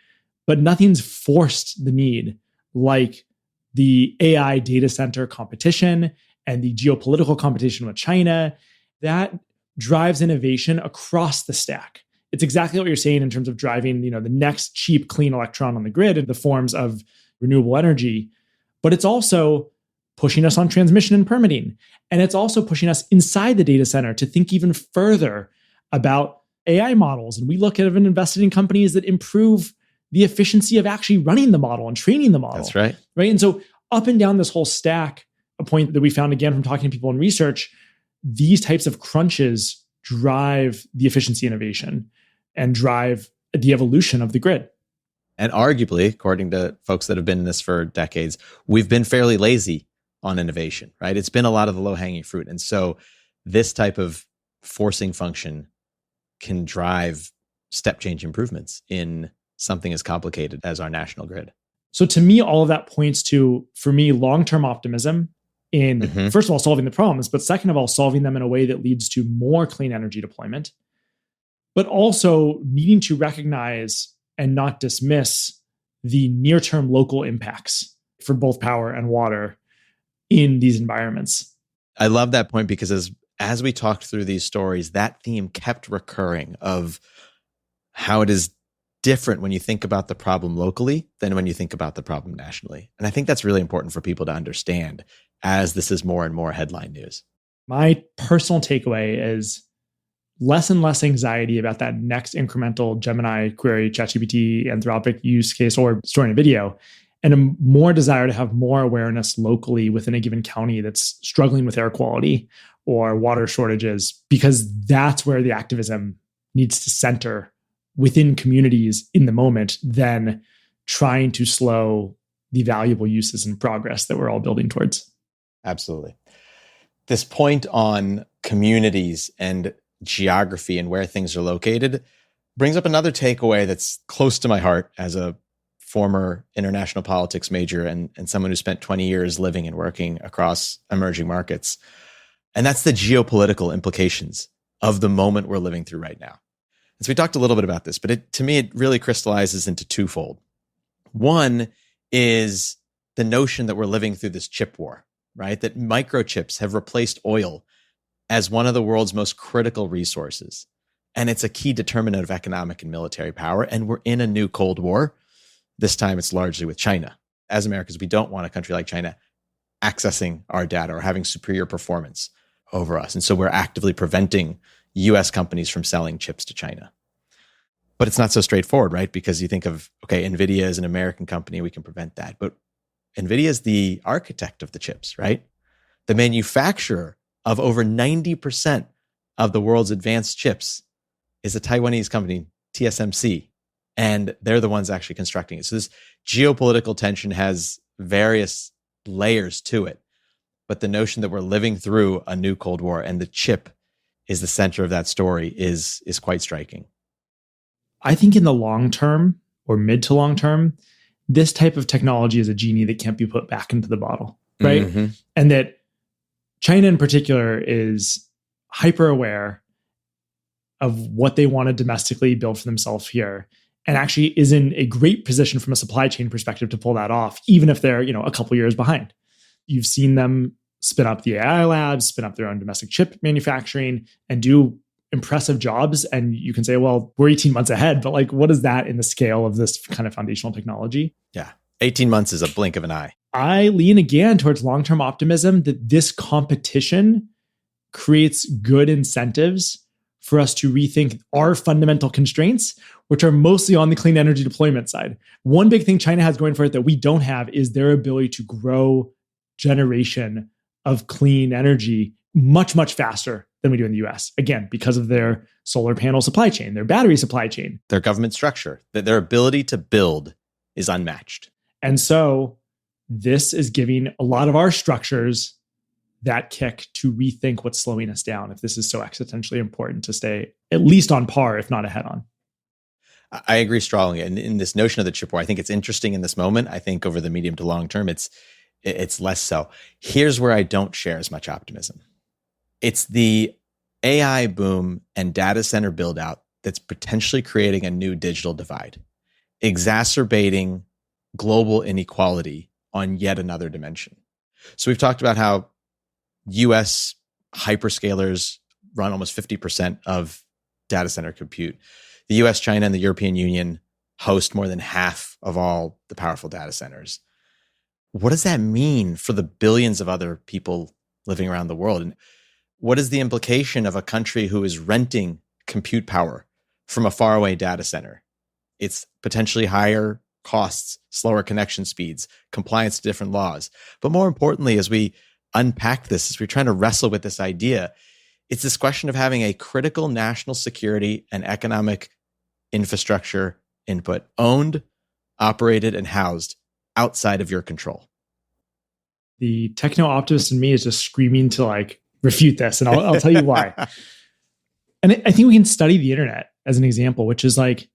but nothing's forced the need like the AI data center competition and the geopolitical competition with China. That drives innovation across the stack. It's exactly what you're saying in terms of driving, the next cheap, clean electron on the grid in the forms of renewable energy. But it's also pushing us on transmission and permitting. And it's also pushing us inside the data center to think even further about AI models. And we look at and invested in companies that improve the efficiency of actually running the model and training the model. That's right. Right. And so up and down this whole stack, a point that we found again from talking to people in research, these types of crunches drive the efficiency innovation and drive the evolution of the grid. And arguably, according to folks that have been in this for decades, we've been fairly lazy on innovation, right? It's been a lot of the low-hanging fruit. And so this type of forcing function can drive step change improvements in something as complicated as our national grid. So to me, all of that points to, for me, long-term optimism in, first of all, solving the problems, but second of all, solving them in a way that leads to more clean energy deployment, but also needing to recognize and not dismiss the near-term local impacts for both power and water in these environments. I love that point because as we talked through these stories, that theme kept recurring of how it is different when you think about the problem locally than when you think about the problem nationally. And I think that's really important for people to understand as this is more and more headline news. My personal takeaway is less and less anxiety about that next incremental Gemini query, ChatGPT, Anthropic use case, or storing a video, and a more desire to have more awareness locally within a given county that's struggling with air quality or water shortages, because that's where the activism needs to center within communities in the moment than trying to slow the valuable uses and progress that we're all building towards. Absolutely. This point on communities and geography and where things are located brings up another takeaway that's close to my heart as a former international politics major and someone who spent 20 years living and working across emerging markets. And that's the geopolitical implications of the moment we're living through right now. And so we talked a little bit about this, but to me, it really crystallizes into twofold. One is the notion that we're living through this chip war, right? That microchips have replaced oil as one of the world's most critical resources. And it's a key determinant of economic and military power. And we're in a new Cold War. This time it's largely with China. As Americans, we don't want a country like China accessing our data or having superior performance over us. And so we're actively preventing US companies from selling chips to China. But it's not so straightforward, right? Because you think of, okay, NVIDIA is an American company, we can prevent that. But NVIDIA is the architect of the chips, right? The manufacturer of over 90% of the world's advanced chips is a Taiwanese company, TSMC, and they're the ones actually constructing it. So this geopolitical tension has various layers to it. But the notion that we're living through a new Cold War and the chip is the center of that story is quite striking. I think in the long term or mid to long term, this type of technology is a genie that can't be put back into the bottle, right? And that China in particular is hyper aware of what they want to domestically build for themselves here, and actually is in a great position from a supply chain perspective to pull that off, even if they're, a couple years behind. You've seen them spin up the AI labs, spin up their own domestic chip manufacturing, and do impressive jobs. And you can say, well, we're 18 months ahead, but like, what is that in the scale of this kind of foundational technology? Yeah. 18 months is a blink of an eye. I lean again towards long-term optimism that this competition creates good incentives for us to rethink our fundamental constraints, which are mostly on the clean energy deployment side. One big thing China has going for it that we don't have is their ability to grow generation of clean energy much, much faster than we do in the US. Again, because of their solar panel supply chain, their battery supply chain. Their government structure, that their ability to build is unmatched. And so this is giving a lot of our structures that kick to rethink what's slowing us down if this is so existentially important to stay at least on par, if not ahead on. I agree strongly. And in this notion of the chip war, I think it's interesting in this moment. I think over the medium to long term, it's less so. Here's where I don't share as much optimism. It's the AI boom and data center build out that's potentially creating a new digital divide, exacerbating global inequality on yet another dimension. So we've talked about how US hyperscalers run almost 50% of data center compute. The US, China, and the European Union host more than half of all the powerful data centers. What does that mean for the billions of other people living around the world? And what is the implication of a country who is renting compute power from a faraway data center? It's potentially higher costs, slower connection speeds, compliance to different laws. But more importantly, as we unpack this, as we're trying to wrestle with this idea, it's this question of having a critical national security and economic infrastructure input owned, operated, and housed outside of your control. The techno optimist in me is just screaming to like refute this, and I'll tell you why. And I think we can study the internet as an example, which is like,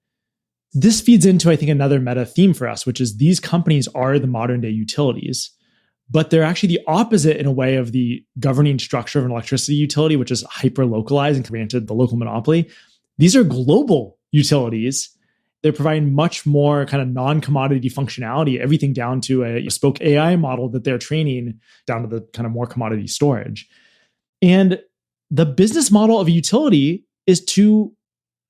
this feeds into, I think, another meta theme for us, which is these companies are the modern day utilities, but they're actually the opposite in a way of the governing structure of an electricity utility, which is hyper localized and granted the local monopoly. These are global utilities. They're providing much more kind of non-commodity functionality, everything down to a bespoke AI model that they're training down to the kind of more commodity storage. And the business model of a utility is to,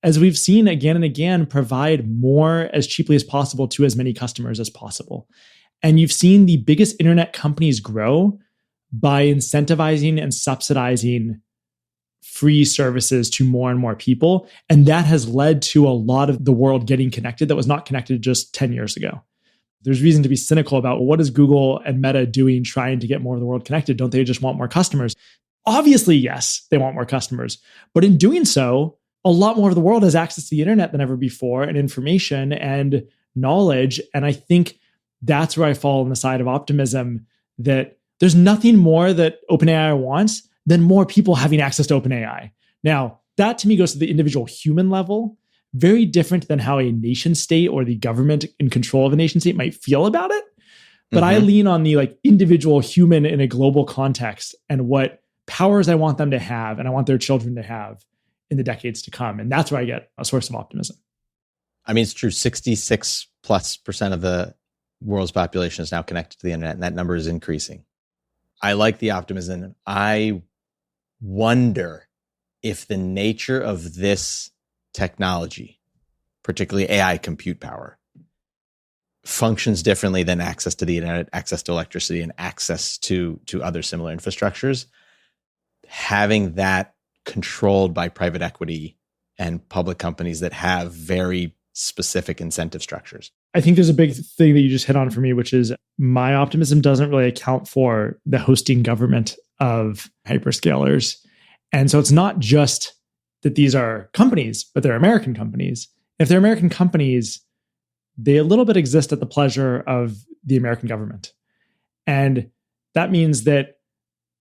as we've seen again and again, provide more as cheaply as possible to as many customers as possible. And you've seen the biggest internet companies grow by incentivizing and subsidizing free services to more and more people. And that has led to a lot of the world getting connected that was not connected just 10 years ago. There's reason to be cynical about, well, what is Google and Meta doing trying to get more of the world connected? Don't they just want more customers? Obviously, yes, they want more customers. But in doing so, a lot more of the world has access to the internet than ever before, and information and knowledge. And I think that's where I fall on the side of optimism, that there's nothing more that OpenAI wants than more people having access to OpenAI. Now, that to me goes to the individual human level, very different than how a nation state or the government in control of a nation state might feel about it. But I lean on the like individual human in a global context and what powers I want them to have and I want their children to have in the decades to come. And that's where I get a source of optimism. I mean, it's true. 66+% of the world's population is now connected to the internet, and that number is increasing. I like the optimism. I wonder if the nature of this technology, particularly AI compute power, functions differently than access to the internet, access to electricity, and access to other similar infrastructures. Having that controlled by private equity and public companies that have very specific incentive structures. I think there's a big thing that you just hit on for me, which is my optimism doesn't really account for the hosting government of hyperscalers. And so it's not just that these are companies, but they're American companies. If they're American companies, they a little bit exist at the pleasure of the American government. And that means that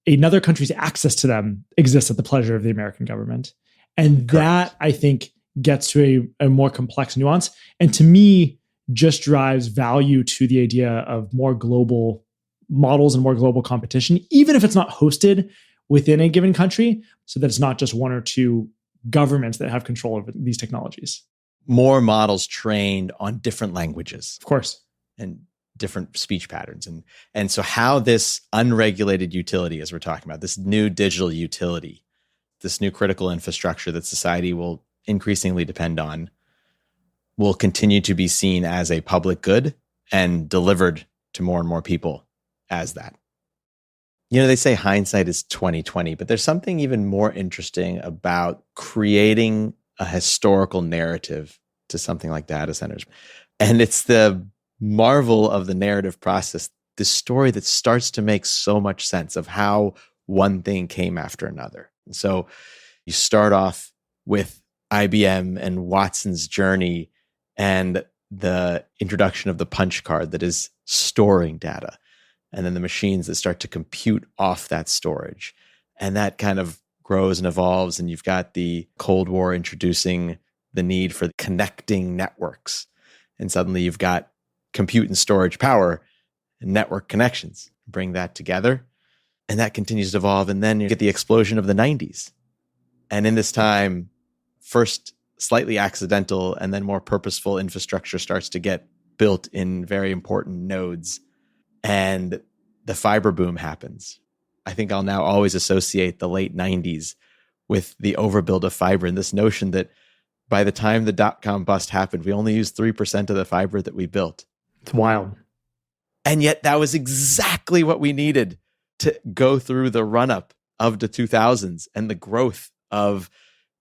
another country's access to them exists at the pleasure of the American government. And that, I think, gets to a more complex nuance. And to me, just drives value to the idea of more global models and more global competition, even if it's not hosted within a given country, so that it's not just one or two governments that have control over these technologies. More models trained on different languages. Of course. And different speech patterns. And so how this unregulated utility, as we're talking about, this new digital utility, this new critical infrastructure that society will increasingly depend on, will continue to be seen as a public good and delivered to more and more people as that. You know, they say hindsight is 20/20, but there's something even more interesting about creating a historical narrative to something like data centers. And it's the marvel of the narrative process, this story that starts to make so much sense of how one thing came after another. And so you start off with IBM and Watson's journey and the introduction of the punch card that is storing data, and then the machines that start to compute off that storage. And that kind of grows and evolves. And you've got the Cold War introducing the need for connecting networks. And suddenly you've got compute and storage power and network connections. Bring that together. And that continues to evolve. And then you get the explosion of the 90s. And in this time, first slightly accidental and then more purposeful infrastructure starts to get built in very important nodes, and the fiber boom happens. I think I'll now always associate the late 90s with the overbuild of fiber and this notion that by the time the dot-com bust happened, we only used 3% of the fiber that we built. It's wild. And yet that was exactly what we needed to go through the run-up of the 2000s and the growth of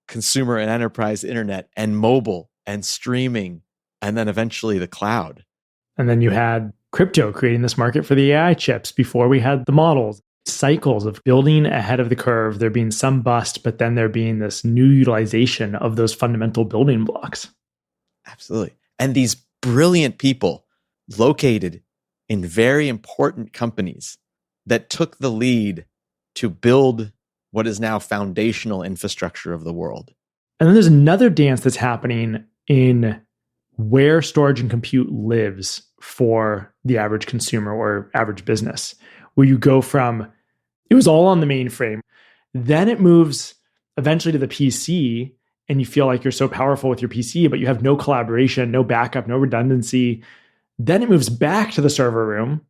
consumer and enterprise internet and mobile and streaming, and then eventually the cloud. And then you had crypto creating this market for the AI chips before we had the models. Cycles of building ahead of the curve, there being some bust, but then there being this new utilization of those fundamental building blocks. Absolutely. And these brilliant people located in very important companies that took the lead to build what is now foundational infrastructure of the world. And then there's another dance that's happening in where storage and compute lives for the average consumer or average business, where you go from, it was all on the mainframe, then it moves eventually to the PC, and you feel like you're so powerful with your PC, but you have no collaboration, no backup, no redundancy. Then it moves back to the server room.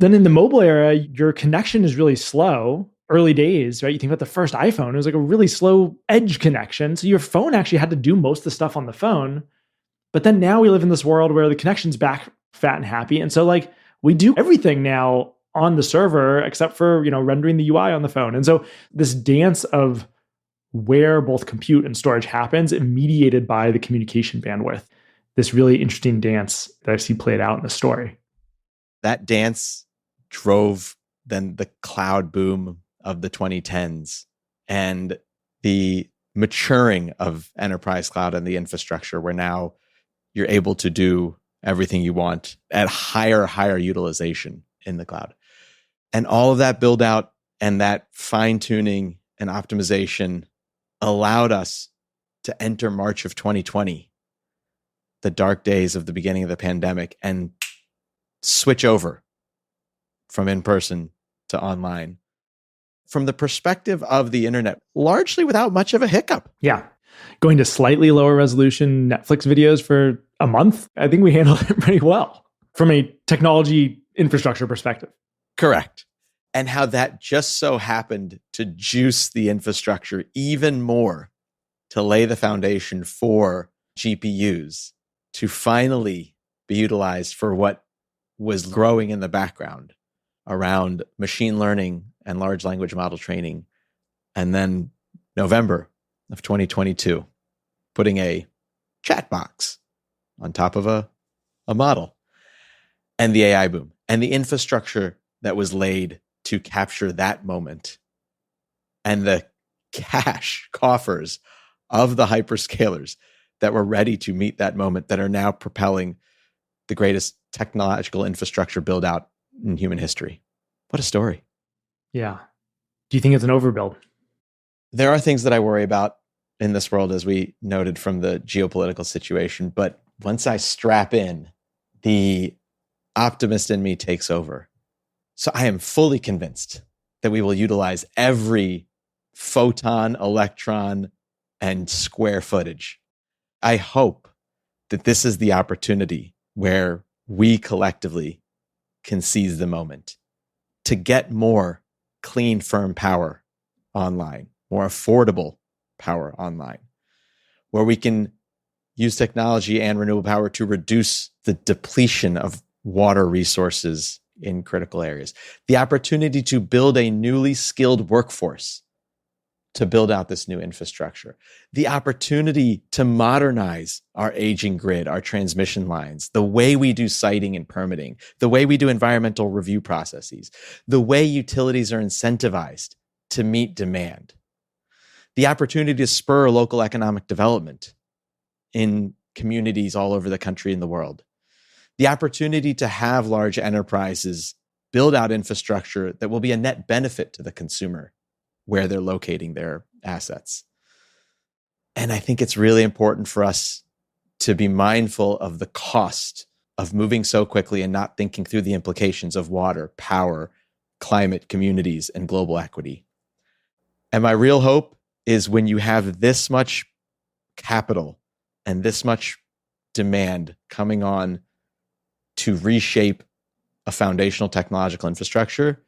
Then in the mobile era, your connection is really slow. Early days, right? You think about the first iPhone, it was like a really slow edge connection. So your phone actually had to do most of the stuff on the phone. But then now we live in this world where the connection's back fat and happy. And so like we do everything now on the server except for, rendering the UI on the phone. And so this dance of where both compute and storage happens, mediated by the communication bandwidth, this really interesting dance that I see played out in the story. That dance drove then the cloud boom of the 2010s and the maturing of enterprise cloud and the infrastructure, where now you're able to do everything you want at higher utilization in the cloud. And all of that build out and that fine tuning and optimization allowed us to enter March of 2020, the dark days of the beginning of the pandemic, and switch over from in-person to online. From the perspective of the internet, largely without much of a hiccup. Yeah. Going to slightly lower resolution Netflix videos for a month, I think we handled it pretty well from a technology infrastructure perspective. Correct. And how that just so happened to juice the infrastructure even more to lay the foundation for GPUs to finally be utilized for what was growing in the background around machine learning and large language model training. And then November of 2022, putting a chat box on top of a model, and the AI boom and the infrastructure that was laid to capture that moment, and the cash coffers of the hyperscalers that were ready to meet that moment, that are now propelling the greatest technological infrastructure build out in human history. What a story. Yeah. Do you think it's an overbuild? There are things that I worry about in this world, as we noted from the geopolitical situation. But once I strap in, the optimist in me takes over. So I am fully convinced that we will utilize every photon, electron, and square footage. I hope that this is the opportunity where we collectively can seize the moment to get more clean, firm power online, more affordable power online, where we can use technology and renewable power to reduce the depletion of water resources in critical areas, the opportunity to build a newly skilled workforce to build out this new infrastructure, the opportunity to modernize our aging grid, our transmission lines, the way we do siting and permitting, the way we do environmental review processes, the way utilities are incentivized to meet demand, the opportunity to spur local economic development in communities all over the country and the world, the opportunity to have large enterprises build out infrastructure that will be a net benefit to the consumer where they're locating their assets. And I think it's really important for us to be mindful of the cost of moving so quickly and not thinking through the implications of water, power, climate, communities, and global equity. And my real hope is when you have this much capital and this much demand coming on to reshape a foundational technological infrastructure,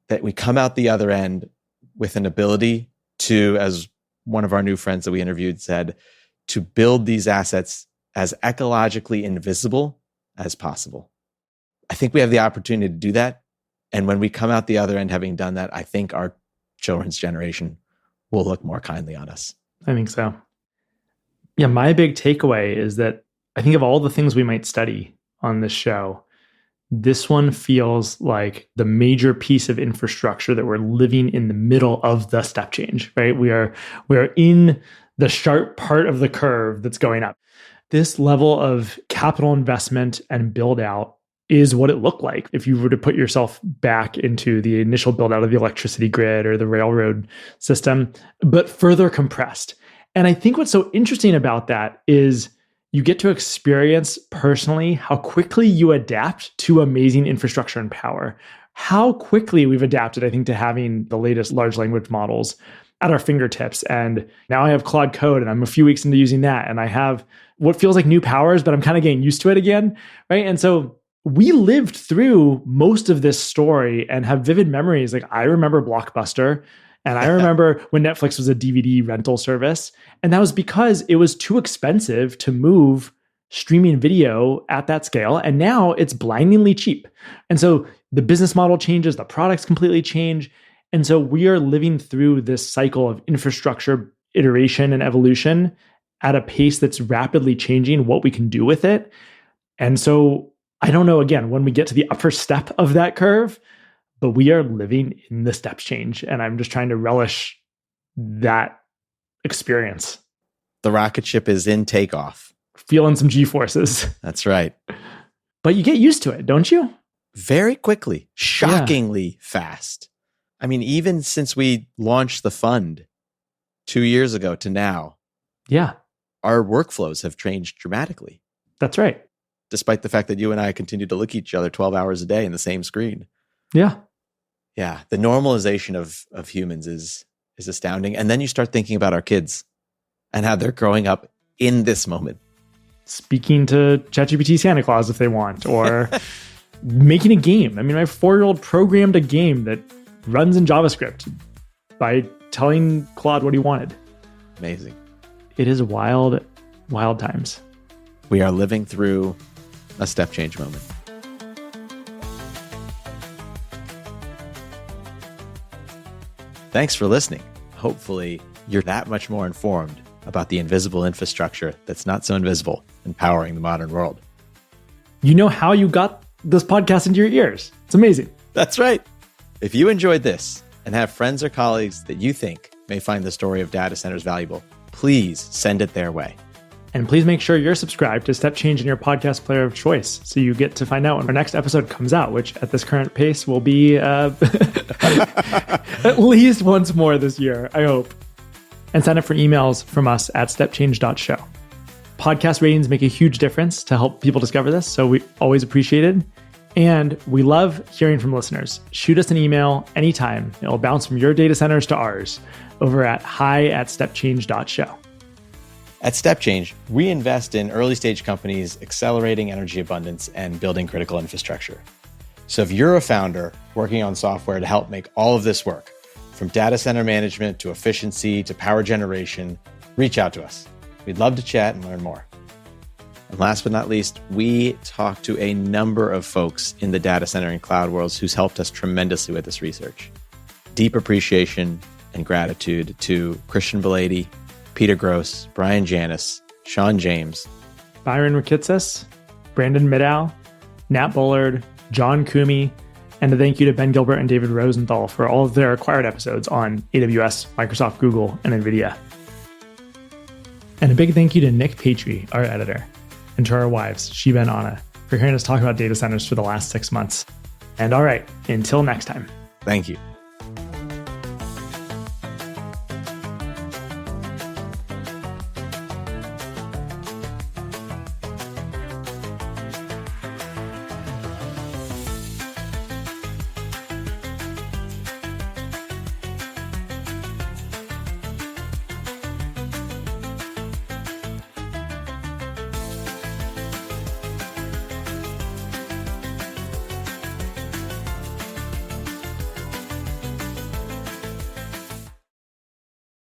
that we come out the other end with an ability to, as one of our new friends that we interviewed said, to build these assets as ecologically invisible as possible. I think we have the opportunity to do that. And when we come out the other end having done that, I think our children's generation will look more kindly on us. I think so. Yeah, my big takeaway is that I think of all the things we might study on this show, this one feels like the major piece of infrastructure that we're living in the middle of the step change, right? We are in the sharp part of the curve that's going up. This level of capital investment and build out is what it looked like if you were to put yourself back into the initial build out of the electricity grid or the railroad system, but further compressed. And I think what's so interesting about that is you get to experience personally how quickly you adapt to amazing infrastructure and power. How quickly we've adapted, I think, to having the latest large language models at our fingertips. And now I have Claude Code and I'm a few weeks into using that. And I have what feels like new powers, but I'm kind of getting used to it again, right? And so we lived through most of this story and have vivid memories. Like I remember Blockbuster. And I remember when Netflix was a DVD rental service, and that was because it was too expensive to move streaming video at that scale. And now it's blindingly cheap. And so the business model changes, the products completely change. And so we are living through this cycle of infrastructure iteration and evolution at a pace that's rapidly changing what we can do with it. And so I don't know, again, when we get to the upper step of that curve, but we are living in the steps change. And I'm just trying to relish that experience. The rocket ship is in takeoff. Feeling some G-forces. That's right. But you get used to it, don't you? Very quickly, shockingly fast. I mean, even since we launched the fund 2 years ago to now, our workflows have changed dramatically. That's right. Despite the fact that you and I continue to look at each other 12 hours a day in the same screen. Yeah, the normalization of humans is astounding. And then you start thinking about our kids and how they're growing up in this moment. Speaking to ChatGPT Santa Claus if they want, or making a game. I mean, my 4-year-old programmed a game that runs in JavaScript by telling Claude what he wanted. Amazing. It is wild, wild times. We are living through a step change moment. Thanks for listening. Hopefully, you're that much more informed about the invisible infrastructure that's not so invisible and powering the modern world. You know how you got this podcast into your ears. It's amazing. That's right. If you enjoyed this and have friends or colleagues that you think may find the story of data centers valuable, please send it their way. And please make sure you're subscribed to Step Change in your podcast player of choice so you get to find out when our next episode comes out, which at this current pace will be at least once more this year, I hope. And sign up for emails from us at stepchange.show. Podcast ratings make a huge difference to help people discover this, so we always appreciate it. And we love hearing from listeners. Shoot us an email anytime. It'll bounce from your data centers to ours over at hi@stepchange.show. At StepChange, we invest in early-stage companies accelerating energy abundance and building critical infrastructure. So if you're a founder working on software to help make all of this work, from data center management to efficiency to power generation, reach out to us. We'd love to chat and learn more. And last but not least, we talk to a number of folks in the data center and cloud worlds who's helped us tremendously with this research. Deep appreciation and gratitude to Christian Belady, Peter Gross, Brian Janis, Sean James, Byron Rakitsas, Brandon Middow, Nat Bullard, John Kumi, and a thank you to Ben Gilbert and David Rosenthal for all of their acquired episodes on AWS, Microsoft, Google, and NVIDIA. And a big thank you to Nick Patry, our editor, and to our wives, Shiba and Anna, for hearing us talk about data centers for the last 6 months. And all right, until next time. Thank you.